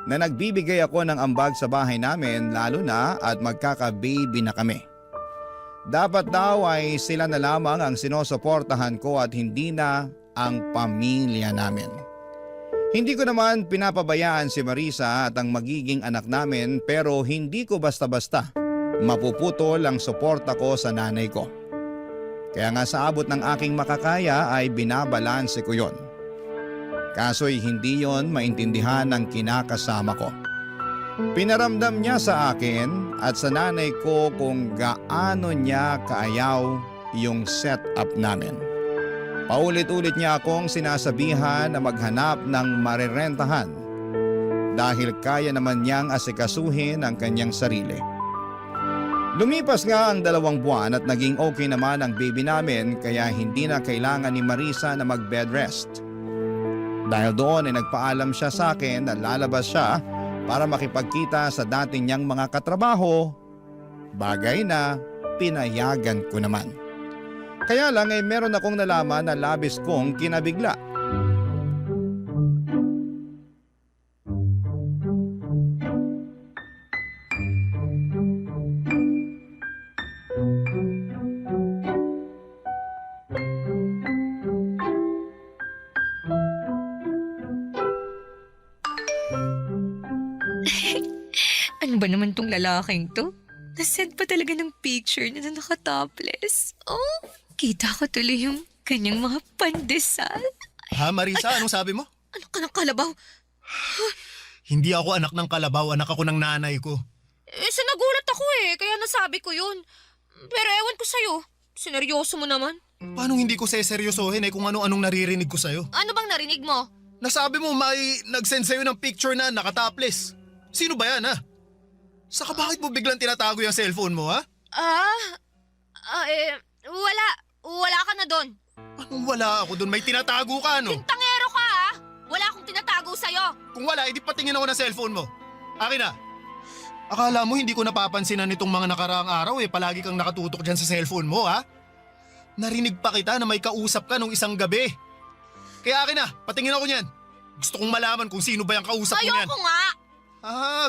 na nagbibigay ako ng ambag sa bahay namin lalo na at magkaka-baby na kami. Dapat daw ay sila na lamang ang sinusuportahan ko at hindi na ang pamilya namin. Hindi ko naman pinapabayaan si Marisa at ang magiging anak namin pero hindi ko basta-basta mapuputol ang suporta ko sa nanay ko. Kaya nga sa abot ng aking makakaya ay binabalanse ko yon. Kaso'y hindi yon maintindihan ng kinakasama ko. Pinaramdam niya sa akin at sa nanay ko kung gaano niya kaayaw yung setup namin. Paulit-ulit niya akong sinasabihan na maghanap ng marerentahan dahil kaya naman niyang asikasuhin ang kanyang sarili. Lumipas nga ang 2 buwan at naging okay naman ang baby namin kaya hindi na kailangan ni Marisa na mag-bed rest. Dahil doon ay nagpaalam siya sa akin na lalabas siya para makipagkita sa dati niyang mga katrabaho, bagay na pinayagan ko naman. Kaya lang ay meron akong nalaman na labis kong kinabigla. Ano ba naman tong lalaking to? Nasend pa talaga ng picture niya na nakatopless. Oh, kita ko tuloy yung kanyang mga pandesal. Ha, Marisa? Anong sabi mo? Ano ka ng kalabaw? Hindi ako anak ng kalabaw, anak ako ng nanay ko. Sinagulat ako kaya nasabi ko yun. Pero ewan ko sa'yo, sineryoso mo naman. Paano hindi ko seseryosohin kung ano-anong naririnig ko sa'yo? Ano bang narinig mo? Nasabi mo may nag-send sa'yo ng picture na nakatopless. Sino ba yan, ha? Saka bakit mo biglang tinatago yung cellphone mo, ha? Wala. Wala ka na doon. Anong wala ako doon? May tinatago ka, no? Tangero ka, ha? Wala akong tinatago sa'yo. Kung wala, edi patingin ako ng cellphone mo. Akin na. Akala mo hindi ko napapansinan nitong mga nakaraang araw palagi kang nakatutok dyan sa cellphone mo, ha? Narinig pa kita na may kausap ka nung isang gabi. Kaya akin na, patingin ako niyan. Gusto kong malaman kung sino ba yung kausap mo niyan. Ayoko nga.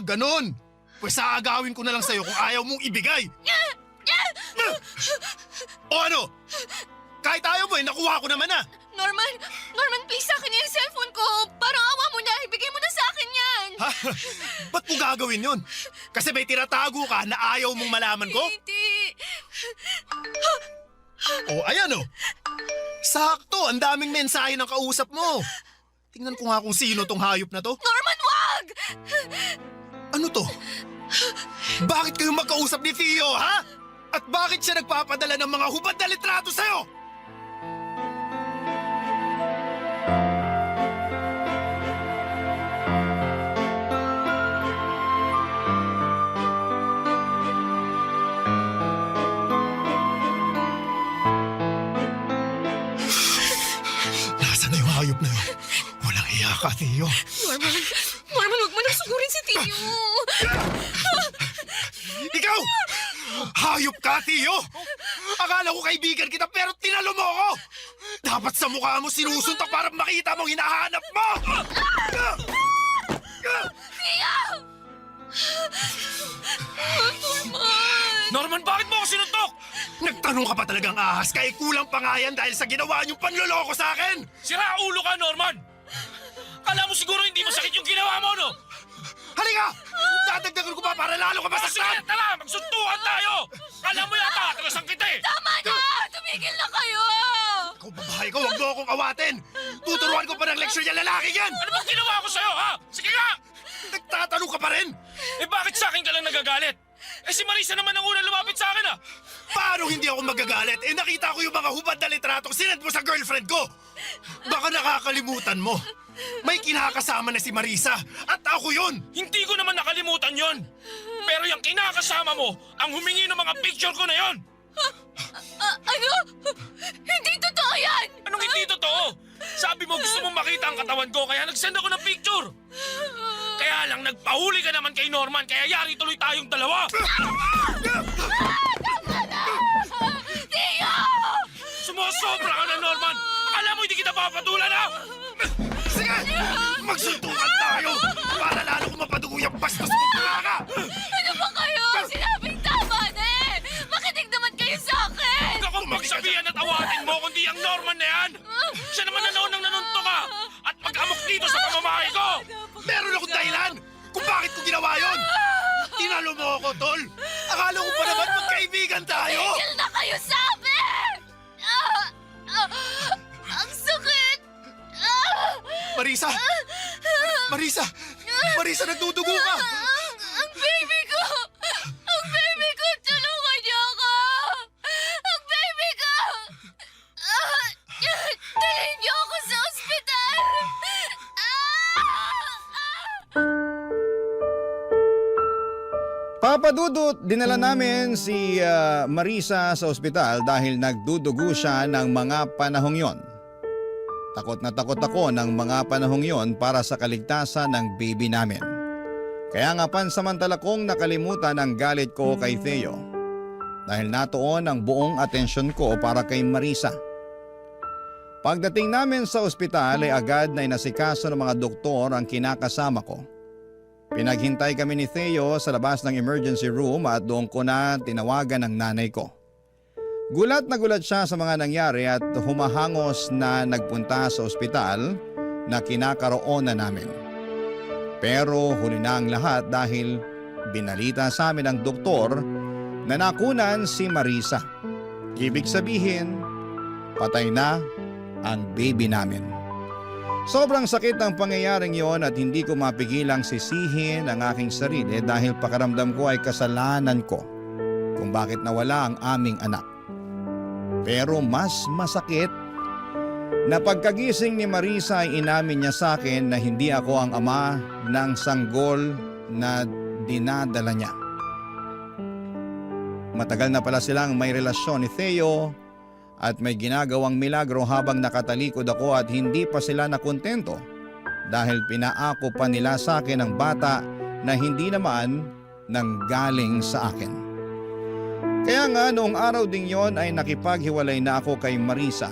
Ganon. Pues aagawin ko na lang sa'yo kung ayaw mong ibigay. O ano? Kahit ayaw mo nakuha ko naman na. Norman, please sa akin yung cellphone ko. Parang awa mo na, ibigay mo na sa akin yan. Ha? Ba't mo gagawin yun? Kasi may tinatago ka na ayaw mong malaman ko? Hindi. O ayan o. Sakto, ang daming mensahe ng kausap mo. Tingnan ko nga kung sino tong hayop na to. Norman, wag! Ano to? Bakit kayo magkausap ni Theo, ha? At bakit siya nagpapadala ng mga hubad na litrato sa'yo? Nasaan na yung hayop na yun? Walang hiya ka, Theo. Norman, wag mo nang sugurin si Tio. Ikaw! Hayop ka, Theo! Akala ko kaibigan kita pero tinalo mo ako! Dapat sa mukha mo sinusuntok para makita mong hinahanap mo! Norman, bakit mo ako sinuntok? Nagtanong ka pa talagang ahas kaya kulang pa nga yan dahil sa ginawa niyong panloloko sa akin! Sira ulo ka, Norman! Kala mo siguro hindi masakit yung ginawa mo, no? Halika! Dadagdagan ko pa para lalo ka masaktan! Sige, tara! Magsuntukan tayo! Alam mo yata, atrasan kita eh! Tama na! Tumigil na kayo! Ikaw babae ko, huwag mo akong awatin! Tuturuan ko pa ng leksyon yung lalaki yan! Ano bang ginawa ko sa'yo, ha? Sige nga! Nagtatanong ka pa rin! Eh bakit sa akin ka lang nagagalit? Eh si Marisa naman ang unang lumapit sa akin, ah! Paano hindi ako magagalit? Eh nakita ko yung mga hubad na litratong sinend mo sa girlfriend ko! Baka nakakalimutan mo. May kinakasama na si Marisa at ako yun! Hindi ko naman nakalimutan yon. Pero yung kinakasama mo, ang humingi ng mga picture ko na yon. Ano? Hindi totoo yan! Anong hindi totoo? Sabi mo gusto mong makita ang katawan ko kaya nag-send ako ng picture. Kaya lang nagpahuli ka naman kay Norman kaya yari tuloy tayong dalawa. Tio! Sumusobra ka na, Norman! Alam mo hindi kita papatulan, ha? Sige! Magsuntukan tayo! Para lalo ko mapadugo yung bastos mo ka! Ano ba kayo? Sinabing tama na eh! Makinig naman kayo sa akin! Huwag akong magsabihan at awatin mo kundi ang Norman na yan! Siya naman na noon ang nanunto ka! At pag-amok dito sa pamamahay ko! Meron akong dahilan kung bakit ko ginawa yon! Tinalo mo ako, tol! Akala ko pa naman magkaibigan tayo! Tigil na kayo sa amin! Ang sakit! Marisa! Marisa! Marisa, nagdudugo ka! Ang baby ko! Ang baby ko! Tulungan niyo ako! Ang baby ko! Dalhin niyo ako sa ospital! Papa Dudut, dinala namin si Marisa sa ospital dahil nagdudugo siya ng mga panahong yon. Takot na takot ako ng mga panahong yon para sa kaligtasan ng baby namin. Kaya nga pansamantala kong nakalimutan ang galit ko kay Theo dahil natuon ang buong atensyon ko para kay Marisa. Pagdating namin sa ospital ay agad na inasikaso ng mga doktor ang kinakasama ko. Pinaghintay kami ni Theo sa labas ng emergency room at doon ko na tinawagan ang nanay ko. Gulat na gulat siya sa mga nangyari at humahangos na nagpunta sa ospital na kinakaroon na namin. Pero huli na ang lahat dahil binalita sa amin ng doktor na nakunan si Marisa. Ibig sabihin, patay na ang baby namin. Sobrang sakit ang pangyayaring yon at hindi ko mapigilang sisihin ang aking sarili dahil pakaramdam ko ay kasalanan ko kung bakit nawala ang aming anak. Pero mas masakit na pagkagising ni Marisa ay inamin niya sa akin na hindi ako ang ama ng sanggol na dinadala niya. Matagal na pala silang may relasyon ni Theo at may ginagawang milagro habang nakatalikod ako at hindi pa sila nakontento dahil pinaako pa nila sa akin ang bata na hindi naman nanggaling sa akin. Kaya nga noong araw ding yon ay nakipaghiwalay na ako kay Marisa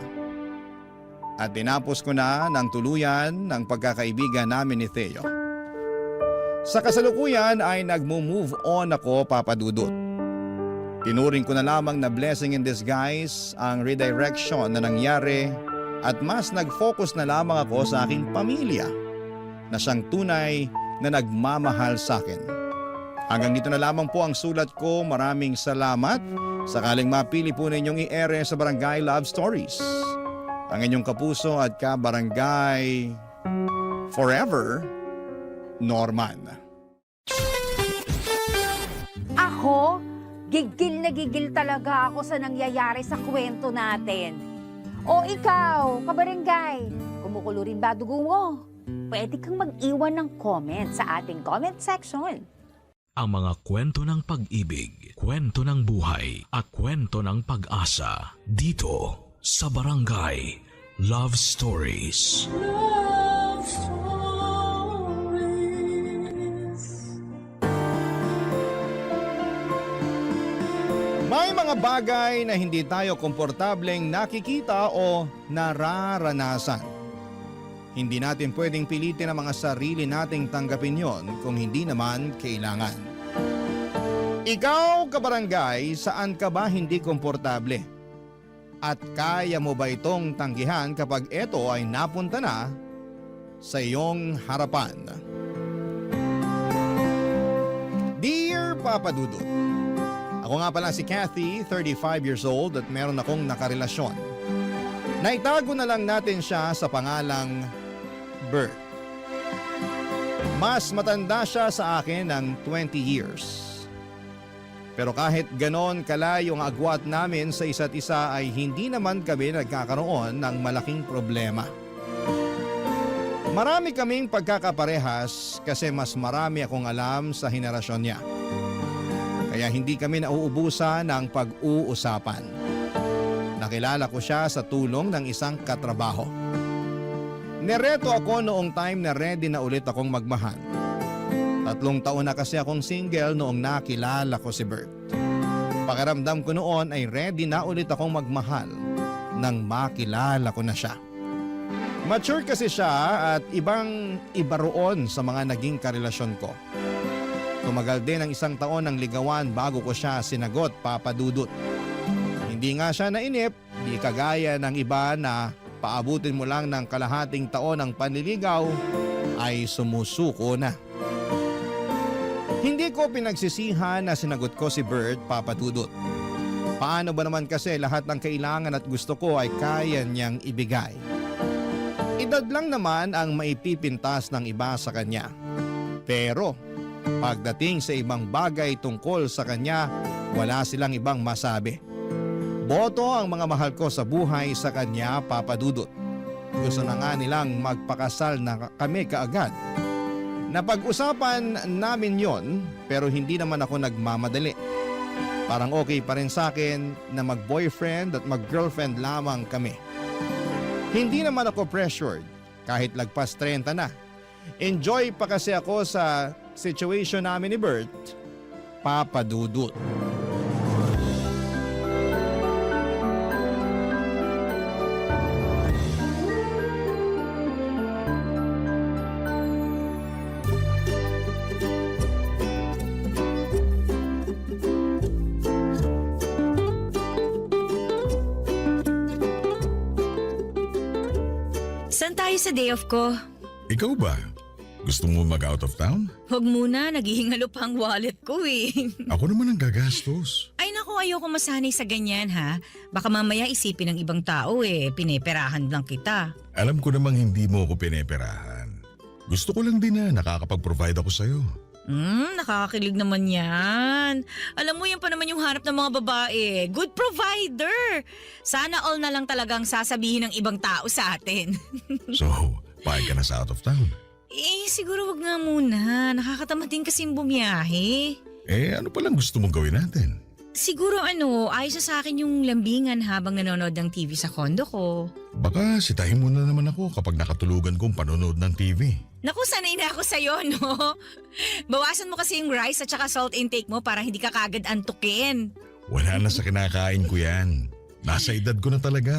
at tinapos ko na ng tuluyan ng pagkakaibigan namin ni Theo. Sa kasalukuyan ay nagmo-move on ako, Papa Dudut. Tinuring ko na lamang na blessing in disguise ang redirection na nangyari at mas nag-focus na lamang ako sa aking pamilya na siyang tunay na nagmamahal sa akin. Hanggang dito na lamang po ang sulat ko. Maraming salamat. Sakaling mapili po ninyong i-ere sa Barangay Love Stories. Ang inyong kapuso at kabarangay forever, Norman. Ako? Gigil na gigil talaga ako sa nangyayari sa kwento natin. O ikaw, kabarangay, kumukulo rin ba dugo mo? Pwede kang mag-iwan ng comment sa ating comment section. Ang mga kwento ng pag-ibig, kwento ng buhay at kwento ng pag-asa dito sa Barangay Love Stories. Love Stories. May mga bagay na hindi tayo komportableng nakikita o nararanasan. Hindi natin pwedeng pilitin ang mga sarili nating tanggapin yon kung hindi naman kailangan. Ikaw, kabarangay, saan ka ba hindi komportable? At kaya mo ba itong tanggihan kapag ito ay napunta na sa iyong harapan? Dear Papa Dudut. Ako nga pala si Kathy, 35 years old at meron akong nakarelasyon. Naitago na lang natin siya sa pangalang Bert. Mas matanda siya sa akin ng 20 years. Pero kahit ganon kalayo ang agwat namin sa isa't isa ay hindi naman kami nagkakaroon ng malaking problema. Marami kaming pagkakaparehas kasi mas marami akong alam sa henerasyon niya. Kaya hindi kami nauubusan ng pag-uusapan. Nakilala ko siya sa tulong ng isang katrabaho. Nereto ako noong time na ready na ulit akong magmahal. 3 taon na kasi akong single noong nakilala ko si Bert. Pakiramdam ko noon ay ready na ulit akong magmahal nang makilala ko na siya. Mature kasi siya at iba roon sa mga naging karelasyon ko. Tumagal din ng 1 taon ng ligawan bago ko siya sinagot, Papa Dudut. Hindi nga siya nainip, di kagaya ng iba na paabutin mo lang ng kalahating taon ng panliligaw ay sumusuko na. Hindi ko pinagsisihan na sinagot ko si Bert, Papa Dudut. Paano ba naman kasi lahat ng kailangan at gusto ko ay kaya niyang ibigay. Edad lang naman ang maipipintas ng iba sa kanya. Pero pagdating sa ibang bagay tungkol sa kanya, wala silang ibang masabi. Boto ang mga mahal ko sa buhay sa kanya, Papa Dudut. Gusto na nga nilang magpakasal na kami kaagad. Napag-usapan namin yon pero hindi naman ako nagmamadali. Parang okay pa rin sa akin na mag-boyfriend at mag-girlfriend lamang kami. Hindi naman ako pressured kahit lagpas 30 na. Enjoy pa kasi ako sa situation namin ni Bert, Papa Dudut. Saan tayo sa day off ko? Ikaw ba? Gusto mo mag-out of town? Huwag muna, naghihingalo pa ang wallet ko eh. Ako naman ang gagastos. Ay naku, ayoko masanay sa ganyan ha. Baka mamaya isipin ng ibang tao eh, pineperahan lang kita. Alam ko namang hindi mo ako pineperahan. Gusto ko lang din na nakakapag-provide ako sa'yo. Nakakakilig naman yan. Alam mo, yan pa naman yung hanap ng mga babae. Good provider. Sana all na lang talagang sasabihin ng ibang tao sa atin. So, payag ka na sa out of town? Siguro wag nga muna. Nakakatamad din kasing bumiyahe. Ano palang gusto mong gawin natin? Siguro ayos na sa akin yung lambingan habang nanonood ng TV sa kondo ko. Baka sitahin mo na naman ako kapag nakatulugan kong panonood ng TV. Naku, sanay na ako sa'yo, no? Bawasan mo kasi yung rice at saka salt intake mo para hindi ka kagad antukin. Wala na sa kinakain ko yan. Nasa edad ko na talaga.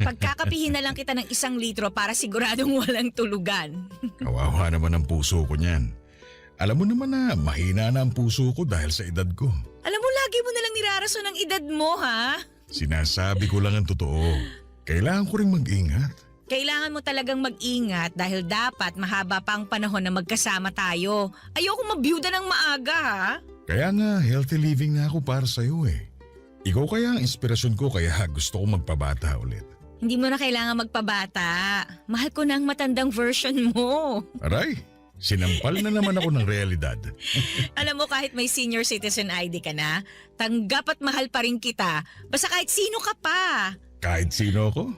Pagkakapihin na lang kita ng 1 litro para siguradong walang tulugan. Kawawa naman ang puso ko niyan. Alam mo naman na mahina na ang puso ko dahil sa edad ko. Alam mo, lagi mo nalang nirarason ang edad mo, ha? Sinasabi ko lang ang totoo. Kailangan ko rin mag-ingat. Kailangan mo talagang mag-ingat dahil dapat mahaba pa ang panahon na magkasama tayo. Ayoko mabiyuda ng maaga, ha? Kaya nga, healthy living na ako para sa'yo eh. Ikaw kaya ang inspirasyon ko kaya gusto ko magpabata ulit. Hindi mo na kailangan magpabata. Mahal ko na ang matandang version mo. Aray, sinampal na naman ako ng realidad. Alam mo, kahit may senior citizen ID ka na, tanggap at mahal pa rin kita. Basta kahit sino ka pa. Kahit sino ako?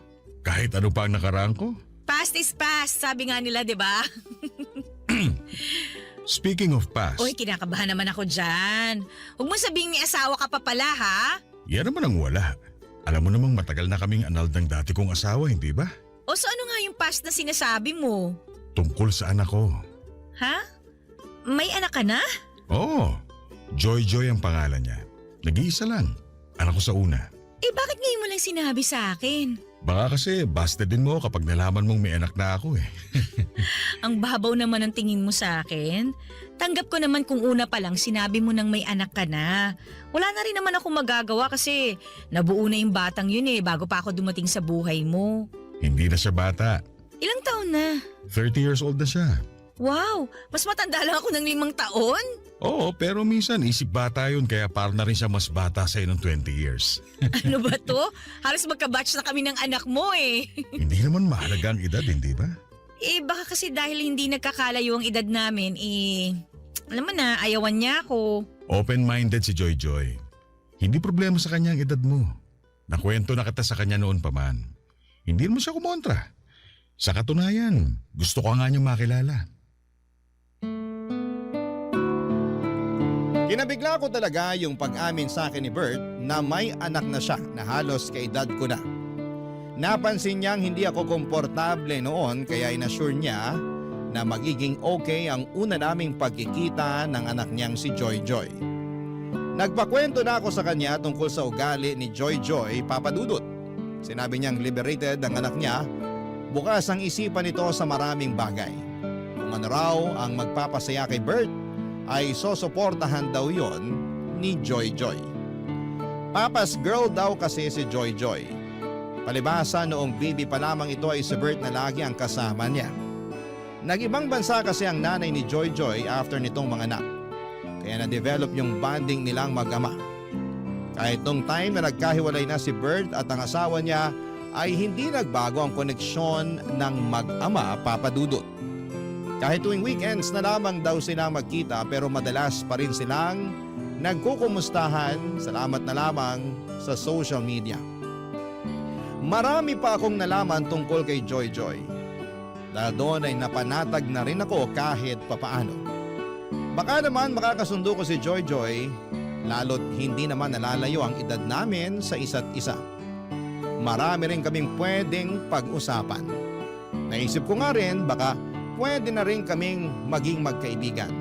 Kahit ano pa ang nakaraan ko? Past is past, sabi nga nila, di ba? Speaking of past. Uy, kinakabahan naman ako dyan. Huwag mo sabihing may asawa ka pa pala, ha? Yan naman ang wala. Alam mo namang matagal na kaming anal ng dati kong asawa, hindi ba? O so ano nga yung past na sinasabi mo? Tungkol sa anak ko. Ha? May anak ka na? Oo. Joy ang pangalan niya. Nag-iisa lang. Anak ko sa una. Bakit ngayon mo lang sinabi sa akin? Baka kasi busted din mo kapag nalaman mong may anak na ako eh. Ang babaw naman ang tingin mo sa akin. Tanggap ko naman kung una pa lang sinabi mo nang may anak ka na. Wala na rin naman ako magagawa kasi nabuo na yung batang yun bago pa ako dumating sa buhay mo. Hindi na siya bata. Ilang taon na? 30 years old na siya. Wow, mas matanda lang ako ng 5 taon. Oo, pero minsan isip bata yun kaya parang na rin siya mas bata sa'yo ng 20 years. Ano ba to? Halos magka-batch na kami ng anak mo eh. Hindi naman mahalaga ang edad, hindi ba? Baka kasi dahil hindi nagkakalayo ang edad namin, alam mo na, ayawan niya ako. Open-minded si Joy Joy. Hindi problema sa kanya ang edad mo. Nakwento na kita sa kanya noon pa man. Hindi mo siya kumontra. Sa katunayan, gusto ko nga niyang makilala. Kinabigla ko talaga yung pag-amin sa akin ni Bert na may anak na siya na halos kaedad ko na. Napansin niyang hindi ako komportable noon kaya inassure niya na magiging okay ang una naming pagkikita ng anak niyang si Joy Joy. Nagpakwento na ako sa kanya tungkol sa ugali ni Joy Joy, Papa Dudut. Sinabi niyang liberated ang anak niya, bukas ang isipan nito sa maraming bagay. Kung ano raw ang magpapasaya kay Bert, ay sosuportahan daw yon ni Joy Joy. Papa's girl daw kasi si Joy Joy. Palibasa noong baby pa lamang ito ay si Bert na lagi ang kasama niya. Nag-ibang bansa kasi ang nanay ni Joy Joy after nitong mga anak. Kaya na-develop yung bonding nilang mag-ama. Kahit nung time na nagkahiwalay na si Bert at ang asawa niya ay hindi nagbago ang koneksyon ng mag-ama, Papa Dudut. Kahit tuwing weekends na lamang daw sila magkita pero madalas pa rin silang nagkukumustahan, salamat na lamang sa social media. Marami pa akong nalaman tungkol kay Joy Joy. Dahil doon ay napanatag na rin ako kahit papaano. Baka naman makakasundo ko si Joy Joy, lalo't hindi naman nalalayo ang edad namin sa isa't isa. Marami rin kaming pwedeng pag-usapan. Naisip ko nga rin baka pwede na rin kaming maging magkaibigan.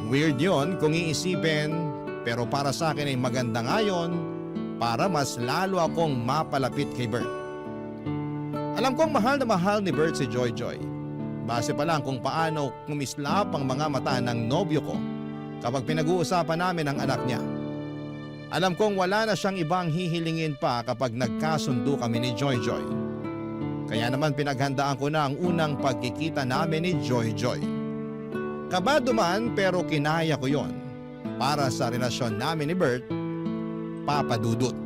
Weird yon kung iisipin, pero para sa akin ay maganda nga yun para mas lalo akong mapalapit kay Bert. Alam kong mahal na mahal ni Bert si Joy Joy. Base pa lang kung paano kumislap ang mga mata ng nobyo ko kapag pinag-uusapan namin ang anak niya. Alam kong wala na siyang ibang hihilingin pa kapag nagkasundo kami ni Joy Joy. Kaya naman pinaghandaan ko na ang unang pagkikita namin ni Joy Joy. Kabado man pero kinaya ko yon para sa relasyon namin ni Bert, Papa Dudut.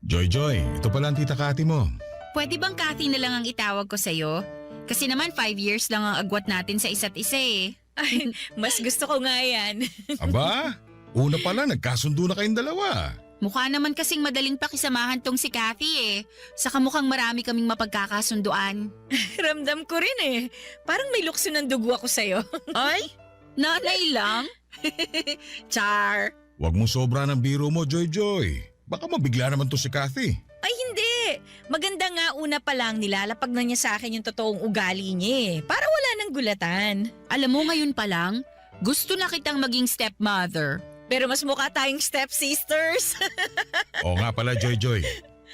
Joy Joy, ito pala ang tita Kati mo. Pwede bang Kathy na lang ang itawag ko sa'yo? Kasi naman 5 years lang ang agwat natin sa isa't isa eh. Ay, mas gusto ko nga yan. Aba, una pala nagkasundo na kayong dalawa. Mukha naman kasing madaling pakisamahan tong si Kathy eh. Saka mukhang marami kaming mapagkakasunduan. Ramdam ko rin eh. Parang may lukso ng dugo ako sa'yo. Ay, nanay lang? Char. Huwag mong sobra ng biro mo, Joy Joy. Baka mabigla naman to si Kathy. Ay hindi. Maganda nga una pa lang nilalapag na niya sa akin yung totoong ugali niya eh. Para wala nang gulatan. Alam mo ngayon pa lang, gusto na kitang maging stepmother. Pero mas mukha tayong stepsisters. Oo nga pala, Joy Joy.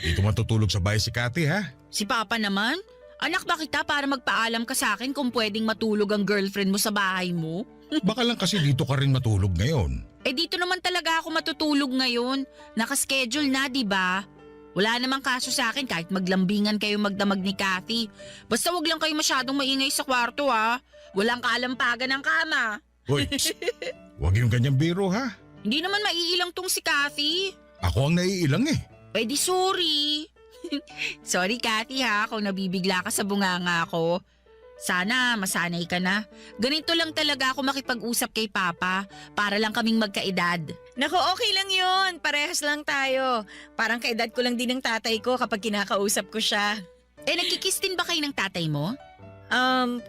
Dito matutulog sa bahay si Kathy, ha? Si Papa naman? Anak ba kita para magpaalam ka sa akin kung pwedeng matulog ang girlfriend mo sa bahay mo? Baka lang kasi dito ka rin matulog ngayon. Eh dito naman talaga ako matutulog ngayon. Nakaschedule na, di ba? Wala namang kaso sa akin kahit maglambingan kayo magdamag ni Kathy. Basta wag lang kayo masyadong maingay sa kwarto ha. Walang kalampagan ng kama. Hoy, huwag yung ganyang biro ha. Hindi naman maiilang tong si Kathy. Ako ang naiilang eh. Eh di sorry. Sorry Kathy ha kung nabibigla ka sa bunganga ko. Sana masanay ka na. Ganito lang talaga ako makipag-usap kay Papa para lang kaming magkaedad. Nako, okay lang yun. Parehas lang tayo. Parang kaedad ko lang din ng tatay ko kapag kinakausap ko siya. Eh nagkikiss din ba kayo ng tatay mo?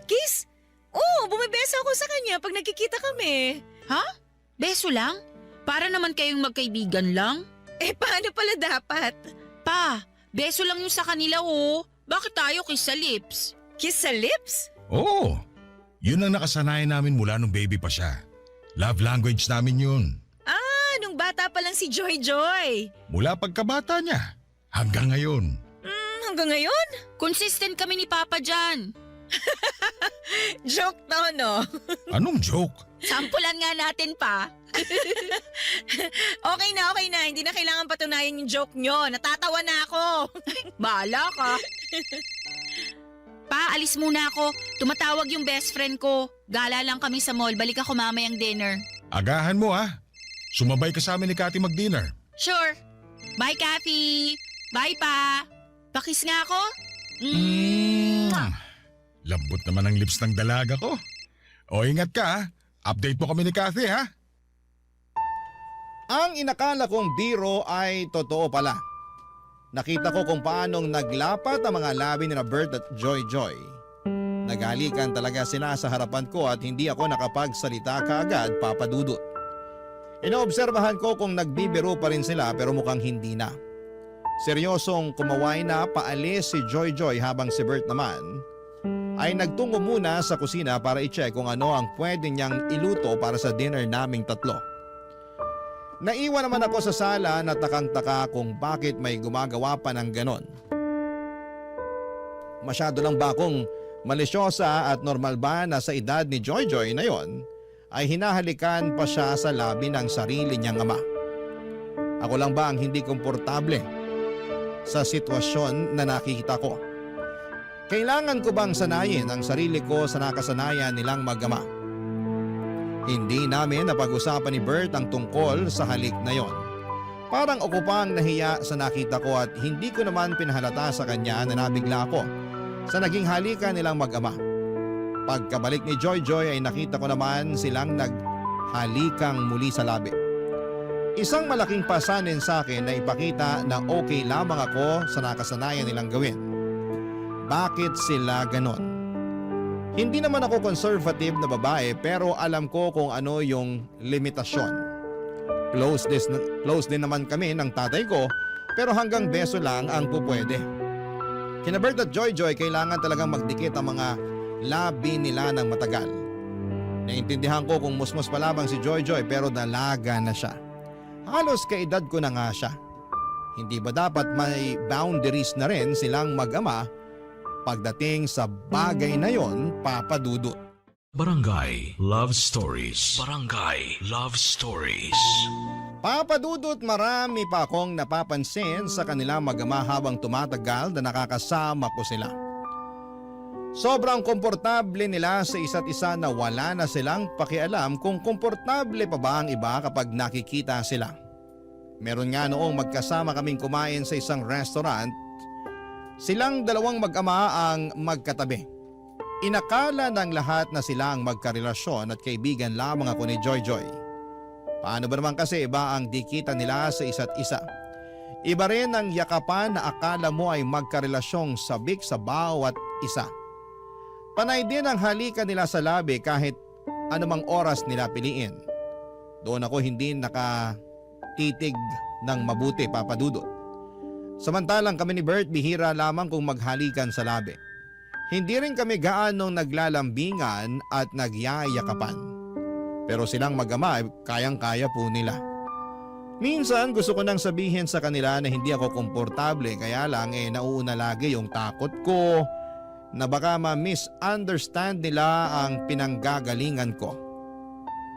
Kiss? Oo, bumibesa ako sa kanya pag nagkikita kami. Ha? Beso lang? Para naman kayong magkaibigan lang? Eh paano pala dapat? Pa, beso lang yung sa kanila oh. Bakit tayo kiss sa lips? Kiss sa lips? Oo. Yun ang nakasanayan namin mula nung baby pa siya. Love language namin yun. Nung bata pa lang si Joy Joy. Mula pagkabata niya Hanggang ngayon. Hanggang ngayon? Consistent kami ni Papa dyan. Joke to, no? Anong joke? Sampulan nga natin pa. Okay na. Hindi na kailangan patunayan yung joke nyo. Natatawa na ako. Bahala ka. Pa, alis muna ako. Tumatawag yung best friend ko. Gala lang kami sa mall. Balik ako mamayang dinner. Agahan mo ha. Sumabay ka sa amin ni Cathy mag-dinner. Sure. Bye, Cathy. Bye, Pa. Pakis nga ako. Lambot naman ang lips ng dalaga ko. O ingat ka ha. Update mo kami ni Cathy ha. Ang inakala kong biro ay totoo pala. Nakita ko kung paanong naglapat ang mga labi ni Bert at Joy. Naghalikan talaga sila sa harapan ko at hindi ako nakapagsalita kaagad, Papa Dudut. Inoobserbahan ko kung nagbibiro pa rin sila pero mukhang hindi na. Seryosong kumaway na paalis si Joy habang si Bert naman ay nagtungo muna sa kusina para i-check kung ano ang pwede niyang iluto para sa dinner naming tatlo. Naiwan naman ako sa sala na takang-taka kung bakit may gumagawa pa ng ganon. Masyado lang ba akong malisyosa at normal ba na sa edad ni Joy na yon ay hinahalikan pa siya sa labi ng sarili niyang ama? Ako lang ba ang hindi komportable sa sitwasyon na nakikita ko? Kailangan ko bang sanayin ang sarili ko sa nakasanayan nilang mag-ama? Hindi namin napag-usapan ni Bert ang tungkol sa halik na yon. Parang ako pang nahiya sa nakita ko at hindi ko naman pinahalata sa kanya na nabigla ako sa naging halikan nilang mag-ama. Pagkabalik ni Joy ay nakita ko naman silang naghalikang muli sa labi. Isang malaking pasanin sa akin na ipakita na okay lamang ako sa nakasanayan nilang gawin. Bakit sila ganon? Hindi naman ako conservative na babae pero alam ko kung ano yung limitasyon. Close din naman kami ng tatay ko pero hanggang beso lang ang pupwede. Kina Bert at Joy kailangan talagang magdikit ang mga labi nila ng matagal. Naintindihan ko kung musmos pa labang si Joy pero dalaga na siya. Halos kaedad ko na nga siya. Hindi ba dapat may boundaries na rin silang mag-ama pagdating sa bagay na yon, Papa Dudut? Barangay Love Stories. Barangay Love Stories. Papa Dudut, marami pa akong napapansin sa kanila mag-ama habang tumatagal na nakakasama ko sila. Sobrang komportable nila sa isa't isa na wala na silang pakialam kung komportable pa ba ang iba kapag nakikita sila. Meron nga noong magkasama kaming kumain sa isang restaurant, silang dalawang mag-ama ang magkatabi. Inakala ng lahat na sila ang magkarelasyon at kaibigan lamang ako ni Joy. Paano ba naman kasi iba ang dikitan nila sa isa't isa? Iba rin ang yakapan na akala mo ay magkarelasyong sabik sa bawat isa. Panay din ang halikan nila sa labi kahit anumang oras nila piliin. Doon ako hindi nakatitig ng mabuti, Papa Dudut. Samantalang kami ni Bert bihira lamang kung maghalikan sa labi. Hindi rin kami gaanong naglalambingan at nagyayakapan. Pero silang mag-ama kayang-kaya po nila. Minsan gusto ko nang sabihin sa kanila na hindi ako komportable kaya lang nauuna lagi yung takot ko na baka ma-misunderstand nila ang pinanggagalingan ko.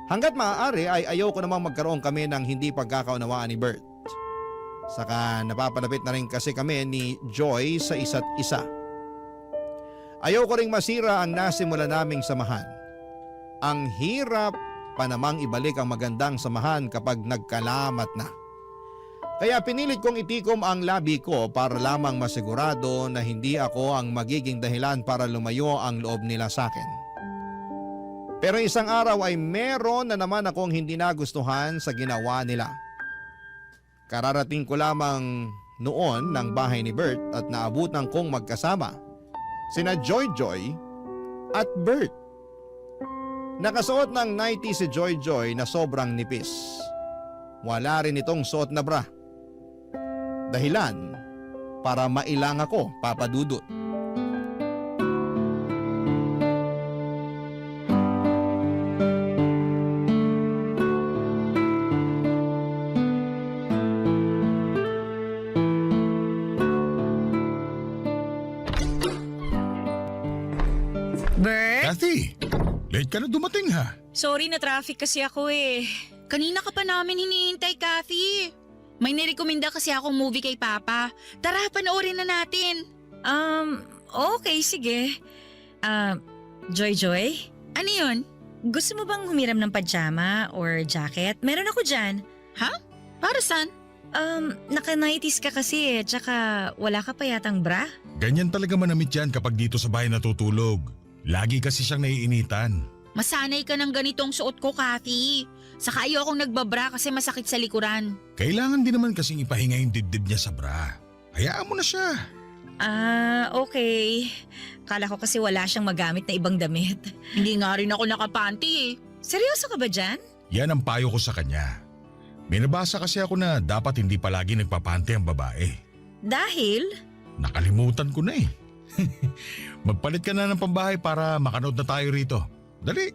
Hanggat maaari ay ayoko namang magkaroon kami ng hindi pagkakaunawaan ni Bert. Saka napapalapit na rin kasi kami ni Joy sa isa't isa. Ayoko ring masira ang nasimula naming samahan. Ang hirap pa namang ibalik ang magandang samahan kapag nagkalamat na. Kaya pinilit kong itikom ang labi ko para lamang masigurado na hindi ako ang magiging dahilan para lumayo ang loob nila sa akin. Pero isang araw ay meron na naman akong hindi nagustuhan sa ginawa nila. Kararating ko lamang noon ng bahay ni Bert at naabutan kong magkasama sina Joy at Bert. Nakasuot ng nightie si Joy na sobrang nipis. Wala rin itong suot na bra. Dahilan para mailang ako, Papa Dudut. Bert? Kathy, late ka na dumating ha. Sorry na traffic kasi ako eh. Kanina ka pa namin hinihintay, Kathy. May nirekomenda kasi akong movie kay Papa. Tara, panoorin na natin. Okay, sige. Joy? Ano yun? Gusto mo bang humiram ng pajama or jacket? Meron ako dyan. Ha? Para saan? Naka-nighties ka kasi tsaka wala ka pa yatang bra. Ganyan talaga manamit yan kapag dito sa bahay natutulog. Lagi kasi siyang naiinitan. Masanay ka ng ganitong suot ko, Kathy. Saka ayaw akong nagbabra kasi masakit sa likuran. Kailangan din naman kasing ipahinga yung dibdib niya sa bra. Hayaan mo na siya. Okay. Kala ko kasi wala siyang magamit na ibang damit. Hindi nga rin ako nakapanty eh. Seryoso ka ba dyan? Yan ang payo ko sa kanya. May nabasa kasi ako na dapat hindi palagi nagpapante ang babae. Dahil? Nakalimutan ko na eh. Magpalit ka na ng pambahay para makanood na tayo rito. Dali.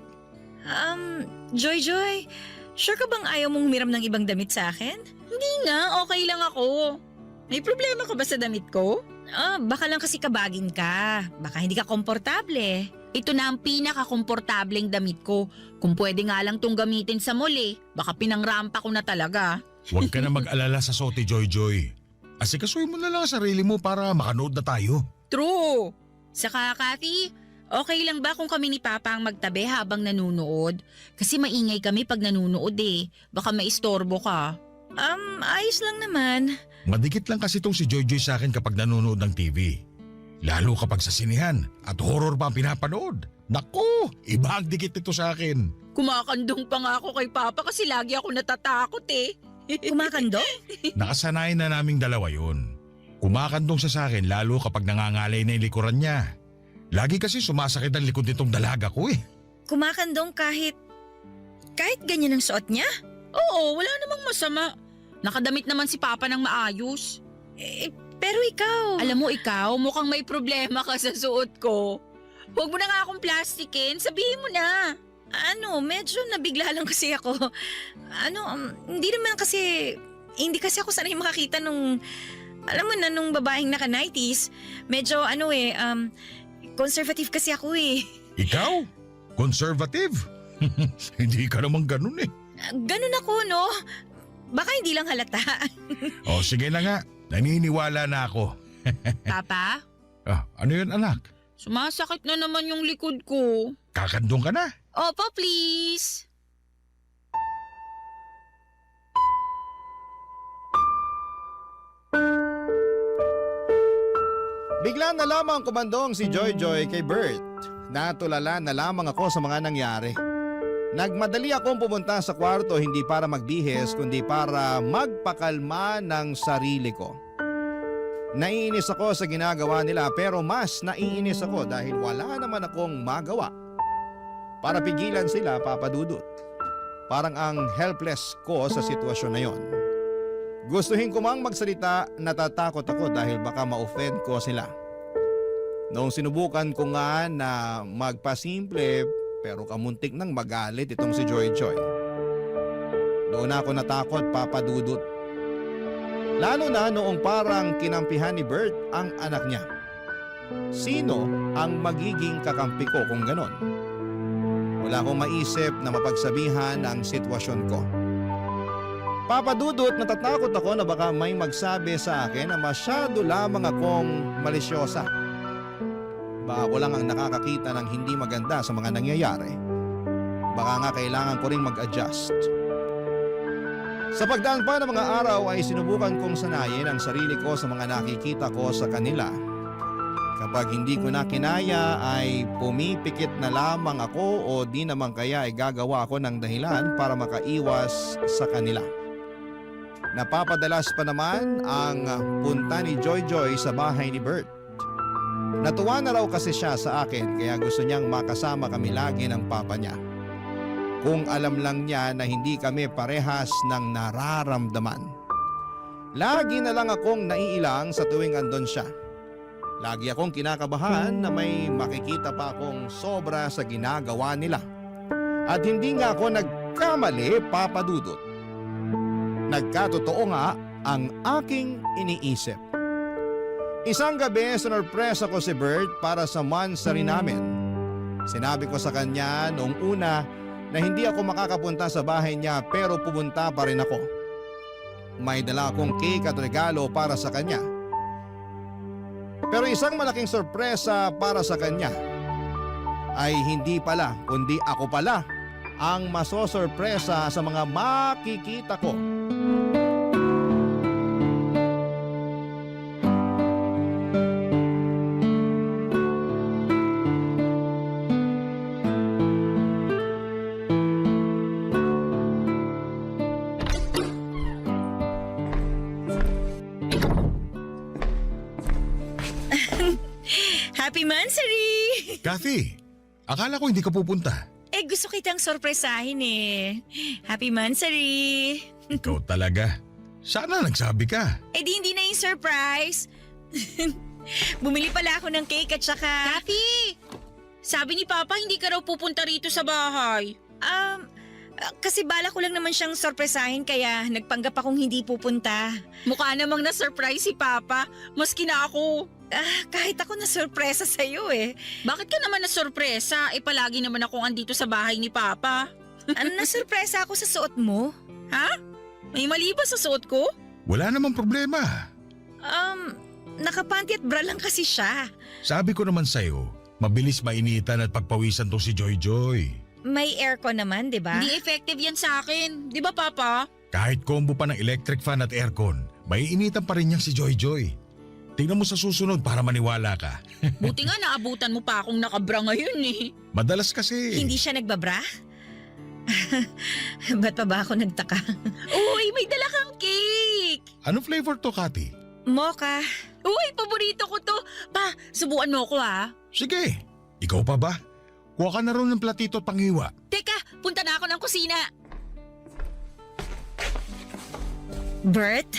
Joy, sure ka bang ayaw mong humiram ng ibang damit sa akin? Hindi nga, okay lang ako. May problema ka ba sa damit ko? Baka lang kasi kabagin ka. Baka hindi ka komportable. Ito na ang pinaka-komportableng damit ko. Kung pwede nga lang tong gamitin sa mall eh. Baka pinangrampa ko na talaga. Huwag ka na mag-alala sa sote, Joy. Asikasuhin mo na lang ang sarili mo para makanood na tayo. True. Saka, Kathy, okay lang ba kung kami ni Papa ang magtabi habang nanunood? Kasi maingay kami pag nanunood eh. Baka maistorbo ka. Ayos lang naman. Madikit lang kasi itong si Joy sa akin kapag nanonood ng TV. Lalo kapag sa sinihan at horror pa ang pinapanood. Naku, iba ang dikit nito sa akin. Kumakandong pa nga ako kay Papa kasi lagi ako natatakot eh. Kumakandong? Nakasanayan na naming dalawa yun. Kumakandong siya sa akin lalo kapag nangangalay na yung likuran niya. Lagi kasi sumasakit ang likod nitong dalaga ko eh. Kumakandong kahit ganyan ang suot niya? Oo, wala namang masama. Nakadamit naman si Papa ng maayos. Pero ikaw… Alam mo ikaw, mukhang may problema ka sa suot ko. Huwag mo na nga akong plastikin, sabihin mo na. Medyo nabigla lang kasi ako. Hindi kasi ako sanay makakita nung… Alam mo na, nung babaeng naka-nighties. Medyo conservative kasi ako eh. Ikaw? Conservative? Hindi ka naman ganun eh. Ganun ako, no? Baka hindi lang halata. O sige na nga, naniniwala na ako. Papa? Ano yun anak? Sumasakit na naman yung likod ko. Kakandong ka na? Opo, please. Bigla na lamang kumandong si Joy kay Bert. Natulala na lamang ako sa mga nangyari. Nagmadali akong pumunta sa kwarto hindi para magbihis kundi para magpakalma ng sarili ko. Naiinis ako sa ginagawa nila pero mas naiinis ako dahil wala naman akong magawa para pigilan sila, Papa Dudut. Parang ang helpless ko sa sitwasyon na yon. Gustuhin ko mang magsalita, natatakot ako dahil baka ma-offend ko sila. Noong sinubukan ko nga na magpasimple pero kamuntik nang magalit itong si Joy. Doon ako natakot, Papa Dudut. Lalo na noong parang kinampihan ni Bert ang anak niya. Sino ang magiging kakampi ko kung ganon? Wala akong maisip na mapagsabihan ang sitwasyon ko. Papa Dudut, natatakot ako na baka may magsabi sa akin na masyado lamang akong malisyosa. Baka ako lang ang nakakakita ng hindi maganda sa mga nangyayari. Baka nga kailangan ko rin mag-adjust. Sa pagdaan pa ng mga araw ay sinubukan kong sanayin ang sarili ko sa mga nakikita ko sa kanila. Kapag hindi ko na kinaya ay pumipikit na lamang ako o di naman kaya ay gagawa ako ng dahilan para makaiwas sa kanila. Napapadalas pa naman ang punta ni Joy sa bahay ni Bert. Natuwa na raw kasi siya sa akin kaya gusto niyang makasama kami lagi ng papa niya. Kung alam lang niya na hindi kami parehas ng nararamdaman. Lagi na lang akong naiilang sa tuwing andon siya. Lagi akong kinakabahan na may makikita pa akong sobra sa ginagawa nila. At hindi nga ako nagkamali, Papa Dudut. Nagkatotoo nga ang aking iniisip. Isang gabi, sinurpresa ko si Bert para sa mansari namin. Sinabi ko sa kanya noong una na hindi ako makakapunta sa bahay niya pero pumunta pa rin ako. May dala akong cake at regalo para sa kanya. Pero isang malaking sorpresa para sa kanya ay hindi pala kundi ako pala ang masosorpresa sa mga makikita ko. Happy Mansari! Kathy, akala ko hindi ka pupunta. Eh, gusto kitang sorpresahin eh. Happy Mansari! Ikaw talaga. Sana nagsabi ka. Eh di hindi na yung surprise. Bumili pala ako ng cake at saka... Kathy! Sabi ni Papa hindi ka raw pupunta rito sa bahay. Kasi bala ko lang naman siyang sorpresahin kaya nagpanggap akong hindi pupunta. Mukha namang na-surprise si Papa. Maski na ako. Kahit ako na-sorpresa sa'yo eh. Bakit ka naman na-sorpresa? Eh palagi naman akong andito sa bahay ni Papa. Na-sorpresa ako sa suot mo. Ha? May mali ba sa suot ko? Wala namang problema. Nakapanty at bra lang kasi siya. Sabi ko naman sa'yo, mabilis mainitan at pagpawisan to si Joy Joy. May aircon naman, di ba? Hindi effective yan sa akin. Di ba, Papa? Kahit combo pa ng electric fan at aircon, may initan pa rin niyang si Joy Joy. Tingnan mo sa susunod para maniwala ka. Buti nga naabutan mo pa akong nakabra ngayon eh. Madalas kasi. Hindi siya nagbabra? Ba't pa ba ako nagtaka? Uy, may dala kang cake! Ano flavor to, Kathy? Mocha. Uy, paborito ko to. Pa, subukan mo ko ha. Sige, ikaw pa ba? Kuha ka na rin ng platito at panghiwa. Teka, punta na ako ng kusina. Bert,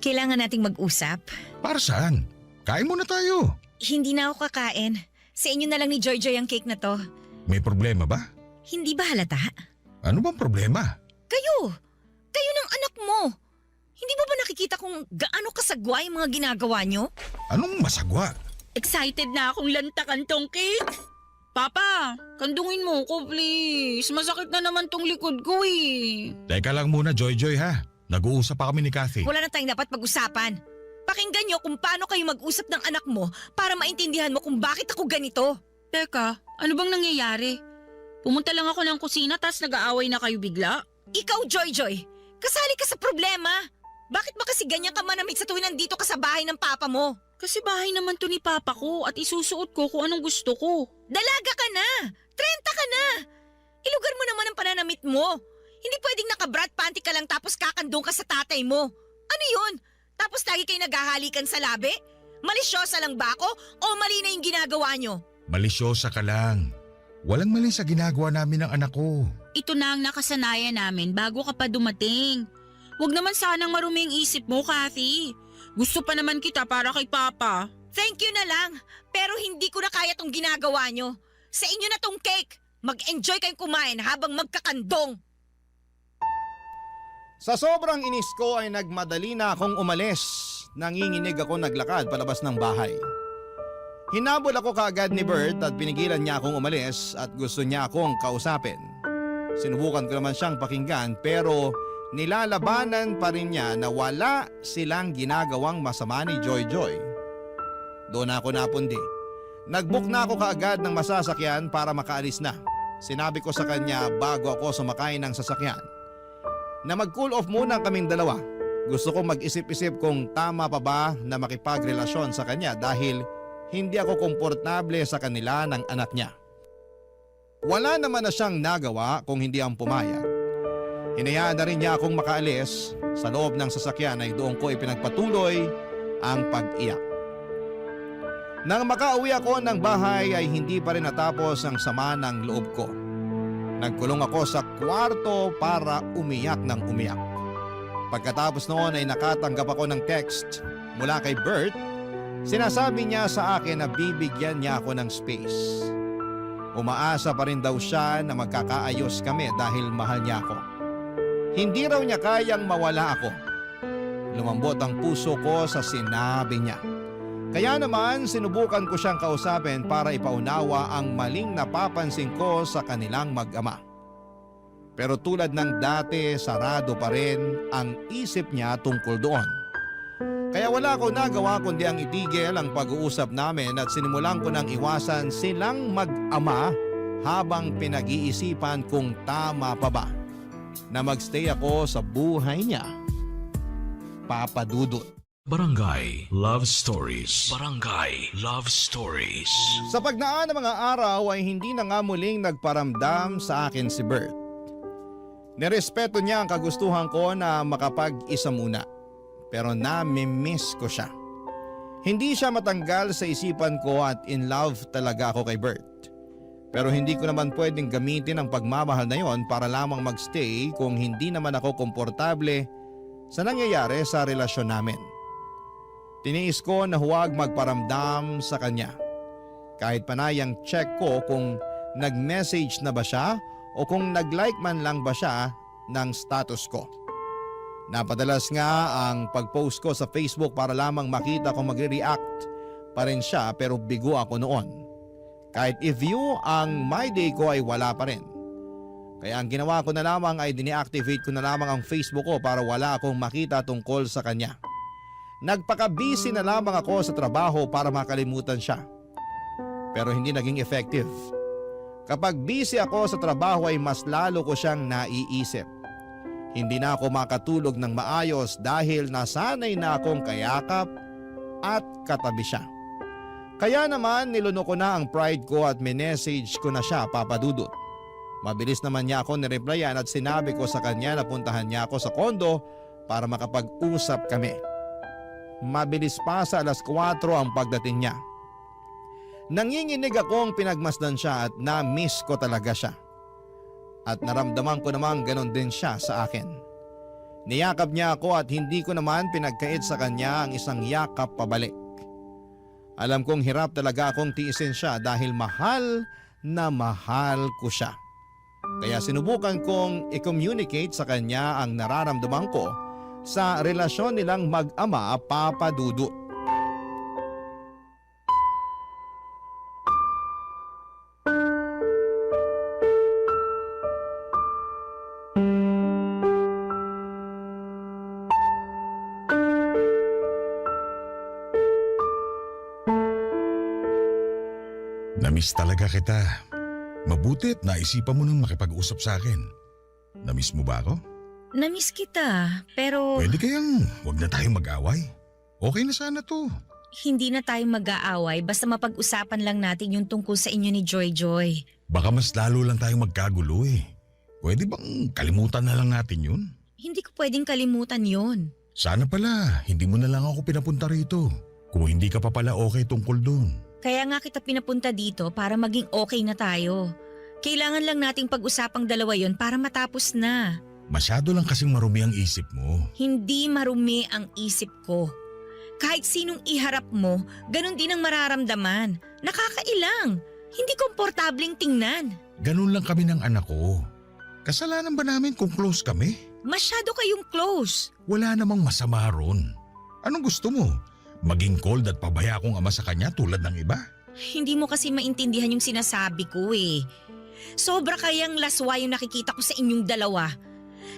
kailangan nating mag-usap. Para saan? Kain muna tayo. Hindi na ako kakain. Sa inyo na lang ni Joy Joy ang cake na to. May problema ba? Hindi ba halata? Ano bang problema? Kayo ng anak mo. Hindi mo ba nakikita kung gaano kasagwa yung mga ginagawa nyo? Anong masagwa? Excited na akong lantakan tong cake. Papa, kandungin mo ko please. Masakit na naman tong likod ko eh. Teka lang muna, Joy Joy ha. Nag-uusap pa kami ni Kathy. Wala na tayong dapat pag-usapan. Pakinggan nyo kung paano kayo mag-usap ng anak mo para maintindihan mo kung bakit ako ganito. Teka, ano bang nangyayari? Pumunta lang ako ng kusina tas nag-aaway na kayo bigla? Ikaw, Joy Joy, kasali ka sa problema. Bakit ba kasi ganyan ka manamit sa tuwing nandito ka sa bahay ng papa mo? Kasi bahay naman to ni papa ko at isusuot ko kung anong gusto ko. Dalaga ka na! 30 ka na! Ilugar mo naman ang pananamit mo. Hindi pwedeng nakabrat panty ka lang tapos kakandong ka sa tatay mo. Ano yun? Tapos lagi kayo naghahalikan sa labi? Malisyosa lang ba ako o mali na yung ginagawa nyo? Malisyosa ka lang. Walang mali sa ginagawa namin ng anak ko. Ito na ang nakasanayan namin bago ka pa dumating. Huwag naman sanang marumi ang isip mo, Kathy. Gusto pa naman kita para kay Papa. Thank you na lang, pero hindi ko na kaya tong ginagawa nyo. Sa inyo na tong cake. Mag-enjoy kayong kumain habang magkakandong. Sa sobrang inis ko ay nagmadali na akong umalis. Nanginginig ako naglakad palabas ng bahay. Hinabol ako kaagad ni Bert at pinigilan niya akong umalis at gusto niya akong kausapin. Sinubukan ko naman siyang pakinggan pero nilalabanan pa rin niya na wala silang ginagawang masama ni Joy Joy. Doon ako napundi. Nagbook na ako kaagad ng masasakyan para makaalis na. Sinabi ko sa kanya bago ako sumakay ng sasakyan na mag-cool off muna kaming dalawa. Gusto ko mag-isip-isip kung tama pa ba na makipagrelasyon sa kanya dahil hindi ako komportable sa kanila ng anak niya. Wala naman na siyang nagawa kung hindi ang pumayag. Hinayaan na rin niya akong makaalis. Sa loob ng sasakyan ay doon ko ipinagpatuloy ang pag-iyak. Nang makauwi ako ng bahay ay hindi pa rin natapos ang sama ng loob ko. Nagkulong ako sa kwarto para umiyak ng umiyak. Pagkatapos noon ay nakatanggap ako ng text mula kay Bert. Sinasabi niya sa akin na bibigyan niya ako ng space. Umaasa pa rin daw siya na magkakaayos kami dahil mahal niya ako. Hindi raw niya kayang mawala ako. Lumambot ang puso ko sa sinabi niya. Kaya naman sinubukan ko siyang kausapin para ipaunawa ang maling napapansin ko sa kanilang mag-ama. Pero tulad ng dati, sarado pa rin ang isip niya tungkol doon. Kaya wala ko nagawa kundi ang itigil ang pag-uusap namin at sinimulan ko nang iwasan silang mag-ama habang pinag-iisipan kung tama pa ba na magstay ako sa buhay niya. Papa Dudut. Barangay Love Stories. Barangay Love Stories. Sa pagdaan ng mga araw ay hindi na nga muling nagparamdam sa akin si Bert. Nirespeto niya ang kagustuhan ko na makapag-isa muna. Pero nami-miss ko siya. Hindi siya matanggal sa isipan ko at in love talaga ako kay Bert. Pero hindi ko naman pwedeng gamitin ang pagmamahal na yon para lamang magstay kung hindi naman ako komportable sa nangyayari sa relasyon namin. Tiniis ko na huwag magparamdam sa kanya. Kahit panayang check ko kung nag-message na ba siya o kung nag-like man lang ba siya ng status ko. Napadalas nga ang pag-post ko sa Facebook para lamang makita kung magre-react pa rin siya pero bigo ako noon. Kahit i-view ang my day ko ay wala pa rin. Kaya ang ginawa ko na lamang ay dine-activate ko na lamang ang Facebook ko para wala akong makita tungkol sa kanya. Nagpaka-busy na lamang ako sa trabaho para makalimutan siya. Pero hindi naging effective. Kapag busy ako sa trabaho ay mas lalo ko siyang naiisip. Hindi na ako makatulog ng maayos dahil nasanay na akong kayakap at katabi siya. Kaya naman niluno ko na ang pride ko at minessage ko na siya, Papa Dudut. Mabilis naman niya ako nireplyan at sinabi ko sa kanya na puntahan niya ako sa kondo para makapag-usap kami. Mabilis pa sa 4:00 ang pagdating niya. Nanginginig akong pinagmasdan siya at na-miss ko talaga siya. At naramdaman ko namang ganon din siya sa akin. Niyakap niya ako at hindi ko naman pinagkait sa kanya ang isang yakap pabalik. Alam kong hirap talaga akong tiisin siya dahil mahal na mahal ko siya. Kaya sinubukan kong i-communicate sa kanya ang nararamdaman ko sa relasyon nilang mag-ama, Papa Dudut. Namiss talaga kita. Mabutit naisipan mo nang makipag-usap sa akin. Namiss mo ba ako? Namiss kita, pero Pwede kayang wag na tayong mag-away. Okay na sana to. hindi na tayo mag-aaway basta mapag-usapan lang natin yung tungkol sa inyo ni Joy Joy. Baka mas lalo lang tayong magkagulo eh. Pwede bang kalimutan na lang natin yun? Hindi ko pwedeng kalimutan yon. Sana pala, hindi mo na lang ako pinapunta rito. Kung hindi ka pa pala okay tungkol doon. Kaya nga kita pinapunta dito para maging okay na tayo. Kailangan lang nating pag-usapang dalawa yon para matapos na. Masyado lang kasing marumi ang isip mo. Hindi marumi ang isip ko. Kahit sinong iharap mo, ganun din ang mararamdaman. Nakakailang. Hindi komportabling tingnan. Ganun lang kami ng anak ko. Kasalanan ba namin kung close kami? Masyado kayong close. Wala namang masama ron. Anong gusto mo? Maging cold at pabaya akong ama sa kanya tulad ng iba? Hindi mo kasi maintindihan yung sinasabi ko eh. Sobra kayang laswa yung nakikita ko sa inyong dalawa.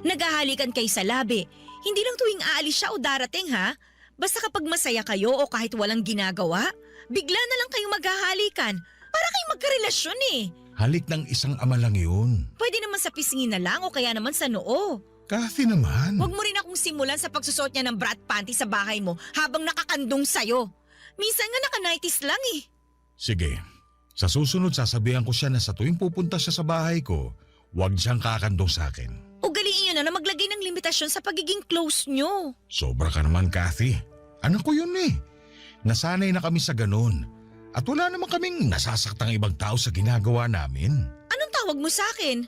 Naghahalikan kayo sa labi. Hindi lang tuwing aalis siya o darating ha. Basta kapag masaya kayo o kahit walang ginagawa, bigla na lang kayong maghahalikan. Para kayong magkarelasyon eh. Halik ng isang ama lang yun. Pwede naman sa pisngin na lang o kaya naman sa noo. Kathy naman. Huwag mo rin akong simulan sa pagsusot niya ng brat panty sa bahay mo habang nakakandong sa'yo. Minsan nga naka-nighties lang eh. Sige, sa susunod sasabihan ko siya na sa tuwing pupunta siya sa bahay ko, huwag siyang kakandong sa akin. Ugaliin niyo na maglagay ng limitasyon sa pagiging close niyo. Sobra ka naman, Kathy. Anak ko yun eh. Nasanay na kami sa ganun. At wala naman kaming nasasaktang ibang tao sa ginagawa namin. Anong tawag mo sa akin?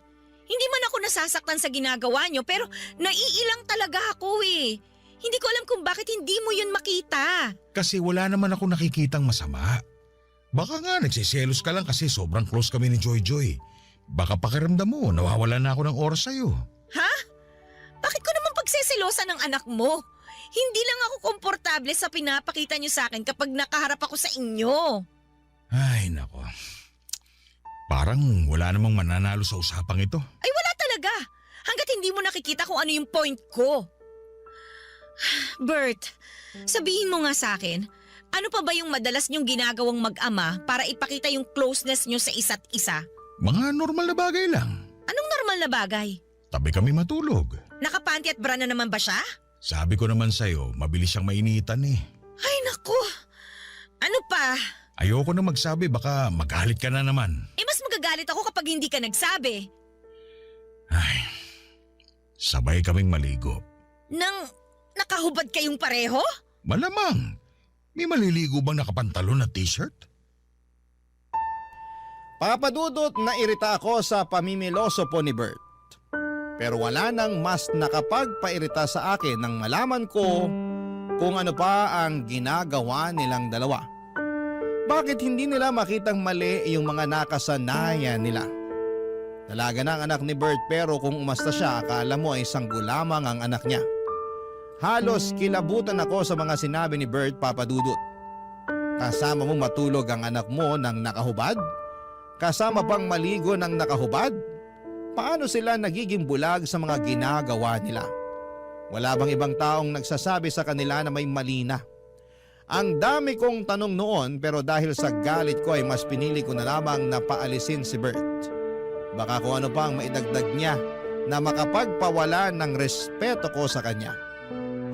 Hindi man ako nasasaktan sa ginagawa niyo pero naiilang talaga ako eh. Hindi ko alam kung bakit hindi mo yun makita. Kasi wala naman ako nakikitang masama. Baka nga nagsiselos ka lang kasi sobrang close kami ni Joy Joy. Baka pakiramdam mo, nawawala na ako ng oras sa'yo. Ha? Bakit ko naman pagsisilosa ng anak mo? Hindi lang ako komportable sa pinapakita niyo sa akin kapag nakaharap ako sa inyo. Ay, nako. Parang wala namang mananalo sa usapang ito. Ay wala talaga. Hanggat hindi mo nakikita kung ano yung point ko. Bert, sabihin mo nga sa akin, ano pa ba yung madalas niyong ginagawang mag-ama para ipakita yung closeness niyo sa isa't isa? Mga normal na bagay lang. Anong normal na bagay? Tabi kami matulog. Nakapanty at bra na naman ba siya? Sabi ko naman sa'yo, mabilis siyang mainitan eh. Ay naku, ano pa? Ayoko na magsabi, baka magalit ka na naman. Eh mas magagalit ako kapag hindi ka nagsabi. Ay, sabay kaming maligo. Nang nakahubad kayong pareho? Malamang. May maliligo bang nakapantalon at t-shirt? Papadudot na irita ako sa pamimiloso po ni Bert. Pero wala nang mas nakapagpairita sa akin nang malaman ko kung ano pa ang ginagawa nilang dalawa. Bakit hindi nila makitang mali yung mga nakasanayan nila? Dalaga na ang anak ni Bert pero kung umasta siya akala mo ay sanggol lamang ang anak niya. Halos kilabutan ako sa mga sinabi ni Bert, Papadudot. Kasama mo matulog ang anak mo nang nakahubad? Kasama pang maligo nang nakahubad? Paano sila nagiging bulag sa mga ginagawa nila? Wala bang ibang taong nagsasabi sa kanila na may mali na? Ang dami kong tanong noon pero dahil sa galit ko ay mas pinili ko na lamang na paalisin si Bert. Baka kung ano pang maidagdag niya na makapagpawala ng respeto ko sa kanya.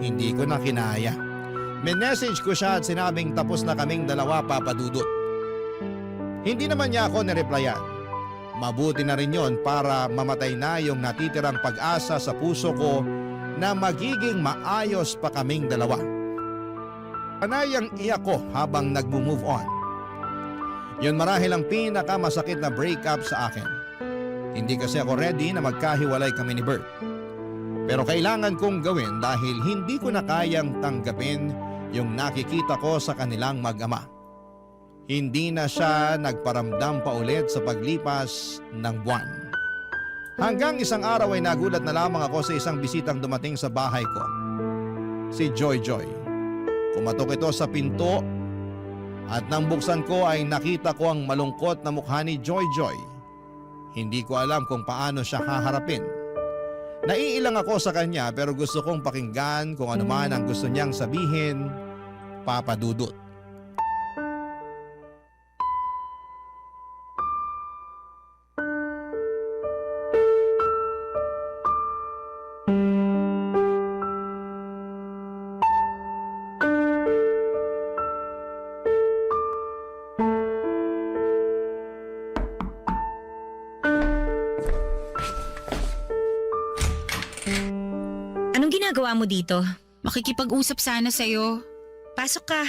Hindi ko na kinaya. Minessage ko siya at sinabing tapos na kaming dalawa, Papadudot. Hindi naman niya ako nireplyan. Mabuti na rin yon para mamatay na yung natitirang pag-asa sa puso ko na magiging maayos pa kaming dalawa. Panayang iyak ko habang nagmo-move on. Yun marahil ang pinakamasakit na breakup sa akin. Hindi kasi ako ready na magkahiwalay kami ni Bert. Pero kailangan kong gawin dahil hindi ko na kayang tanggapin yung nakikita ko sa kanilang mag-ama. Hindi na siya nagparamdam pa ulit sa paglipas ng buwan. Hanggang isang araw ay nagulat na lamang ako sa isang bisitang dumating sa bahay ko. Si Joy Joy. Kumatok ito sa pinto at nang buksan ko ay nakita ko ang malungkot na mukha ni Joy Joy. Hindi ko alam kung paano siya haharapin. Naiilang ako sa kanya pero gusto kong pakinggan kung ano man ang gusto niyang sabihin, Papadudot. Anong ginagawa mo dito? Makikipag-usap sana sa'yo. Pasok ka.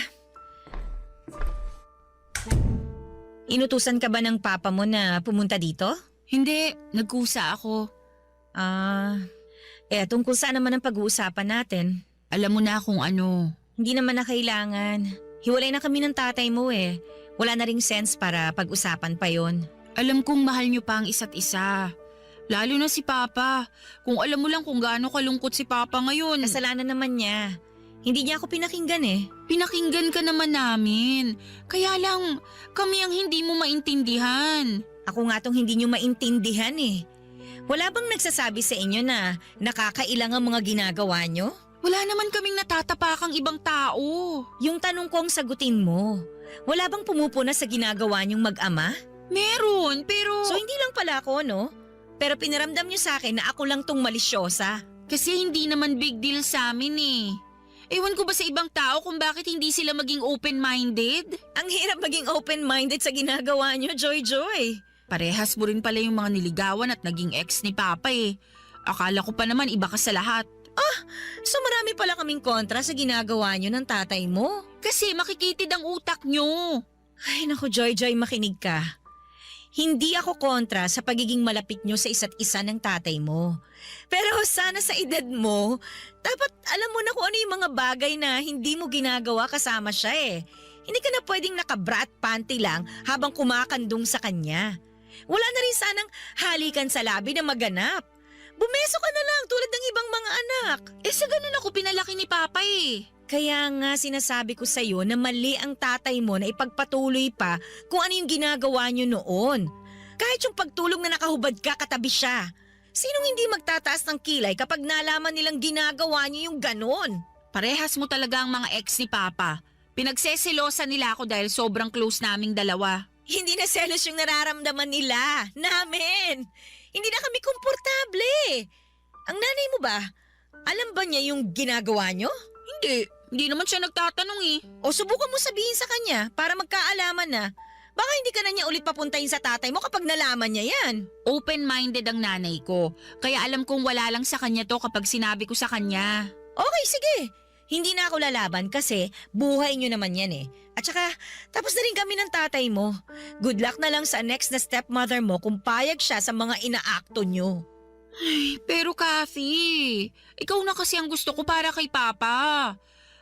Inutusan ka ba ng papa mo na pumunta dito? Hindi, nagkusa ako. Tungkol saan naman ang pag-uusapan natin? Alam mo na kung ano. Hindi naman na kailangan. Hiwalay na kami ng tatay mo eh. Wala na ring sense para pag-usapan pa yon. Alam kong mahal niyo pa ang isa't isa. Lalo na si Papa. Kung alam mo lang kung gaano kalungkot si Papa ngayon. Kasalanan naman niya. Hindi niya ako pinakinggan eh. Pinakinggan ka naman namin. Kaya lang, kami ang hindi mo maintindihan. Ako nga tong hindi niyo maintindihan eh. Wala bang nagsasabi sa inyo na nakakailang ang mga ginagawa niyo? Wala naman kaming natatapakang ibang tao. Yung tanong kong sagutin mo, wala bang pumupuna sa ginagawa niyong mag-ama? Meron, pero... So hindi lang pala ako, no? Pero pinaramdam niyo sa akin na ako lang tong malisyosa. Kasi hindi naman big deal sa amin eh. Ewan ko ba sa ibang tao kung bakit hindi sila maging open-minded? Ang hirap maging open-minded sa ginagawa niyo, Joy Joy. Parehas mo rin pala yung mga niligawan at naging ex ni Papa eh. Akala ko pa naman iba ka sa lahat. So marami pala kaming kontra sa ginagawa niyo ng tatay mo? Kasi makikitid ang utak nyo. Ay naku Joy Joy, makinig ka. Hindi ako kontra sa pagiging malapit nyo sa isa't isa ng tatay mo. Pero sana sa edad mo, dapat alam mo na kung ano yung mga bagay na hindi mo ginagawa kasama siya eh. Hindi ka na pwedeng naka-bra at panty lang habang kumakandong sa kanya. Wala na rin sanang halikan sa labi na maganap. Bumeso ka na lang tulad ng ibang mga anak. Sa ganun ako pinalaki ni Papa eh. Kaya nga sinasabi ko sa'yo na mali ang tatay mo na ipagpatuloy pa kung ano yung ginagawa niyo noon. Kahit yung pagtulog na nakahubad ka, katabi siya. Sinong hindi magtataas ng kilay kapag nalaman nilang ginagawa niyo yung ganon? Parehas mo talaga ang mga ex ni Papa. Pinagseselosa nila ako dahil sobrang close naming dalawa. Hindi na selos yung nararamdaman nila. Namin. Hindi na kami komportable. Ang nanay mo ba, alam ba niya yung ginagawa niyo? Hindi naman siya nagtatanong eh. O subukan mo sabihin sa kanya para magkaalaman na. Baka hindi ka na niya ulit papuntahin sa tatay mo kapag nalaman niya yan. Open-minded ang nanay ko. Kaya alam kong wala lang sa kanya to kapag sinabi ko sa kanya. Okay, sige. Hindi na ako lalaban kasi buhay niyo naman yan eh. At saka, tapos na rin kami ng tatay mo. Good luck na lang sa next na stepmother mo kung payag siya sa mga inaakto niyo. Pero Kathy, ikaw na kasi ang gusto ko para kay Papa.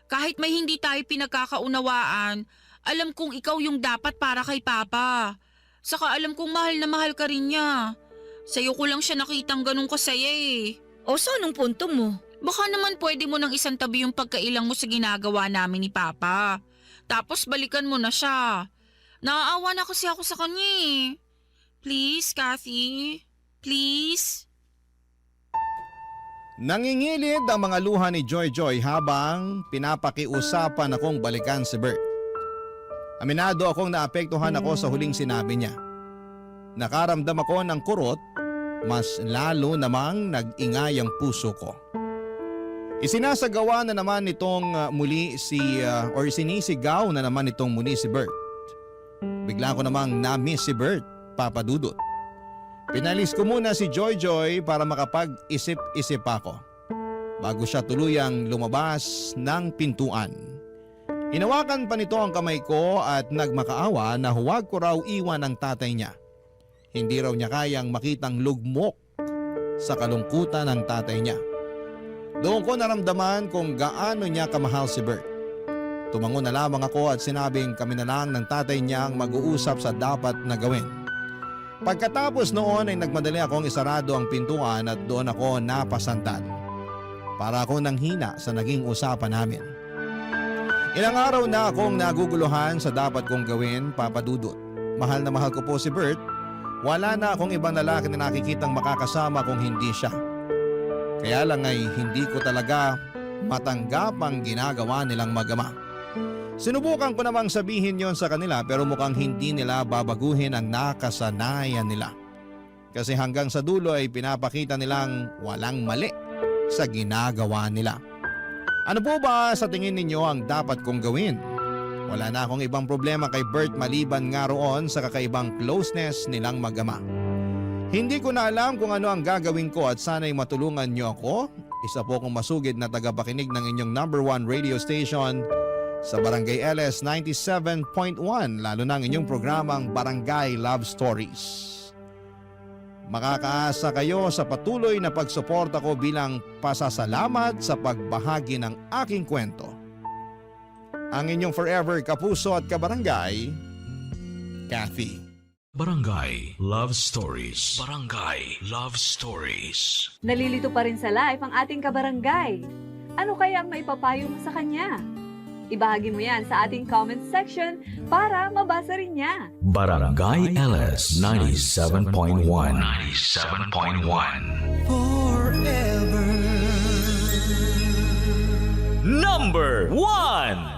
Kahit may hindi tayo pinagkakaunawaan, alam kong ikaw yung dapat para kay Papa. Saka alam kong mahal na mahal ka rin niya. Sa'yo ko lang siya nakitang ganun kasaya eh. O so anong punto mo? Baka naman pwede mo nang isang tabi yung pagkailang mo sa ginagawa namin ni Papa. Tapos balikan mo na siya. Naaawa na kasi ako sa kanya eh. Please, Kathy. Please. Nangingilid ang mga luha ni Joy Joy habang pinapakiusapan akong balikan si Bert. Aminado akong naapektuhan ako sa huling sinabi niya. Nakaramdam ako ng kurot, mas lalo namang nag-ingay ang puso ko. Isinasagawa na naman nitong sinisigaw na naman nitong muli si Bert. Bigla ko namang na-miss si Bert, Papa Dudut. Pinalis ko muna si Joy Joy para makapag-isip-isip ako bago siya tuluyang lumabas ng pintuan. Hinawakan pa nito ang kamay ko at nagmakaawa na huwag ko raw iwan ang tatay niya. Hindi raw niya kayang makitang lugmok sa kalungkutan ng tatay niya. Doon ko naramdaman kung gaano niya kamahal si Bert. Tumango na lamang ako at sinabing kami na lang ng tatay niya ang mag-uusap sa dapat na gawin. Pagkatapos noon ay nagmadali akong isarado ang pintuan at doon ako napasantan. Para ako nanghina sa naging usapan namin. Ilang araw na akong naguguluhan sa dapat kong gawin, Papa Dudut. Mahal na mahal ko po si Bert. Wala na akong ibang lalaki na nakikitang makakasama kung hindi siya. Kaya lang ay hindi ko talaga matanggap ang ginagawa nilang mag-ama. Sinubukan ko namang sabihin yon sa kanila pero mukhang hindi nila babaguhin ang nakasanayan nila. Kasi hanggang sa dulo ay pinapakita nilang walang mali sa ginagawa nila. Ano po ba sa tingin ninyo ang dapat kong gawin? Wala na akong ibang problema kay Bert maliban nga roon sa kakaibang closeness nilang mag-ama. Hindi ko na alam kung ano ang gagawin ko at sana'y matulungan niyo ako. Isa po akong masugid na tagapakinig ng inyong #1 radio station sa Barangay LS 97.1, lalo na ang inyong programang Barangay Love Stories. Makakaasa kayo sa patuloy na pagsuporta ko bilang pasasalamat sa pagbahagi ng aking kwento. Ang inyong forever kapuso at kabarangay, Kathy. Barangay Love Stories. Barangay Love Stories. Nalilito pa rin sa live ang ating kabarangay. Ano kaya ang maipapayo mo sa kanya? Ibahagi mo yan sa ating comment section para mabasa rin niya. Barangay LS 97.1. 97.1. Forever. Number 1.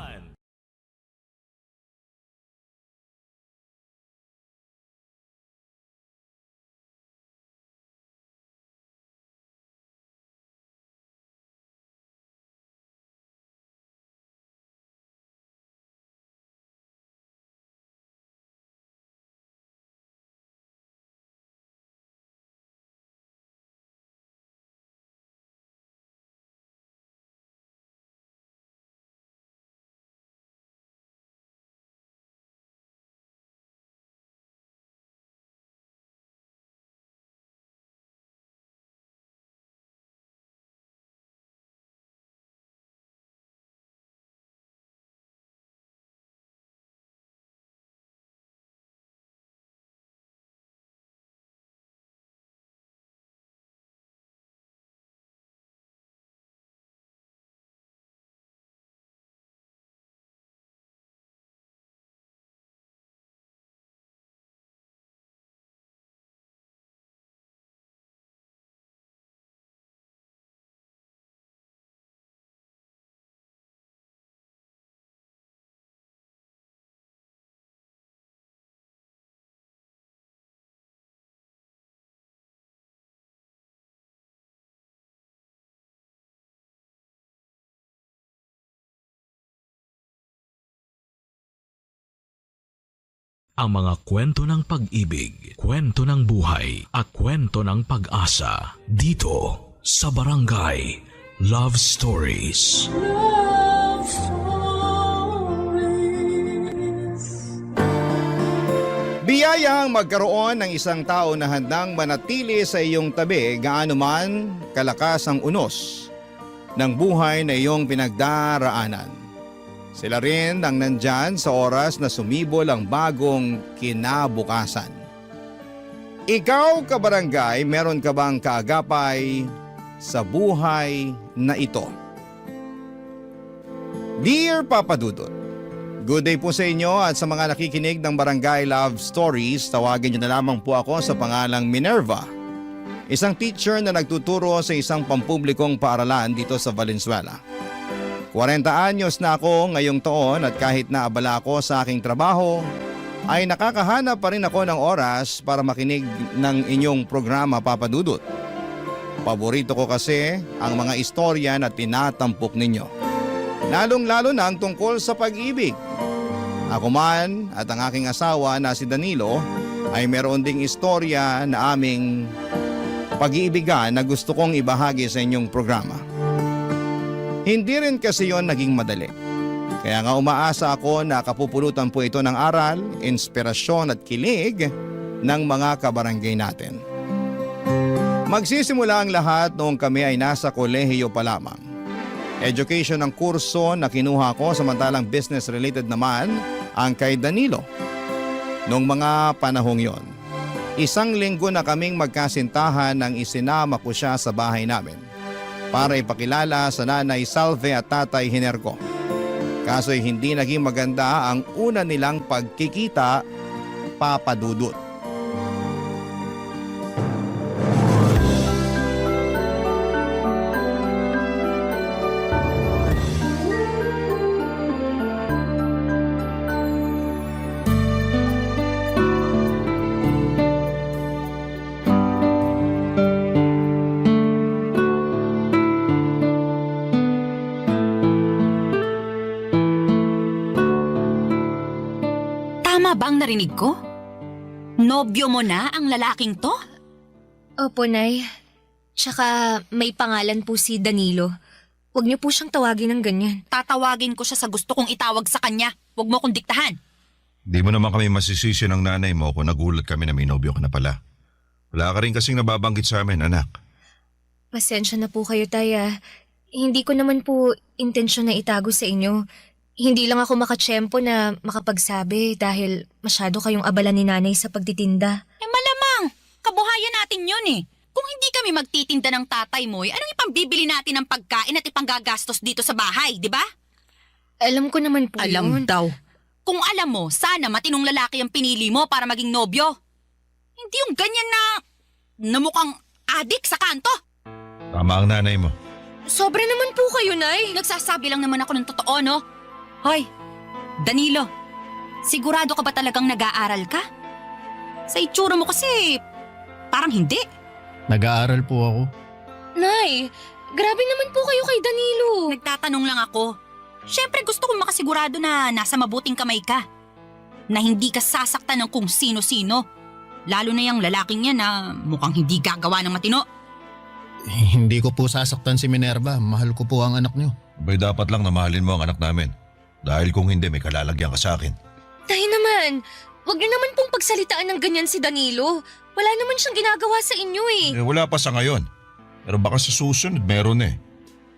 ang mga kwento ng pag-ibig, kwento ng buhay at kwento ng pag-asa dito sa Barangay Love Stories. Love Stories. Biyayang magkaroon ng isang tao na handang manatili sa iyong tabi gaano man kalakas ang unos ng buhay na iyong pinagdaraanan. Sila rin ang nandyan sa oras na sumibol ang bagong kinabukasan. Ikaw, kabarangay, meron ka bang kaagapay sa buhay na ito? Dear Papa Dudut, good day po sa inyo at sa mga nakikinig ng Barangay Love Stories, tawagin niyo na lamang po ako sa pangalang Minerva, isang teacher na nagtuturo sa isang pampublikong paaralan dito sa Valenzuela. 40 anyos na ako ngayong taon at kahit na abala ako sa aking trabaho, ay nakakahanap pa rin ako ng oras para makinig ng inyong programa, Papa Dudut. Paborito ko kasi ang mga istorya na tinatampok ninyo. Lalong-lalo na ang tungkol sa pag-ibig. Ako man at ang aking asawa na si Danilo ay meron ding istorya na aming pag-iibigan na gusto kong ibahagi sa inyong programa. Hindi rin kasi yon naging madali. Kaya nga umaasa ako na kapupulutan po ito ng aral, inspirasyon at kilig ng mga kabarangay natin. Magsisimula ang lahat noong kami ay nasa kolehiyo pa lamang. Education ang kurso na kinuha ko, samantalang business related naman ang kay Danilo. Noong mga panahong yon, 1 linggo na kaming magkasintahan nang isinama ko siya sa bahay namin para ipakilala sa Nanay Salve at Tatay Hinerko. Kaso'y hindi naging maganda ang una nilang pagkikita, Papa Dudut. Tama ba ang narinig ko? Nobyo mo na ang lalaking to? Opo, Nay. Tsaka may pangalan po si Danilo. Huwag niyo po siyang tawagin ng ganyan. Tatawagin ko siya sa gusto kong itawag sa kanya. Huwag mo kong diktahan. Di mo naman kami masisisi ng nanay mo kung nagulat kami na may nobyo ka na pala. Wala ka rin kasing nababanggit sa amin, anak. Pasensya na po kayo, Tay. Hindi ko naman po intensyon na itago sa inyo. Hindi lang ako makatsyempo na makapagsabi dahil masyado kayong abala ni Nanay sa pagtitinda. Malamang, kabuhayan natin yun eh. Kung hindi kami magtitinda ng tatay mo, anong ipambibili natin ng pagkain at ipanggagastos dito sa bahay, di ba? Alam ko naman po Alam daw. Kung alam mo, sana matinong lalaki ang pinili mo para maging nobyo. Hindi yung ganyan na mukhang adik sa kanto. Tama ang nanay mo. Sobra naman po kayo, Nay. Nagsasabi lang naman ako ng totoo, no? Hoy, Danilo, sigurado ka ba talagang nag-aaral ka? Sa itsura mo kasi, parang hindi. Nag-aaral po ako. Nay, grabe naman po kayo kay Danilo. Nagtatanong lang ako. Siyempre gusto kong makasigurado na nasa mabuting kamay ka. Na hindi ka sasaktan ng kung sino-sino. Lalo na yung lalaking yan na mukhang hindi gagawa ng matino. Hindi ko po sasaktan si Minerva. Mahal ko po ang anak niyo. Abay dapat lang na mahalin mo ang anak namin. Dahil kung hindi, may kalalagyan ka sa akin. Tay naman, wag niyo naman pong pagsalitaan ng ganyan si Danilo. Wala naman siyang ginagawa sa inyo eh. Wala pa sa ngayon. Pero baka sa susunod meron eh.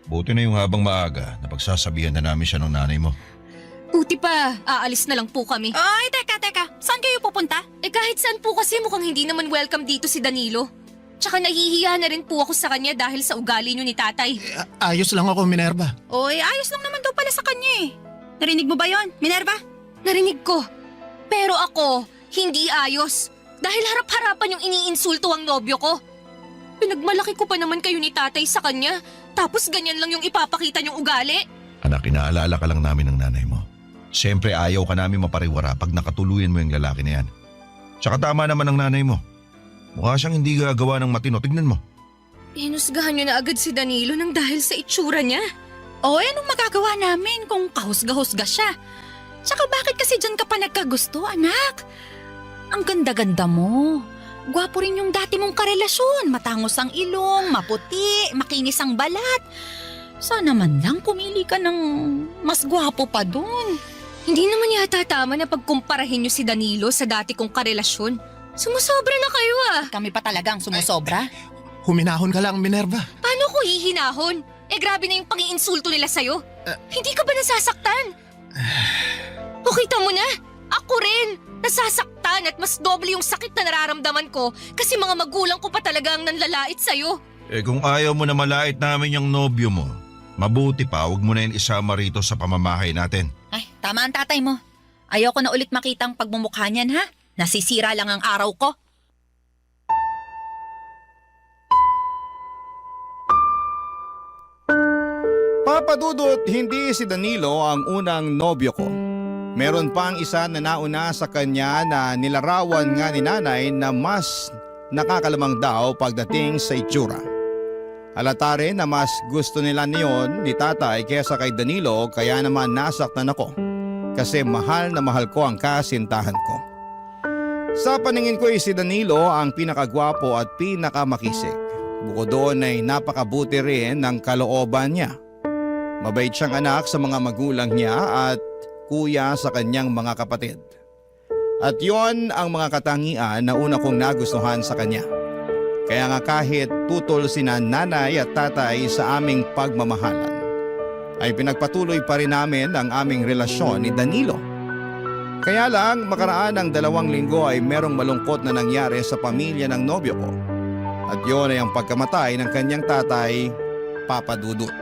Buti na yung habang maaga na pagsasabihan na namin siya ng nanay mo. Buti pa, aalis na lang po kami. Ay, teka. Saan kayo pupunta? Kahit saan po kasi mukhang hindi naman welcome dito si Danilo. Tsaka nahihiya na rin po ako sa kanya dahil sa ugali niyo ni tatay. Ayos lang ako, Minerva. Oy, ayos lang naman daw pala sa kanya eh. Narinig mo ba yon, Minerva? Narinig ko. Pero ako, hindi ayos. Dahil harap-harapan yung iniinsulto ang nobyo ko. Pinagmalaki ko pa naman kayo ni tatay sa kanya. Tapos ganyan lang yung ipapakita niyong ugali. Anak, inaalala ka lang namin ng nanay mo. Siyempre ayaw ka namin mapariwara pag nakatuluyan mo yung lalaki na yan. Tsaka tama naman ang nanay mo. Mukha siyang hindi gagawa ng matino. Tignan mo. Hinusgahan niyo na agad si Danilo nang dahil sa itsura niya. O, anong magagawa namin kung kahusga-husga siya? Tsaka bakit kasi dyan ka pa nagkagusto, anak? Ang ganda-ganda mo. Gwapo rin yung dati mong karelasyon. Matangos ang ilong, maputi, makinis ang balat. Sana man lang pumili ka ng mas gwapo pa dun. Hindi naman yata tama na pagkumparahin niyo si Danilo sa dati kong karelasyon. Sumusobra na kayo ah. Kami pa talagang sumusobra. Huminahon ka lang, Minerva. Paano ko hihinahon? Grabe na yung pang-iinsulto nila sa'yo. Hindi ka ba nasasaktan? O kita mo na, ako rin. Nasasaktan at mas doble yung sakit na nararamdaman ko kasi mga magulang ko pa talaga ang nanlalait sa'yo. Kung ayaw mo na malait namin yung nobyo mo, mabuti pa huwag mo na yun isama rito sa pamamahay natin. Ay, tama ang tatay mo. Ayoko na ulit makitang pagmumukha niyan, ha? Nasisira lang ang araw ko. Papa Dudut, hindi si Danilo ang unang nobyo ko. Meron pang isa na nauna sa kanya na nilarawan nga ni nanay na mas nakakalamang daw pagdating sa itsura. Halata rin na mas gusto nila niyon ni tatay kesa kay Danilo kaya naman nasaktan ako kasi mahal na mahal ko ang kasintahan ko. Sa paningin ko si Danilo ang pinakagwapo at pinakamakisig. Bukod doon ay napakabuti rin ng kalooban niya. Mabait siyang anak sa mga magulang niya at kuya sa kanyang mga kapatid. At yon ang mga katangian na una kong nagustuhan sa kanya. Kaya nga kahit tutol sina nanay at tatay sa aming pagmamahalan, ay pinagpatuloy pa rin namin ang aming relasyon ni Danilo. Kaya lang makaraan ng 2 linggo ay merong malungkot na nangyari sa pamilya ng nobyo ko. At yon ay ang pagkamatay ng kanyang tatay, Papa Dudut.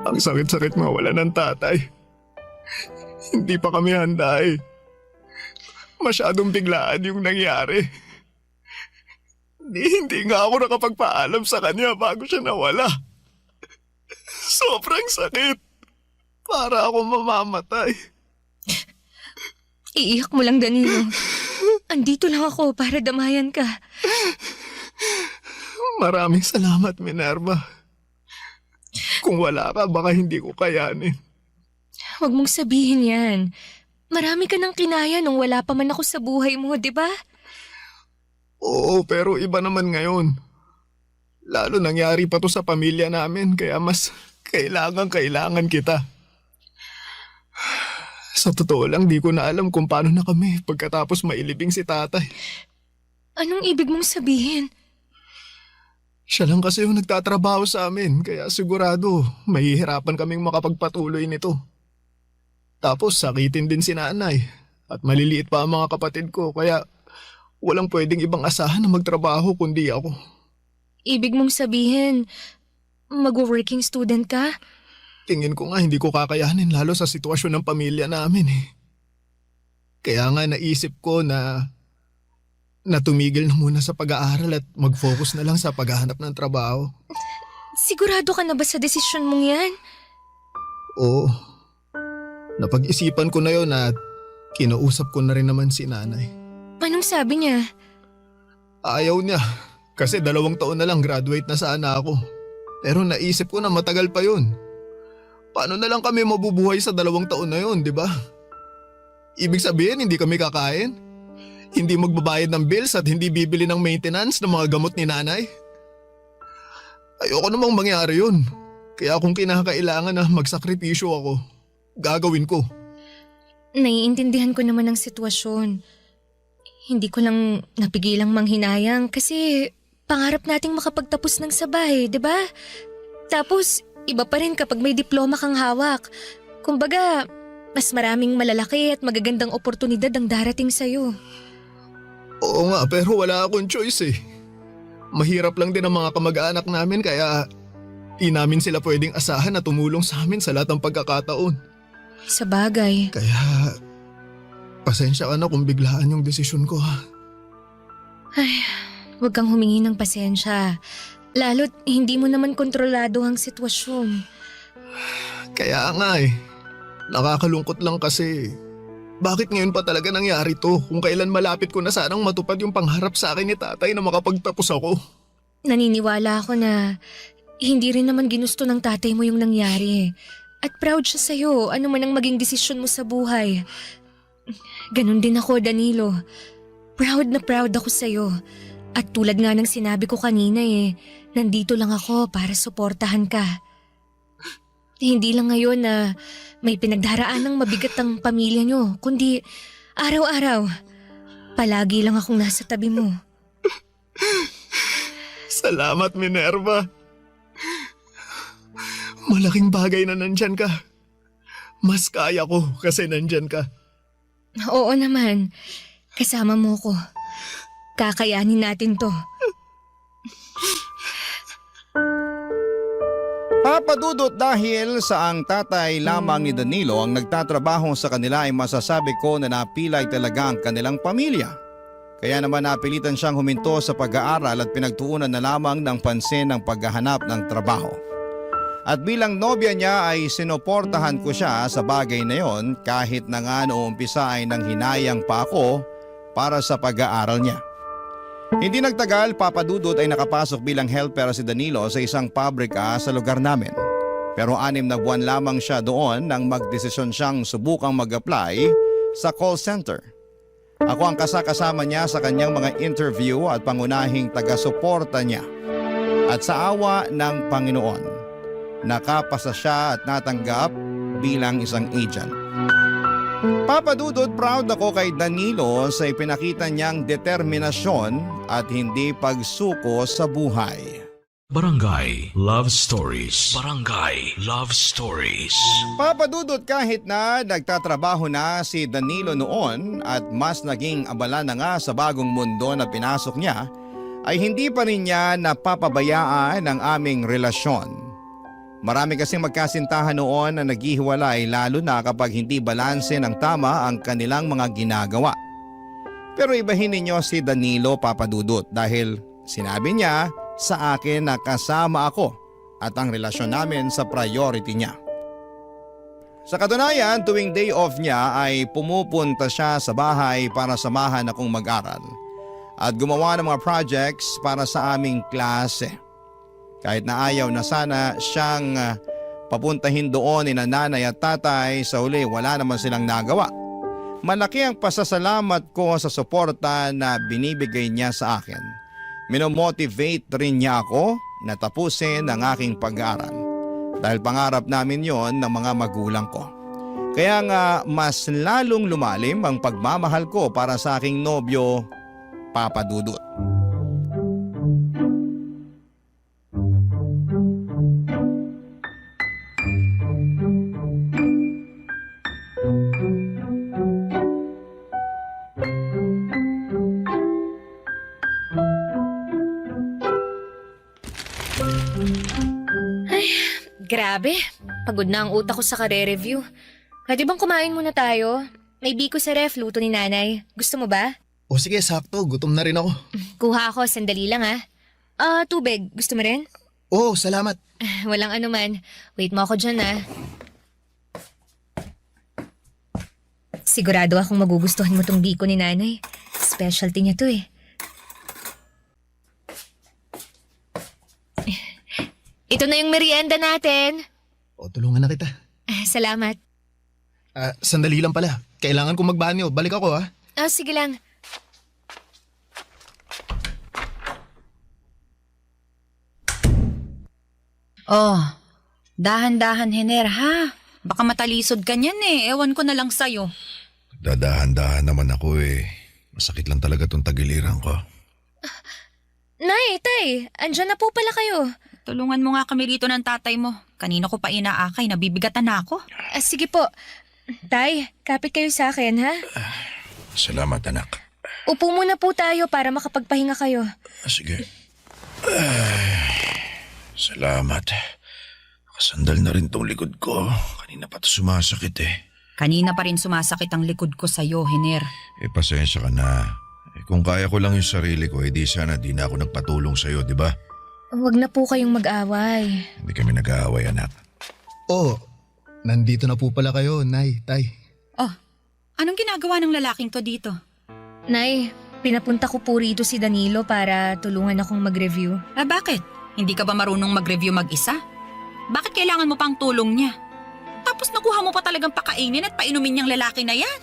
Ang sakit-sakit mawala ng tatay. Hindi pa kami handa eh. Masyadong biglaan yung nangyari. Hindi nga ako nakapagpaalam sa kanya bago siya nawala. Sobrang sakit. Para ako mamamatay. Iiyak mo lang, Danilo. Andito lang ako para damayan ka. Maraming salamat, Minerva. Kung wala ka, baka hindi ko kayanin. Huwag mong sabihin yan. Marami ka ng kinaya nung wala pa man ako sa buhay mo, di ba? Oo, pero iba naman ngayon. Lalo nangyari pa to sa pamilya namin, kaya mas kailangan kita. Sa totoo lang, di ko na alam kung paano na kami pagkatapos mailibing si tatay. Anong ibig mong sabihin? Siya lang kasi yung nagtatrabaho sa amin, kaya sigurado mahihirapan kaming makapagpatuloy nito. Tapos sakitin din si nanay at maliliit pa ang mga kapatid ko, kaya walang pwedeng ibang asahan na magtrabaho kundi ako. Ibig mong sabihin, mag-working student ka? Tingin ko nga hindi ko kakayanin lalo sa sitwasyon ng pamilya namin eh. Kaya nga naisip ko na tumigil na muna sa pag-aaral at mag-focus na lang sa paghahanap ng trabaho. Sigurado ka na ba sa desisyon mong yan? Oo. Napag-isipan ko na yon at kinausap ko na rin naman si nanay. Anong sabi niya? Ayaw niya kasi 2 taon na lang graduate na sana ako. Pero naisip ko na matagal pa yun. Paano na lang kami mabubuhay sa 2 taon na yun, di ba? Ibig sabihin hindi kami kakain? Hindi magbabayad ng bills at hindi bibili ng maintenance ng mga gamot ni nanay? Ayoko namang mangyari yun. Kaya kung kinakailangan na magsakripisyo ako, gagawin ko. Naiintindihan ko naman ang sitwasyon. Hindi ko lang napigilang manghinayang kasi pangarap nating makapagtapos ng sabay, di ba? Tapos iba pa rin kapag may diploma kang hawak. Kumbaga, mas maraming malalaki at magagandang oportunidad ang darating sa'yo. Oo nga, pero wala akong choice eh. Mahirap lang din ang mga kamag-anak namin kaya di namin sila pwedeng asahan na tumulong sa amin sa lahat ng pagkakataon. Sa bagay. Kaya, pasensya ka na kung biglaan yung desisyon ko ha. Ay, huwag kang humingi ng pasensya. Lalo't hindi mo naman kontrolado ang sitwasyon. Kaya nga eh. Nakakalungkot lang kasi. Bakit ngayon pa talaga nangyari to kung kailan malapit ko na sanang matupad yung pangharap sa akin ni tatay na makapagtapos ako? Naniniwala ako na hindi rin naman ginusto ng tatay mo yung nangyari. At proud siya sa'yo, ano man ang maging desisyon mo sa buhay. Ganon din ako, Danilo. Proud na proud ako sa'yo. At tulad nga ng sinabi ko kanina nandito lang ako para suportahan ka. Hindi lang ngayon na may pinagdaraan ng mabigat ang pamilya nyo, kundi araw-araw, palagi lang akong nasa tabi mo. Salamat, Minerva. Malaking bagay na nandyan ka. Mas kaya ko kasi nandyan ka. Oo naman, kasama mo ko. Kakayanin natin to. Papadudot, dahil sa ang tatay lamang ni Danilo ang nagtatrabaho sa kanila ay masasabi ko na napilay talaga ang kanilang pamilya. Kaya naman napilitan siyang huminto sa pag-aaral at pinagtuunan na lamang ng pansin ng paghahanap ng trabaho. At bilang nobya niya ay sinuportahan ko siya sa bagay na yon kahit na nga noong umpisa ay nang hinayang pa ako para sa pag-aaral niya. Hindi nagtagal, Papadudot, ay nakapasok bilang helper si Danilo sa isang pabrika sa lugar namin. Pero 6 na buwan lamang siya doon nang magdesisyon siyang subukang mag-apply sa call center. Ako ang kasama niya sa kanyang mga interview at pangunahing taga-suporta niya. At sa awa ng Panginoon, nakapasa siya at natanggap bilang isang agent. Papadudot, proud ako kay Danilo sa ipinakita niyang determinasyon at hindi pagsuko sa buhay. Barangay Love Stories. Barangay Love Stories. Papadudot, kahit na nagtatrabaho na si Danilo noon at mas naging abala na nga sa bagong mundo na pinasok niya, ay hindi pa rin niya napapabayaan ang aming relasyon. Marami kasing magkasintahan noon na naghihiwalay lalo na kapag hindi balanse ng tama ang kanilang mga ginagawa. Pero ibahin ninyo si Danilo, Papadudot, dahil sinabi niya sa akin na kasama ako at ang relasyon namin sa priority niya. Sa katunayan, tuwing day off niya ay pumupunta siya sa bahay para samahan akong mag-aral at gumawa ng mga projects para sa aming klase. Kahit na ayaw na sana siyang papuntahin doon ni nanay at tatay, sa uli wala naman silang nagawa. Malaki ang pasasalamat ko sa suporta na binibigay niya sa akin. Minomotivate rin niya ako na tapusin ang aking pag-aaral. Dahil pangarap namin yon ng mga magulang ko. Kaya nga mas lalong lumalim ang pagmamahal ko para sa aking nobyo, Papadudot. Grabe, pagod na ang utak ko sa kare-review. Pwede bang kumain muna tayo? May biko sa ref, luto ni nanay. Gusto mo ba? O sige, sakto. Gutom na rin ako. Kuha ako, sandali lang tubig. Gusto mo rin? Oo, salamat. Walang anuman. Wait mo ako dyan Sigurado akong magugustuhan mo tong biko ni nanay. Specialty niya to Ito na yung merienda natin. O, tulungan na kita. Salamat. Sandali lang pala. Kailangan kong magbanyo. Balik ako Sige lang. Oh, dahan-dahan, Hiner, ha? Baka matalisod ka niyan Ewan ko na lang sa'yo. Dadahan-dahan naman ako Masakit lang talaga tong tagiliran ko. Nay, tay, andyan na po pala kayo. Tulungan mo nga kami rito ng tatay mo. Kanina ko pa inaakay, nabibigatan na ako. Sige po. Tay, kapit kayo sa akin, ha? Salamat, anak. Upo muna po tayo para makapagpahinga kayo. Sige. Salamat. Kasandal na rin tong likod ko. Kanina pa ito sumasakit Kanina pa rin sumasakit ang likod ko sa'yo, Hiner. Pasensya ka na. Kung kaya ko lang yung sarili ko, di sana di na ako nagpatulong sa'yo, di ba? Huwag na po kayong mag-away. Hindi kami nag-aaway, anak. Oo, nandito na po pala kayo, Nay, Tay. Anong ginagawa ng lalaking to dito? Nay, pinapunta ko po rito si Danilo para tulungan akong mag-review. Bakit? Hindi ka ba marunong mag-review mag-isa? Bakit kailangan mo pang tulong niya? Tapos nakuha mo pa talagang pakainin at painumin niyang lalaki na yan.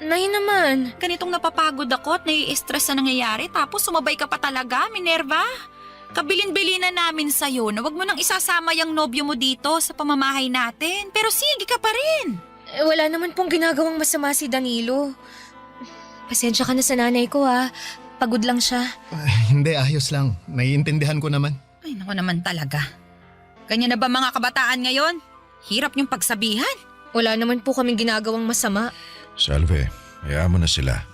Nay naman. Ganitong napapagod ako at nai-stress na nangyayari tapos sumabay ka pa talaga, Minerva. Kabilin-bilinan namin sa'yo na wag mo nang isasama yung nobyo mo dito sa pamamahay natin. Pero sige ka pa rin. Wala naman pong ginagawang masama si Danilo. Pasensya ka na sa nanay ko Pagod lang siya. Hindi, ayos lang. Naiintindihan ko naman. Ay, naku naman talaga. Ganyan na ba mga kabataan ngayon? Hirap niyong pagsabihan. Wala naman po kaming ginagawang masama. Salve, hayaan mo na sila.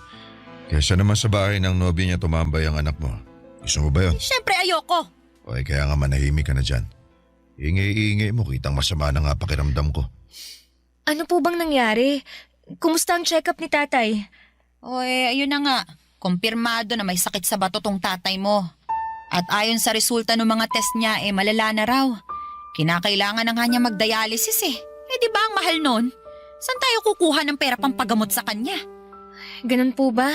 Kaysa naman sa bahay ng nobya niya tumambay ang anak mo. Gusto mo ba yun? Siyempre ayoko. O kaya nga manahimik ka na dyan. Ingay-ingay mo, kitang masama na nga pakiramdam ko. Ano po bang nangyari? Kumusta ang check-up ni tatay? Ayun na nga. Kumpirmado na may sakit sa bato tong tatay mo. At ayon sa resulta ng mga test niya, malala na raw. Kinakailangan na nga niya mag-dialysis di ba ang mahal nun? Saan tayo kukuha ng pera pang pagamot sa kanya? Ganun po ba?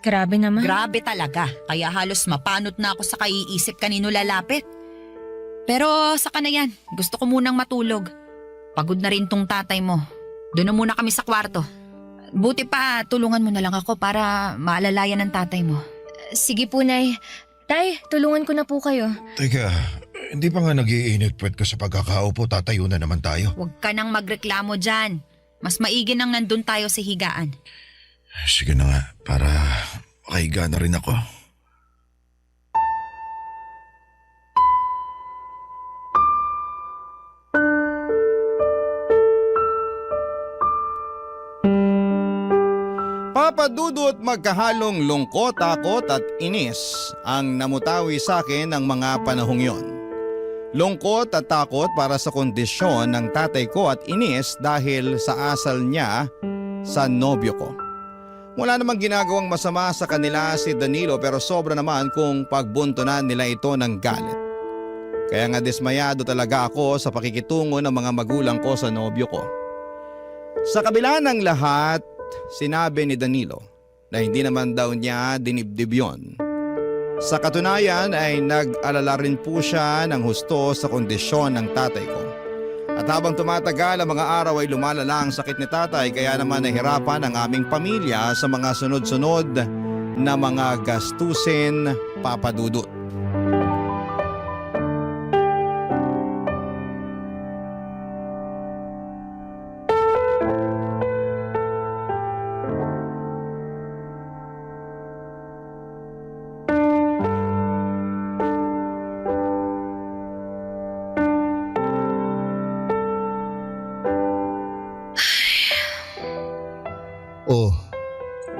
Grabe naman. Grabe talaga. Kaya halos mapanot na ako sa kaiisip kanino lalapit. Pero saka na yan. Gusto ko munang matulog. Pagod na rin tong tatay mo. Doon na muna kami sa kwarto. Buti pa, tulungan mo na lang ako para maalalayan ng tatay mo. Sige po, Nay. Tay, tulungan ko na po kayo. Teka, hindi pa nga nag-iinit puwet ka sa pagkakaupo, tatayo na naman tayo. Huwag ka nang magreklamo dyan. Mas maigi nang nandun tayo sa higaan. Sige na nga, para makahiga na rin ako. Papa Dudut, magkahalong lungkot, takot at inis ang namutawi sa akin ng mga panahong yon. Lungkot at takot para sa kondisyon ng tatay ko at inis dahil sa asal niya sa nobyo ko. Wala namang ginagawang masama sa kanila si Danilo pero sobra naman kung pagbuntunan nila ito ng galit. Kaya nga dismayado talaga ako sa pakikitungo ng mga magulang ko sa nobyo ko. Sa kabila ng lahat, sinabi ni Danilo na hindi naman daw niya dinibdib yon. Sa katunayan ay nag-alala rin po siya ng husto sa kondisyon ng tatay ko. At habang tumatagal ang mga araw ay lumalala ang sakit ni tatay kaya naman nahirapan ang aming pamilya sa mga sunod-sunod na mga gastusin, Papa Dudut.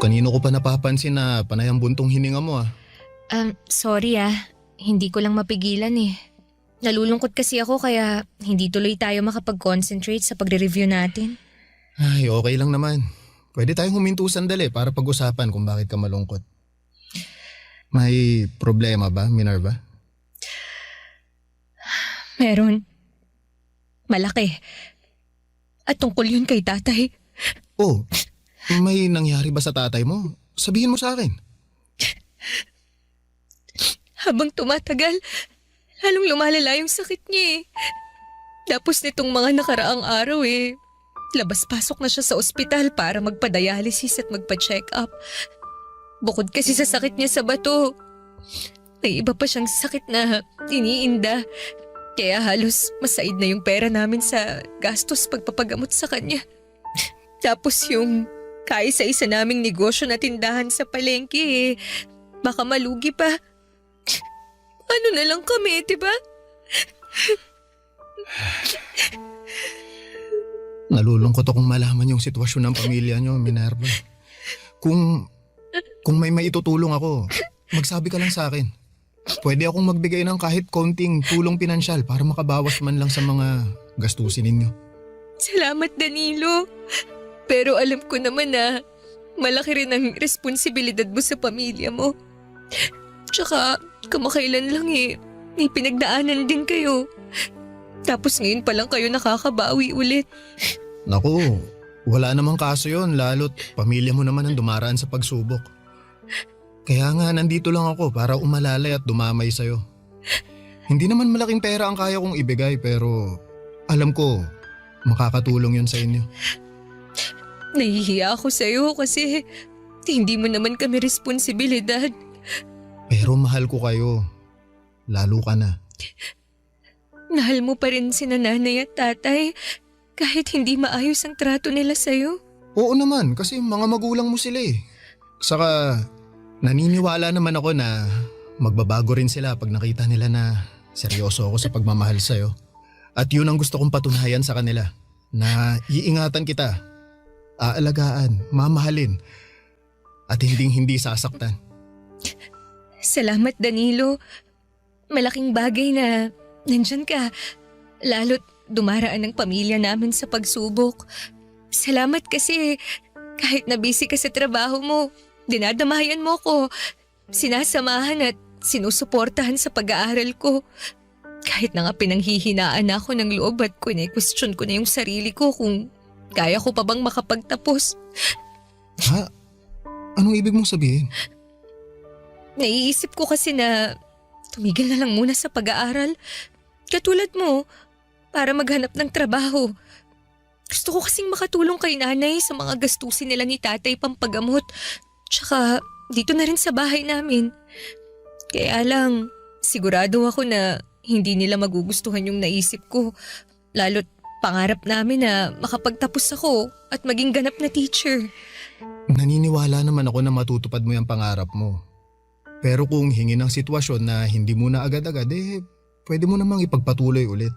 Kanino ko pa napapansin na panay ang buntong hininga mo Sorry Hindi ko lang mapigilan Nalulungkot kasi ako kaya hindi tuloy tayo makapag-concentrate sa pagre-review natin. Ay, okay lang naman. Pwede tayong huminto sandali para pag-usapan kung bakit ka malungkot. May problema ba, Minerva? Meron. Malaki. At tungkol yun kay tatay. May nangyari ba sa tatay mo? Sabihin mo sa akin. Habang tumatagal, lalong lumalala yung sakit niya Tapos nitong mga nakaraang araw labas-pasok na siya sa ospital para magpa-dialysis at magpa-check up. Bukod kasi sa sakit niya sa bato, may iba pa siyang sakit na iniinda. Kaya halos masaid na yung pera namin sa gastos pagpapagamot sa kanya. Tapos yung kaisa-isa naming negosyo na tindahan sa palengke baka malugi pa. Ano na lang kami, diba? Nalulungkot akong malaman yung sitwasyon ng pamilya niyo, Minerva. Kung may maitutulong ako, magsabi ka lang sa akin. Pwede akong magbigay ng kahit konting tulong pinansyal para makabawas man lang sa mga gastusin ninyo. Salamat, Danilo. Pero alam ko naman na malaki rin ang responsibilidad mo sa pamilya mo. Tsaka kamakailan lang may pinagdaanan din kayo. Tapos ngayon pa lang kayo nakakabawi ulit. Naku, wala namang kaso yon, lalo't pamilya mo naman ang dumaraan sa pagsubok. Kaya nga nandito lang ako para umalalay at dumamay sa'yo. Hindi naman malaking pera ang kaya kong ibigay pero alam ko makakatulong yun sa inyo. Nahihiya ako sa'yo kasi hindi mo naman kami responsibilidad. Pero mahal ko kayo. Lalo ka na. Mahal mo pa rin si nanay at tatay kahit hindi maayos ang trato nila sa'yo. Oo naman kasi mga magulang mo sila eh. Saka naniniwala naman ako na magbabago rin sila pag nakita nila na seryoso ako sa pagmamahal sa'yo. At yun ang gusto kong patunayan sa kanila. Na iingatan kita, aalagaan, mamahalin, at hindi sasaktan. Salamat Danilo. Malaking bagay na nandyan ka. Lalo't dumaraan ang pamilya namin sa pagsubok. Salamat kasi kahit na busy ka sa trabaho mo, dinadamayan mo ko. Sinasamahan at sinusuportahan sa pag-aaral ko. Kahit na nga pinanghihinaan ako ng loob at question ko na yung sarili ko kung kaya ko pa bang makapagtapos. Ha? Anong ibig mong sabihin? Naiisip ko kasi na tumigil na lang muna sa pag-aaral. Katulad mo, para maghanap ng trabaho. Gusto ko kasing makatulong kay nanay sa mga gastusin nila ni tatay pampagamot. Tsaka dito na rin sa bahay namin. Kaya lang, sigurado ako na hindi nila magugustuhan yung naisip ko. Lalo't pangarap namin na makapagtapos ako at maging ganap na teacher. Naniniwala naman ako na matutupad mo yung pangarap mo. Pero kung hingin ang sitwasyon na hindi mo na agad-agad, pwede mo namang ipagpatuloy ulit.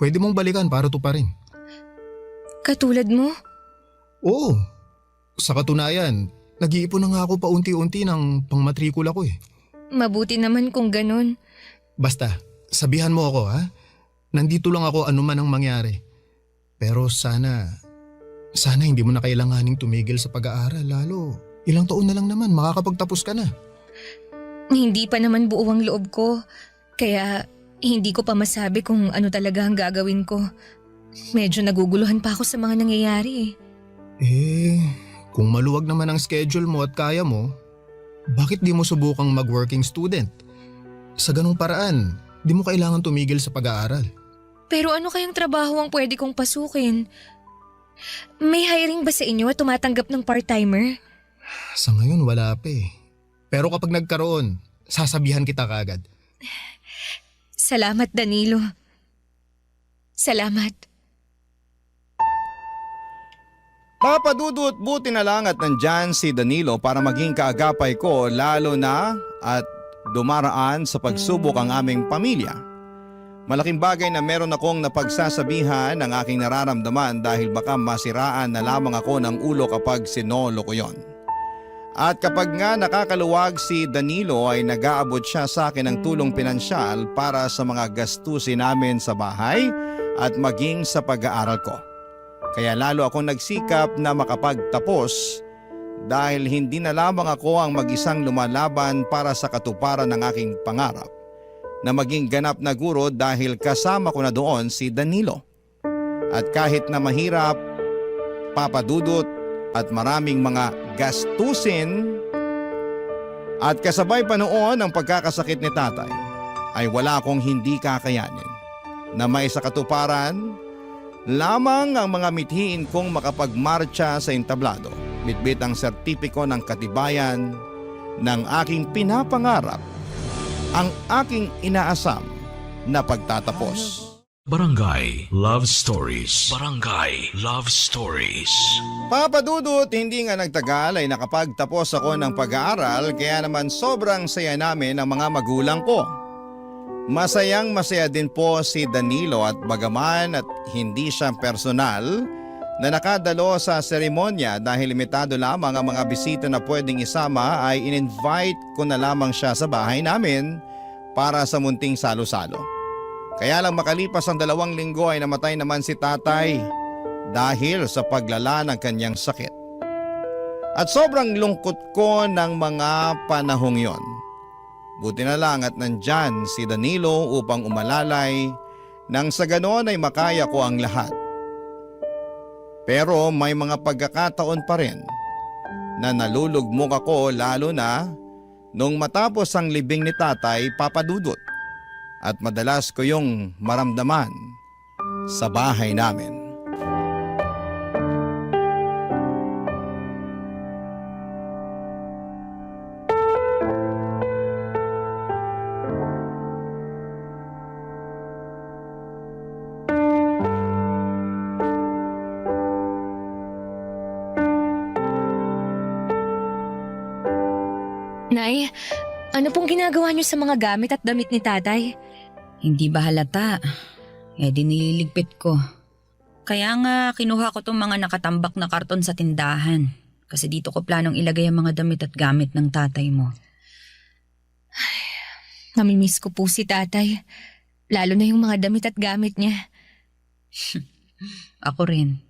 Pwede mong balikan para tuparin. Katulad mo? Oo. Sa katunayan, nag-iipon na nga ako paunti-unti ng pangmatrikula ko eh. Mabuti naman kung ganun. Basta, sabihan mo ako ha. Nandito lang ako anuman ang mangyari. Pero sana hindi mo na kailanganing tumigil sa pag-aaral. Lalo, ilang taon na lang naman, makakapagtapos ka na. Hindi pa naman buo ang loob ko. Kaya hindi ko pa masabi kung ano talaga ang gagawin ko. Medyo naguguluhan pa ako sa mga nangyayari Kung maluwag naman ang schedule mo at kaya mo, bakit di mo subukang mag-working student? Sa ganung paraan, di mo kailangan tumigil sa pag-aaral. Pero ano kayang trabaho ang pwede kong pasukin? May hiring ba sa inyo at tumatanggap ng part-timer? Sa ngayon wala pa eh. Pero kapag nagkaroon, sasabihan kita kaagad. Salamat Danilo. Salamat. Papa Dudut, buti na lang at nandyan si Danilo para maging kaagapay ko lalo na at dumaraan sa pagsubok ang aming pamilya. Malaking bagay na meron akong napagsasabihan ng aking nararamdaman dahil baka masiraan na lamang ako ng ulo kapag sinolo ko yon. At kapag nga nakakaluwag si Danilo ay nag-aabot siya sa akin ng tulong pinansyal para sa mga gastusin namin sa bahay at maging sa pag-aaral ko. Kaya lalo akong nagsikap na makapagtapos dahil hindi na lamang ako ang mag-isang lumalaban para sa katuparan ng aking pangarap na maging ganap na guro dahil kasama ko na doon si Danilo. At kahit na mahirap, Papa Dudut, at maraming mga gastusin at kasabay pa noon ang pagkakasakit ni tatay ay wala akong hindi kakayanin na may sa katuparan lamang ang mga mithiin kong makapagmarcha sa entablado, bitbit ang sertipiko ng katibayan ng aking pinapangarap, ang aking inaasam na pagtatapos. Barangay Love Stories. Barangay Love Stories. Papa Dudut, hindi nga nagtagal ay nakapagtapos ako ng pag-aaral kaya naman sobrang saya namin ng mga magulang ko. Masayang masaya din po si Danilo at bagaman at hindi siya personal na nakadalo sa seremonya dahil limitado lamang ang mga bisita na pwedeng isama ay in-invite ko na lamang siya sa bahay namin para sa munting salo-salo. Kaya lang makalipas ang 2 linggo ay namatay naman si tatay dahil sa paglala ng kanyang sakit. At sobrang lungkot ko ng mga panahong yon. Buti na lang at nandyan si Danilo upang umalalay nang sa ganon ay makaya ko ang lahat. Pero may mga pagkakataon pa rin na nalulugmok ako lalo na nung matapos ang libing ni tatay Papa Dudut at madalas ko yung maramdaman sa bahay namin. Nay, ano pong ginagawa niyo sa mga gamit at damit ni tatay? Hindi ba halata? Di nililigpit ko. Kaya nga kinuha ko tong mga nakatambak na karton sa tindahan. Kasi dito ko planong ilagay ang mga damit at gamit ng tatay mo. Namimiss ko po si tatay. Lalo na yung mga damit at gamit niya. Ako rin.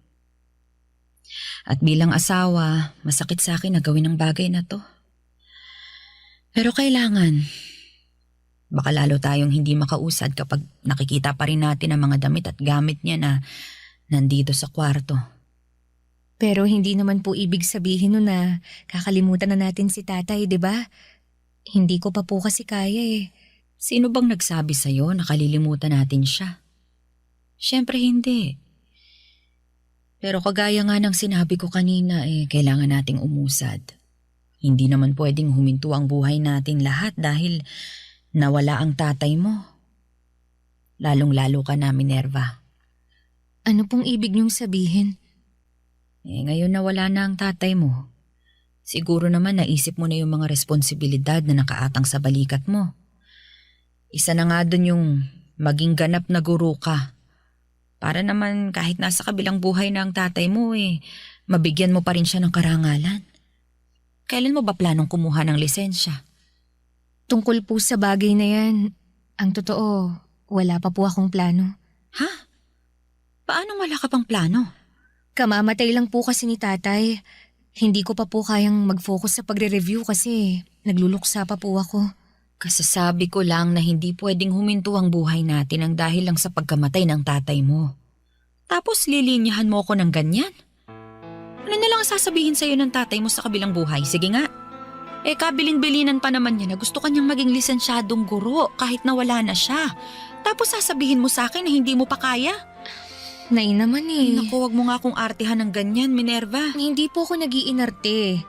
At bilang asawa, masakit sa akin na gawin ang bagay na to. Pero kailangan. Baka lalo tayong hindi makausad kapag nakikita pa rin natin ang mga damit at gamit niya na nandito sa kwarto. Pero hindi naman po ibig sabihin nun na kakalimutan na natin si tatay, di ba? Hindi ko pa po kasi kaya eh. Sino bang nagsabi sa'yo na kalilimutan natin siya? Siyempre hindi. Pero kagaya nga ng sinabi ko kanina kailangan nating umusad. Hindi naman pwedeng huminto ang buhay natin lahat dahil nawala ang tatay mo. Lalong-lalo ka na, Minerva. Ano pong ibig niyong sabihin? Ngayon nawala na ang tatay mo. Siguro naman naisip mo na yung mga responsibilidad na nakaatang sa balikat mo. Isa na nga dun yung maging ganap na guro ka. Para naman kahit nasa kabilang buhay na ang tatay mo mabigyan mo pa rin siya ng karangalan. Kailan mo ba planong kumuha ng lisensya? Tungkol po sa bagay na yan, ang totoo, wala pa po akong plano. Ha? Paano wala ka pang plano? Kamamatay lang po kasi ni tatay. Hindi ko pa po kayang mag-focus sa pagre-review kasi nagluluksa pa po ako. Kasasabi ko lang na hindi pwedeng huminto ang buhay natin ang dahil lang sa pagkamatay ng tatay mo. Tapos lilinyahan mo ako ng ganyan? Ano na lang sasabihin sa'yo ng tatay mo sa kabilang buhay? Sige nga. Kabilin-bilinan pa naman niya na gusto kanyang maging lisensyadong guro kahit nawala na siya. Tapos sasabihin mo sa akin na hindi mo pa kaya? Nay naman Naku, wag mo nga akong artihan ng ganyan, Minerva. Hindi po ako nag-iinarte.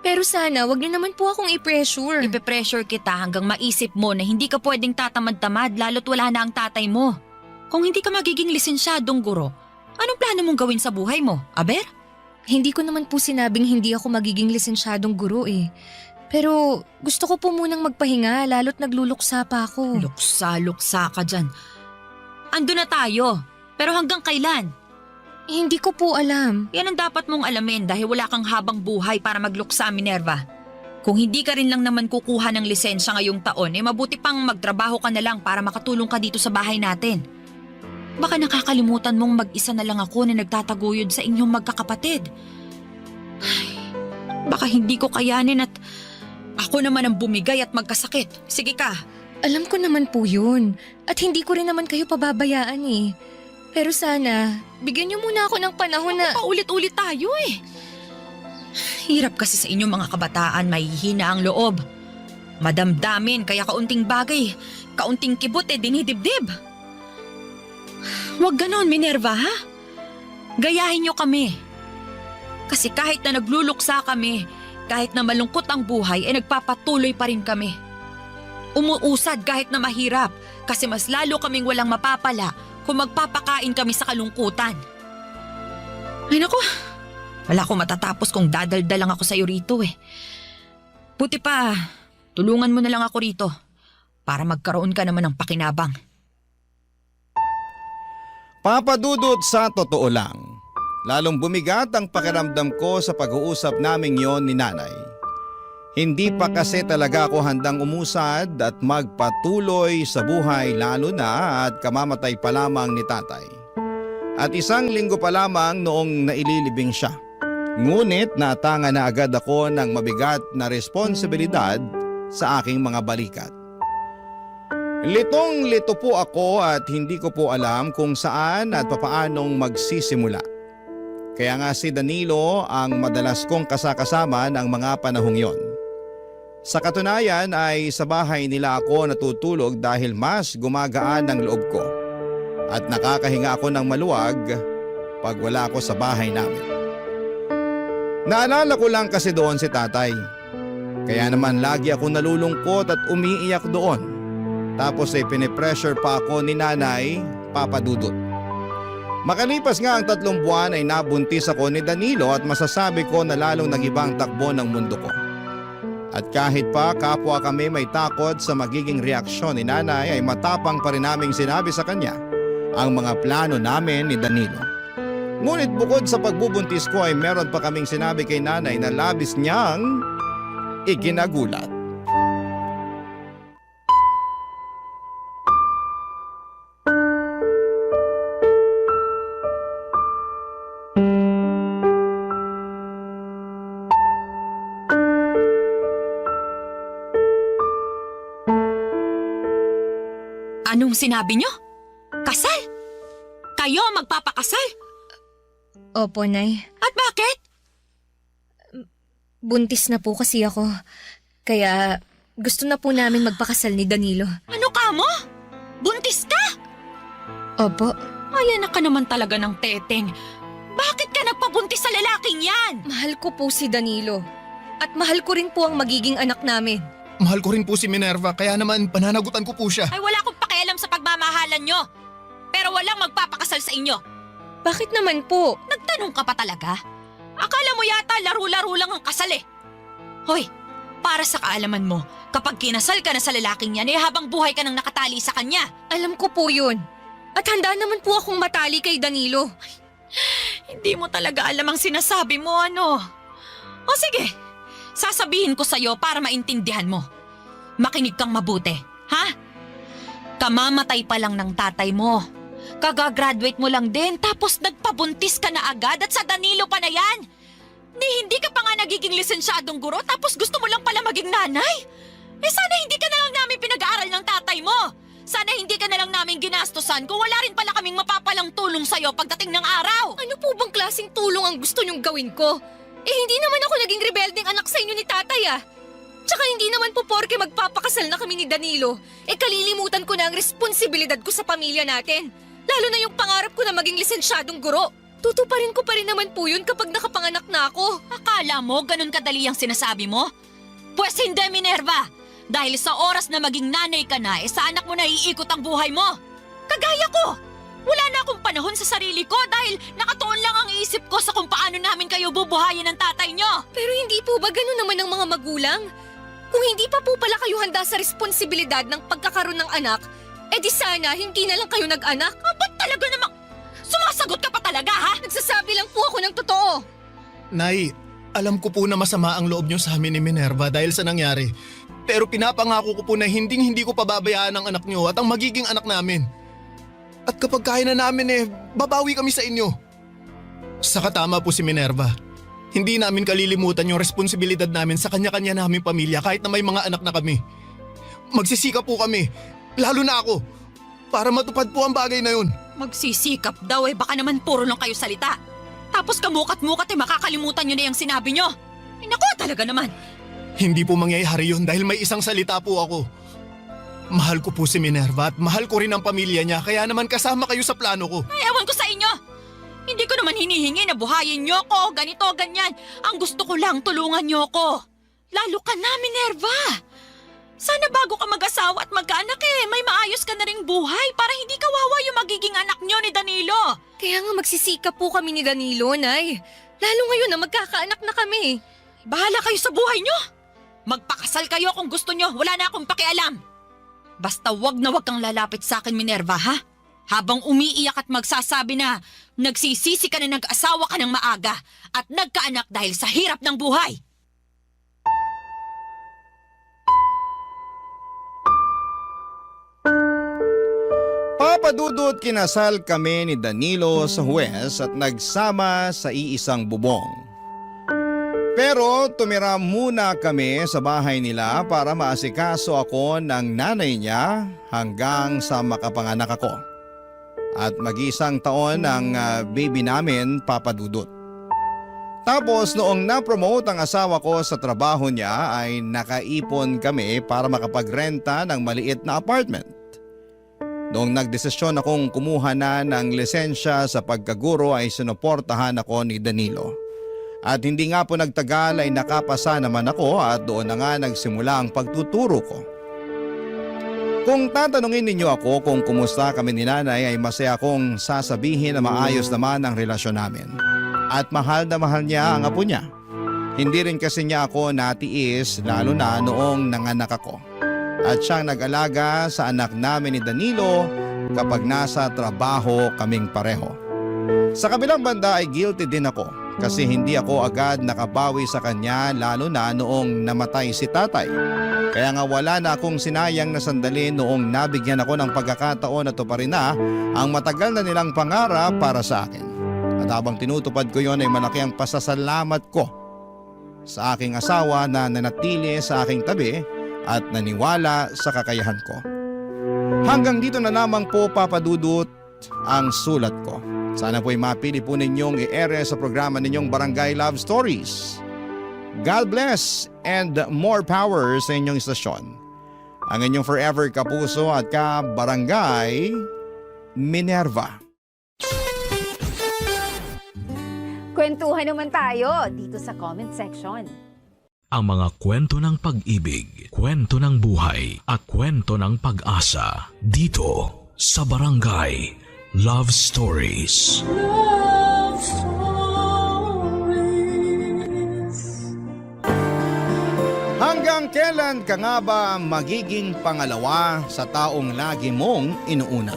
Pero sana, wag niyo naman po akong i-pressure. Ipe-pressure kita hanggang maisip mo na hindi ka pwedeng tatamad-tamad lalo't wala na ang tatay mo. Kung hindi ka magiging lisensyadong guro, anong plano mong gawin sa buhay mo, Aber? Hindi ko naman po sinabing hindi ako magiging lisensyadong guro Pero gusto ko po munang magpahinga lalo't nagluluksa pa ako. Luksa ka dyan. Ando na tayo. Pero hanggang kailan? Hindi ko po alam. Yan ang dapat mong alamin dahil wala kang habang buhay para magluksa, Minerva. Kung hindi ka rin lang naman kukuha ng lisensya ngayong taon, mabuti pang magtrabaho ka na lang para makatulong ka dito sa bahay natin. Baka nakakalimutan mong mag-isa na lang ako na nagtataguyod sa inyong magkakapatid. Ay, baka hindi ko kayanin at ako naman ang bumigay at magkasakit. Sige ka. Alam ko naman po yun. At hindi ko rin naman kayo pababayaan Pero sana, bigyan niyo muna ako ng panahon na... Paulit-ulit tayo Hirap kasi sa inyong mga kabataan, mahihina ang loob. Madamdamin, kaya kaunting bagay, kaunting kibot dinidibdib. Huwag ganon, Minerva, ha? Gayahin niyo kami. Kasi kahit na nagluluksa kami, kahit na malungkot ang buhay, nagpapatuloy pa rin kami. Umuusad kahit na mahirap, kasi mas lalo kaming walang mapapala kung magpapakain kami sa kalungkutan. Ay naku, wala akong matatapos kung dadaldal lang ako sa'yo rito Buti pa, tulungan mo na lang ako rito para magkaroon ka naman ng pakinabang. Papa Dudut, sa totoo lang, lalong bumigat ang pakiramdam ko sa pag-uusap naming yon ni nanay. Hindi pa kasi talaga ako handang umusad at magpatuloy sa buhay lalo na at kamamatay pa lamang ni tatay. At 1 linggo pa lamang noong naililibing siya. Ngunit natanga na agad ako ng mabigat na responsibilidad sa aking mga balikat. Litong-lito po ako at hindi ko po alam kung saan at papaanong magsisimula. Kaya nga si Danilo ang madalas kong kasakasama ng mga panahong yon. Sa katunayan ay sa bahay nila ako natutulog dahil mas gumagaan ang loob ko. At nakakahinga ako ng maluwag pag wala ako sa bahay namin. Naalala ko lang kasi doon si tatay. Kaya naman lagi ako nalulungkot at umiiyak doon. Tapos ay pinipressure pa ako ni nanay, Papa Dudut. Makalipas nga ang 3 buwan ay nabuntis ako ni Danilo at masasabi ko na lalong nag-ibang takbo ng mundo ko. At kahit pa kapwa kami may takot sa magiging reaksyon ni nanay ay matapang pa rin naming sinabi sa kanya ang mga plano namin ni Danilo. Ngunit bukod sa pagbubuntis ko ay meron pa kaming sinabi kay nanay na labis niyang ikinagulat. Anong sinabi nyo? Kasal? Kayo magpapakasal? Opo, Nay. At bakit? Buntis na po kasi ako. Kaya gusto na po namin magpakasal ni Danilo. Ano ka mo? Buntis ka? Opo. Ay, anak ka naman talaga ng teteng. Bakit ka nagpabuntis sa lalaking yan? Mahal ko po si Danilo. At mahal ko rin po ang magiging anak namin. Mahal ko rin po si Minerva kaya naman pananagutan ko po siya. Ay, wala akong pakialam sa pagmamahalan nyo. Pero walang magpapakasal sa inyo. Bakit naman po? Nagtanong ka pa talaga? Akala mo yata laro-laro lang ang kasal eh. Hoy, para sa kaalaman mo, kapag kinasal ka na sa lalaking yan, eh habang buhay ka nang nakatali sa kanya. Alam ko po yun. At handa naman po akong matali kay Danilo. Hindi mo talaga alam ang sinasabi mo, ano? O sige, sasabihin ko sa'yo para maintindihan mo. Makinig kang mabuti, ha? Kamamatay pa lang ng tatay mo. Kagagraduate mo lang din tapos nagpabuntis ka na agad at sa Danilo pa na yan. Hindi ka pa nga nagiging lisensyadong guro tapos gusto mo lang pala maging nanay. Eh sana hindi ka na lang namin pinag-aaral ng tatay mo. Sana hindi ka na lang namin ginastosan kung wala rin pala kaming mapapalang tulong sa'yo pagdating ng araw. Ano po bang klaseng tulong ang gusto niyong gawin ko? Eh hindi naman ako naging rebeldeng anak sa inyo ni tatay ah. Tsaka hindi naman po porke magpapakasal na kami ni Danilo, eh kalilimutan ko na ang responsibilidad ko sa pamilya natin. Lalo na yung pangarap ko na maging lisensyadong guro. Tutuparin ko pa rin naman po yun kapag nakapanganak na ako. Akala mo ganun kadali ang sinasabi mo? Pwes hindi, Minerva. Dahil sa oras na maging nanay ka na, sa anak mo na iikot ang buhay mo. Kagaya ko. Wala na akong panahon sa sarili ko dahil nakatuon lang ang isip ko sa kung paano namin kayo bubuhayin ng tatay nyo. Pero hindi po ba ganun naman ang mga magulang? Kung hindi pa po pala kayo handa sa responsibilidad ng pagkakaroon ng anak, eh di sana hindi na lang kayo nag-anak. Ba't talaga namang sumasagot ka pa talaga, ha? Nagsasabi lang po ako ng totoo. Nay, alam ko po na masama ang loob niyo sa amin ni Minerva dahil sa nangyari. Pero pinapangako ko po na hindi ko pababayaan ang anak niyo at ang magiging anak namin. At kapag kaya na namin babawi kami sa inyo. Saka tama po si Minerva. Hindi namin kalilimutan yung responsibilidad namin sa kanya-kanya naming pamilya kahit na may mga anak na kami. Magsisikap po kami, lalo na ako, para matupad po ang bagay na yun. Magsisikap daw baka naman puro lang kayo salita. Tapos kamukat-mukat makakalimutan nyo na yung sinabi nyo. Ay naku, talaga naman. Hindi po mangyayari yun dahil may isang salita po ako. Mahal ko po si Minerva at mahal ko rin ang pamilya niya kaya naman kasama kayo sa plano ko. Ay, ewan ko sa inyo. Hindi ko naman hinihingi na buhayin nyo ko, ganito, ganyan. Ang gusto ko lang, tulungan nyo ko. Lalo ka na, Minerva. Sana bago ka mag-asawa at magkaanak may maayos ka na ring buhay para hindi kawawa yung magiging anak nyo ni Danilo. Kaya nga magsisikap po kami ni Danilo, Nay. Lalo ngayon na magkakaanak na kami. Bahala kayo sa buhay nyo. Magpakasal kayo kung gusto nyo, wala na akong pakialam. Basta wag na wag kang lalapit sa akin, Minerva, ha? Habang umiiyak at magsasabi na nagsisisi ka na nag-asawa ka ng maaga at nagkaanak dahil sa hirap ng buhay. Papa Dudut, kinasal kami ni Danilo sa huwes at nagsama sa iisang bubong. Pero tumira muna kami sa bahay nila para maasikaso ako ng nanay niya hanggang sa makapanganak ako. At mag-isang taon ang baby namin, Papa Dudut. Tapos noong na-promote ang asawa ko sa trabaho niya ay nakaipon kami para makapagrenta ng maliit na apartment. Noong nagdesisyon akong kumuha na ng lisensya sa pagkaguro ay sinuportahan ako ni Danilo. At hindi nga po nagtagal ay nakapasa naman ako at doon na nga nagsimula ang pagtuturo ko. Kung tatanungin ninyo ako kung kumusta kami ni nanay ay masaya akong sasabihin na maayos naman ang relasyon namin. At mahal na mahal niya ang apo niya. Hindi rin kasi niya ako natiis lalo na noong nanganak ako. At siyang nag-alaga sa anak namin ni Danilo kapag nasa trabaho kaming pareho. Sa kabilang banda ay guilty din ako kasi hindi ako agad nakabawi sa kanya lalo na noong namatay si tatay. Kaya nga wala na akong sinayang na sandali noong nabigyan ako ng pagkakataon na tuparin na ang matagal na nilang pangarap para sa akin. At habang tinutupad ko yon ay malaki ang pasasalamat ko sa aking asawa na nanatili sa aking tabi at naniwala sa kakayahan ko. Hanggang dito na lamang po, Papa Dudut, ang sulat ko. Sana po'y mapili po ninyong i-ere sa programa ninyong Barangay Love Stories. God bless and more power sa inyong istasyon. Ang inyong forever kapuso at ka-barangay, Minerva. Kwentuhan naman tayo dito sa comment section. Ang mga kwento ng pag-ibig, kwento ng buhay at kwento ng pag-asa dito sa Barangay Love Stories. Love Stories. Hanggang kailan ka nga ba magiging pangalawa sa taong lagi mong inuuna?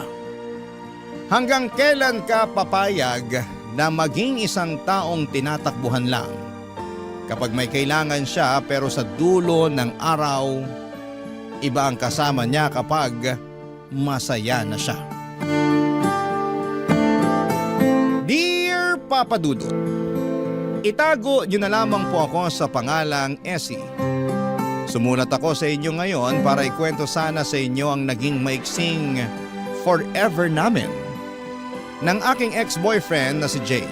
Hanggang kailan ka papayag na maging isang taong tinatakbuhan lang? Kapag may kailangan siya pero sa dulo ng araw, iba ang kasama niya kapag masaya na siya. Dear Papa Dudut, itago niyo na lamang po ako sa pangalang Essie. Sumulat ako sa inyo ngayon para ikwento sana sa inyo ang naging maiksing forever namin ng aking ex-boyfriend na si Jay.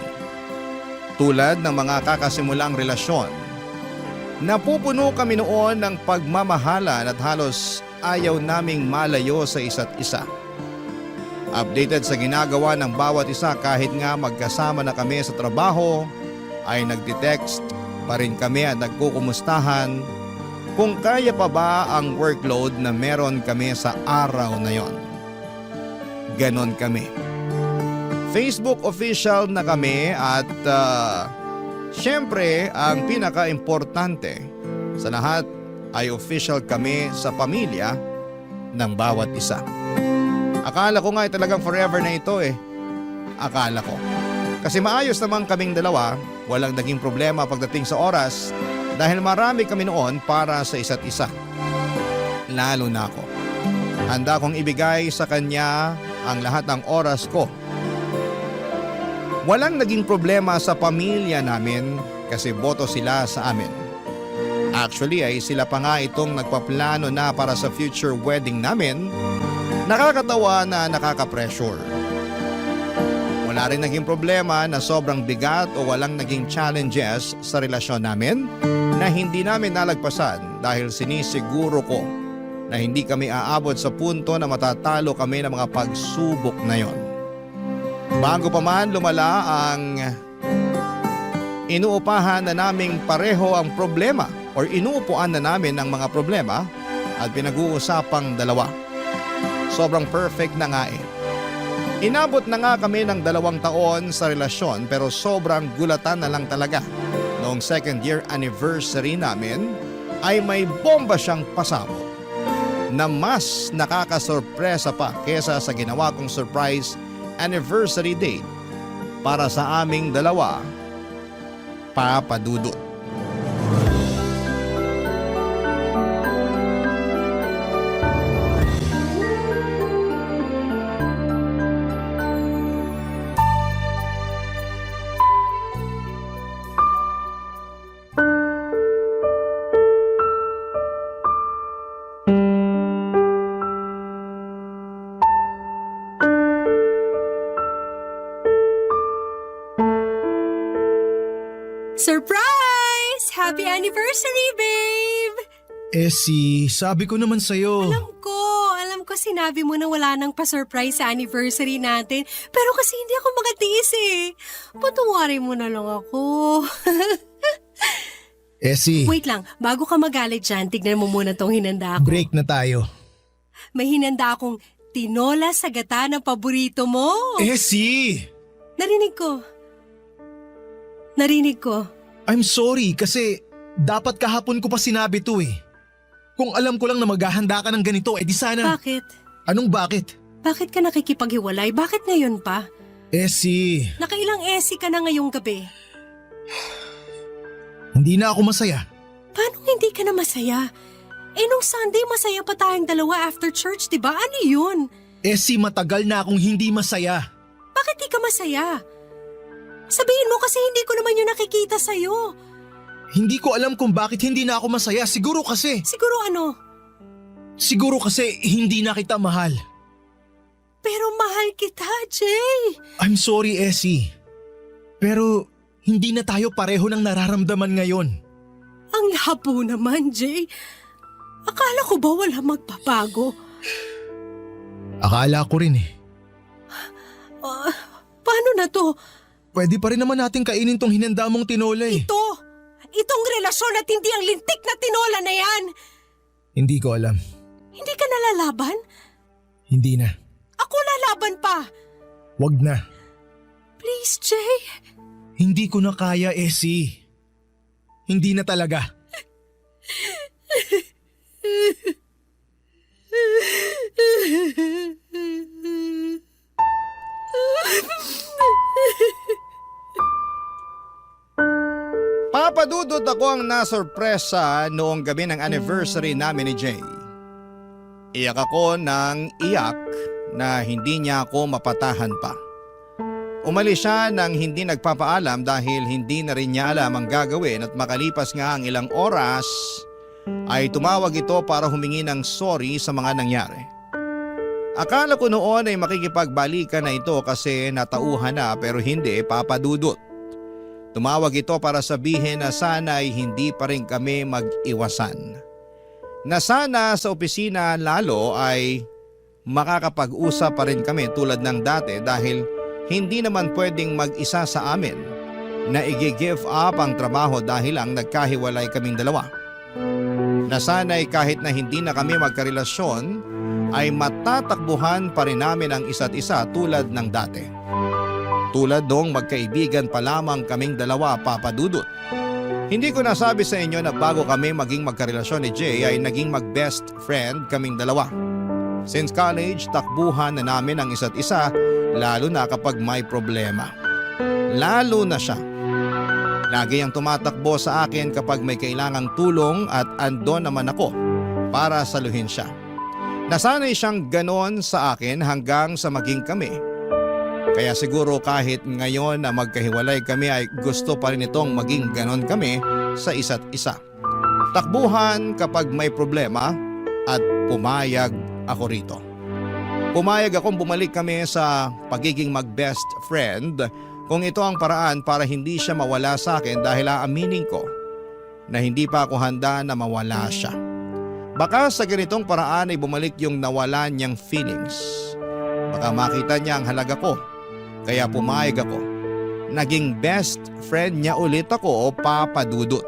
Tulad ng mga kakasimulang relasyon, napupuno kami noon ng pagmamahalan at halos ayaw naming malayo sa isa't isa. Updated sa ginagawa ng bawat isa kahit nga magkasama na kami sa trabaho, ay nagte-text pa rin kami at nagkukumustahan kung kaya pa ba ang workload na meron kami sa araw na yon. Ganon kami. Facebook official na kami at syempre ang pinaka-importante sa lahat ay official kami sa pamilya ng bawat isa. Akala ko nga ay talagang forever na ito eh. Akala ko. Kasi maayos naman kaming dalawa, walang naging problema pagdating sa oras dahil marami kami noon para sa isa't isa. Lalo na ako. Handa kong ibigay sa kanya ang lahat ng oras ko. Walang naging problema sa pamilya namin kasi boto sila sa amin. Actually ay sila pa nga itong nagpaplano na para sa future wedding namin. Nakakatawa na nakaka-pressure. Wala rin naging problema na sobrang bigat o walang naging challenges sa relasyon namin na hindi namin nalagpasan dahil sinisiguro ko na hindi kami aabot sa punto na matatalo kami ng mga pagsubok na yon. Bago pa man lumala ang inuupahan na naming pareho ang problema or inuupuan na namin ang mga problema at pinag-uusapang dalawa. Sobrang perfect na nga eh. Inabot na nga kami ng 2 taon sa relasyon pero sobrang gulatan na lang talaga. Noong 2nd year anniversary namin ay may bomba siyang pasabog na mas nakakasorpresa pa kesa sa ginawa kong surprise anniversary date para sa aming dalawa, Papa Dudut. Happy anniversary, babe! Essie, sabi ko naman sa'yo. Alam ko sinabi mo na wala nang pa-surprise sa anniversary natin. Pero kasi hindi ako makatiis eh. Patuwarin mo na lang ako. Essie, Wait lang, bago ka magalit dyan, tignan mo muna tong hinanda ko. break na tayo. May hinanda akong tinola sa gata ng paborito mo. Essie! Narinig ko. I'm sorry kasi dapat kahapon ko pa sinabi to eh. Kung alam ko lang na maghahanda ka ng ganito, edi sana... Bakit? Anong bakit? Bakit ka nakikipaghiwalay? Bakit ngayon pa? Essie, Nakailang esi ka na ngayong gabi. hindi na ako masaya. Paano hindi ka na masaya? Nung Sunday masaya pa tayong dalawa after church, diba? Ano yun? Essie, matagal na akong hindi masaya. Bakit di ka masaya? Sabihin mo kasi hindi ko naman yung nakikita sa'yo. Hindi ko alam kung bakit hindi na ako masaya. Siguro kasi hindi na kita mahal. Pero mahal kita, Jay. I'm sorry, Essie. Pero hindi na tayo pareho ng nararamdaman ngayon. Ang labo naman, Jay. Akala ko ba wala magbabago? Akala ko rin eh. Paano na to? Pwede pa rin naman natin kainin tong hinanda mong tinola eh. Itong relasyon at hindi ang lintik na tinola na yan. Hindi ko alam. Hindi ka nalalaban? Hindi na. Ako lalaban pa. Wag na. Please, Jay. Hindi ko na kaya, Essie. Hindi na talaga. Papadudot ako ang nasurpresa noong gabi ng anniversary namin ni Jay. Iyak ako ng iyak na hindi niya ako mapatahan pa. Umalis siya nang hindi nagpapaalam dahil hindi na rin niya alam ang gagawin at makalipas nga ang ilang oras ay tumawag ito para humingi ng sorry sa mga nangyari. Akala ko noon ay makikipagbalikan na ito kasi natauhan na pero hindi, papadudot. Tumawag ito para sabihin na sana ay hindi pa rin kami mag-iwasan. Na sana sa opisina lalo ay makakapag-usap pa rin kami tulad ng dati dahil hindi naman pwedeng mag-isa sa amin na i-give up ang trabaho dahil lang nagkahiwalay kaming dalawa. Na sana'y kahit na hindi na kami magkarelasyon ay matatakbuhan pa rin namin ang isa't isa tulad ng dati. Tulad noong magkaibigan pa lamang kaming dalawa, papadudot. Hindi ko nasabi sa inyo na bago kami maging magkarelasyon ni Jay ay naging mag-best friend kaming dalawa. Since college, takbuhan na namin ang isa't isa lalo na kapag may problema. Lalo na siya. Lagi ang tumatakbo sa akin kapag may kailangang tulong at andon naman ako para saluhin siya. Nasanay siyang ganon sa akin hanggang sa maging kami. Kaya siguro kahit ngayon na magkahiwalay kami ay gusto pa rin itong maging ganon kami sa isa't isa. Takbuhan kapag may problema at pumayag ako rito. Pumayag akong bumalik kami sa pagiging mag-best friend kung ito ang paraan para hindi siya mawala sa akin dahil aaminin ko na hindi pa ako handa na mawala siya. Baka sa ganitong paraan ay bumalik yung nawalan niyang feelings. Baka makita niya ang halaga ko. Kaya pumayag ako. Naging best friend niya ulit ako o papadudot.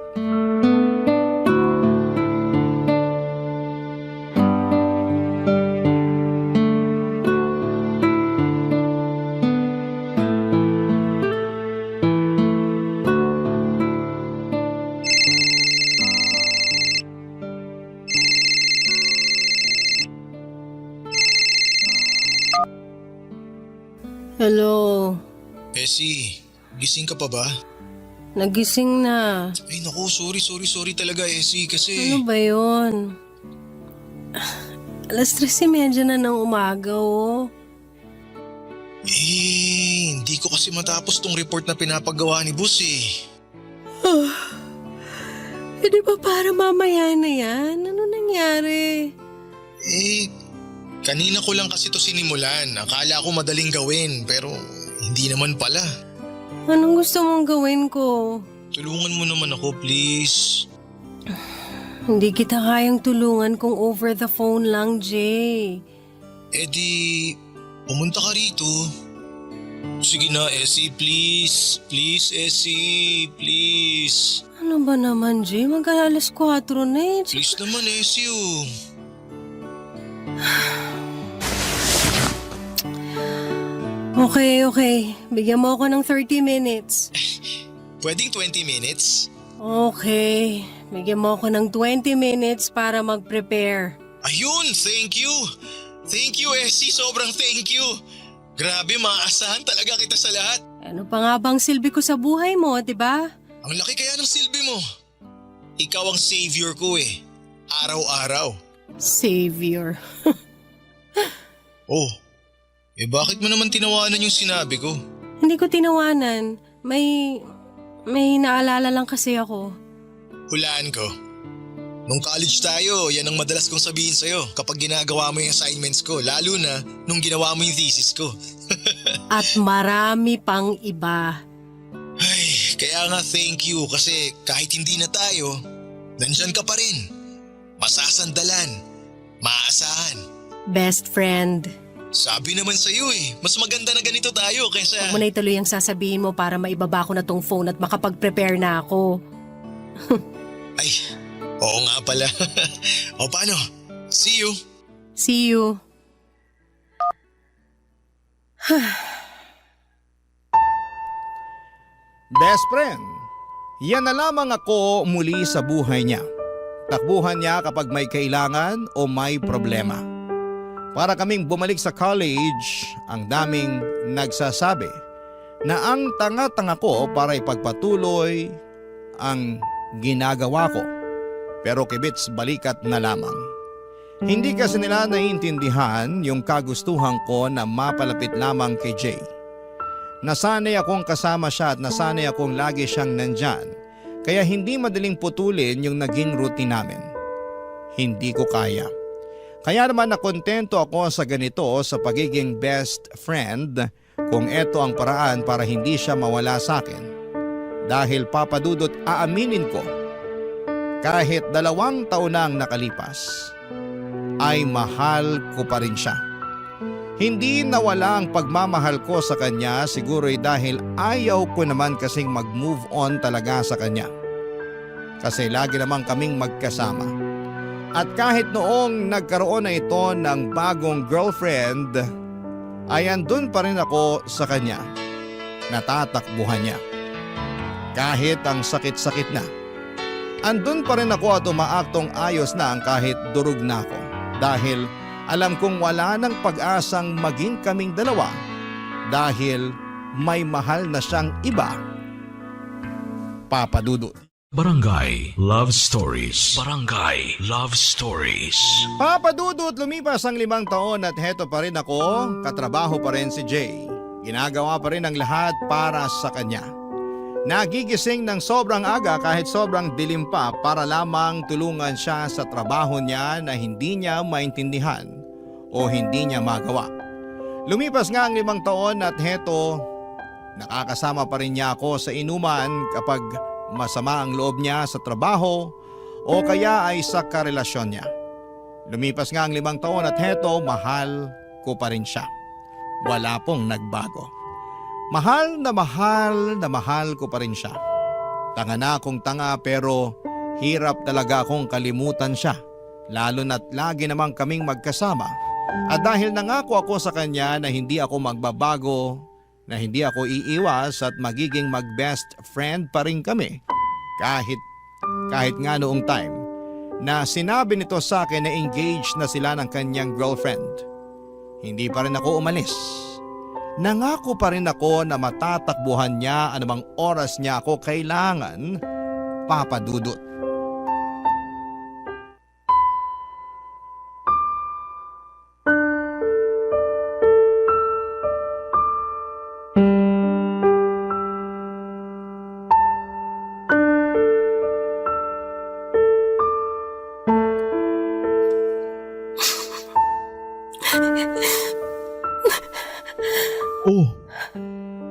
Hello. Essie, gising ka pa ba? Nagising na. Ay naku, sorry talaga Essie kasi... Ano ba yun? 3:30 na ng umaga, oh. Hindi ko kasi matapos tong report na pinapagawa ni boss eh. Di ba para mamaya na yan? Ano nangyari? Kanina ko lang kasi to sinimulan. Akala ko madaling gawin pero hindi naman pala. Anong gusto mong gawin ko? Tulungan mo naman ako, please. Hindi kita kayang tulungan kung over the phone lang, Jay. Eh di, pumunta ka rito. Sige na, Essie, please. Please, Essie, please. Ano ba naman, Jay? Mag-alas 4 na eh. Please naman, Essie, oh. Okay. Bigyan mo ako ng 30 minutes. Pwedeng 20 minutes? Okay. Bigyan mo ako ng 20 minutes para mag-prepare. Ayun, thank you. Thank you, Essie. Sobrang thank you. Grabe, maaasahan talaga kita sa lahat. Ano pa nga bang silbi ko sa buhay mo, di ba? Ang laki kaya ng silbi mo. Ikaw ang savior ko eh. Araw-araw. Savior. Oh, bakit mo naman tinawanan yung sinabi ko? Hindi ko tinawanan. May naalala lang kasi ako. Hulaan ko. Nung college tayo, yan ang madalas kong sabihin sa'yo kapag ginagawa mo yung assignments ko, lalo na nung ginawa mo yung thesis ko. At marami pang iba. Ay, kaya nga thank you kasi kahit hindi na tayo, nandyan ka pa rin. Masasandalan, maaasahan. Best friend. Sabi naman sa'yo mas maganda na ganito tayo kaysa… Huwag mo na ituloy ang sasabihin mo para maibaba ko na tong phone at makapag-prepare na ako. Ay, oo nga pala. O paano? See you. See you. Best friend, yan na lamang ako muli sa buhay niya. Takbuhan niya kapag may kailangan o may problema. Para kaming bumalik sa college, ang daming nagsasabi na ang tanga-tanga ko para ipagpatuloy ang ginagawa ko. Pero kibits balikat na lamang. Hindi kasi nila naiintindihan yung kagustuhan ko na mapalapit lamang kay Jay. Nasanay akong kasama siya at nasanay akong lagi siyang nandyan. Kaya hindi madaling putulin yung naging routine namin. Hindi ko kaya. Kaya naman nakontento ako sa ganito sa pagiging best friend kung eto ang paraan para hindi siya mawala sa akin. Dahil papadudot aaminin ko, kahit 2 taon na ang nakalipas, ay mahal ko pa rin siya. Hindi nawala ang pagmamahal ko sa kanya siguro dahil ayaw ko naman kasing mag-move on talaga sa kanya. Kasi lagi naman kaming magkasama. At kahit noong nagkaroon na ito ng bagong girlfriend, ay andun pa rin ako sa kanya. Natatakbuhan niya. Kahit ang sakit-sakit na. Andun pa rin ako at umaaktong ayos na ang kahit durog na ako. Dahil alam kong wala nang pag-asang maging kaming dalawa dahil may mahal na siyang iba. Papa Dudut. Barangay Love Stories. Barangay Love Stories. Papa Dudut, lumipas ang 5 taon at heto pa rin ako, katrabaho pa rin si Jay. Ginagawa pa rin ang lahat para sa kanya. Nagigising ng sobrang aga kahit sobrang dilim pa para lamang tulungan siya sa trabaho niya na hindi niya maintindihan o hindi niya magawa. Lumipas nga ang 5 taon at heto, nakakasama pa rin niya ako sa inuman kapag masama ang loob niya sa trabaho o kaya ay sa karelasyon niya. Lumipas nga ang 5 taon at heto, mahal ko pa rin siya. Wala pong nagbago. Mahal na mahal ko pa rin siya. Tanga na akong tanga pero hirap talaga akong kalimutan siya. Lalo na't lagi namang kaming magkasama. At dahil nangako ako sa kanya na hindi ako magbabago, na hindi ako iiwas at magiging mag-best friend pa rin kami. Kahit nga noong time na sinabi nito sa akin na engaged na sila ng kanyang girlfriend. Hindi pa rin ako umalis. Nangako pa rin ako na matatakbuhan niya anumang oras niya ako kailangan, Papa Dudut. Oh,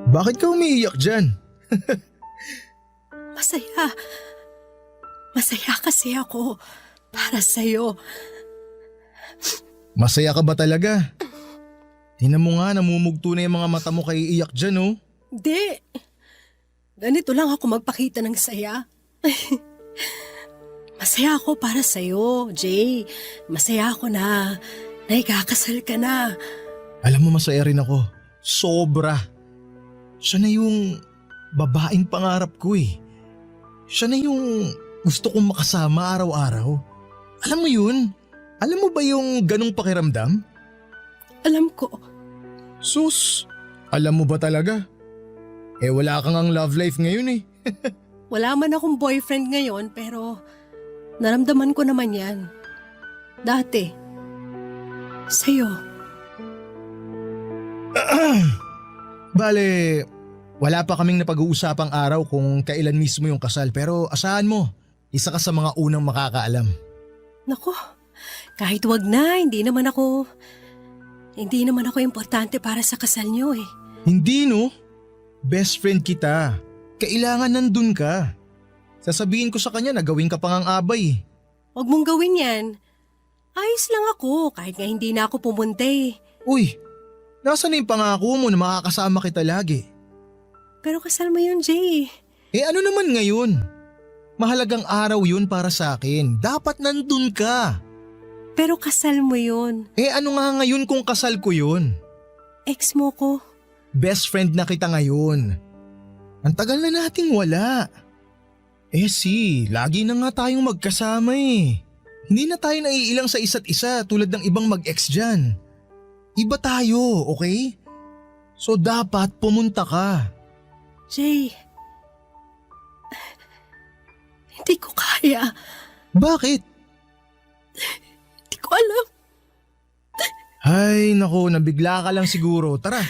bakit ka umiiyak dyan? masaya. Masaya kasi ako para sa'yo. Masaya ka ba talaga? Tingnan mo nga, namumugto na yung mga mata mo kay iyak dyan, oh. Hindi. Ganito lang ako magpakita ng saya. Masaya ako para sa'yo, Jay. Masaya ako na ikakasal ka na. Alam mo, masaya rin ako. Sobra. Siya na yung babaeng pangarap ko eh. Siya na yung gusto kong makasama araw-araw. Alam mo yun? Alam mo ba yung ganong pakiramdam? Alam ko. Sus, alam mo ba talaga? Eh wala kang ang love life ngayon eh. Wala man akong boyfriend ngayon pero naramdaman ko naman yan. Dati. Sa'yo. Bale, wala pa kaming napag-uusapang araw kung kailan mismo yung kasal pero asahan mo, isa ka sa mga unang makakaalam. Nako, kahit wag na, hindi naman ako importante para sa kasal niyo eh. Hindi no? Best friend kita. Kailangan nandun ka. Sasabihin ko sa kanya na gawin ka pang ang abay. Huwag mong gawin yan. Ayos lang ako kahit nga hindi na ako pumunta eh. Uy, nasa na yung pangako mo na makakasama kita lagi? Pero kasal mo yun, Jay. Eh ano naman ngayon? Mahalagang araw yun para sa akin. Dapat nandun ka. Pero kasal mo yun. Eh ano nga ngayon kung kasal ko yun? Ex mo ko. Best friend na kita ngayon. Ang tagal na nating wala. Eh lagi na nga tayong magkasama eh. Hindi na tayo naiilang sa isa't isa tulad ng ibang mag-ex dyan. Iba tayo, okay? So dapat pumunta ka. Jay, hindi ko kaya. Bakit? Hindi ko alam. Ay nako, nabigla ka lang siguro. Tara,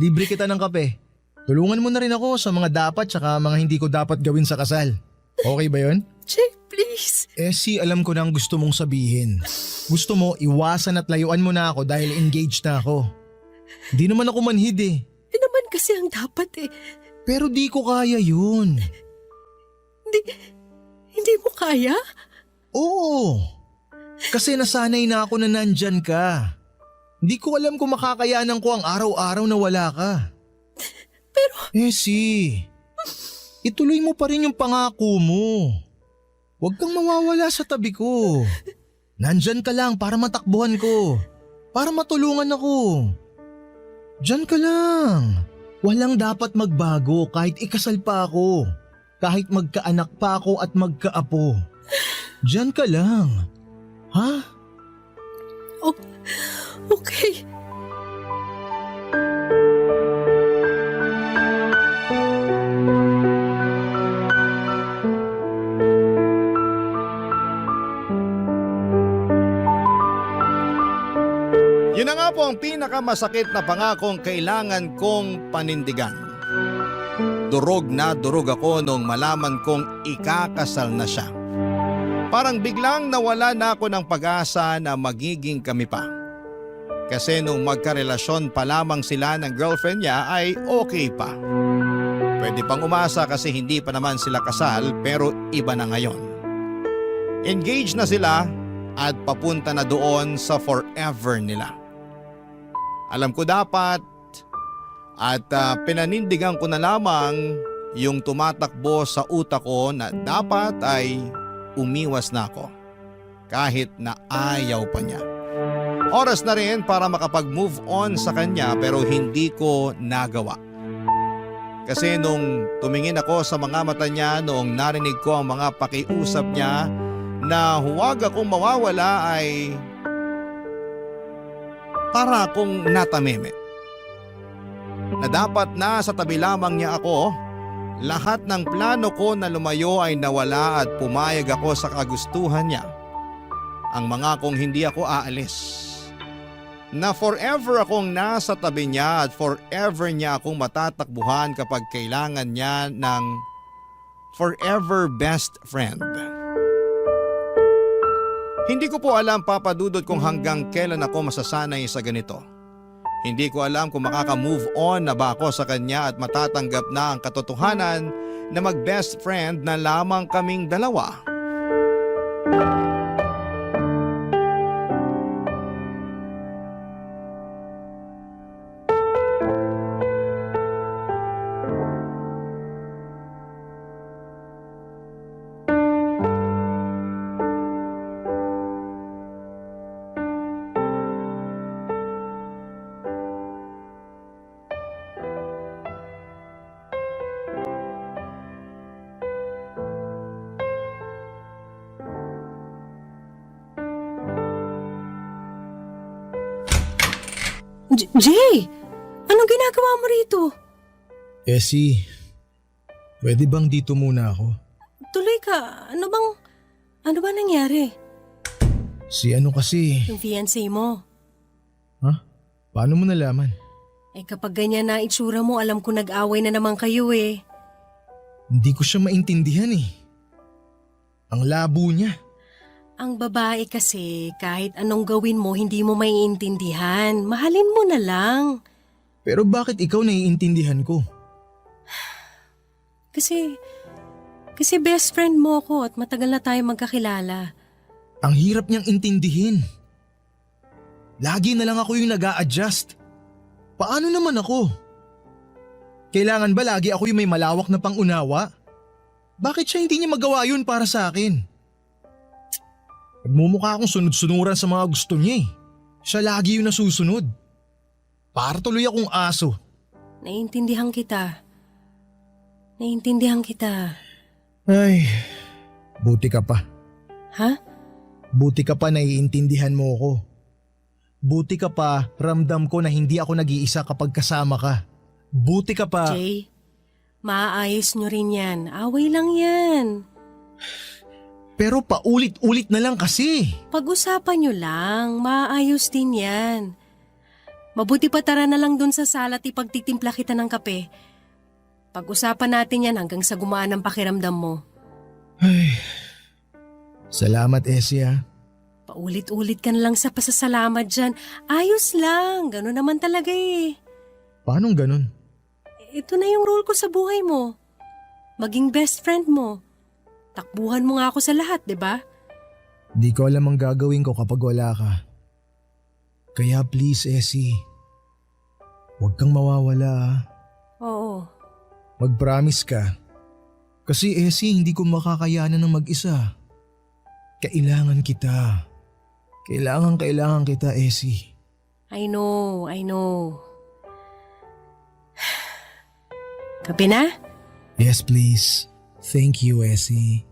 libre kita ng kape. Tulungan mo na rin ako sa mga dapat tsaka mga hindi ko dapat gawin sa kasal. Okay ba yun? Jay, please. Eh alam ko na ang gusto mong sabihin. Gusto mo iwasan at layuan mo na ako dahil engaged na ako. Hindi naman ako manhid eh. Hindi naman kasi ang dapat eh. Pero di ko kaya yun. Hindi mo kaya? Oo. Kasi nasanay na ako na nandyan ka. Hindi ko alam kung makakayanan ko ang araw-araw na wala ka. Pero… ituloy mo pa rin yung pangako mo. Huwag kang mawawala sa tabi ko. Nandyan ka lang para matakbuhan ko. Para matulungan ako. Diyan ka lang. Walang dapat magbago kahit ikasal pa ako. Kahit magkaanak pa ako at magkaapo. Diyan ka lang. Ha? Oh, okay. Yun na nga po ang pinakamasakit na pangakong kailangan kong panindigan. Durog na durog ako nung malaman kong ikakasal na siya. Parang biglang nawala na ako ng pag-asa na magiging kami pa. Kasi nung magkarelasyon pa lamang sila ng girlfriend niya ay okay pa. Pwede pang umasa kasi hindi pa naman sila kasal pero iba na ngayon. Engaged na sila at papunta na doon sa forever nila. Alam ko dapat at pinanindigan ko na lamang yung tumatakbo sa utak ko na dapat ay umiwas na ako kahit na ayaw pa niya. Oras na rin para makapag-move on sa kanya pero hindi ko nagawa. Kasi nung tumingin ako sa mga mata niya noong narinig ko ang mga pakiusap niya na huwag akong mawawala ay para akong natameme. Na dapat na sa tabi lamang niya ako, lahat ng plano ko na lumayo ay nawala at pumayag ako sa kagustuhan niya. Ang mga kung hindi ako aalis. Na forever akong nasa tabi niya at forever niya akong matatakbuhan kapag kailangan niya ng forever best friend. Hindi ko po alam, Papa Dudut, kung hanggang kailan ako masasanay sa ganito. Hindi ko alam kung makaka-move on na ba ako sa kanya at matatanggap na ang katotohanan na mag-best friend na lamang kaming dalawa. Jay! Anong ginagawa mo rito? Essie, pwede bang dito muna ako? Tuloy ka. Ano ba nangyari? Si ano kasi? Yung fiancé mo. Ha? Paano mo nalaman? Kapag ganyan na itsura mo, alam ko nag-away na naman kayo eh. Hindi ko siya maintindihan eh. Ang labo niya. Ang babae kasi, kahit anong gawin mo, hindi mo maiintindihan. Mahalin mo na lang. Pero bakit ikaw naiintindihan ko? Kasi best friend mo ko at matagal na tayo magkakilala. Ang hirap niyang intindihin. Lagi na lang ako yung nag-a-adjust. Paano naman ako? Kailangan ba lagi ako yung may malawak na pangunawa? Bakit siya hindi niya magawa yun para sa akin? Nagmumukha akong sunod-sunuran sa mga gusto niya eh. Siya lagi yung nasusunod. Para tuloy akong aso. Naiintindihan kita. Ay, buti ka pa. Ha? Buti ka pa naiintindihan mo ko. Buti ka pa ramdam ko na hindi ako nag-iisa kapag kasama ka. Buti ka pa… Jay, maaayos nyo rin yan. Away lang yan. Pero paulit-ulit na lang kasi. Pag-usapan nyo lang, maayos din yan. Mabuti pa tara na lang dun sa sala at ipagtitimpla kita ng kape. Pag-usapan natin yan hanggang sa gumaan ang pakiramdam mo. Ay, salamat Essie ah. Paulit-ulit ka na lang sa pasasalamat dyan. Ayos lang, gano'n naman talaga eh. Paanong ganun? Ito na yung role ko sa buhay mo. Maging best friend mo. Takbuhan mo nga ako sa lahat, di ba? Di ko alam ang gagawin ko kapag wala ka. Kaya please, Essie. Huwag kang mawawala ah. Oo. Mag-promise ka. Kasi Essie, hindi ko makakayanan ng mag-isa. Kailangan kita. Kailangan kita, Essie. I know. Kape na? Yes, please. Thank you, Essie.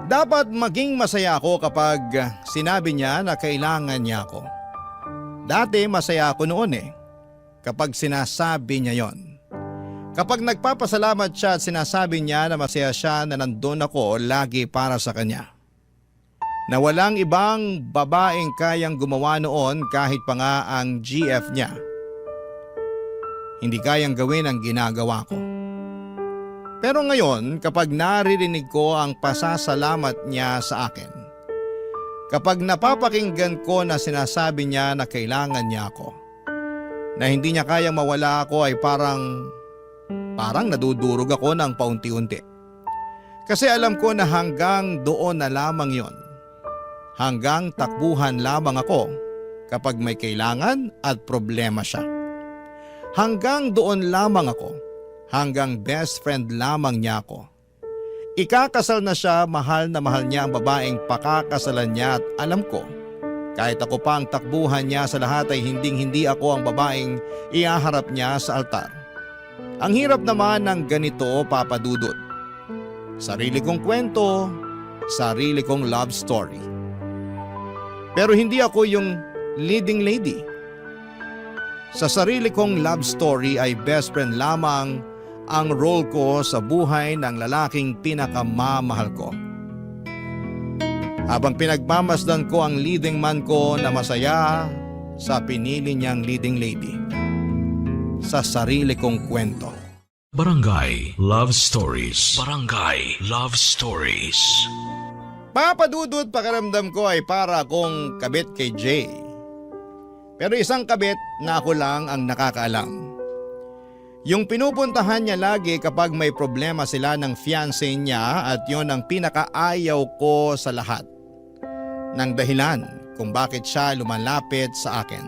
Dapat maging masaya ako kapag sinabi niya na kailangan niya ako. Dati masaya ako noon kapag sinasabi niya yon. Kapag nagpapasalamat siya at sinasabi niya na masaya siya na nandun ako lagi para sa kanya. Na walang ibang babaeng kayang gumawa noon kahit pa nga ang GF niya. Hindi kayang gawin ang ginagawa ko. Pero ngayon, kapag naririnig ko ang pasasalamat niya sa akin, kapag napapakinggan ko na sinasabi niya na kailangan niya ako, na hindi niya kayang mawala ako ay parang nadudurog ako ng paunti-unti. Kasi alam ko na hanggang doon na lamang yon. Hanggang takbuhan lamang ako kapag may kailangan at problema siya. Hanggang doon lamang ako. Hanggang best friend lamang niya ako. Ikakasal na siya, mahal na mahal niya ang babaeng pakakasalan niya at alam ko, kahit ako pa ang takbuhan niya sa lahat ay hindi ako ang babaeng ihaharap niya sa altar. Ang hirap naman ng ganito, Papa Dudut. Sarili kong kwento, sarili kong love story. Pero hindi ako yung leading lady. Sa sarili kong love story ay best friend lamang ang role ko sa buhay ng lalaking pinakamamahal ko. Habang pinagmamasdan ko ang leading man ko na masaya sa pinili niyang leading lady. Sa sarili kong kwento. Barangay Love Stories. Barangay Love Stories. Papadudot, pakiramdam ko ay para akong kabit kay Jay. Pero isang kabit na ako lang ang nakakaalam. Yung pinupuntahan niya lagi kapag may problema sila ng fiancé niya at yon ang pinakaayaw ko sa lahat. Nang dahilan kung bakit siya lumalapit sa akin.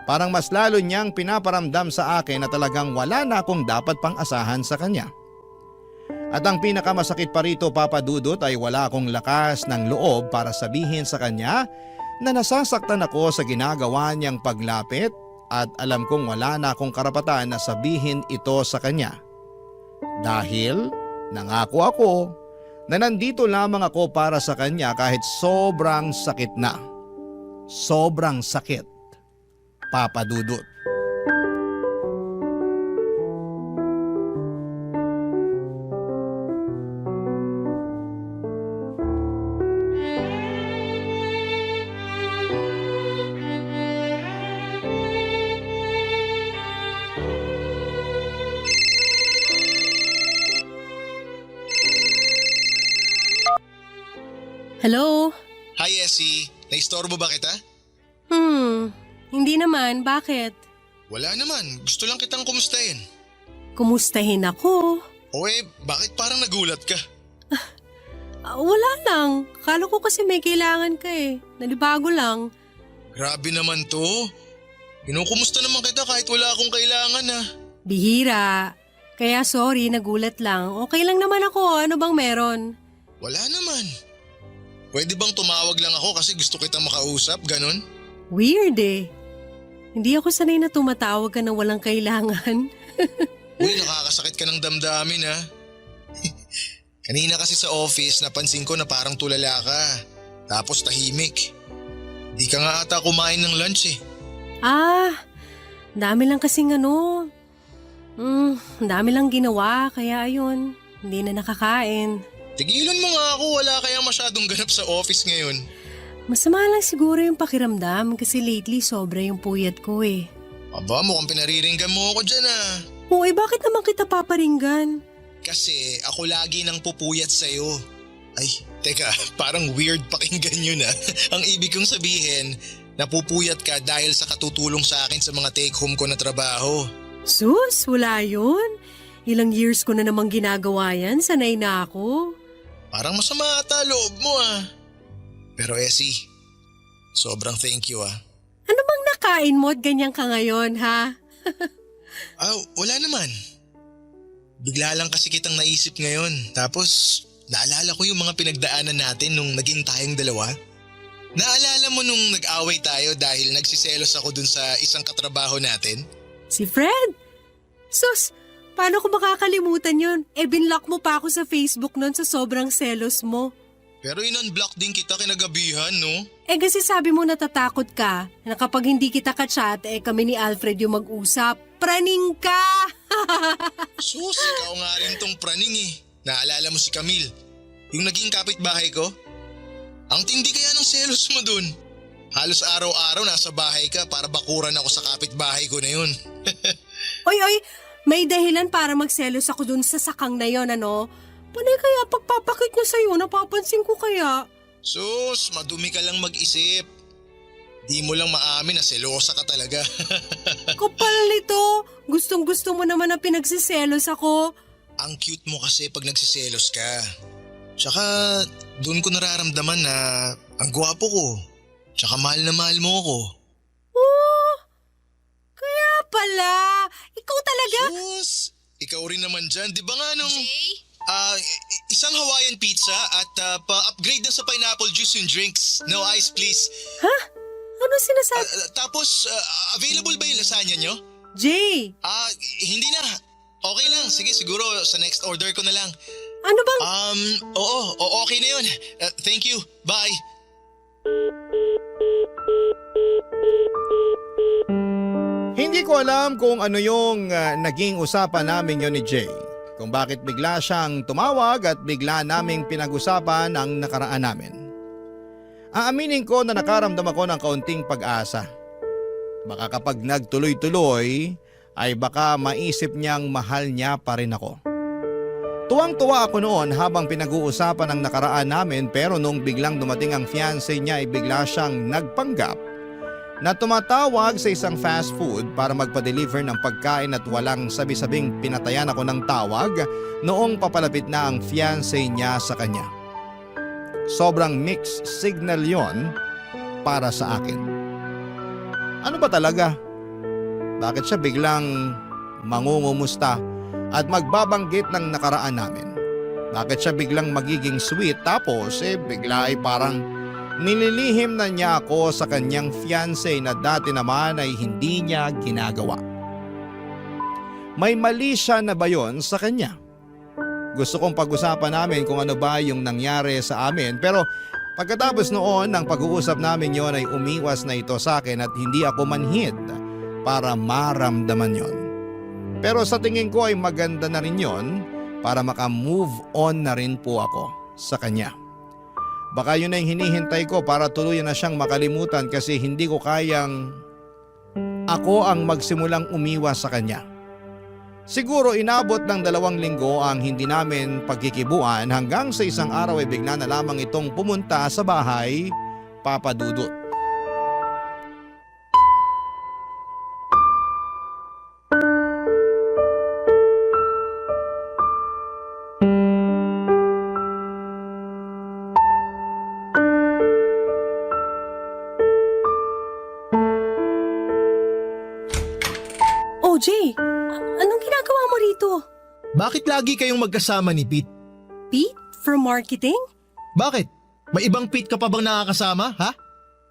Parang mas lalo niyang pinaparamdam sa akin na talagang wala na akong dapat pang asahan sa kanya. At ang pinakamasakit pa rito, Papa Dudut, ay wala akong lakas ng loob para sabihin sa kanya na nasasaktan ako sa ginagawa niyang paglapit at alam kong wala na akong karapatan na sabihin ito sa kanya. Dahil nangako ako na nandito lamang ako para sa kanya kahit sobrang sakit na. Sobrang sakit, Papa Dudut. Hello? Hi, Essie. Naistorbo ba kita? Hindi naman. Bakit? Wala naman. Gusto lang kitang kumustahin. Kumustahin ako? Bakit parang nagulat ka? Wala lang. Kala ko kasi may kailangan ka eh. Nalibago lang. Grabe naman to. Kinukumusta naman kita kahit wala akong kailangan Bihira. Kaya sorry, nagulat lang. Okay lang naman ako. Ano bang meron? Wala naman. Pwede bang tumawag lang ako kasi gusto kitang makausap, ganon? Weird eh. Hindi ako sanay na tumatawag ka na walang kailangan. Uy, nakakasakit ka ng damdamin Kanina kasi sa office napansin ko na parang tulala ka. Tapos tahimik. Di ka nga ata kumain ng lunch Dami lang kasing dami lang ginawa kaya ayun, hindi na nakakain. Tigilan mo nga ako, wala kayang masyadong ganap sa office ngayon. Masama lang siguro yung pakiramdam kasi lately sobra yung puyat ko eh. Aba, mukhang pinariringgan mo ako dyan Bakit naman kita paparinggan? Kasi ako lagi nang pupuyat sa'yo. Ay, teka, parang weird pakinggan yun Ang ibig kong sabihin, napupuyat ka dahil sa katutulong sa akin sa mga take home ko na trabaho. Sus, wala yun. Ilang years ko na namang ginagawa yan, sanay na ako. Parang masama ata loob mo Pero Essie, sobrang thank you Ano bang nakain mo at ganyan ka ngayon, ha? Wala naman. Bigla lang kasi kitang naisip ngayon. Tapos, naalala ko yung mga pinagdaanan natin nung naging tayong dalawa. Naalala mo nung nag-away tayo dahil nagsiselos ako dun sa isang katrabaho natin? Si Fred? Sus, paano ko makakalimutan yun? Binlock mo pa ako sa Facebook nun sa sobrang selos mo. Pero in-unblock din kita kinagabihan, no? Kasi sabi mo natatakot ka na kapag hindi kita ka-chat, kami ni Alfred yung mag-usap. Praning ka! Sus, ikaw nga rin tong praning Naalala mo si Camille, yung naging kapitbahay ko? Ang tindi kaya ng selos mo dun. Halos araw-araw nasa bahay ka para bakuran ako sa kapitbahay ko na yun. Oy, may dahilan para magselos ako dun sa sakang na yon, Panay kaya pagpapakit niya sa'yo, napapansin ko kaya. Sus, madumi ka lang mag-isip. Di mo lang maamin na selosa ka talaga. Kapal nito, gustong-gusto mo naman na pinagsiselos ako. Ang cute mo kasi pag nagsiselos ka. Tsaka doon ko nararamdaman na ang gwapo ko. Tsaka mahal na mahal mo ako. Kaya pala, ikaw talaga? Sus, ikaw rin naman dyan. Di ba nga nung... isang Hawaiian pizza at pa-upgrade na sa pineapple juice yung drinks. No ice please. Ha? Ano sinasabi? Tapos, available ba yung lasagna nyo? Jay! Hindi na. Okay lang. Sige, siguro sa next order ko na lang. Ano bang? Oo, okay na yun. Thank you. Bye. Hindi ko alam kung ano yung naging usapan namin yon ni Jay. Kung bakit bigla siyang tumawag at bigla naming pinag-usapan ang nakaraan namin. Aaminin ko na nakaramdam ako ng kaunting pag-asa. Baka kapag nagtuloy-tuloy ay baka maisip niyang mahal niya pa rin ako. Tuwang-tuwa ako noon habang pinag-uusapan ang nakaraan namin, pero nung biglang dumating ang fiancé niya ay bigla siyang nagpanggap na tumatawag sa isang fast food para magpa-deliver ng pagkain at walang sabi-sabing pinatayan ako ng tawag noong papalapit na ang fiancé niya sa kanya. Sobrang mixed signal yon para sa akin. Ano ba talaga? Bakit siya biglang mangungumusta at magbabanggit ng nakaraan namin? Bakit siya biglang magiging sweet tapos bigla ay parang nililihim na niya ako sa kanyang fiancé na dati naman ay hindi niya ginagawa? May mali siya na ba yon sa kanya? Gusto kong pag-usapan namin kung ano ba yung nangyari sa amin, pero pagkatapos noon ng pag-uusap namin yon ay umiwas na ito sa akin at hindi ako manhid para maramdaman yon. Pero sa tingin ko ay maganda na rin yon para maka-move on na rin po ako sa kanya. Baka yun na yung hinihintay ko para tuluyan na siyang makalimutan kasi hindi ko kayang ako ang magsimulang umiwas sa kanya. Siguro inabot ng 2 linggo ang hindi namin pagkikibuan hanggang sa isang araw ay bigla na lamang itong pumunta sa bahay, Papa Dudut. Jay, anong ginagawa mo rito? Bakit lagi kayong magkasama ni Pete? Pete? From marketing? Bakit? May ibang Pete ka pa bang nakakasama, ha?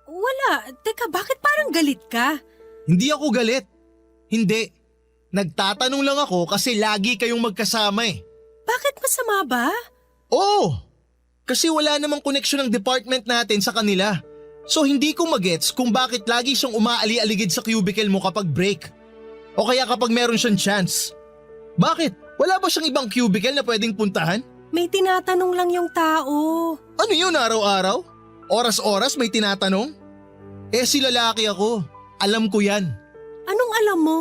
Wala. Teka, bakit parang galit ka? Hindi ako galit. Hindi. Nagtatanong lang ako kasi lagi kayong magkasama eh. Bakit masama ba? Oo. Kasi wala namang koneksyon ng department natin sa kanila. So hindi ko magets kung bakit lagi siyang umaali-aligid sa cubicle mo kapag break. O kaya kapag meron siyang chance. Bakit? Wala ba siyang ibang cubicle na pwedeng puntahan? May tinatanong lang yung tao. Ano yun araw-araw? Oras-oras may tinatanong? Si lalaki ako. Alam ko yan. Anong alam mo?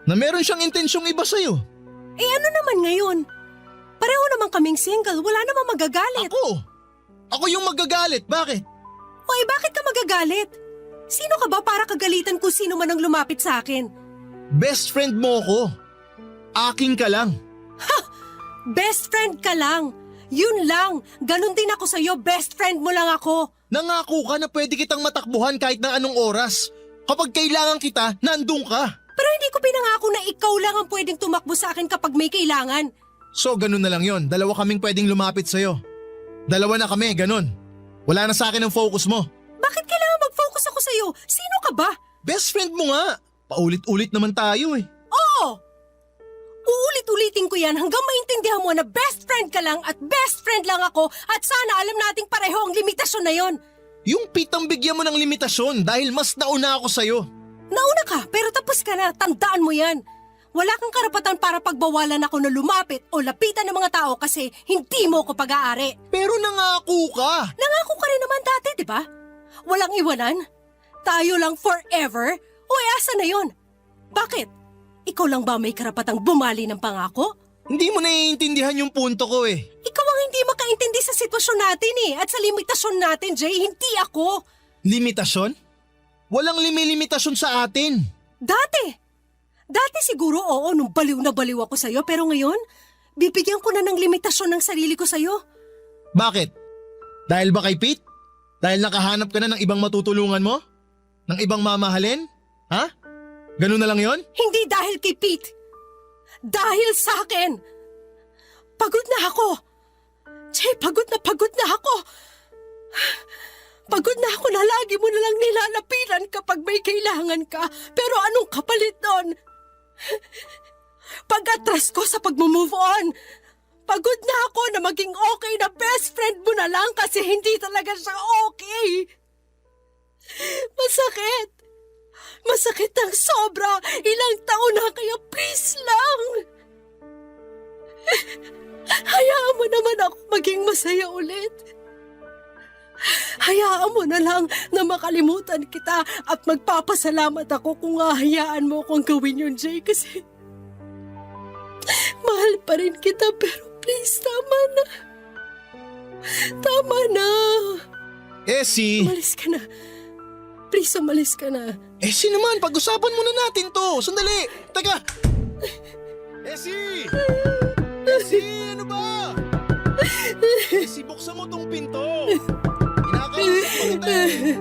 Na meron siyang intensyong iba sa'yo. Ano naman ngayon? Pareho naman kaming single, wala namang magagalit. Ako yung magagalit, bakit? Bakit ka magagalit? Sino ka ba para kagalitan kung sino man ang lumapit sa akin? Best friend mo ko. Akin ka lang. Ha! Best friend ka lang. Yun lang. Ganon din ako sa'yo. Best friend mo lang ako. Nangako ka na pwede kitang matakbuhan kahit na anong oras. Kapag kailangan kita, nandun ka. Pero hindi ko pinangako na ikaw lang ang pwedeng tumakbo sa akin kapag may kailangan. So ganun na lang yon. 2 kaming pwedeng lumapit sa'yo. 2 na kami, ganun. Wala na sa akin ang focus mo. Bakit kailangan mag-focus ako sa'yo? Sino ka ba? Best friend mo nga. Paulit-ulit naman tayo eh. Oo! Uulit-ulitin ko yan hanggang maintindihan mo na best friend ka lang at best friend lang ako at sana alam nating pareho ang limitasyon na yon. Yung Pete ang bigyan mo ng limitasyon dahil mas nauna ako sa'yo. Nauna ka pero tapos ka na, tandaan mo yan. Wala kang karapatan para pagbawalan ako na lumapit o lapitan ng mga tao kasi hindi mo ko pag-aari. Pero nangako ka. Nangako ka rin naman dati, di ba? Walang iwanan. Tayo lang forever. Asa na yon? Bakit? Ikaw lang ba may karapatang bumali ng pangako? Hindi mo naiintindihan yung punto ko eh. Ikaw ang hindi makaintindi sa sitwasyon natin at sa limitasyon natin, Jay, hindi ako. Limitasyon? Walang limitasyon sa atin. Dati siguro oo nung baliw na baliw ako sa'yo pero ngayon, bibigyan ko na ng limitasyon ng sarili ko sa'yo. Bakit? Dahil ba kay Pete? Dahil nakahanap ka na ng ibang matutulungan mo? Ng ibang mamahalin? Ha? Ganun na lang yon? Hindi dahil kay Pete. Dahil sa akin. Pagod na ako. Jay, pagod na ako. Pagod na ako na lagi mo na lang nilalapitan kapag may kailangan ka. Pero anong kapalit nun? Pag-atras ko sa pag-move on. Pagod na ako na maging okay na best friend mo na lang kasi hindi talaga siya okay. Masakit ng sobra. Ilang taon na kaya please lang. Hayaan mo naman ako maging masaya ulit. Hayaan mo na lang na makalimutan kita at magpapasalamat ako kung hahayaan mo akong gawin yun, Jay, kasi mahal pa rin kita pero Please, tama na. Tama na. Essie! Umalis ka na. Please, umalis ka na. Essie naman, pag-usapan muna natin to. Sandali! Teka! Essie! Essie, ano ba? Essie, buksan mo tong pinto. Kinakausap mo kita eh.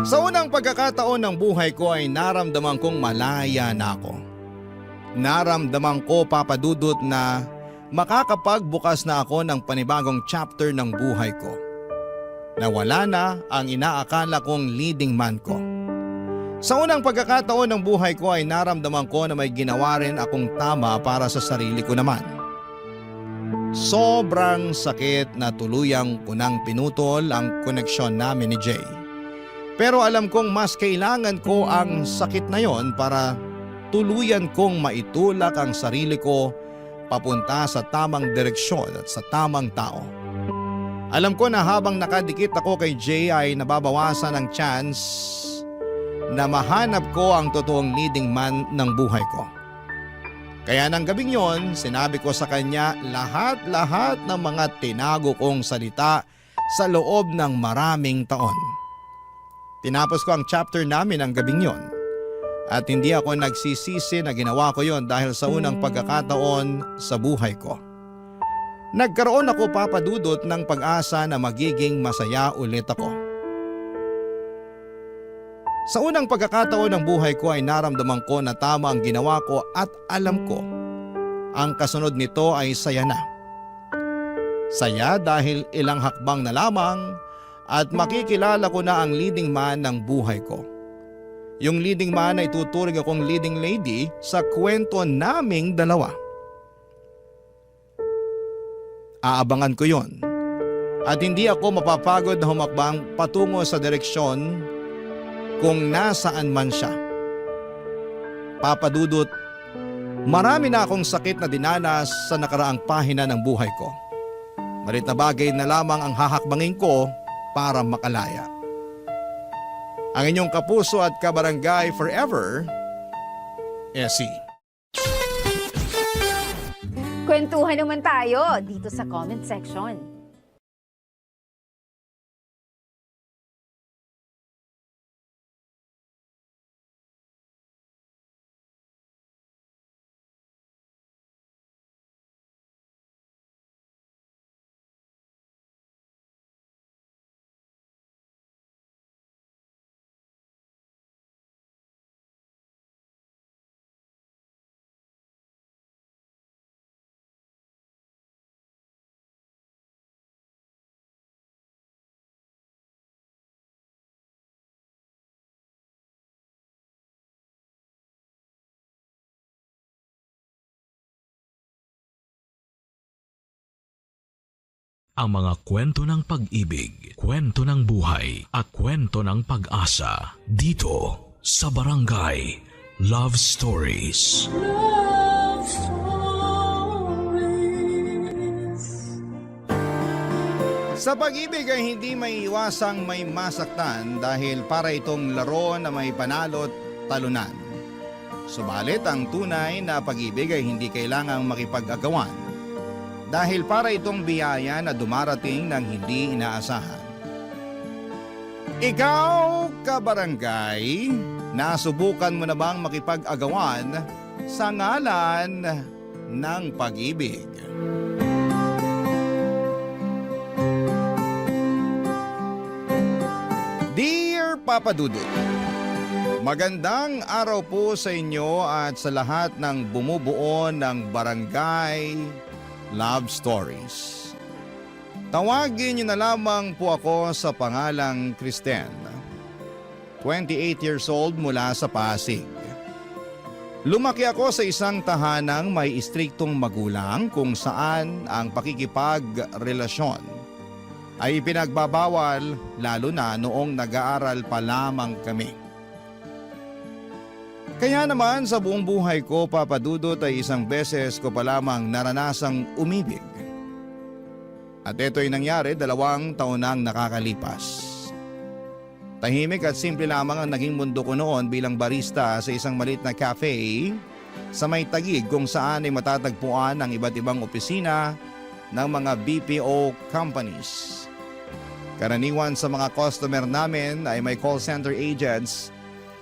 Sa unang pagkakataon ng buhay ko ay naramdaman kong malaya na ako. Naramdaman ko, Papa Dudut, na makakapagbukas na ako ng panibagong chapter ng buhay ko. Nawala na ang inaakala kong leading man ko. Sa unang pagkakataon ng buhay ko ay naramdaman ko na may ginawa rin akong tama para sa sarili ko naman. Sobrang sakit na tuluyang unang pinutol ang koneksyon namin ni Jay. Pero alam kong mas kailangan ko ang sakit na yon para tuluyan kong maitulak ang sarili ko papunta sa tamang direksyon at sa tamang tao. Alam ko na habang nakadikit ako kay Jay ay nababawasan ang chance na mahanap ko ang totoong leading man ng buhay ko. Kaya ng gabing yon, sinabi ko sa kanya lahat-lahat ng mga tinago kong salita sa loob ng maraming taon. Tinapos ko ang chapter namin ang gabing yon. At hindi ako nagsisisi na ginawa ko yon dahil sa unang pagkakataon sa buhay ko. Nagkaroon ako, Papa Dudut, ng pag-asa na magiging masaya ulit ako. Sa unang pagkakataon ng buhay ko ay naramdaman ko na tama ang ginawa ko at alam ko ang kasunod nito ay saya na. Saya dahil ilang hakbang na lamang at makikilala ko na ang leading man ng buhay ko. Yung leading man ay tuturing akong leading lady sa kwento naming dalawa. Aabangan ko yon. At hindi ako mapapagod na humakbang patungo sa direksyon kung nasaan man siya. Papa Dudut, marami na akong sakit na dinanas sa nakaraang pahina ng buhay ko. Malit na bagay na lamang ang hahakbangin ko para makalaya. Ang inyong kapuso at kabarangay forever, Essie. Kwentuhan naman tayo dito sa comment section. Ang mga kwento ng pag-ibig, kwento ng buhay at kwento ng pag-asa dito sa Barangay Love Stories. Love Stories. Sa pag-ibig ay hindi may iwasang may masaktan dahil para itong laro na may panalo't talunan. Subalit ang tunay na pag-ibig ay hindi kailangang makipag-agawan. Dahil para itong biyaya na dumarating ng hindi inaasahan. Ikaw, kabarangay, nasubukan mo na bang makipag-agawan sa ngalan ng pag-ibig? Dear Papa Dudut, magandang araw po sa inyo at sa lahat ng bumubuo ng Barangay Love Stories. Tawagin niyo na lamang po ako sa pangalang Kristen. 28 years old mula sa Pasig. Lumaki ako sa isang tahanang may istriktong magulang kung saan ang pakikipagrelasyon ay ipinagbabawal lalo na noong nag-aaral pa lamang kami. Kaya naman sa buong buhay ko, Papa Dudut, ay isang beses ko pa lamang naranasang umibig. At ito'y nangyari 2 taon nang nakakalipas. Tahimik at simple lamang ang naging mundo ko noon bilang barista sa isang maliit na cafe sa may Taguig kung saan ay matatagpuan ang iba't ibang opisina ng mga BPO companies. Karaniwan sa mga customer namin ay may call center agents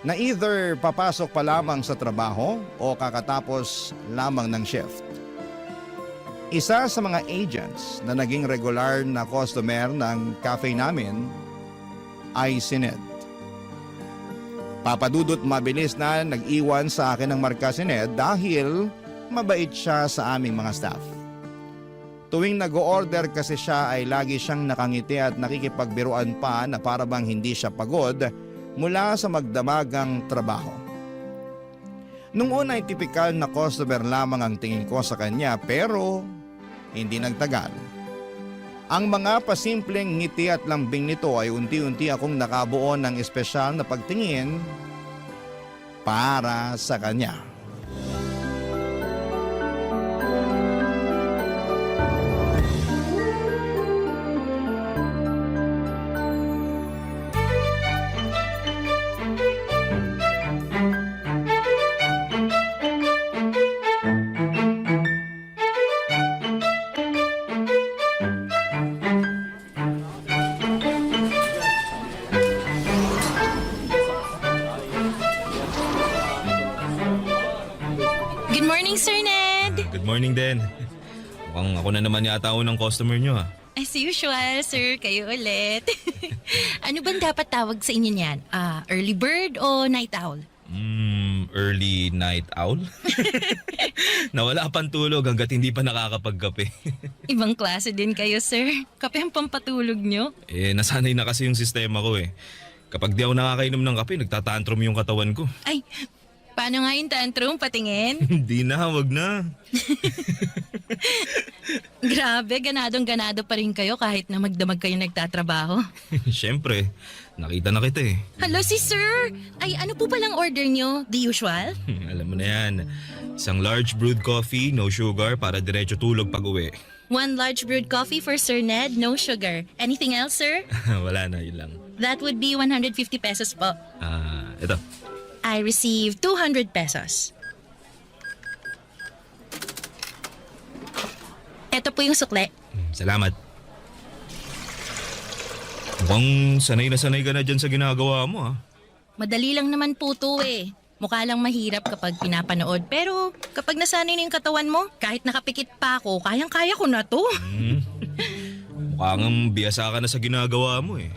na either papasok pa lamang sa trabaho o kakatapos lamang ng shift. Isa sa mga agents na naging regular na customer ng cafe namin ay si Ned. Papadudot mabilis na nag-iwan sa akin ng marka si Ned dahil mabait siya sa aming mga staff. Tuwing nag-o-order kasi siya ay lagi siyang nakangiti at nakikipagbiruan pa na para bang hindi siya pagod mula sa magdamagang trabaho. Nung una ay tipikal na customer lamang ang tingin ko sa kanya pero hindi nagtagal. Ang mga pasimpleng ngiti at lambing nito ay unti-unti akong nakabuo ng espesyal na pagtingin para sa kanya. Good morning, Sir Ned! Good morning din. Mukhang ako na naman yata unang customer nyo ha. As usual, sir, kayo ulit. Ano bang dapat tawag sa inyo niyan? Early bird o night owl? Early night owl? Nawala pang tulog hanggat hindi pa nakakapagkape. Ibang klase din kayo, sir. Kape ang pampatulog nyo. Nasanay na kasi yung sistema ko eh. Kapag di ako nakakainom ng kape, nagtatantrum yung katawan ko. Ay, paano nga yung tantrum? Patingin? Hindi na, wag na. Grabe, ganadong-ganado pa rin kayo kahit na magdamag kayo nagtatrabaho. Siyempre, nakita na kita eh. Hello, si sir! Ay, ano po palang order nyo? The usual? Alam mo na yan. Isang large brewed coffee, no sugar, para diretso tulog pag uwi. 1 large brewed coffee for Sir Ned, no sugar. Anything else, sir? Wala na, yun lang. That would be 150 pesos po. Ito. I received 200 pesos. Ito po yung sukle. Salamat. Mukhang sanay na sanay ka na dyan sa ginagawa mo ha. Madali lang naman po to eh. Mukha lang mahirap kapag pinapanood. Pero kapag nasanay na yung katawan mo, kahit nakapikit pa ako, kayang-kaya ko na to. Mukhang biyasa ka na sa ginagawa mo eh.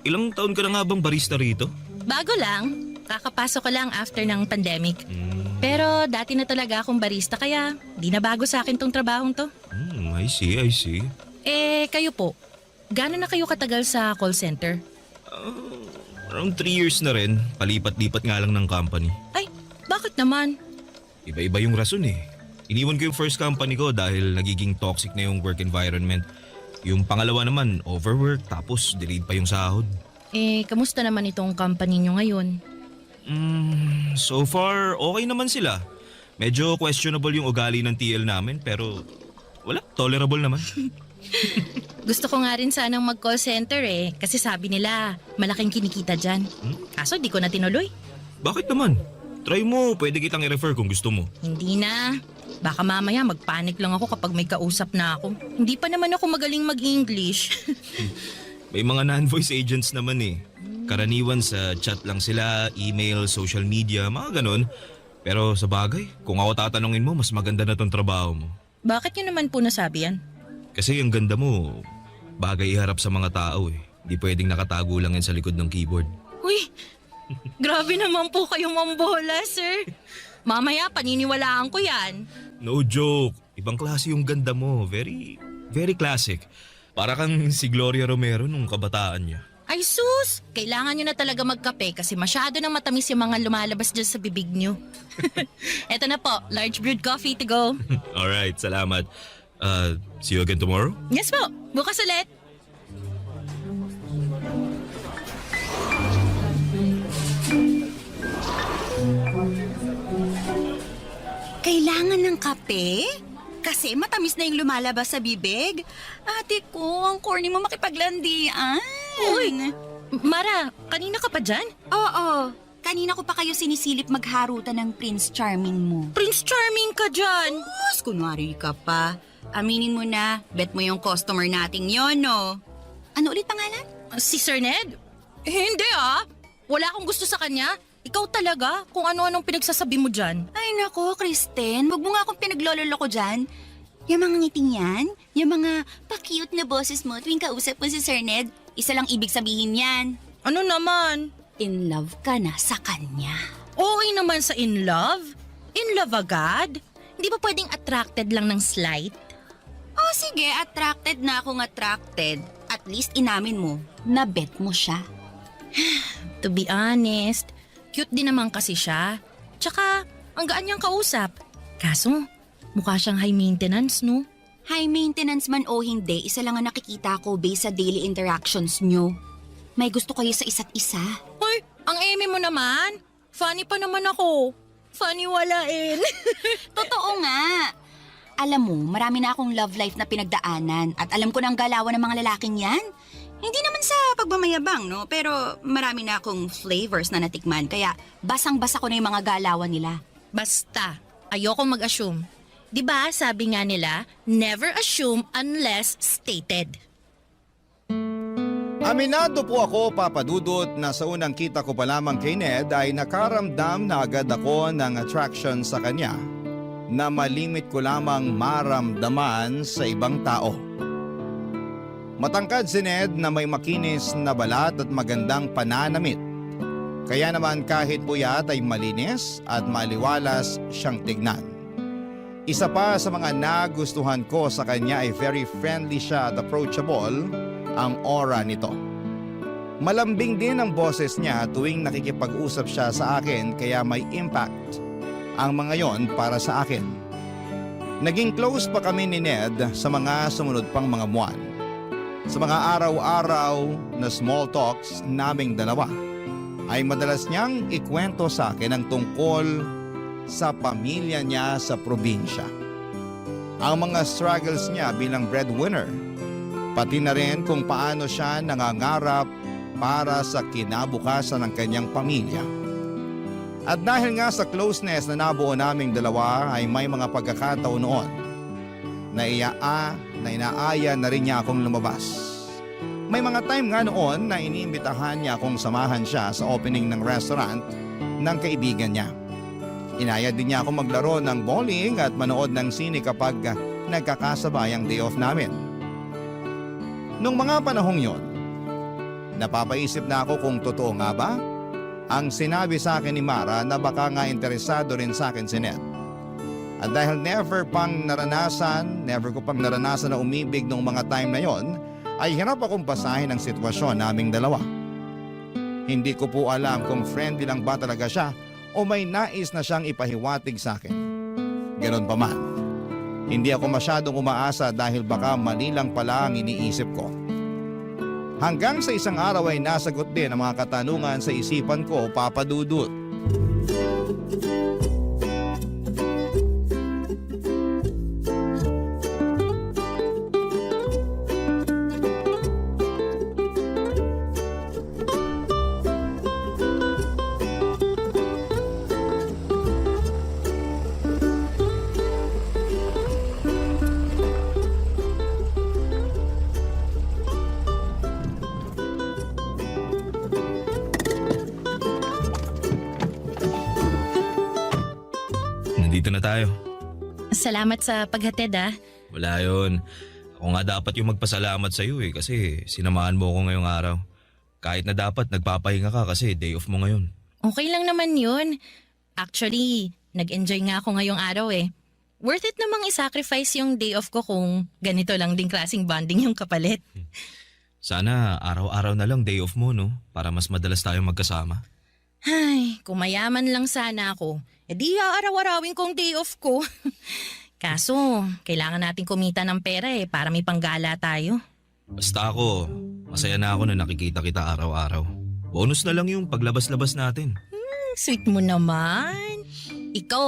Ilang taon ka na nga bang barista rito? Bago lang. Kakapasok ko lang after ng pandemic. Pero dati na talaga akong barista kaya di na bago sa akin tong trabahong to. I see. Kayo po, gaano na kayo katagal sa call center? Around 3 years na rin. Palipat-lipat nga lang ng company. Ay, bakit naman? Iba-iba yung rason eh. Iniwan ko yung first company ko dahil nagiging toxic na yung work environment. Yung pangalawa naman, overwork, tapos delayed pa yung sahod. Kamusta naman itong company nyo ngayon? So far, okay naman sila. Medyo questionable yung ugali ng TL namin pero wala, tolerable naman. Gusto ko nga rin sanang mag-call center kasi sabi nila malaking kinikita dyan. Kaso di ko na tinuloy. Bakit naman? Try mo, pwede kitang i-refer kung gusto mo. Hindi na. Baka mamaya magpanik lang ako kapag may kausap na ako. Hindi pa naman ako magaling mag-English. May mga non-voice agents naman eh. Karaniwan sa chat lang sila, email, social media, mga ganun. Pero sa bagay, kung ako tatanungin mo, mas maganda na tong trabaho mo. Bakit nyo naman po nasabi yan? Kasi ang ganda mo, bagay iharap sa mga tao eh. Hindi pwedeng nakatago lang yan sa likod ng keyboard. Uy, grabe naman po kayong mambola, sir. Mamaya paniniwalaan ko yan. No joke. Ibang klase yung ganda mo. Very, very classic. Para kang si Gloria Romero nung kabataan niya. Ay sus! Kailangan nyo na talaga magkape kasi masyado nang matamis yung mga lumalabas dyan sa bibig nyo. Eto na po, large brewed coffee to go. Alright, salamat. See you again tomorrow? Yes po, bukas ulit. Kailangan ng kape? Kasi matamis na yung lumalabas sa bibig. Ate ko, ang corny mo makipaglandian. Uy, Mara, kanina ka pa dyan? Oo, kanina ko pa kayo sinisilip magharutan ng Prince Charming mo. Prince Charming ka dyan. Mas kunwari ka pa. Aminin mo na, bet mo yung customer nating yon, no? Ano ulit pangalan? Si Sir Ned? Hindi Wala akong gusto sa kanya. Ikaw talaga kung ano-anong pinagsasabi mo dyan. Ay nako, Kristen, wag mo nga akong pinaglololo ko dyan. Yung mga ngiting yan, yung mga pa-cute na boses mo tuwing kausap mo si Sir Ned, isa lang ibig sabihin yan. Ano naman? In love ka na sa kanya. Okay naman sa in love? In love agad? Hindi ba pwedeng attracted lang ng slight? Oh sige, attracted na akong attracted. At least inamin mo, na bet mo siya. To be honest, cute din naman kasi siya. Tsaka, ang gaan niyang kausap. Kaso, mukha siyang high maintenance, no? High maintenance man o hindi, isa lang ang nakikita ko based sa daily interactions nyo. May gusto kayo sa isa't isa. Hoy, ang eme mo naman. Funny pa naman ako. Funny walain. Totoo nga. Alam mo, marami na akong love life na pinagdaanan at alam ko na ang galawan ng mga lalaking yan. Hindi naman sa pagmamayabang, no? Pero marami na akong flavors na natikman, kaya basang-basa ko na yung mga galawan nila. Basta, ayoko mag-assume. 'Di ba sabi nga nila, never assume unless stated. Aminado po ako, Papa Dudut, na sa unang kita ko pa lamang kay Ned ay nakaramdam na agad ako ng attraction sa kanya na malimit ko lamang maramdaman sa ibang tao. Matangkad si Ned na may makinis na balat at magandang pananamit. Kaya naman kahit puyat ay malinis at maliwalas siyang tignan. Isa pa sa mga nagustuhan ko sa kanya ay very friendly siya at approachable ang aura nito. Malambing din ang boses niya tuwing nakikipag-usap siya sa akin kaya may impact ang mga yon para sa akin. Naging close pa kami ni Ned sa mga sumunod pang mga buwan. Sa mga araw-araw na small talks naming dalawa ay madalas niyang ikwento sa akin ang tungkol sa pamilya niya sa probinsya. Ang mga struggles niya bilang breadwinner, pati na rin kung paano siya nangangarap para sa kinabukasan ng kanyang pamilya. At dahil nga sa closeness na nabuo naming dalawa ay may mga pagkakataon noon na inaaya na rin niya akong lumabas. May mga time nga noon na iniimbitahan niya akong samahan siya sa opening ng restaurant ng kaibigan niya. Inaya din niya akong maglaro ng bowling at manood ng sine kapag nagkakasabay ang day off namin. Nung mga panahong yon, napapaisip na ako kung totoo nga ba ang sinabi sa akin ni Mara na baka nga interesado rin sa akin si Ned. At dahil never ko pang naranasan na umibig noong mga time na yon, ay hirap akong basahin ang sitwasyon naming dalawa. Hindi ko po alam kung friendly lang ba talaga siya o may nais na siyang ipahiwatig sa akin. Ganon pa man, hindi ako masyadong umaasa dahil baka mali lang pala ang iniisip ko. Hanggang sa isang araw ay nasagot din ang mga katanungan sa isipan ko, Papa Dudut. Nandito na tayo. Salamat sa paghatid Wala yun. Ako nga dapat yung magpasalamat sa iyo kasi sinamahan mo ako ngayong araw. Kahit na dapat nagpapahinga ka kasi day off mo ngayon. Okay lang naman yun. Actually, nag-enjoy nga ako ngayong araw Worth it namang i-sacrifice yung day off ko kung ganito lang ding klaseng bonding yung kapalit. Sana araw-araw na lang day off mo, no? Para mas madalas tayong magkasama. Ay, kung mayaman lang sana ako, edi araw-arawin kong day off ko. Kaso, kailangan natin kumita ng pera para may panggala tayo. Basta ako, masaya na ako na nakikita kita araw-araw. Bonus na lang yung paglabas-labas natin. Sweet mo naman. Ikaw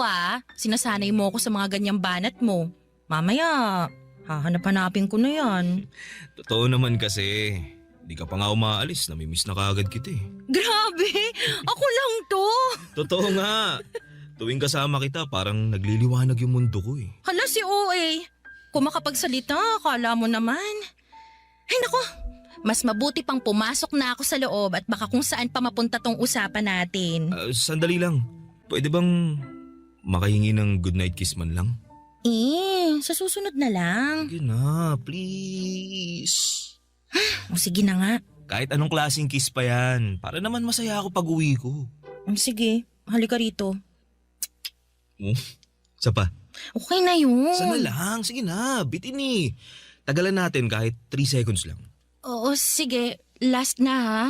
sinasanay mo ako sa mga ganyang banat mo. Mamaya, hahanap-hanapin ko na yan. Totoo naman kasi. Di ka pa nga umaalis, namimiss na kaagad kita eh. Grabe! Ako lang to! Totoo nga. Tuwing kasama kita, parang nagliliwanag yung mundo ko eh. Hala si OA. Kung makapagsalita, akala mo naman. Ay nako, mas mabuti pang pumasok na ako sa loob at baka kung saan pa mapunta tong usapan natin. Sandali lang. Pwede bang makahingi ng goodnight kiss man lang? Sa susunod na lang. Sige na, please. O sige na nga. Kahit anong klaseng kiss pa yan. Para naman masaya ako pag uwi ko. Sige, halika rito. Isa pa. Okay na yun. Sana lang. Sige na, bitin eh. Tagalan natin kahit 3 seconds lang. Oo, sige. Last na ha.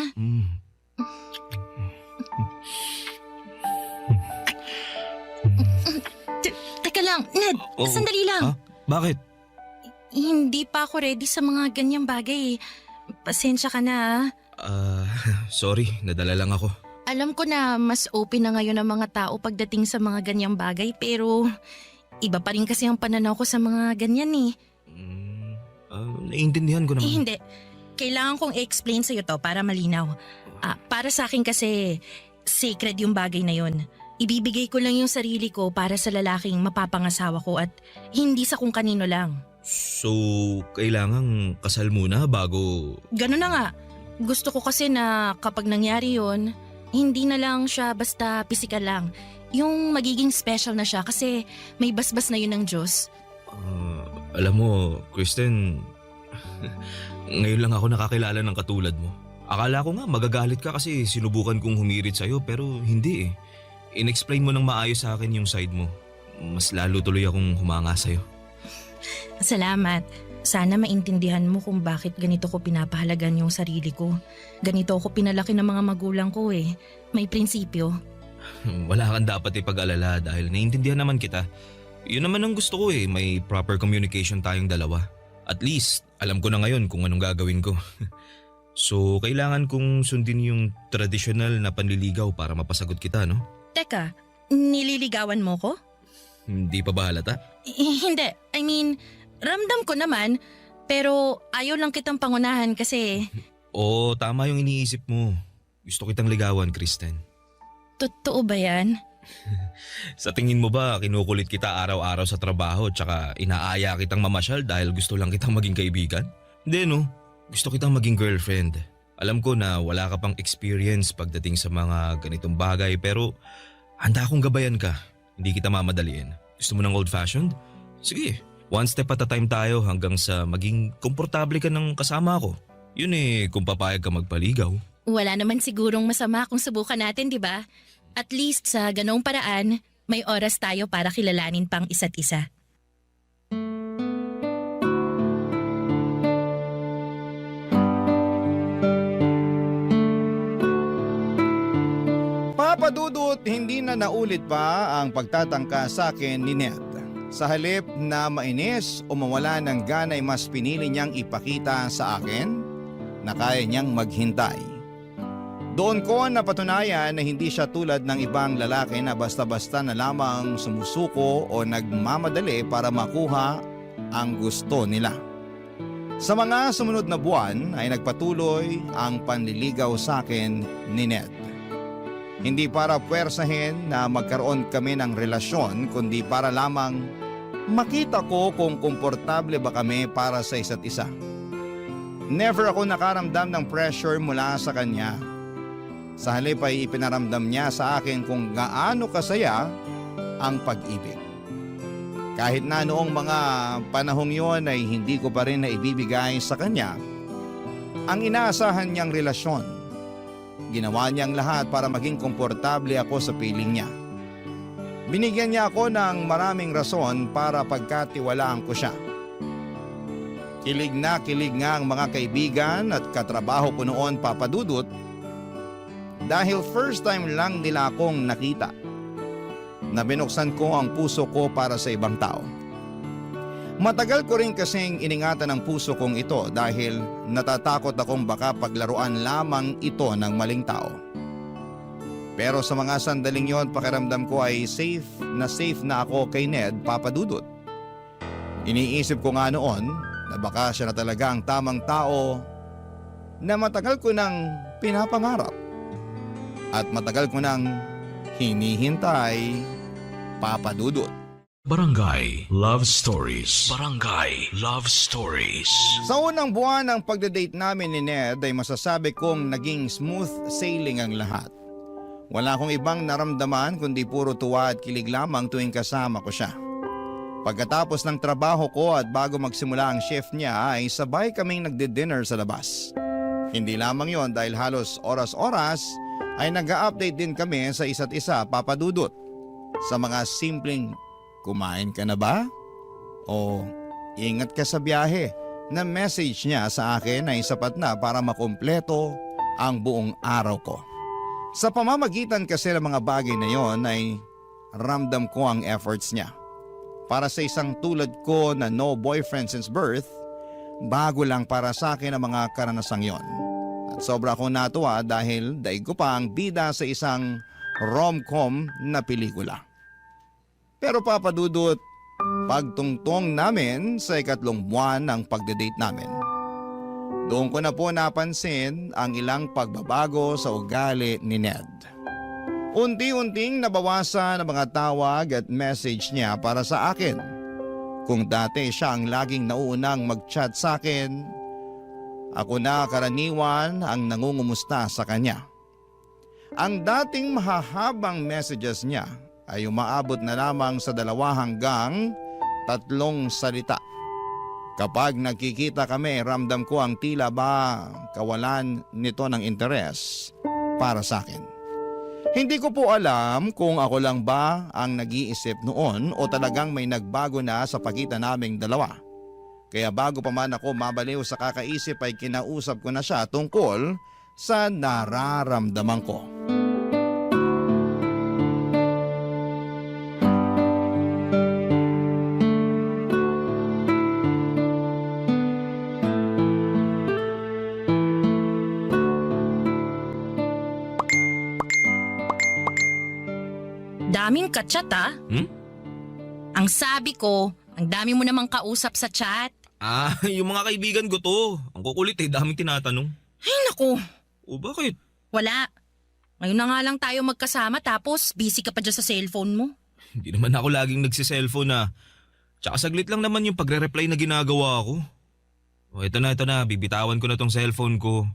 Teka lang, Ned. Sandali lang. Ha? Bakit? Hindi pa ako ready sa mga ganyang bagay. Pasensya ka na. Sorry. Nadala lang ako. Alam ko na mas open na ngayon ang mga tao pagdating sa mga ganyang bagay pero iba pa rin kasi ang pananaw ko sa mga ganyan eh. Naiintindihan ko naman. Hindi. Kailangan kong i-explain sa'yo to para malinaw. Para sa akin kasi sacred yung bagay na yun. Ibibigay ko lang yung sarili ko para sa lalaking mapapangasawa ko at hindi sa kung kanino lang. So, kailangang kasal muna bago... Ganun na nga. Gusto ko kasi na kapag nangyari yun, hindi na lang siya basta pisikal lang. Yung magiging special na siya kasi may basbas na yun ng Diyos. Alam mo, Kristen, ngayon lang ako nakakilala ng katulad mo. Akala ko nga magagalit ka kasi sinubukan kong humirit sa'yo pero hindi eh. In-explain mo ng maayos sa akin yung side mo. Mas lalo tuloy akong humanga sa'yo. Salamat. Sana maintindihan mo kung bakit ganito ko pinapahalagan yung sarili ko. Ganito ako pinalaki ng mga magulang ko eh. May prinsipyo. Wala kang dapat ipag-alala dahil naiintindihan naman kita. Yun naman ang gusto ko eh, may proper communication tayong dalawa. At least, alam ko na ngayon kung anong gagawin ko. So, kailangan kong sundin yung traditional na panliligaw para mapasagot kita, no? Teka, nililigawan mo ko? Hindi pa ba halata? Hindi. I mean, ramdam ko naman, pero ayaw lang kitang pangunahan kasi... Oo, tama yung iniisip mo. Gusto kitang ligawan, Kristen. Totoo ba yan? Sa tingin mo ba kinukulit kita araw-araw sa trabaho tsaka inaaya kitang mamasyal dahil gusto lang kitang maging kaibigan? Hindi no, gusto kitang maging girlfriend. Alam ko na wala ka pang experience pagdating sa mga ganitong bagay pero handa akong gabayan ka. Hindi kita mamadaliin. Gusto mo ng old-fashioned? Sige, one step at a time tayo hanggang sa maging komportable ka ng kasama ko. Yun eh kung papayag ka magpaligaw. Wala naman sigurong masama kung subukan natin, di ba? At least sa ganong paraan, may oras tayo para kilalanin pang isa't isa. Papa Dudut, hindi na naulit pa ang pagtatangka sa akin ni Ned. Sa halip na mainis o mawala ng gana ay mas pinili niyang ipakita sa akin na kaya niyang maghintay. Doon ko napatunayan na hindi siya tulad ng ibang lalaki na basta-basta na lamang sumusuko o nagmamadali para makuha ang gusto nila. Sa mga sumunod na buwan ay nagpatuloy ang panliligaw sa akin ni Ned. Hindi para puwersahin na magkaroon kami ng relasyon kundi para lamang makita ko kung komportable ba kami para sa isa't isa. Never ako nakaramdam ng pressure mula sa kanya. Sa halip ay ipinaramdam niya sa akin kung gaano kasaya ang pag-ibig. Kahit na noong mga panahong yon ay hindi ko pa rin naibibigay sa kanya ang inaasahan niyang relasyon. Ginawa niyang lahat para maging komportable ako sa piling niya. Binigyan niya ako ng maraming rason para pagkatiwalaan ko siya. Kilig nga ang mga kaibigan at katrabaho ko noon, Papa Dudut, dahil first time lang nila akong nakita na binuksan ko ang puso ko para sa ibang tao. Matagal ko rin kasing iningatan ang puso kong ito dahil natatakot akong baka paglaruan lamang ito ng maling tao. Pero sa mga sandaling yon, pakiramdam ko ay safe na ako kay Ned, Papa Dudut. Iniisip ko nga noon na baka siya na talaga ang tamang tao na matagal ko nang pinapangarap at matagal ko nang hinihintay, Papa Dudut. Barangay Love Stories. Barangay Love Stories. Sa unang buwan ng pagdadate namin ni Ned ay masasabi kong naging smooth sailing ang lahat. Wala akong ibang naramdaman kundi puro tuwa at kilig lamang tuwing kasama ko siya. Pagkatapos ng trabaho ko at bago magsimula ang shift niya ay sabay kaming nagdi-dinner sa labas. Hindi lamang yon dahil halos oras-oras ay nag-a-update din kami sa isa't isa, Papa Dudut. Sa mga simpleng kumain ka na ba? O ingat ka sa biyahe na message niya sa akin ay sapat na para makumpleto ang buong araw ko. Sa pamamagitan kasi ng mga bagay na yon ay ramdam ko ang efforts niya. Para sa isang tulad ko na no boyfriend since birth, bago lang para sa akin ang mga karanasang yon. At sobra akong natuwa dahil daig ko pa ang bida sa isang rom-com na pelikula. Pero Papa Dudut, pagtungtong namin sa 2 buwan ng pagdadate namin, doon ko na po napansin ang ilang pagbabago sa ugali ni Ned. Unti-unting nabawasan ang mga tawag at message niya para sa akin. Kung dati siya ang laging nauunang mag-chat sa akin, ako na karaniwan ang nangungumusta sa kanya. Ang dating mahahabang messages niya ay umaabot na lamang sa 2 hanggang 3 salita. Kapag nagkikita kami, ramdam ko ang tila ba kawalan nito ng interes para sa akin. Hindi ko po alam kung ako lang ba ang nag-iisip noon o talagang may nagbago na sa pagitan naming dalawa. Kaya bago pa man ako mabaliw sa kakaisip ay kinausap ko na siya tungkol sa nararamdaman ko. Daming ka-chat ah. Ang sabi ko, ang dami mo namang kausap sa chat. Yung mga kaibigan ko to. Ang kukulit daming tinatanong. Ay naku, O bakit? wala. Ngayon na nga lang tayo magkasama tapos busy ka pa dyan sa cellphone mo. Hindi naman ako laging nagsiselfone na. Tsaka saglit lang naman yung pagre-reply na ginagawa ko. O ito na, bibitawan ko na tong cellphone ko.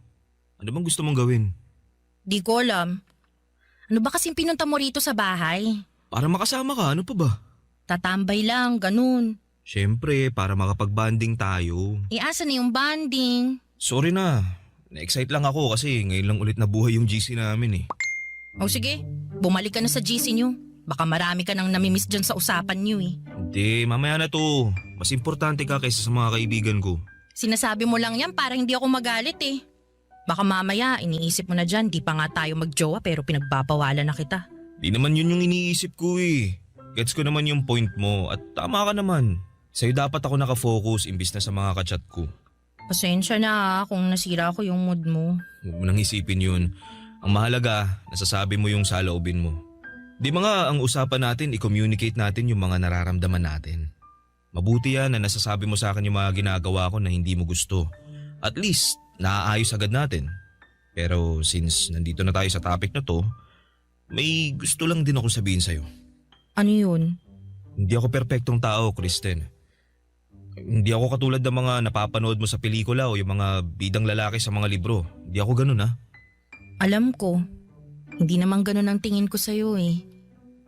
Ano bang gusto mong gawin? Di ko alam. Ano ba kasing pinunta mo rito sa bahay? Para makasama ka, ano pa ba? Tatambay lang, ganun. Siyempre, para makapag-banding tayo. Asa na yung banding? Sorry na, na-excite lang ako kasi ngayon lang ulit nabuhay yung GC namin eh. O sige, bumalik ka na sa GC nyo. Baka marami ka nang namimiss dyan sa usapan nyo eh. Hindi, mamaya na to. Mas importante ka kaysa sa mga kaibigan ko. Sinasabi mo lang yan para hindi ako magalit eh. Baka mamaya iniisip mo na dyan, di pa nga tayo magjowa pero pinagbabawalan na kita. Di naman yun yung iniisip ko eh. Gets ko naman yung point mo at tama ka naman. Sa'yo dapat ako nakafocus imbis na sa mga kachat ko. Pasensya na kung nasira ko yung mood mo. Huwag mo nang isipin yun. Ang mahalaga, nasasabi mo yung saloobin mo. Di ba nga ang usapan natin, i-communicate natin yung mga nararamdaman natin. Mabuti yan na nasasabi mo sa akin yung mga ginagawa ko na hindi mo gusto. At least, naaayos agad natin. Pero since nandito na tayo sa topic na to, may gusto lang din akong sabihin sa'yo. Ano yun? Hindi ako perpektong tao, Kristen. Hindi ako katulad ng mga napapanood mo sa pelikula o yung mga bidang lalaki sa mga libro. Hindi ako ganun ha. Alam ko. Hindi naman ganun ang tingin ko sa'yo eh.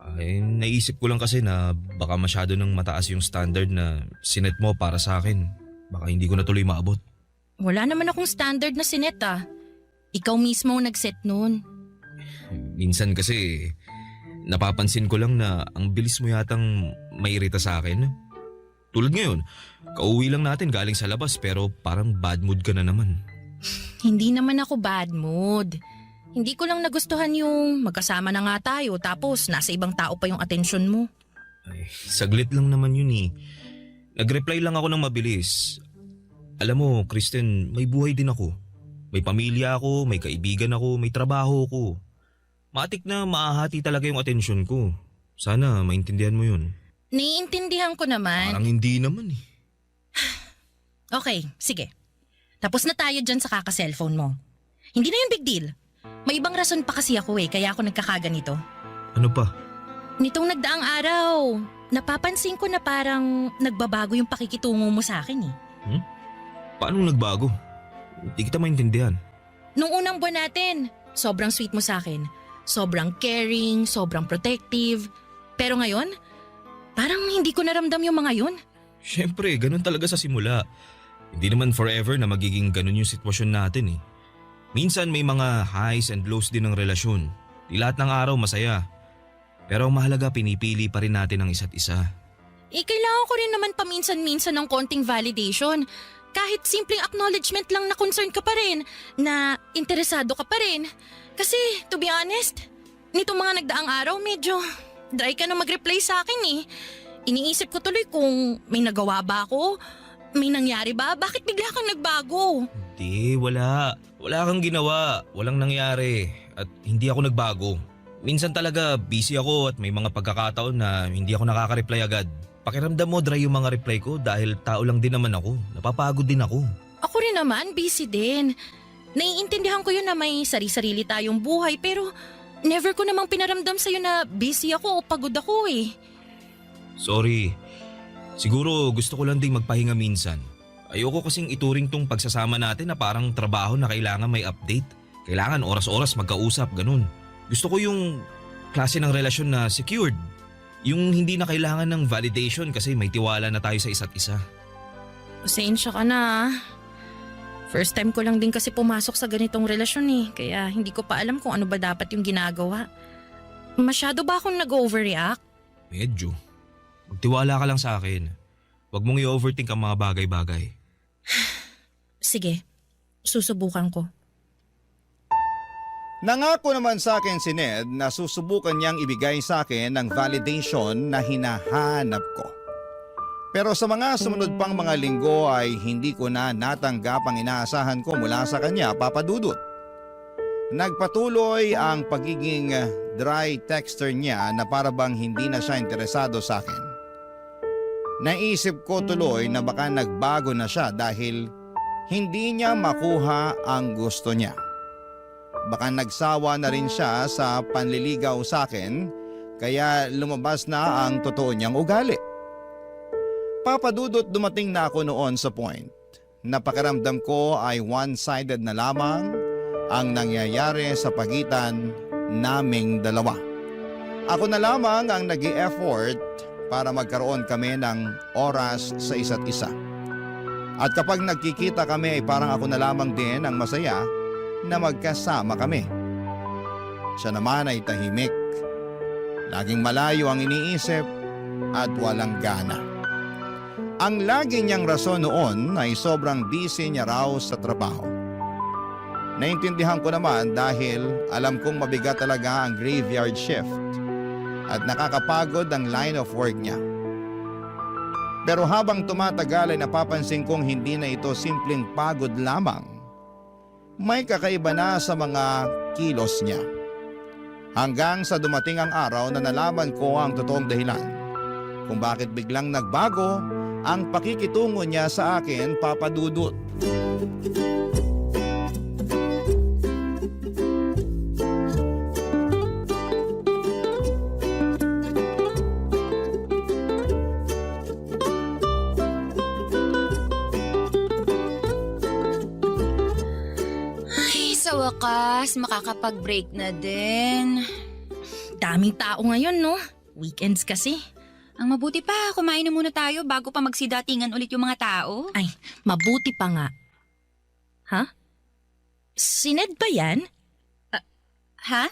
Ay, naisip ko lang kasi na baka masyado nang mataas yung standard na sinet mo para sa akin. Baka hindi ko na tuloy maabot. Wala naman akong standard na sinet ah. Ikaw mismo ang nag-set nun. Minsan kasi napapansin ko lang na ang bilis mo yatang mairita sa akin. Tulad ngayon, kauwi lang natin galing sa labas pero parang bad mood ka na naman. Hindi naman ako bad mood. Hindi ko lang nagustuhan yung magkasama na nga tayo tapos nasa ibang tao pa yung atensyon mo. Ay, saglit lang naman yun eh. Nag-reply lang ako ng mabilis. Alam mo, Kristen, may buhay din ako. May pamilya ako, may kaibigan ako, may trabaho ko. Matik na maahati talaga yung atensyon ko. Sana maintindihan mo yun. Naiintindihan ko naman. Parang hindi naman eh. Okay, sige. Tapos na tayo dyan sa kaka-cellphone mo. Hindi na yun big deal. May ibang rason pa kasi ako kaya ako nagkakaganito. Ano pa? Nitong nagdaang araw, napapansin ko na parang nagbabago yung pakikitungo mo sa akin Paano nagbago? Hindi kita maintindihan. Nung unang buwan natin, sobrang sweet mo sa akin. Sobrang caring, sobrang protective. Pero ngayon, parang hindi ko naramdam yung mga yun. Siyempre, ganun talaga sa simula. Hindi naman forever na magiging ganun yung sitwasyon natin eh. Minsan may mga highs and lows din ng relasyon. Di lahat ng araw masaya. Pero ang mahalaga, pinipili pa rin natin ang isa't isa. Kailangan ko rin naman paminsan-minsan ng konting validation. Kahit simpleng acknowledgement lang na concerned ka pa rin, na interesado ka pa rin. Kasi, to be honest, nitong mga nagdaang araw medyo dry ka na mag-reply sa akin eh. Iniisip ko tuloy kung may nagawa ba ako, may nangyari ba, bakit bigla kang nagbago? Hindi, wala. Wala kang ginawa. Walang nangyari. At hindi ako nagbago. Minsan talaga busy ako at may mga pagkakataon na hindi ako nakaka-reply agad. Pakiramdam mo dry yung mga reply ko dahil tao lang din naman ako. Napapagod din ako. Ako rin naman, busy din. Naiintindihan ko yun na may sarili-sarili tayong buhay pero never ko namang pinaramdam sa'yo na busy ako o pagod ako eh. Sorry. Siguro gusto ko lang ding magpahinga minsan. Ayoko kasing ituring tong pagsasama natin na parang trabaho na kailangan may update. Kailangan oras-oras magkausap, ganun. Gusto ko yung klase ng relasyon na secured. Yung hindi na kailangan ng validation kasi may tiwala na tayo sa isa't isa. Pasensya ka na. First time ko lang din kasi pumasok sa ganitong relasyon eh. Kaya hindi ko pa alam kung ano ba dapat yung ginagawa. Masyado ba akong nag-overreact? Medyo. Magtiwala ka lang sa akin. Huwag mong i-overthink ang mga bagay-bagay. Sige, susubukan ko. Nangako naman sa akin si Ned na susubukan niyang ibigay sa akin ng validation na hinahanap ko. Pero sa mga sumunod pang mga linggo ay hindi ko na natanggap ang inaasahan ko mula sa kanya, Papa Dudut. Nagpatuloy ang pagiging dry texter niya na para bang hindi na siya interesado sa akin. Naisip ko tuloy na baka nagbago na siya dahil hindi niya makuha ang gusto niya. Baka nagsawa na rin siya sa panliligaw sa akin kaya lumabas na ang totoo niyang ugali. Papa Dudut, dumating na ako noon sa point na pakiramdam ko ay one-sided na lamang ang nangyayari sa pagitan naming dalawa. Ako na lamang ang nag-i-effort para magkaroon kami ng oras sa isa't isa. At kapag nagkikita kami ay parang ako na lamang din ang masaya na magkasama kami. Siya naman ay tahimik. Laging malayo ang iniisip at walang gana. Ang lagi niyang rason noon ay sobrang busy niya raw sa trabaho. Naintindihan ko naman dahil alam kong mabigat talaga ang graveyard shift at nakakapagod ang line of work niya. Pero habang tumatagal ay napapansin kong hindi na ito simpleng pagod lamang. May kakaiba na sa mga kilos niya. Hanggang sa dumating ang araw na nalaman ko ang totoong dahilan kung bakit biglang nagbago ang pakikitungo niya sa akin, Papa Dudut. Sa wakas, makakapag-break na din. Daming tao ngayon, no? Weekends kasi. Ang mabuti pa, kumain na muna tayo bago pa magsidatingan ulit yung mga tao. Ay, mabuti pa nga. Ha? Si Ned ba yan? Ha?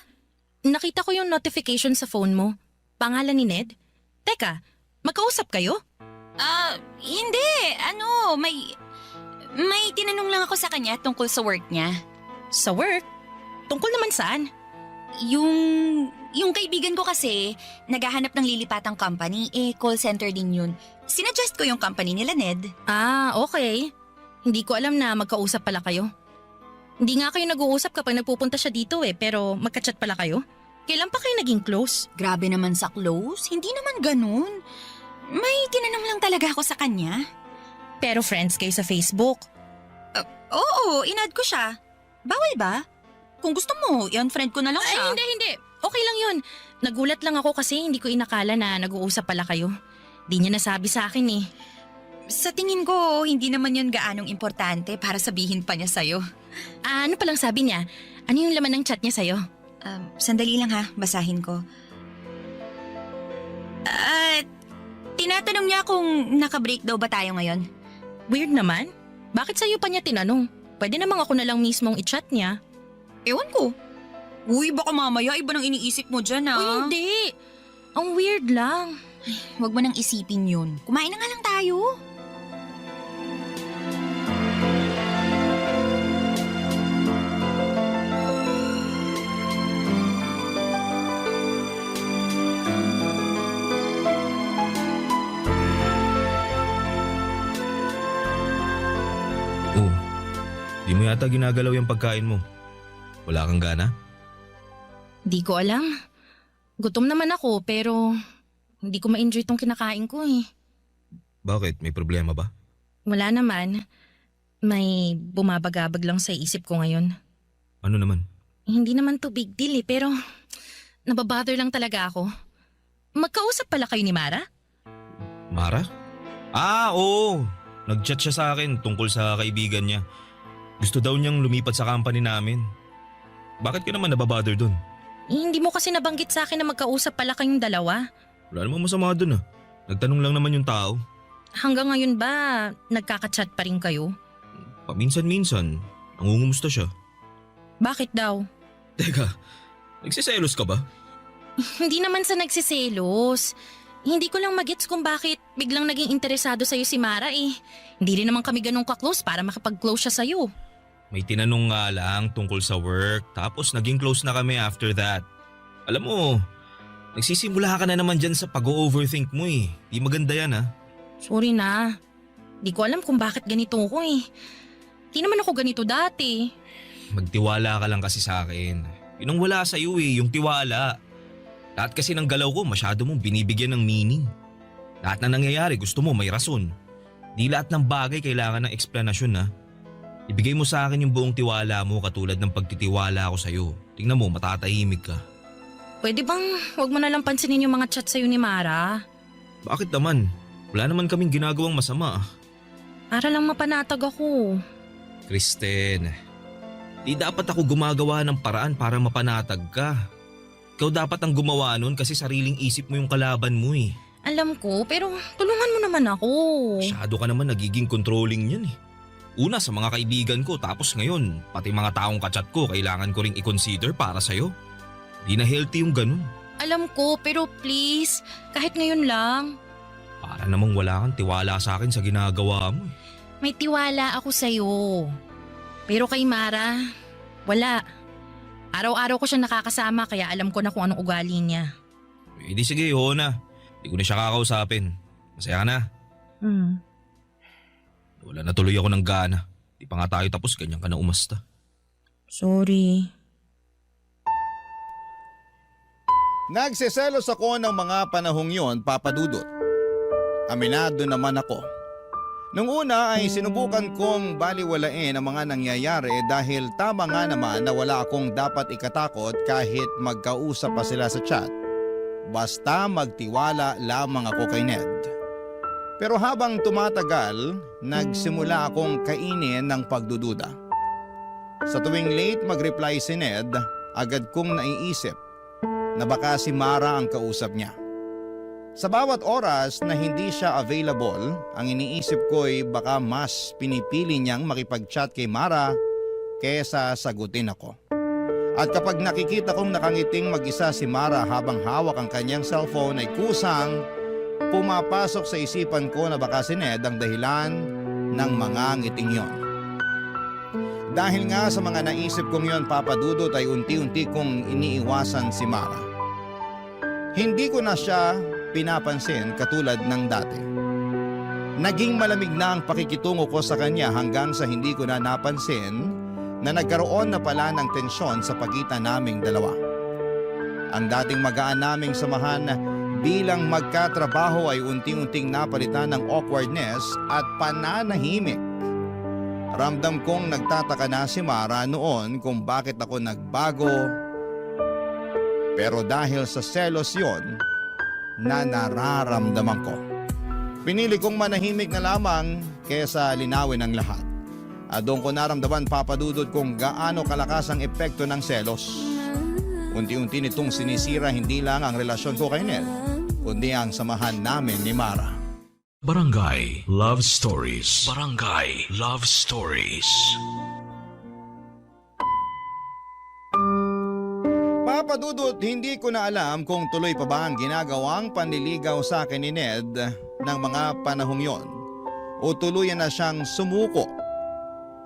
Nakita ko yung notification sa phone mo. Pangalan ni Ned? Teka, magkausap kayo? Hindi. May tinanong lang ako sa kanya tungkol sa work niya. Sa work? Tungkol naman saan? Yung kaibigan ko kasi, naghahanap ng lilipatang company, call center din yun. Sinuggest ko yung company nila, Ned. Okay. Hindi ko alam na magkausap pala kayo. Hindi nga kayo nag-uusap kapag nagpupunta siya dito pero magka-chat pala kayo. Kailan pa kayo naging close? Grabe naman sa close, hindi naman ganun. May tinanong lang talaga ako sa kanya. Pero friends kayo sa Facebook. Oo, inad ko siya. Bawal ba? Kung gusto mo, i-unfriend ko na lang siya. Ay, hindi. Okay lang yun. Nagulat lang ako kasi hindi ko inakala na nag-uusap pala kayo. Di niya nasabi sa akin eh. Sa tingin ko, hindi naman yun gaanong importante para sabihin pa niya sa'yo. Ano palang sabi niya? Ano yung laman ng chat niya sa'yo? Sandali lang ha, basahin ko. Tinatanong niya kung naka-break daw ba tayo ngayon. Weird naman. Bakit sa'yo pa niya tinanong? Pwede namang ako na lang mismong i-chat niya. Ewan ko. Uy, baka mamaya iba nang iniisip mo dyan Uy, hindi. Ang weird lang. Huwag mo nang isipin yun. Kumain na nga lang tayo. Oh, di mo yata ginagalaw yung pagkain mo. Wala kang gana? Di ko alam. Gutom naman ako pero hindi ko ma-enjoy tong kinakain ko eh. Bakit? May problema ba? Wala naman. May bumabagabag lang sa isip ko ngayon. Ano naman? Hindi naman to big deal eh pero nababother lang talaga ako. Magkausap pala kayo ni Mara? Mara? Oo. Nag-chat siya sa akin tungkol sa kaibigan niya. Gusto daw niyang lumipat sa company namin. Bakit ka naman nababother dun? Hindi mo kasi nabanggit sa akin na magkausap pala kayong dalawa. Wala namang masama dun ah. Nagtanong lang naman yung tao. Hanggang ngayon ba nagkaka-chat pa rin kayo? Paminsan-minsan, nangungumusta siya. Bakit daw? Teka, nagsiselos ka ba? Hindi naman sa nagsiselos. Hindi ko lang magets kung bakit biglang naging interesado sa'yo si Mara eh. Hindi rin naman kami ganun ka-close para makapag-close siya sa'yo. May tinanong nga lang tungkol sa work tapos naging close na kami after that. Alam mo, nagsisimula ka na naman dyan sa pag-overthink mo eh. Di maganda yan ah. Sorry na. Di ko alam kung bakit ganito ko eh. Di naman ako ganito dati. Magtiwala ka lang kasi sa akin. Yun ang wala sa'yo eh, yung tiwala. Lahat kasi ng galaw ko masyado mong binibigyan ng meaning. Lahat na nangyayari gusto mo may rason. Di lahat ng bagay kailangan ng eksplanasyon ha. Ibigay mo sa akin yung buong tiwala mo katulad ng pagtitiwala ko sa'yo. Tingnan mo, matatahimik ka. Pwede bang wag mo na lang pansinin yung mga chat sa'yo ni Mara? Bakit naman? Wala naman kaming ginagawang masama. Para lang mapanatag ako. Kristen, di dapat ako gumagawa ng paraan para mapanatag ka. Ikaw dapat ang gumawa nun kasi sariling isip mo yung kalaban mo eh. Alam ko, pero tulungan mo naman ako. Masyado ka naman nagiging controlling yan eh. Una sa mga kaibigan ko tapos ngayon, pati mga taong kachat ko kailangan ko ring i-consider para sa'yo. Di na healthy yung ganun. Alam ko, pero please, kahit ngayon lang. Para namang wala kang tiwala sa akin sa ginagawa mo. May tiwala ako sa'yo. Pero kay Mara, wala. Araw-araw ko siya nakakasama kaya alam ko na kung anong ugali niya. Eh di sige, oo na. Di ko na siya kakausapin. Masaya ka na. Wala na tuloy ako ng gana. Di pa nga tayo tapos, ganyan ka na umasta. Sorry. Nagsiselos ako ng mga panahong yon, Papa Dudut. Aminado naman ako. Nung una ay sinubukan kong baliwalain ang mga nangyayari dahil tama nga naman na wala akong dapat ikatakot kahit magkausap pa sila sa chat. Basta magtiwala lamang ako kay Ned. Pero habang tumatagal, nagsimula akong kainin ng pagdududa. Sa tuwing late mag-reply si Ned, agad kong naiisip na baka si Mara ang kausap niya. Sa bawat oras na hindi siya available, ang iniisip ko'y baka mas pinipili niyang makipag-chat kay Mara kesa sagutin ako. At kapag nakikita kong nakangiting mag-isa si Mara habang hawak ang kanyang cellphone ay kusang pumapasok sa isipan ko na baka si Ned ang dahilan ng mga ngiting yon. Dahil nga sa mga naisip kong yon, Papa Dudut, ay unti-unti kong iniiwasan si Mara. Hindi ko na siya pinapansin katulad ng dati. Naging malamig na ang pakikitungo ko sa kanya hanggang sa hindi ko na napansin na nagkaroon na pala ng tensyon sa pagitan naming dalawa. Ang dating magaan naming samahan bilang magkatrabaho ay unti-unting napalitan ng awkwardness at pananahimik. Ramdam kong nagtataka na si Mara noon kung bakit ako nagbago. Pero dahil sa selos yon na nararamdaman ko, pinili kong manahimik na lamang kaysa linawin ang lahat. At doon ko naramdaman, Papa Dudut, kung gaano kalakas ang epekto ng selos. Unti-unti nitong sinisira hindi lang ang relasyon ko kay Ned, kundi ang samahan namin ni Mara. Barangay Love Stories. Barangay Love Stories. Papa Dudut, hindi ko na alam kung tuloy pa ba ang ginagawang panliligaw sa akin ni Ned ng mga panahong yon o tuluyan na siyang sumuko.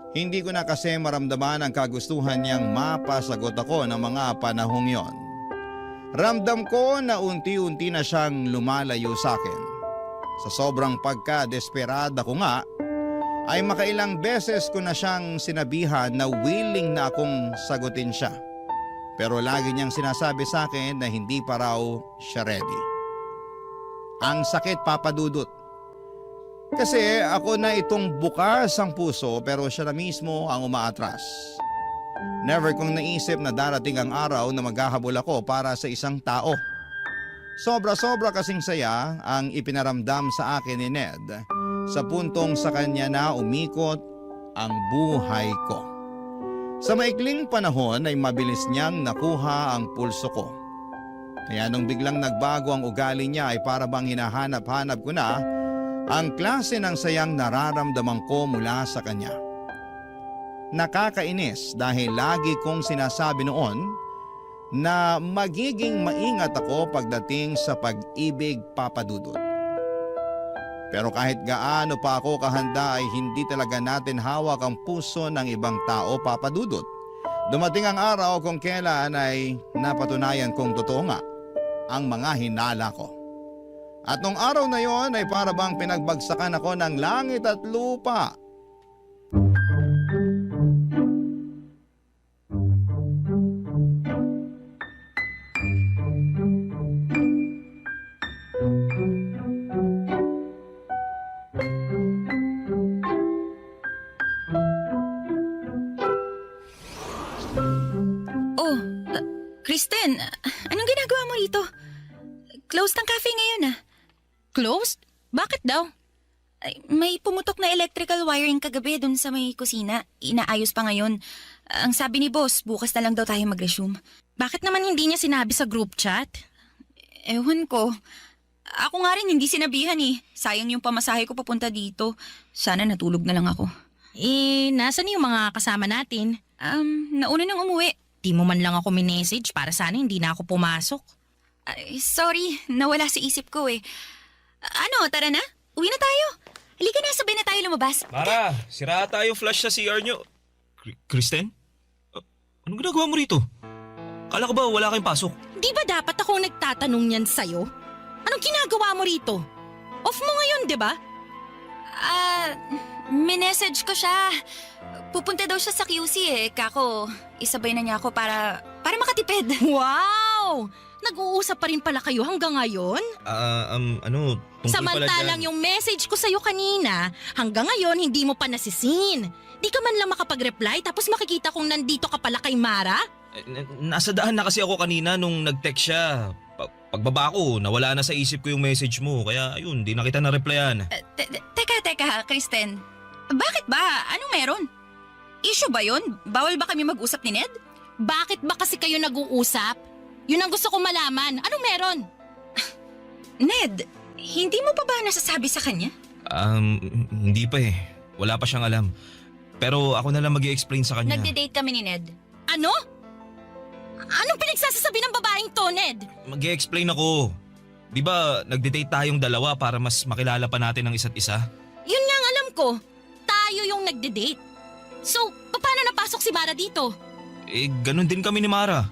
Hindi ko na kasi maramdaman ang kagustuhan niyang mapasagot ako ng mga panahong yon. Ramdam ko na unti-unti na siyang lumalayo sa akin. Sa sobrang pagka-desperada ko nga, ay makailang beses ko na siyang sinabihan na willing na akong sagutin siya. Pero lagi niyang sinasabi sa akin na hindi pa raw siya ready. Ang sakit, Papa Dudut. Kasi ako na itong bukas ang puso pero siya na mismo ang umaatras. Never kong naisip na darating ang araw na maghahabol ako para sa isang tao. Sobra-sobra kasing saya ang ipinaramdam sa akin ni Ned sa puntong sa kanya na umikot ang buhay ko. Sa maikling panahon ay mabilis niyang nakuha ang pulso ko. Kaya nung biglang nagbago ang ugali niya ay para bang hinahanap-hanap ko na ang klase ng sayang nararamdaman ko mula sa kanya. Nakakainis dahil lagi kong sinasabi noon na magiging maingat ako pagdating sa pag-ibig, Papa Dudut. Pero kahit gaano pa ako kahanda ay hindi talaga natin hawak ang puso ng ibang tao, Papa Dudut. Dumating ang araw kung kailan ay napatunayan kong totoo nga ang mga hinala ko. At nung araw na yon ay para bang pinagbagsakan ako ng langit at lupa. Kristen, anong ginagawa mo rito? Closed ang cafe ngayon Closed? Bakit daw? Ay, may pumutok na electrical wiring kagabi dun sa may kusina. Inaayos pa ngayon. Ang sabi ni boss, bukas na lang daw tayo mag-resume. Bakit naman hindi niya sinabi sa group chat? Ewan ko. Ako nga rin hindi sinabihan Sayang yung pamasahe ko papunta dito. Sana natulog na lang ako. Nasan yung mga kasama natin? Nauna nang umuwi. Di mo man lang ako minessage para sana hindi na ako pumasok. Ay, sorry, nawala sa isip ko Ano, tara na? Uwi na tayo. Halika na, sabay na tayo lumabas. Mara, sira tayo flash sa CR nyo. Kristen? Anong ginagawa mo rito? Kala ko ba wala kayong pasok? Di ba dapat ako nagtatanong niyan sa'yo? Anong ginagawa mo rito? Off mo ngayon, di ba? Minessage ko siya. Pupunta daw siya sa QC Kako, isabay na niya ako para makatipid. Wow! Nag-uusap pa rin pala kayo hanggang ngayon? Tungkol Samantalang pala yung message ko sa'yo kanina, hanggang ngayon hindi mo pa nasisin. Di ka man lang makapag-reply tapos makikita kong nandito ka pala kay Mara? Nasa daan na kasi ako kanina nung nag-text siya. Pagbaba ko, nawala na sa isip ko yung message mo. Kaya ayun, di na kita na-replyan. Teka, Kristen. Bakit ba? Anong meron? Issue ba yun? Bawal ba kami mag-usap ni Ned? Bakit ba kasi kayo nag-uusap? Yun ang gusto kong malaman. Anong meron? Ned, hindi mo pa ba nasasabi sa kanya? Hindi pa Wala pa siyang alam. Pero ako na lang mag-i-explain sa kanya. Nagde-date kami ni Ned. Ano? Anong pinagsasasabi ng babaeng to, Ned? Mag-i-explain ako. Di ba nagde-date tayong dalawa para mas makilala pa natin ang isa't isa? Yun nga ang alam ko. Tayo yung nagde-date. So, paano napasok si Mara dito? Ganun din kami ni Mara.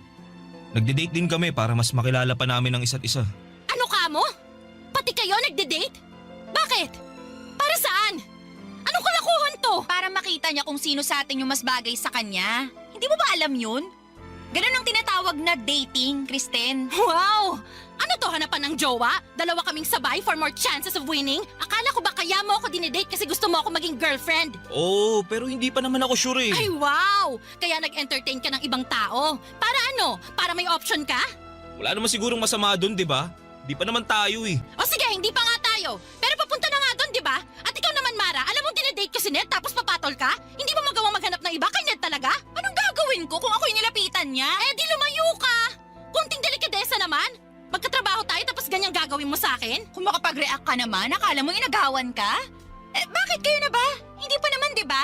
Nagde-date din kami para mas makilala pa namin ang isa't isa. Ano ka mo? Pati kayo nagde-date? Bakit? Para saan? Anong kalakuhan to? Para makita niya kung sino sa atin yung mas bagay sa kanya. Hindi mo ba alam yun? Ganun ang tinatawag na dating, Kristen. Wow! Ano to, hanapan ng jowa? Dalawa kaming sabay for more chances of winning? Akala ko ba kaya mo ako dinedate kasi gusto mo ako maging girlfriend? Oo, pero hindi pa naman ako sure eh. Ay wow! Kaya nag-entertain ka ng ibang tao. Para ano? Para may option ka? Wala naman sigurong masama doon, di ba? Di pa naman tayo eh. O sige, hindi pa nga tayo. Pero papunta na nga doon, di ba? At ikaw naman, Mara, alam mong dinedate ko si Ned tapos papatol ka? Hindi mo magawang maghanap ng iba kay Ned talaga? Anong gagawin ko kung ako'y nilapitan niya? Eh di lumayo ka! Kunting delikadesa naman. Magkatrabaho tayo tapos ganyang gagawin mo sa akin? Kung makapag-react ka naman, akala mo inagawan ka? Bakit kayo na ba? Hindi pa naman, di ba?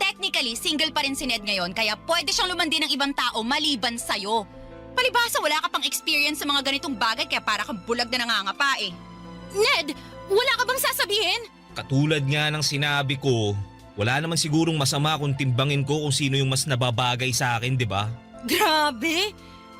Technically, single pa rin si Ned ngayon kaya pwede siyang lumandi ng ibang tao maliban sa'yo. Palibhasa, wala ka pang experience sa mga ganitong bagay kaya para kang bulag na nangangapa eh. Ned, wala ka bang sasabihin? Katulad nga ng sinabi ko, wala naman sigurong masama kung timbangin ko kung sino yung mas nababagay sa akin, di ba? Grabe!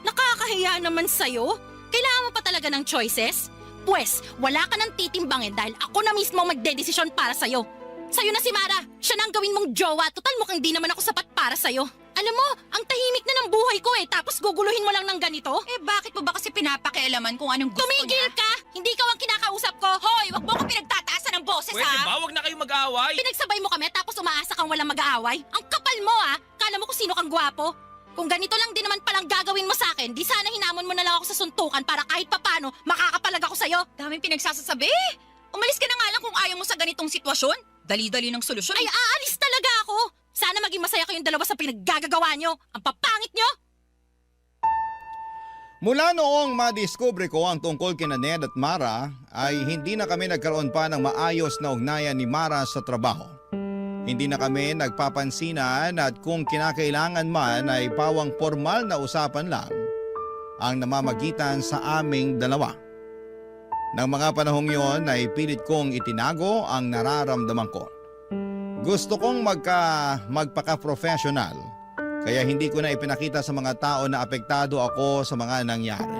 Nakakahiya naman sa'yo. Kailangan mo pa talaga ng choices? Pwes, wala ka nang titimbangin dahil ako na mismo magdedesisyon para sa'yo. Sa'yo na si Mara, siya na ang gawin mong jowa. Total mukhang di naman ako sapat para sa'yo. Alam mo, ang tahimik na ng buhay ko tapos guguluhin mo lang ng ganito? Bakit mo ba kasi pinapakialaman kung anong gusto Tumigil niya? ka! Hindi ikaw ang kinakausap ko! Hoy, wag mo ko pinagtataasan ng boses Pwede ba? Huwag na kayong mag-aaway. Pinagsabay mo kami tapos umaasa kang walang mag-aaway? Ang kapal mo Kala mo kung sino kang gwapo? Kung ganito lang din naman palang gagawin mo sa akin, di sana hinamon mo na lang ako sa suntukan para kahit papano makakapalag ako sa'yo. Daming pinagsasasabi. Umalis ka na nga lang kung ayaw mo sa ganitong sitwasyon. Dali-dali ng solusyon. Ay, aalis talaga ako! Sana maging masaya kayong dalawa sa pinaggagawa nyo. Ang papangit nyo! Mula noong madiskubre ko ang tungkol kina Ned at Mara ay hindi na kami nagkaroon pa ng maayos na ugnayan ni Mara sa trabaho. Hindi na kami nagpapansinan at kung kinakailangan man ay pawang formal na usapan lang ang namamagitan sa aming dalawa. Nang mga panahong yon ay pilit kong itinago ang nararamdaman ko. Gusto kong magpaka-professional kaya hindi ko na ipinakita sa mga tao na apektado ako sa mga nangyari.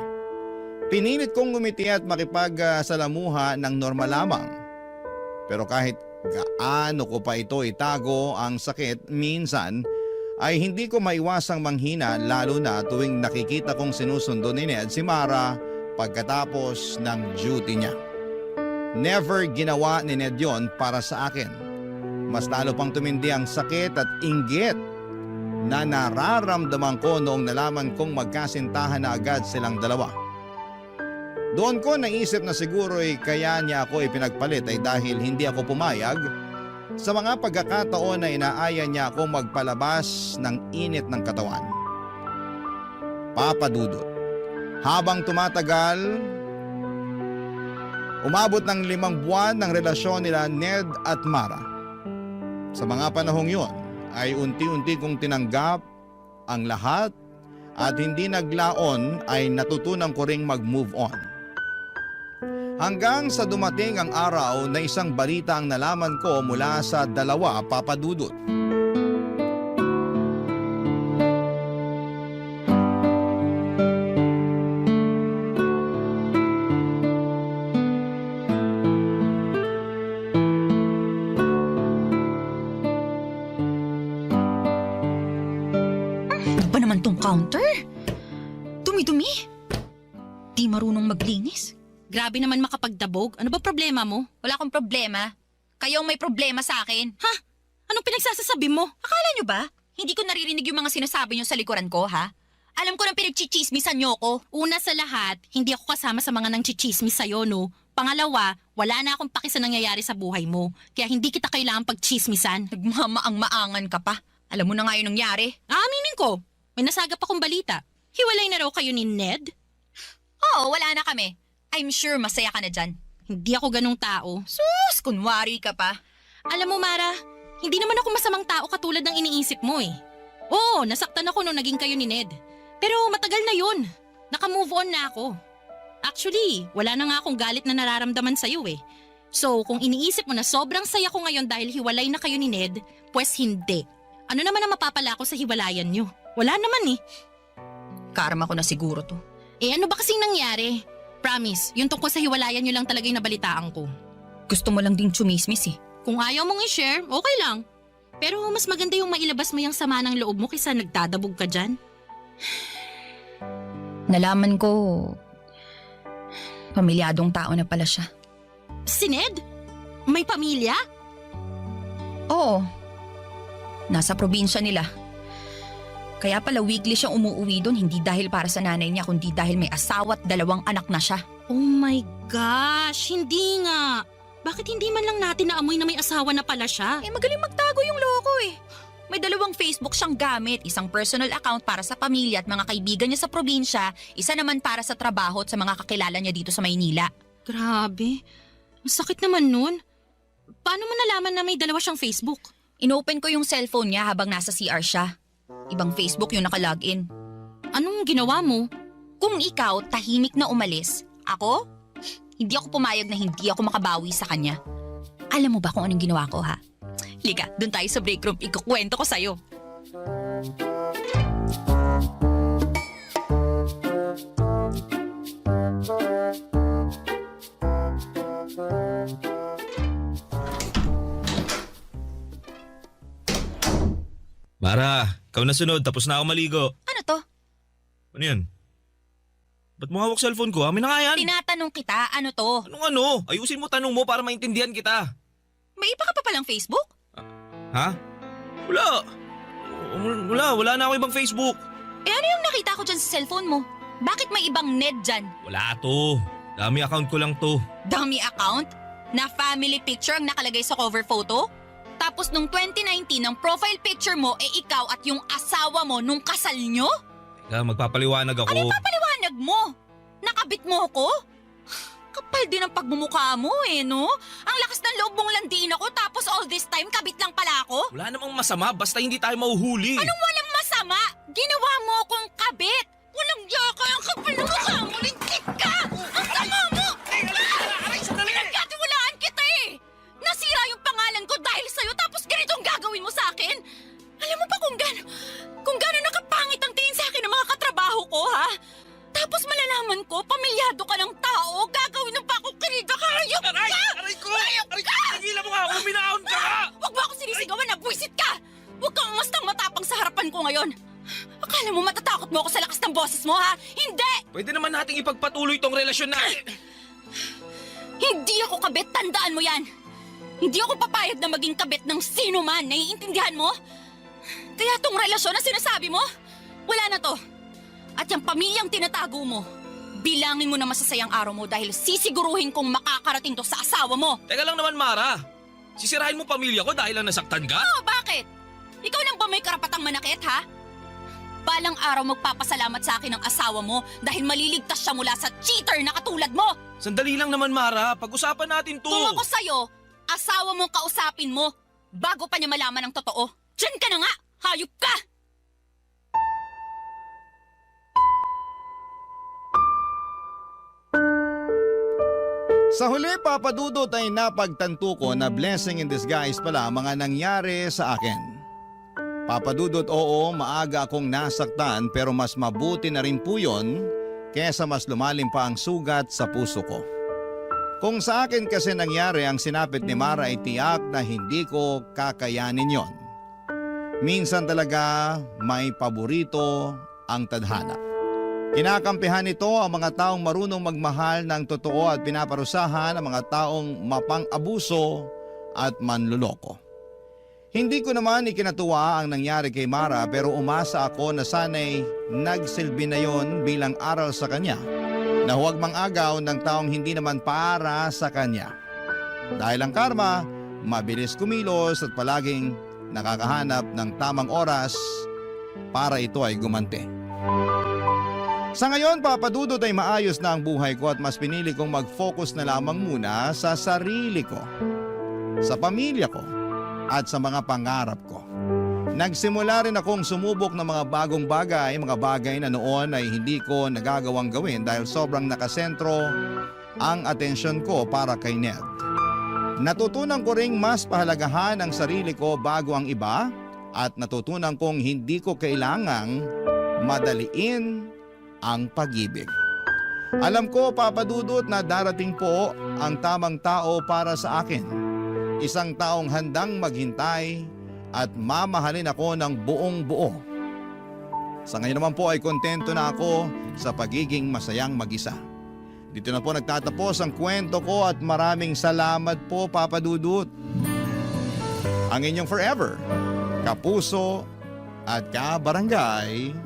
Pinilit kong ngumiti at makipagsalamuha ng normal lamang. Pero kahit gaano ko pa ito itago ang sakit, minsan ay hindi ko maiwasang manghina lalo na tuwing nakikita kong sinusundo ni Ned si Mara pagkatapos ng duty niya. Never ginawa ni Ned yon para sa akin. Mas lalo pang tumindi ang sakit at inggit na nararamdaman ko noong nalaman kong magkasintahan na agad silang dalawa. Doon ko naisip na siguro kaya niya ako ipinagpalit ay dahil hindi ako pumayag sa mga pagkakataon na inaaya niya ako magpalabas ng init ng katawan. Papa Dudut, habang tumatagal, umabot ng 5 buwan ng relasyon nila Ned at Mara. Sa mga panahong yon ay unti-unti kong tinanggap ang lahat at hindi naglaon ay natutunan ko ring mag-move on. Hanggang sa dumating ang araw na isang balita ang nalaman ko mula sa dalawa, Papa Dudut. Ano ba naman tong counter? Dumi-dumi. Di marunong maglinis. Grabe naman makapagdabog. Ano ba problema mo? Wala akong problema. Kayong may problema sa akin. Ha? Anong pinagsasasabi mo? Akala nyo ba? Hindi ko naririnig yung mga sinasabi nyo sa likuran ko, ha? Alam ko nang pinagchichismisan nyo ko. Una sa lahat, hindi ako kasama sa mga nangchichismis sa'yo, no? Pangalawa, wala na akong paki sa nangyayari sa buhay mo. Kaya hindi kita kailangan pagchismisan. Nagmamaang-maangan ka pa. Alam mo na nga yung nangyari. Aminin ko, may nasagap akong balita. Hiwalay na raw kayo ni Ned? Oo, wala na kami. I'm sure masaya ka na dyan. Hindi ako ganong tao. Sus, kunwari ka pa. Alam mo, Mara, hindi naman ako masamang tao katulad ng iniisip mo eh. Oo, nasaktan ako nung naging kayo ni Ned. Pero matagal na yun. Naka-move on na ako. Actually, wala na nga akong galit na nararamdaman sa'yo eh. So, kung iniisip mo na sobrang saya ko ngayon dahil hiwalay na kayo ni Ned, pues hindi. Ano naman ang mapapala ko sa hiwalayan nyo? Wala naman eh. Karma ko na siguro to. Eh ano ba kasing nangyari? Promise, yung tungkol sa hiwalayan nyo lang talaga yung nabalitaan ko. Gusto mo lang din chumismis eh. Kung ayaw mong i-share, okay lang. Pero mas maganda yung mailabas mo yung sama ng loob mo kaysa nagdadabog ka dyan. Nalaman ko, pamilyadong tao na pala siya. Si Ned? May pamilya? Oo. Nasa probinsya nila. Kaya pala weekly siyang umuwi doon, hindi dahil para sa nanay niya, kundi dahil may asawa at 2 anak na siya. Oh my gosh, hindi nga. Bakit hindi man lang natin naamoy na may asawa na pala siya? Magaling magtago yung loko eh. May 2 Facebook siyang gamit, isang personal account para sa pamilya at mga kaibigan niya sa probinsya, isa naman para sa trabaho at sa mga kakilala niya dito sa Maynila. Grabe. Ang sakit naman nun. Paano mo nalaman na may 2 siyang Facebook? Inopen ko yung cellphone niya habang nasa CR siya. Ibang Facebook yung nakalogin. Anong ginawa mo? Kung ikaw tahimik na umalis, ako? Hindi ako pumayag na hindi ako makabawi sa kanya. Alam mo ba kung anong ginawa ko, ha? Liga, dun tayo sa break room, ikukwento ko sa'yo. Mara, ikaw na sunod, tapos na ako maligo. Ano to? Ano yan? Ba't mo hawak cellphone ko? Amin na nga yan. Tinatanong kita, ano to? Anong ano? Ayusin mo tanong mo para maintindihan kita. May iba ka pa palang Facebook? Ha? Wala na ako ibang Facebook. Eh ano yung nakita ko dyan sa cellphone mo? Bakit may ibang Ned dyan? Wala to. Dami account ko lang to. Dummy account? Na family picture ang nakalagay sa cover photo? Tapos nung 2019, ang profile picture mo ikaw at yung asawa mo nung kasal nyo? Teka, magpapaliwanag ako. Ano yung papaliwanag mo? Nakabit mo ako? Kapal din ang pagmumukha mo no? Ang lakas ng loob mong landiin ako tapos all this time kabit lang pala ako? Wala namang masama basta hindi tayo mahuhuli. Anong walang masama? Ginawa mo akong kabit! Walang yaka ang kapal ng mukha mo! Lintik ka! Ang sama mo! Pinagkatiwalaan kita eh! Nasira yung pangalan ko dahil sa'yo tapos ganito ang gagawin mo sa akin? Alam mo ba kung gano'n nakapangit ang tingin sa akin ng mga katrabaho ko, ha? Tapos malalaman ko, pamilyado ka ng tao, gagawin ng pakukirida ka! Hayop ka! Aray ko! Hayop ka! Tigilan mo nga ako! Minahon ka nga! Huwag mo ako sinisigawan na buwisit ka! Huwag kang umastang matapang sa harapan ko ngayon! Akala mo matatakot mo ako sa lakas ng boses mo, ha? Hindi! Pwede naman nating ipagpatuloy tong relasyon natin. Hindi ako kabit, tandaan mo yan! Hindi ako papayag na maging kabit ng sino man, naiintindihan mo? Kaya tong relasyon na sinasabi mo, wala na to. At yung pamilyang tinatago mo, bilangin mo na masasayang araw mo dahil sisiguruhin kong makakarating to sa asawa mo. Teka lang naman, Mara. Sisirahin mo pamilya ko dahil lang nasaktan ka? Oo, bakit? Ikaw lang ba may karapatang manakit, ha? Balang araw magpapasalamat sa akin ang asawa mo dahil maliligtas siya mula sa cheater na katulad mo. Sandali lang naman, Mara. Pag-usapan natin to. Kung ako sa'yo, asawa mong kausapin mo bago pa niya malaman ang totoo. Diyan ka na nga! Hayop ka! Sa huli, Papa Dudut, ay napagtanto ko na blessing in disguise pala ang mga nangyari sa akin. Papa Dudut, oo, maaga akong nasaktan pero mas mabuti na rin po yun kesa mas lumalim pa ang sugat sa puso ko. Kung sa akin kasi nangyari ang sinapit ni Mara ay tiyak na hindi ko kakayanin yon. Minsan talaga may paborito ang tadhana. Kinakampihan nito ang mga taong marunong magmahal ng totoo at pinaparusahan ang mga taong mapang-abuso at manluloko. Hindi ko naman ikinatuwa ang nangyari kay Mara pero umasa ako na sana'y nagsilbi na yon bilang aral sa kanya na huwag mang-agaw ng taong hindi naman para sa kanya. Dahil ang karma, mabilis kumilos at palaging nakakahanap ng tamang oras para ito ay gumanti. Sa ngayon, Papa Dudut, ay maayos na ang buhay ko at mas pinili kong mag-focus na lamang muna sa sarili ko, sa pamilya ko, at sa mga pangarap ko. Nagsimula rin akong sumubok ng mga bagong bagay, mga bagay na noon ay hindi ko nagagawang gawin dahil sobrang nakasentro ang atensyon ko para kay Ned. Natutunan ko ring mas pahalagahan ang sarili ko bago ang iba at natutunan kong hindi ko kailangang madaliin ang pag-ibig. Alam ko, Papa Dudut, na darating po ang tamang tao para sa akin. Isang taong handang maghintay at mamahalin ako ng buong buo. Sa ngayon naman po ay kontento na ako sa pagiging masayang mag-isa. Dito na po nagtatapos ang kwento ko at maraming salamat po, Papa Dudut. Ang inyong forever, kapuso at kabarangay,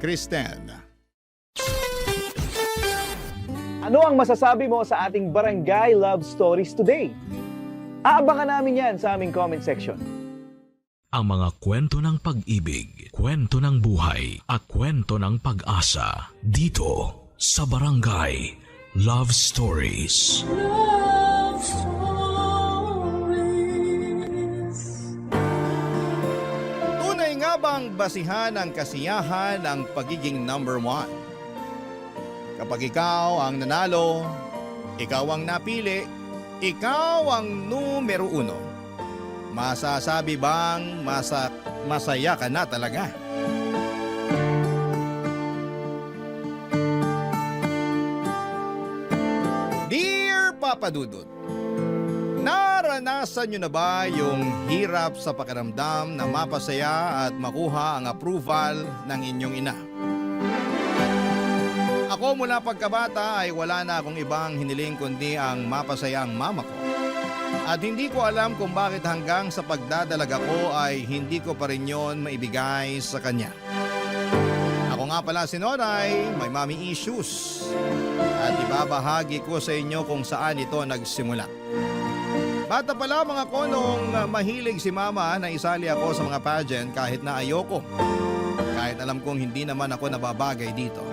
Kristen. Ano ang masasabi mo sa ating Barangay Love Stories today? Aabangan namin yan sa aming comment section. Ang mga kwento ng pag-ibig, kwento ng buhay at kwento ng pag-asa dito sa Barangay Love Stories. Love Stories. Tunay nga bang basihan ng kasiyahan ang pagiging number one? Kapag ikaw ang nanalo, ikaw ang napili, ikaw ang numero uno. Masasabi bang masaya ka na talaga? Dear Papa Dudut, naranasan nyo na ba yung hirap sa pakiramdam na mapasaya at makuha ang approval ng inyong ina? Ako mula pagkabata ay wala na akong ibang hiniling kundi ang mapasaya ang mama ko. At hindi ko alam kung bakit hanggang sa pagdadalaga ko ay hindi ko pa rin yon maibigay sa kanya. Ako nga pala si Noray, may mommy issues. At ibabahagi ko sa inyo kung saan ito nagsimula. Bata pala mga konong mahilig si mama na isali ako sa mga pageant kahit na ayoko. Kahit alam kong hindi naman ako nababagay dito.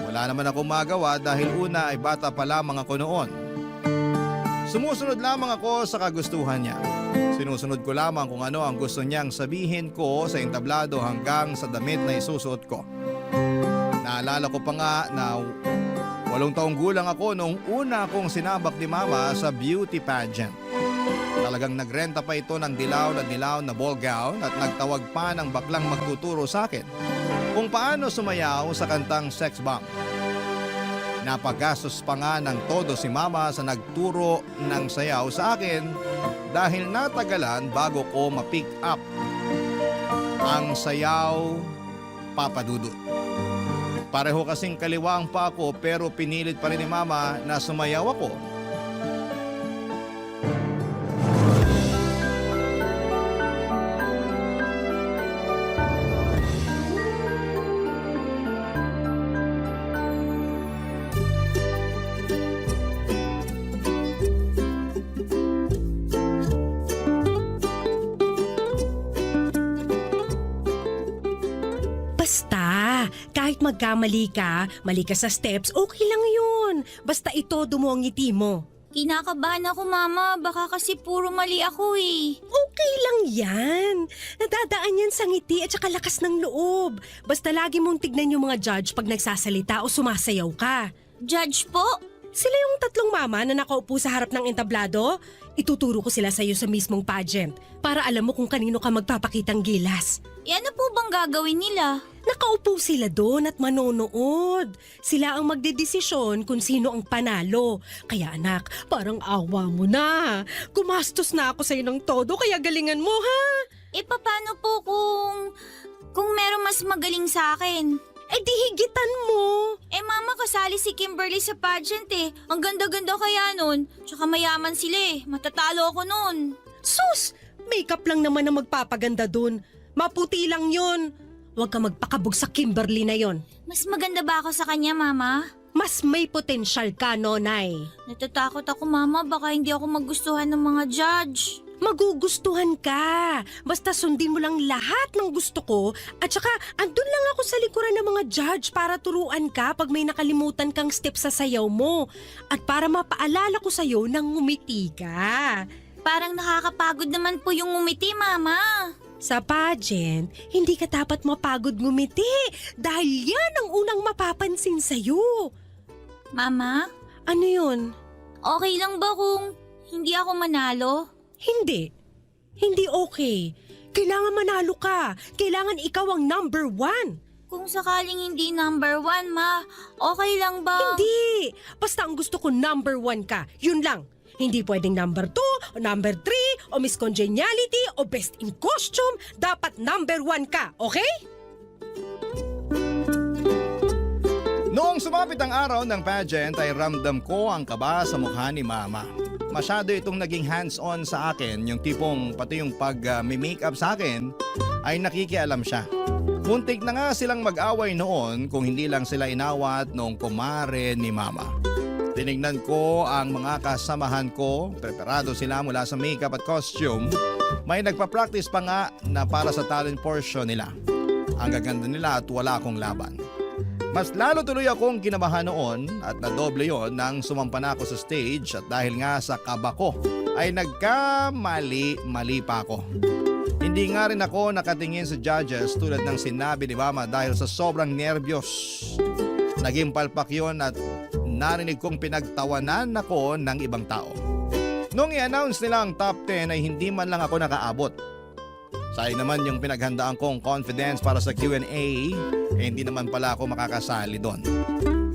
Wala naman akong magawa dahil una ay bata pa lamang ako noon. Sumusunod lamang ako sa kagustuhan niya. Sinusunod ko lamang kung ano ang gusto niyang sabihin ko sa entablado hanggang sa damit na isusuot ko. Naalala ko pa nga na 8 taong gulang ako nung una akong sinabak ni mama sa beauty pageant. Talagang nagrenta pa ito ng dilaw na ball gown at nagtawag pa ng baklang magtuturo sa akin kung paano sumayaw sa kantang Sex Bomb. Napagastos pa nga ng todo si mama sa nagturo ng sayaw sa akin dahil natagalan bago ko ma-pick up ang sayaw, Papa Dudut. Pareho kasing kaliwang pa ako pero pinilit pa rin ni mama na sumayaw ako. Basta, kahit magkamali ka, mali ka sa steps, okay lang yun. Basta itodo mo ang ngiti mo. Kinakabahan ako, Mama. Baka kasi puro mali ako eh. Okay lang yan. Nadadaan yan sa ngiti at saka lakas ng loob. Basta lagi mong tignan yung mga judge pag nagsasalita o sumasayaw ka. Judge po? Sila yung 3 mama na nakaupo sa harap ng entablado. Ituturo ko sila sa'yo sa mismong pageant para alam mo kung kanino ka magpapakitang gilas. Ano po bang gagawin nila? Nakaupo sila doon at manonood. Sila ang magdedesisyon kung sino ang panalo. Kaya anak, parang awa mo na. Gumastos na ako sa'yo ng todo kaya galingan mo ha. Paano po kung meron mas magaling sa akin? Di higitan mo. Mama, kasali si Kimberly sa pageant eh. Ang ganda-ganda kaya nun. Tsaka mayaman sila eh. Matatalo ako nun. Sus! Makeup lang naman ang magpapaganda dun. Maputi lang yun. Huwag ka magpakabog sa Kimberly na yon. Mas maganda ba ako sa kanya, Mama? Mas may potensyal ka, Nonay. Natatakot ako, Mama. Baka hindi ako magustuhan ng mga judge. Magugustuhan ka. Basta sundin mo lang lahat ng gusto ko at saka andun lang ako sa likuran ng mga judge para turuan ka pag may nakalimutan kang step sa sayaw mo at para mapaalala ko sa'yo nang ngumiti ka. Parang nakakapagod naman po yung ngumiti, Mama. Sa pageant, hindi ka dapat mapagod ngumiti dahil yan ang unang mapapansin sa'yo. Mama? Ano yun? Okay lang ba kung hindi ako manalo? Hindi. Hindi okay. Kailangan manalo ka. Kailangan ikaw ang number 1. Kung sakaling hindi number 1, Ma, okay lang ba? Hindi. Basta ang gusto ko number 1 ka. Yun lang. Hindi pwedeng number 2, o number 3, o Miss Congeniality, o Best in Costume. Dapat number 1 ka, okay? Noong sumapit ang araw ng pageant ay ramdam ko ang kaba sa mukha ni Mama. Masyado itong naging hands-on sa akin, yung tipong pati yung pag-makeup sa akin ay nakikialam siya. Muntik na nga silang mag-away noon kung hindi lang sila inawat noong kumare ni Mama. Tinignan ko ang mga kasamahan ko, preparado sila mula sa makeup at costume. May nagpa-practice pa nga na para sa talent portion nila. Ang gaganda nila at wala akong laban. Mas lalo tuloy akong kinabahan noon at nadoble yon nang sumampa na ako sa stage at dahil nga sa kaba ko ay nagkamali pa ako. Hindi nga rin ako nakatingin sa judges tulad ng sinabi ni Mama dahil sa sobrang nerbiyos. Naging palpak yun at narinig kong pinagtawanan ako ng ibang tao. Nung i-announce nila ang top 10 ay hindi man lang ako nakaabot. Sayang naman yung pinaghandaan kong confidence para sa Q&A, hindi naman pala ako makakasali doon.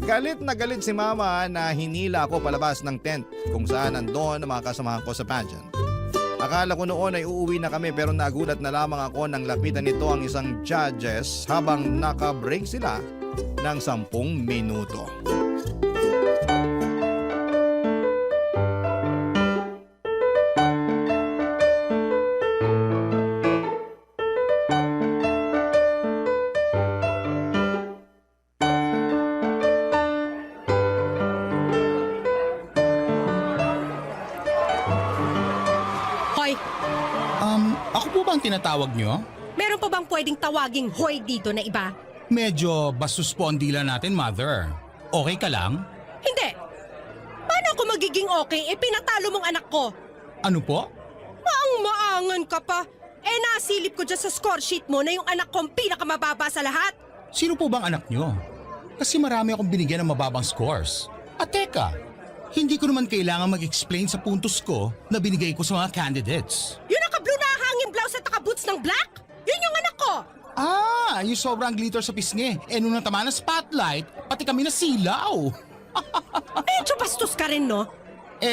Galit na galit si Mama na hinila ako palabas ng tent kung saan nandoon ang mga kasamahan ko sa pageant. Akala ko noon ay uuwi na kami pero nagulat na lamang ako nang lapitan nito ang isang judges habang naka-break sila ng 10 minuto. Hoy, Ako po ba ang tinatawag nyo? meron pa bang pwedeng tawaging hoy dito na iba? Medyo bastos po ang dila natin, Mother. Okay ka lang? Hindi. Paano ako magiging okay pinatalo mong anak ko? Ano po? Maangan ka pa. Nasilip ko dyan sa score sheet mo na yung anak ko ang pinakamababa sa lahat. Sino po bang anak nyo? Kasi marami akong binigyan ng mababang scores. At teka, hindi ko naman kailangan mag-explain sa puntos ko na binigay ko sa mga candidates. Yung naka-blue na hanging blouse at naka-boots ng black? Yun yung anak ko. Yung sobrang glitter sa pisngi. Nung natama ng spotlight, pati kami nasilaw. Medyo bastos ka rin, no?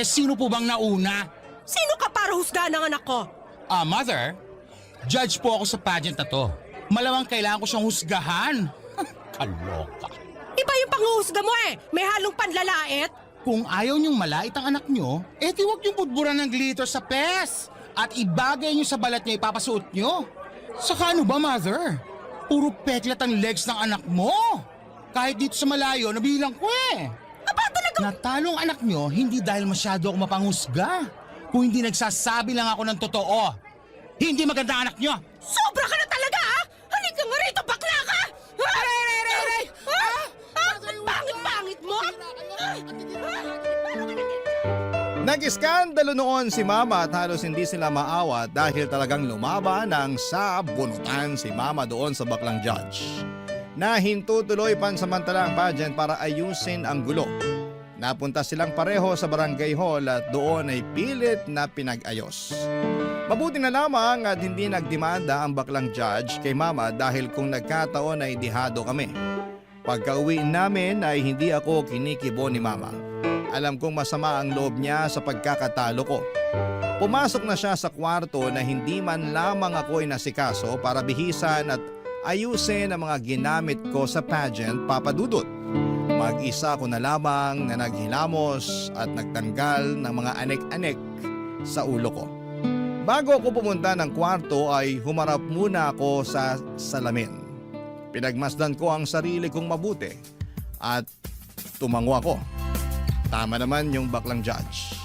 Sino po bang nauna? Sino ka para husgahan ng anak ko? Mother, judge po ako sa pageant na to. Malamang kailangan ko siyang husgahan. Kaloka. Iba yung panghuhusga mo May halong panlalait. Kung ayaw niyong malait ang anak niyo, di huwag niyong budburan ng glitter sa pes. At ibagay niyo sa balat niya ipapasuot niyo. Saka ano ba, Mother? Puro peklat ang legs ng anak mo. Kahit dito sa malayo, nabilang ko Aba, talaga? Natalo ang anak niyo hindi dahil masyado ako mapanghusga. Kung hindi nagsasabi lang ako ng totoo. Hindi maganda ang anak niyo. Sobra ka na talaga, Halika nga rito, bakla ka! Aray! Ang pangit-pangit mo! Nag-iskandalo noon si Mama at halos hindi sila maawat dahil talagang lumaban ng sabunutan si Mama doon sa baklang judge. Nahinto tuloy pansamantala ang pageant para ayusin ang gulo. Napunta silang pareho sa barangay hall at doon ay pilit na pinag-ayos. Mabuti na lamang at hindi nagdemanda ang baklang judge kay Mama dahil kung nagkataon ay dihado kami. Pagka-uwi namin ay hindi ako kinikibo ni Mama. Alam kong masama ang loob niya sa pagkakatalo ko. Pumasok na siya sa kwarto na hindi man lamang ako inasikaso para bihisan at ayusin ang mga ginamit ko sa pageant, Papa Dudut. Mag-isa ko na lamang na naghilamos at nagtanggal ng mga anek-anek sa ulo ko. Bago ako pumunta ng kwarto ay humarap muna ako sa salamin. Pinagmasdan ko ang sarili kong mabuti at tumango ako. Tama naman yung baklang judge.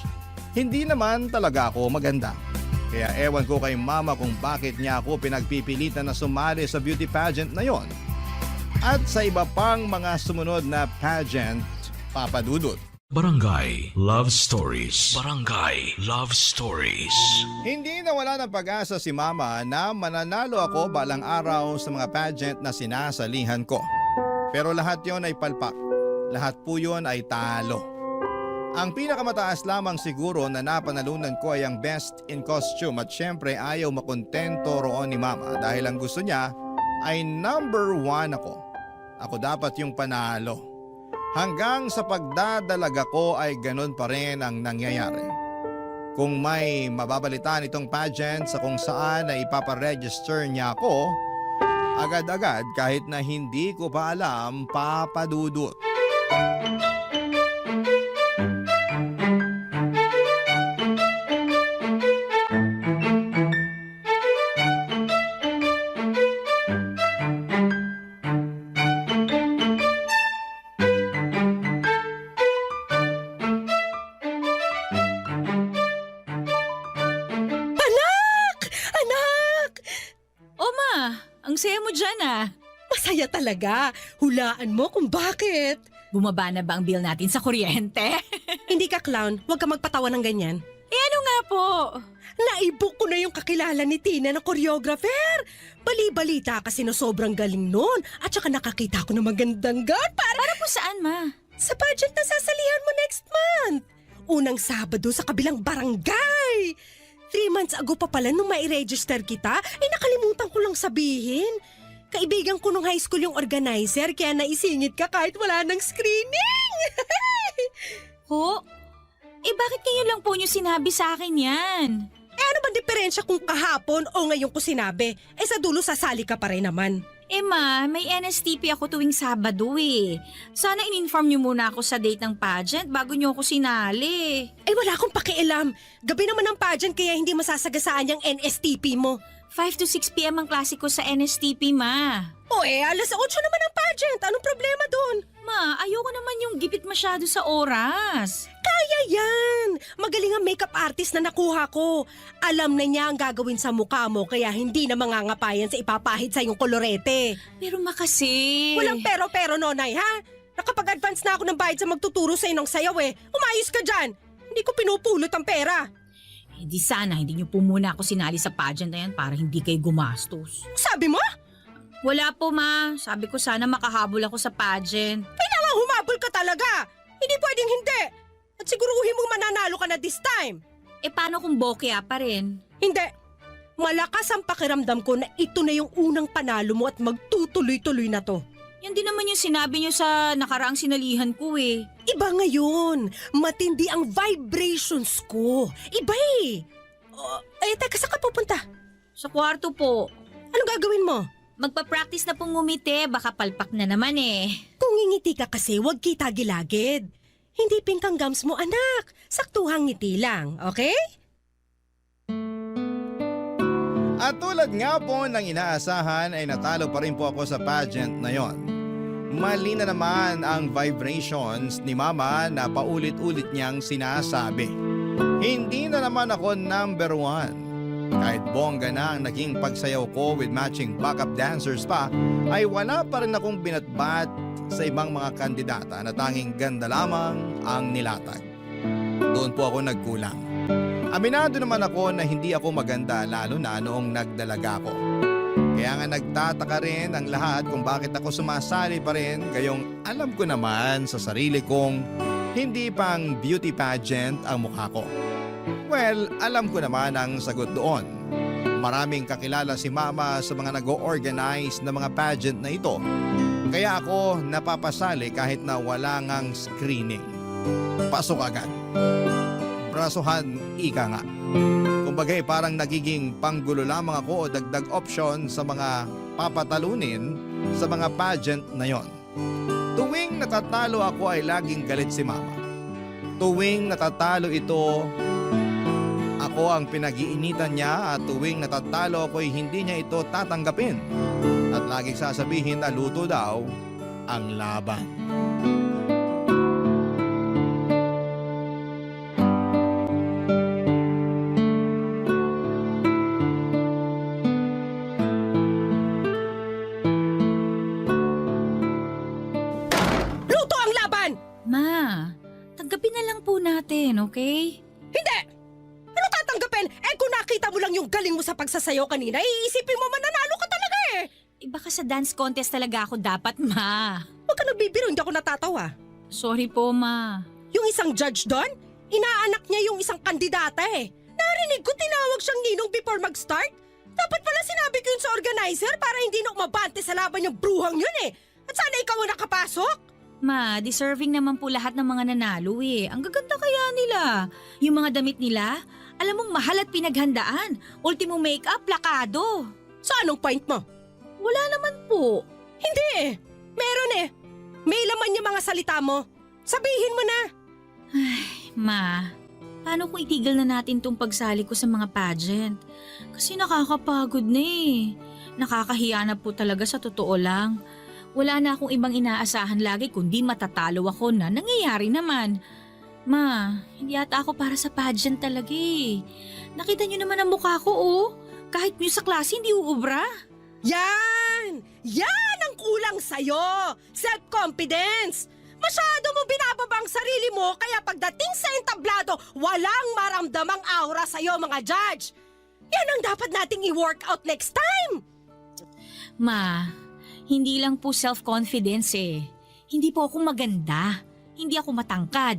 Hindi naman talaga ako maganda. Kaya ewan ko kay Mama kung bakit niya ako pinagpipilitan na sumali sa beauty pageant na yon. At sa iba pang mga sumunod na pageant, Papa Dudut. Barangay Love Stories. Barangay Love Stories. Hindi nawala ng pag-asa si Mama na mananalo ako balang araw sa mga pageant na sinasalihan ko. Pero lahat yon ay palpak. Lahat po yon ay talo. Ang pinakamataas lamang siguro na napanalunan ko ay ang best in costume at syempre ayaw makontento roon ni Mama dahil ang gusto niya ay number 1 ako. Ako dapat yung panalo. Hanggang sa pagdadalaga ko ay ganun pa rin ang nangyayari. Kung may mababalitaan itong pageant sa kung saan ay ipaparegister niya ako, agad-agad kahit na hindi ko pa alam, Papa Dudut. Anak! Anak! Oma, ang saya mo dyan ah. Masaya talaga. Hulaan mo kung bakit. Bumaba na ba ang bill natin sa kuryente? Hindi ka clown, huwag ka magpatawa ng ganyan. Ano nga po? Naibook ko na yung kakilala ni Tina na choreographer. Bali-balita kasi na sobrang galing nun. At saka nakakita ko ng magandang gown Para po saan, ma? sa pageant na sasalihan mo next month. Unang Sabado sa kabilang barangay. 3 months ago pa pala nung mai-register kita, nakalimutan ko lang sabihin. Kaibigan ko nung high school yung organizer kaya naisingit ka kahit wala ng screening. Ho? Bakit kayo lang po niyo sinabi sa akin yan? Ano ba diferensya kung kahapon o ngayon ko sinabi? Sa dulo sasali ka pa rin naman. Ma, may NSTP ako tuwing Sabado eh. Sana in-inform niyo muna ako sa date ng pageant bago niyo ako sinali. Wala akong pakialam. Gabi naman ang pageant kaya hindi masasagasaan yung NSTP mo. 5 to 6 p.m. ang klase ko sa NSTP, ma. Alas 8 naman ang pageant. Anong problema dun? Ma, ayoko naman yung gipit masyado sa oras. Kaya yan! Magaling ang makeup artist na nakuha ko. Alam na niya ang gagawin sa mukha mo kaya hindi na mangangapayan sa ipapahid sa iyong kolorete. Pero ma kasi... Walang pero-pero, Nonay, ha? Nakapag-advance na ako ng bayad sa magtuturo sa inong sayaw Umayos ka dyan! Hindi ko pinupulot ang pera. Di sana hindi niyo po muna ako sinali sa pageant na yan para hindi kayo gumastos. Sabi mo? Wala po, ma. Sabi ko sana makahabol ako sa pageant. Kailangan humabol ka talaga! Hindi pwedeng hindi! At siguruhin mong mananalo ka na this time. Paano kung bokeh pa rin? Hindi. Malakas ang pakiramdam ko na ito na yung unang panalo mo at magtutuloy-tuloy na to. Yan din naman yung sinabi niyo sa nakaraang sinalihan ko Iba ngayon. Matindi ang vibrations ko. Iba teka, saan ka pupunta? Sa kwarto po. Anong gagawin mo? Magpa-practice na pong ngumiti, baka palpak na naman Kung ngingiti ka kasi, huwag kita gilagid. Hindi pink ang gums mo, anak. Saktuhang ngiti lang, okay? At tulad nga po ng inaasahan ay natalo pa rin po ako sa pageant na yon. Mali na naman ang vibrations ni Mama na paulit-ulit niyang sinasabi. Hindi na naman ako number 1. Kahit bongga na ang naging pagsayaw ko with matching backup dancers pa, ay wala pa rin akong binatbat sa ibang mga kandidata na tanging ganda lamang ang nilatag. Doon po ako nagkulang. Aminado naman ako na hindi ako maganda lalo na noong nagdalaga ko. Kaya nga nagtataka rin ang lahat kung bakit ako sumasali pa rin gayong alam ko naman sa sarili kong hindi pang beauty pageant ang mukha ko. Well, alam ko naman ang sagot doon. Maraming kakilala si Mama sa mga nag-o-organize na mga pageant na ito. Kaya ako napapasali kahit na wala ngang screening. Pasok agad. Brasuhan, ika nga. Kumbagay parang nagiging panggulo lamang ako o dagdag option sa mga papatalunin sa mga pageant na yon. Tuwing natatalo ako ay laging galit si Mama. Tuwing natatalo ito, ako ang pinag-iinitan niya at tuwing natatalo ako ay hindi niya ito tatanggapin. At laging sasabihin na luto daw ang laban. Luto ang laban! Ma, tanggapin na lang po natin, okay? Hindi! Ano tatanggapin? Kung nakita mo lang yung galing mo sa pagsasayaw kanina, iisipin mo mananalo ka talaga Baka sa dance contest talaga ako dapat, ma. Huwag ka nagbibiro, hindi ako natatawa. Sorry po, ma. Yung isang judge doon, inaanak niya yung isang kandidata Narinig ko tinawag siyang ninong before mag-start. Dapat pala sinabi ko yun sa organizer para hindi na umabante sa laban yung bruhang yun At sana ikaw ang nakapasok. Ma, deserving naman po lahat ng mga nanalo Ang gaganda kaya nila. Yung mga damit nila, alam mong mahal at pinaghandaan. Ultimo make-up, plakado. So anong point mo? Wala naman po. Hindi Meron May laman yung mga salita mo. Sabihin mo na. Ma, paano kung itigil na natin tong pagsali ko sa mga pageant? Kasi nakakapagod na eh. Nakakahiya na po talaga sa totoo lang. Wala na akong ibang inaasahan lagi kundi matatalo ako na nangyayari naman. Ma, hindi ata ako para sa pageant talaga eh. Nakita niyo naman ang mukha ko oh. Kahit niyo sa klase hindi uubra. Yan! Yan ang kulang sa'yo! Self-confidence! Masyado mo binababa ang sarili mo kaya pagdating sa entablado, walang maramdamang aura sa'yo mga judge! Yan ang dapat nating i-work out next time! Ma, hindi lang po self-confidence eh. Hindi po ako maganda. Hindi ako matangkad.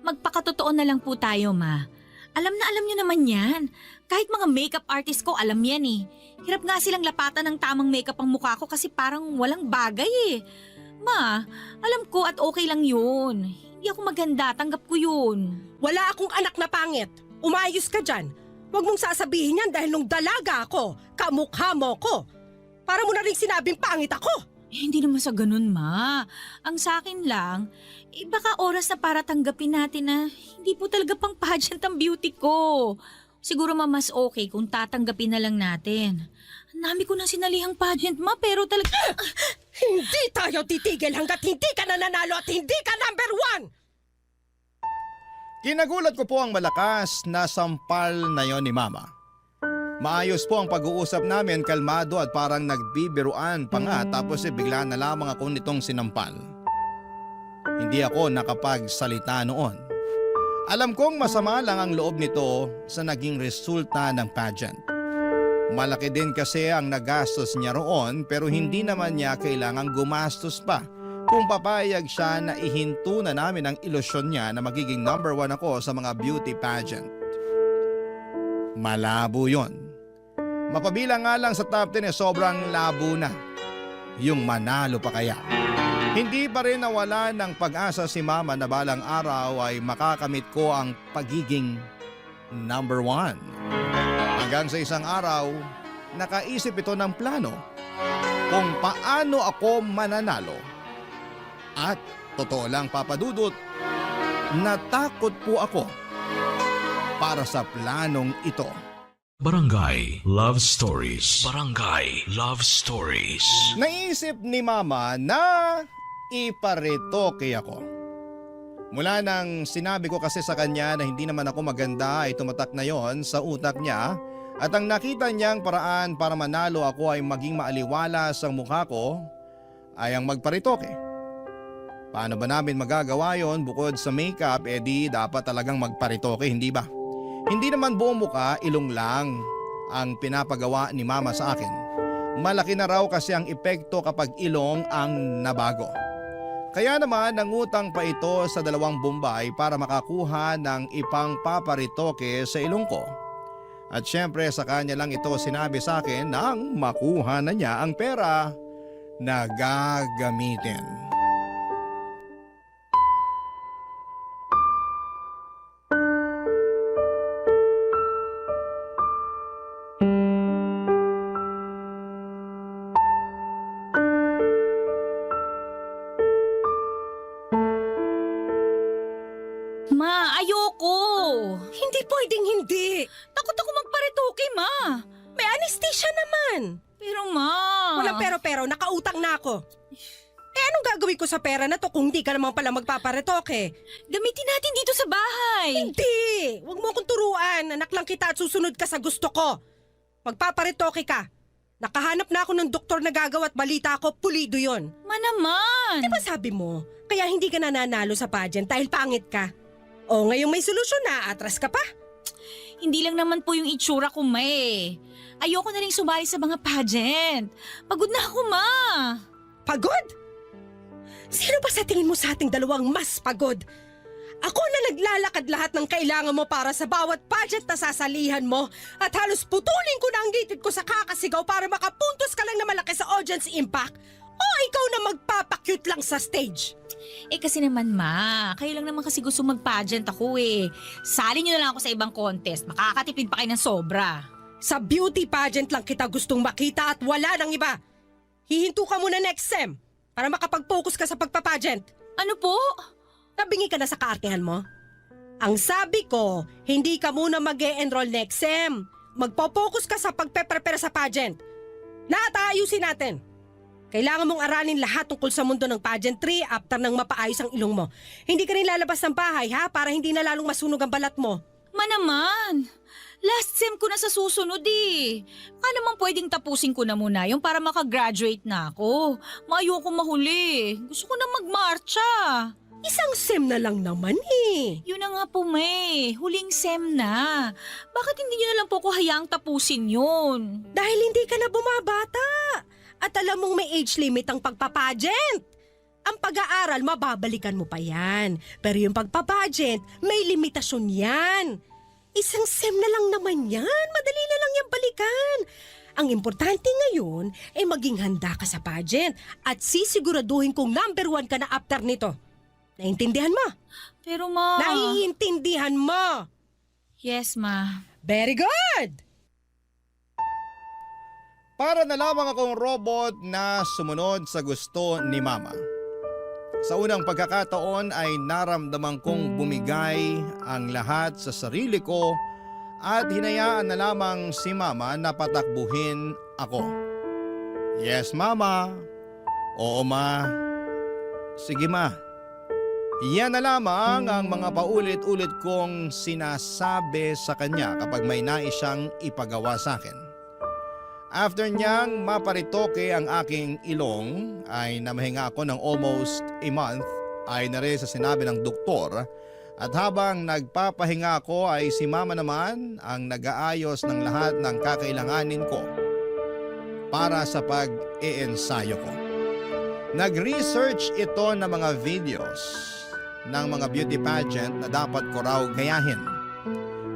Magpakatotoo na lang po tayo, Ma. Alam na alam niyo naman yan. Kahit mga makeup artist ko, alam yan eh. Hirap nga silang lapatan ng tamang makeup ang mukha ko kasi parang walang bagay eh. Ma, alam ko at okay lang yun. Hindi ako maganda, tanggap ko yun. Wala akong anak na pangit. Umayos ka dyan. Huwag mong sasabihin yan dahil nung dalaga ako, kamukha mo ko. Para mo na rin sinabing pangit ako. Hindi naman sa ganun, Ma. Ang sa akin lang, baka oras na para tanggapin natin na hindi po talaga pang pageant ang beauty ko. Siguro mas okay kung tatanggapin na lang natin. Ang dami ko nang sinalihang pageant, Ma, pero talaga... Hindi tayo titigil hanggat hindi ka nananalo at hindi ka number 1! Kinagulat ko po ang malakas na sampal na yon ni Mama. Maayos po ang pag-uusap namin, kalmado at parang nagbibiruan pa nga tapos bigla na lamang ako nitong sinampal. Hindi ako nakapagsalita noon. Alam kong masama lang ang loob nito sa naging resulta ng pageant. Malaki din kasi ang nagastos niya roon pero hindi naman niya kailangang gumastos pa kung papayag siya na ihinto na namin ang ilusyon niya na magiging number 1 ako sa mga beauty pageant. Malabo yon. Mapabilang nga lang sa top 10 sobrang labo na. Yung manalo pa kaya. Hindi pa rin nawala ng pag-asa si Mama na balang araw ay makakamit ko ang pagiging number 1. Hanggang sa isang araw, nakaisip ito ng plano kung paano ako mananalo. At totoo lang papadudot, natakot po ako para sa planong ito. Barangay Love Stories. Barangay Love Stories. Naisip ni Mama na iparetoke ako. Mula nang sinabi ko kasi sa kanya na hindi naman ako maganda ay tumatak na yon sa utak niya at ang nakita niyang paraan para manalo ako ay maging maaliwalas ang mukha ko ay ang magparetoke. Paano ba namin magagawa yon bukod sa makeup di dapat talagang magparetoke, hindi ba? Hindi naman buong mukha, ilong lang ang pinapagawa ni Mama sa akin. Malaki na raw kasi ang epekto kapag ilong ang nabago. Kaya naman nangutang pa ito sa 2 Bombay para makakuha ng ipang paparitoke sa ilong ko. At syempre sa kanya lang ito sinabi sa akin nang makuha na niya ang pera na gagamitin. Ma, ayoko. Hindi pwedeng hindi. Takot ako magparetoke, Ma. May anesthesia naman. Pero Ma... Walang pero, nakautang na ako. Anong gagawin ko sa pera na to kung hindi ka naman pala magpaparetoke? Gamitin natin dito sa bahay. Hindi! Huwag mo akong turuan. Anak lang kita at susunod ka sa gusto ko. Magpaparetoke ka. Nakahanap na ako ng doktor na gagawa at balita ko, pulido yon. Ma naman! Di ba sabi mo, kaya hindi ka nananalo sa pageant dahil pangit ka? O ngayong may solusyon na, atras ka pa? Hindi lang naman po yung itsura ko, Ma eh. Ayoko na rin sumali sa mga pageant. Pagod na ako, Ma. Pagod? Sino ba sa tingin mo sa ating dalawang mas pagod? Ako na naglalakad lahat ng kailangan mo para sa bawat pageant na sasalihan mo at halos putulin ko na ang gitid ko sa kakasigaw para makapuntos ka lang na malaki sa audience impact o ikaw na magpapakyut lang sa stage. Kasi naman, Ma, kayo lang naman kasi gusto mag-pageant ako eh. Sali nyo na lang ako sa ibang contest. Makakatipid pa kayo ng sobra. Sa beauty pageant lang kita gustong makita at wala nang iba. Hihinto ka muna next sem. para makapag-focus ka sa pagpapageant. Ano po? Nabingi ka na sa kaartehan mo? Ang sabi ko, hindi ka muna mag-e-enroll next sem. Magpo-focus ka sa pagpe-prepare sa pageant. Lahat aayusin natin. Kailangan mong aralin lahat tungkol sa mundo ng pageantry after nang mapaayos ang ilong mo. Hindi ka rin lalabas ng bahay ha, para hindi na lalong masunog ang balat mo. Naman. Last sem ko na sa susunod eh. Naman pwedeng tapusin ko na muna yung para makagraduate na ako. Ayoko mahuli. Gusto ko na magmarcha. Isang sem na lang naman eh. Yun na nga po, May. Huling sem na. Bakit hindi nyo na lang po ko hayaang tapusin yun? Dahil hindi ka na bumabata. At alam mong may age limit ang pagpapageant. Ang pag-aaral, mababalikan mo pa yan. Pero yung pagpapageant, may limitasyon yan. Isang sem na lang naman yan. Madali na lang yan balikan. Ang importante ngayon ay maging handa ka sa pageant at sisiguraduhin kung number 1 ka na after nito. Naintindihan mo? Pero ma... Naiintindihan mo? Yes, ma. Very good! Para na lamang akong robot na sumunod sa gusto ni Mama. Sa unang pagkakataon ay naramdaman kong bumigay ang lahat sa sarili ko at hinayaan na lamang si Mama na patakbuhin ako. Yes, Mama. Oo, Ma. Sige, Ma. Yan na lamang ang mga paulit-ulit kong sinasabi sa kanya kapag may nais siyang ipagawa sa akin. After niyang maparitoke ang aking ilong ay namahinga ako ng almost a month ay na rin sa sinabi ng doktor at habang nagpapahinga ako ay si Mama naman ang nag-aayos ng lahat ng kakailanganin ko para sa pag-iensayo ko. Nag-research ito ng mga videos ng mga beauty pageant na dapat ko raw gayahin.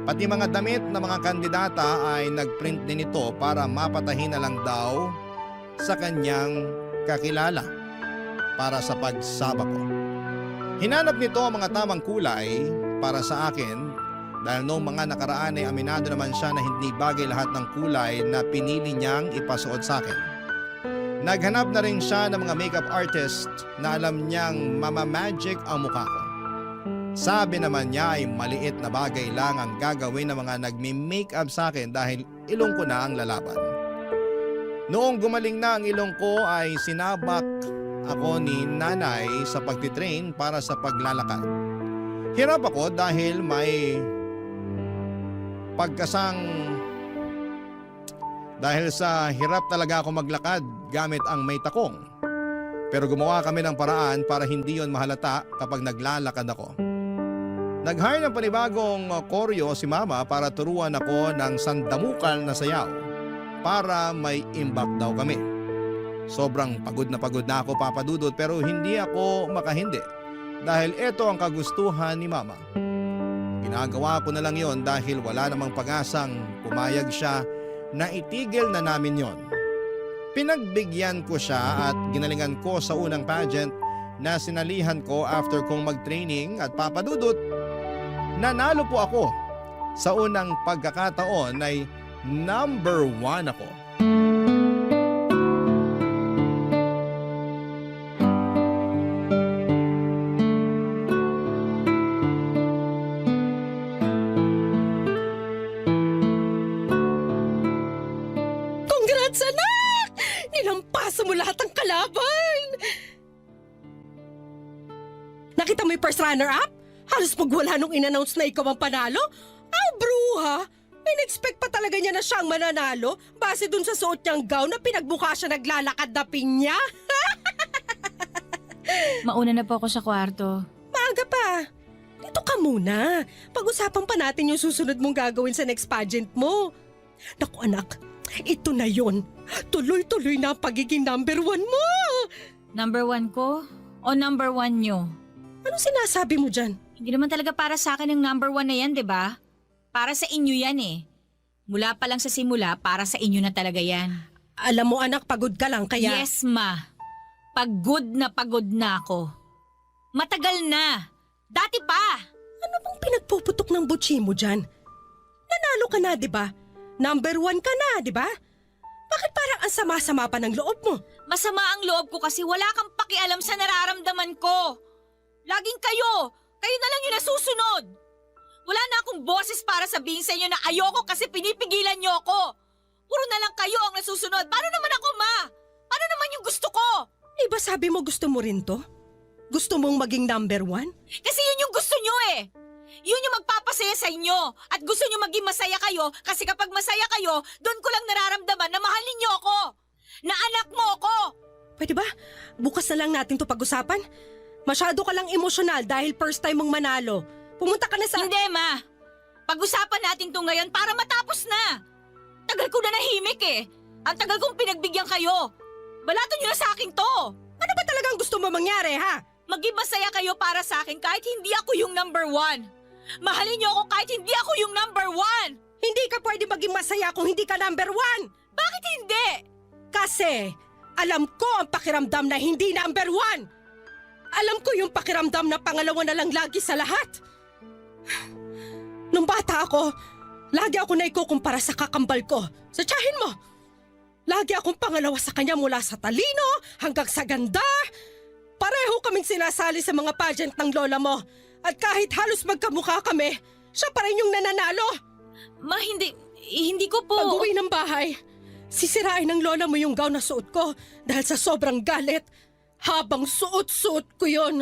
Pati mga damit ng mga kandidata ay nagprint din ito para mapatahin na lang daw sa kanyang kakilala para sa pagsaba ko. Hinanap nito ang mga tamang kulay para sa akin dahil noong mga nakaraan ay aminado naman siya na hindi bagay lahat ng kulay na pinili niyang ipasuot sa akin. Naghanap na rin siya ng mga makeup artist na alam niyang mamamagic ang mukha ko. Sabi naman niya ay maliit na bagay lang ang gagawin ng mga nagmi-makeup sa akin dahil ilong ko na ang lalaban. Noong gumaling na ang ilong ko ay sinabak ako ni nanay sa pagtitrain para sa paglalakad. Hirap ako dahil may dahil sa hirap talaga ako maglakad gamit ang may takong. Pero gumawa kami ng paraan para hindi yon mahalata kapag naglalakad ako. Nag-hire ng panibagong koryo si Mama para turuan ako ng sandamukal na sayaw para may imbak daw kami. Sobrang pagod na ako, Papa Dudut, pero hindi ako makahindi dahil ito ang kagustuhan ni Mama. Ginagawa ko na lang yon dahil wala namang pag-asang pumayag siya na itigil na namin yon. Pinagbigyan ko siya at ginalingan ko sa unang pageant na sinalihan ko after kong mag-training at Papa Dudut, nanalo po ako. Sa unang pagkakataon ay number 1 ako. Congrats, anak! Nilampasan mo lahat ng kalaban! Nakita mo yung first runner-up? Halos magwala nung in-announce na ikaw ang panalo? Bruha! In-expect pa talaga niya na siyang mananalo base dun sa suot niyang gown na pinagbuka siya naglalakad na pinya? Mauna na po ako sa kwarto. Maaga pa. Dito ka muna. Pag-usapan pa natin yung susunod mong gagawin sa next pageant mo. Naku anak, ito na yon. Tuloy-tuloy na ang pagiging number 1 mo. Number 1 ko o number 1 nyo? Anong sinasabi mo dyan? Hindi naman talaga para sa akin yung number 1 na yan, di ba? Para sa inyo yan eh. Mula pa lang sa simula, para sa inyo na talaga yan. Alam mo anak, pagod ka lang kaya... Yes, ma. Pagod na ako. Matagal na. Dati pa. Ano bang pinagpuputok ng butsi mo dyan? Nanalo ka na, di ba? Number 1 ka na, di ba? Bakit parang ang sama-sama pa ng loob mo? Masama ang loob ko kasi wala kang paki pakialam sa nararamdaman ko. Laging kayo na lang yung nasusunod. Wala na akong boses para sabihin sa inyo na ayoko kasi pinipigilan niyo ako. Puro na lang kayo ang nasusunod. Paano naman ako, Ma? Paano naman yung gusto ko? Iba sabi mo gusto mo rin to? Gusto mong maging number 1? Kasi yun yung gusto nyo eh. Yun yung magpapasaya sa inyo. At gusto nyo maging masaya kayo kasi kapag masaya kayo, doon ko lang nararamdaman na mahal ninyo ako. Na anak mo ako. Pwede ba? Bukas na lang natin to pag-usapan? Masyado ka lang emosyonal dahil first time mong manalo. Pumunta ka na sa... Hindi, Ma. Pag-usapan natin to ngayon para matapos na. Tagal ko na nahimik eh. Ang tagal kong pinagbigyan kayo. Balato nyo na sa akin to. Ano ba talagang gusto mo mangyari, ha? Maging masaya kayo para sa akin kahit hindi ako yung number 1. Mahalin niyo ako kahit hindi ako yung number 1. Hindi ka pwede maging masaya kung hindi ka number 1. Bakit hindi? Kasi alam ko ang pakiramdam na hindi number 1. Alam ko yung pakiramdam na pangalawa na lang lagi sa lahat. Nung bata ako, lagi ako naikukumpara sa kakambal ko. Sa tiyahin mo. Lagi akong pangalawa sa kanya mula sa talino hanggang sa ganda. Pareho kaming sinasali sa mga pageant ng lola mo. At kahit halos magkamukha kami, siya pa rin yung nananalo. Ma, hindi ko po... Pag-uwi ng bahay, sisirain ng lola mo yung gown na suot ko dahil sa sobrang galit. Habang suot-suot ko yon.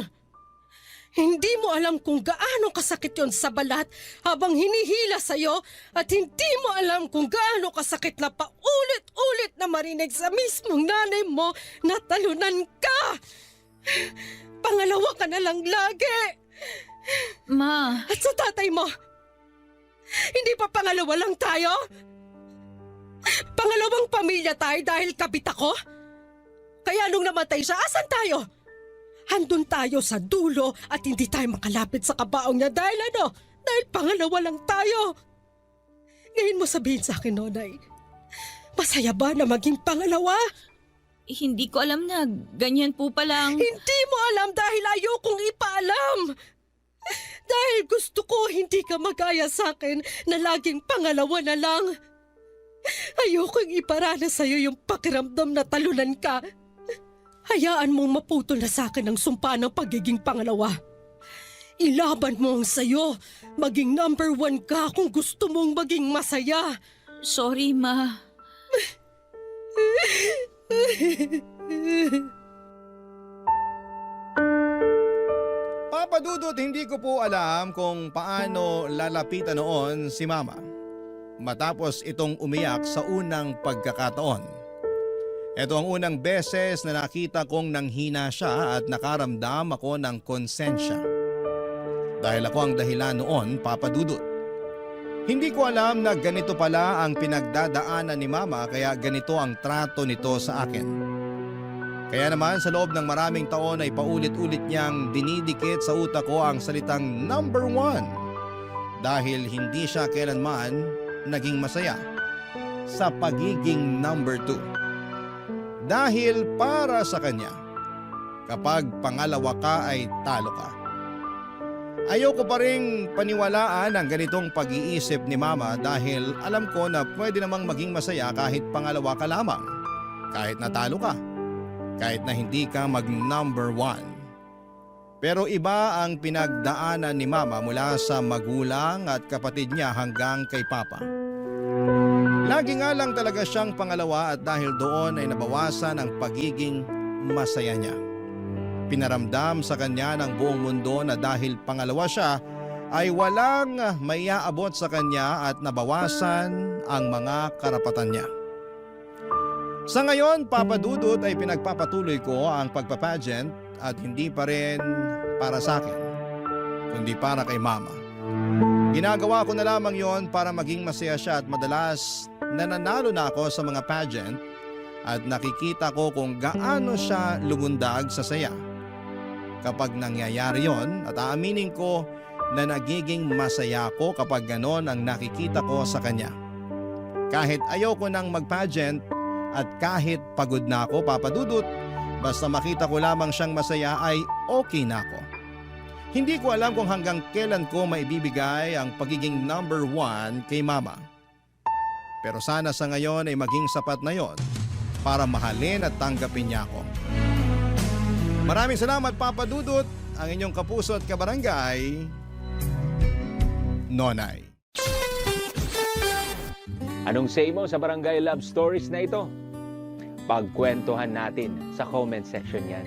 Hindi mo alam kung gaano kasakit yon sa balat habang hinihila sa'yo at hindi mo alam kung gaano kasakit na paulit-ulit na marinig sa mismong nanay mo na talunan ka. Pangalawa ka na lang lagi. Ma. At sa tatay mo, hindi pa pangalawa lang tayo? Pangalawang pamilya tayo dahil kabit ako? Kaya nung namatay siya, asan tayo? Handun tayo sa dulo at hindi tayo makalapit sa kabaong niya dahil Dahil pangalawa lang tayo. Ngayon mo sabihin sa akin, Nonay, masaya ba na maging pangalawa? Hindi ko alam na ganyan po palang... Hindi mo alam dahil ayokong ipaalam. Dahil gusto ko hindi ka magaya sa akin na laging pangalawa na lang. Ayokong iparana sa'yo yung pakiramdam na talunan ka. Hayaan mong maputol na sa akin ang sumpa ng pagiging pangalawa. Ilaban mo ang sayo. Maging number 1 ka kung gusto mong maging masaya. Sorry, Ma. Papa Dudut, hindi ko po alam kung paano lalapitan noon si Mama matapos itong umiyak sa unang pagkakataon. Ito ang unang beses na nakita kong nanghina siya at nakaramdam ako ng konsensya. Dahil ako ang dahilan noon, Papa Dudut. Hindi ko alam na ganito pala ang pinagdadaanan ni Mama kaya ganito ang trato nito sa akin. Kaya naman sa loob ng maraming taon ay paulit-ulit niyang dinidikit sa utak ko ang salitang number 1 dahil hindi siya kailanman naging masaya sa pagiging number 2. Dahil para sa kanya, kapag pangalawa ka ay talo ka. Ayoko pa ring paniwalaan ang ganitong pag-iisip ni Mama dahil alam ko na pwede namang maging masaya kahit pangalawa ka lamang. Kahit natalo ka. Kahit na hindi ka mag-number 1. Pero iba ang pinagdaanan ni Mama mula sa magulang at kapatid niya hanggang kay Papa. Lagi nga lang talaga siyang pangalawa at dahil doon ay nabawasan ang pagiging masaya niya. Pinaramdam sa kanya ng buong mundo na dahil pangalawa siya ay walang maiaabot sa kanya at nabawasan ang mga karapatan niya. Sa ngayon, Papa Dudut, ay pinagpapatuloy ko ang pagpapageant at hindi pa rin para sa akin, kundi para kay Mama. Ginagawa ko na lamang yon para maging masaya siya at madalas nananalo na ako sa mga pageant at nakikita ko kung gaano siya lumundag sa saya. Kapag nangyayari yon at aaminin ko na nagiging masaya ko kapag ganon ang nakikita ko sa kanya. Kahit ayoko nang mag-pageant at kahit pagod na ako, Papa Dudut, basta makita ko lamang siyang masaya ay okay na ako. Hindi ko alam kung hanggang kailan ko maibibigay ang pagiging number 1 kay Mama. Pero sana sa ngayon ay maging sapat na yon para mahalin at tanggapin niya ako. Maraming salamat Papa Dudut, ang inyong kapuso at kabarangay, Nonay. Anong say mo sa Barangay Love Stories na ito? Pagkwentuhan natin sa comment section yan.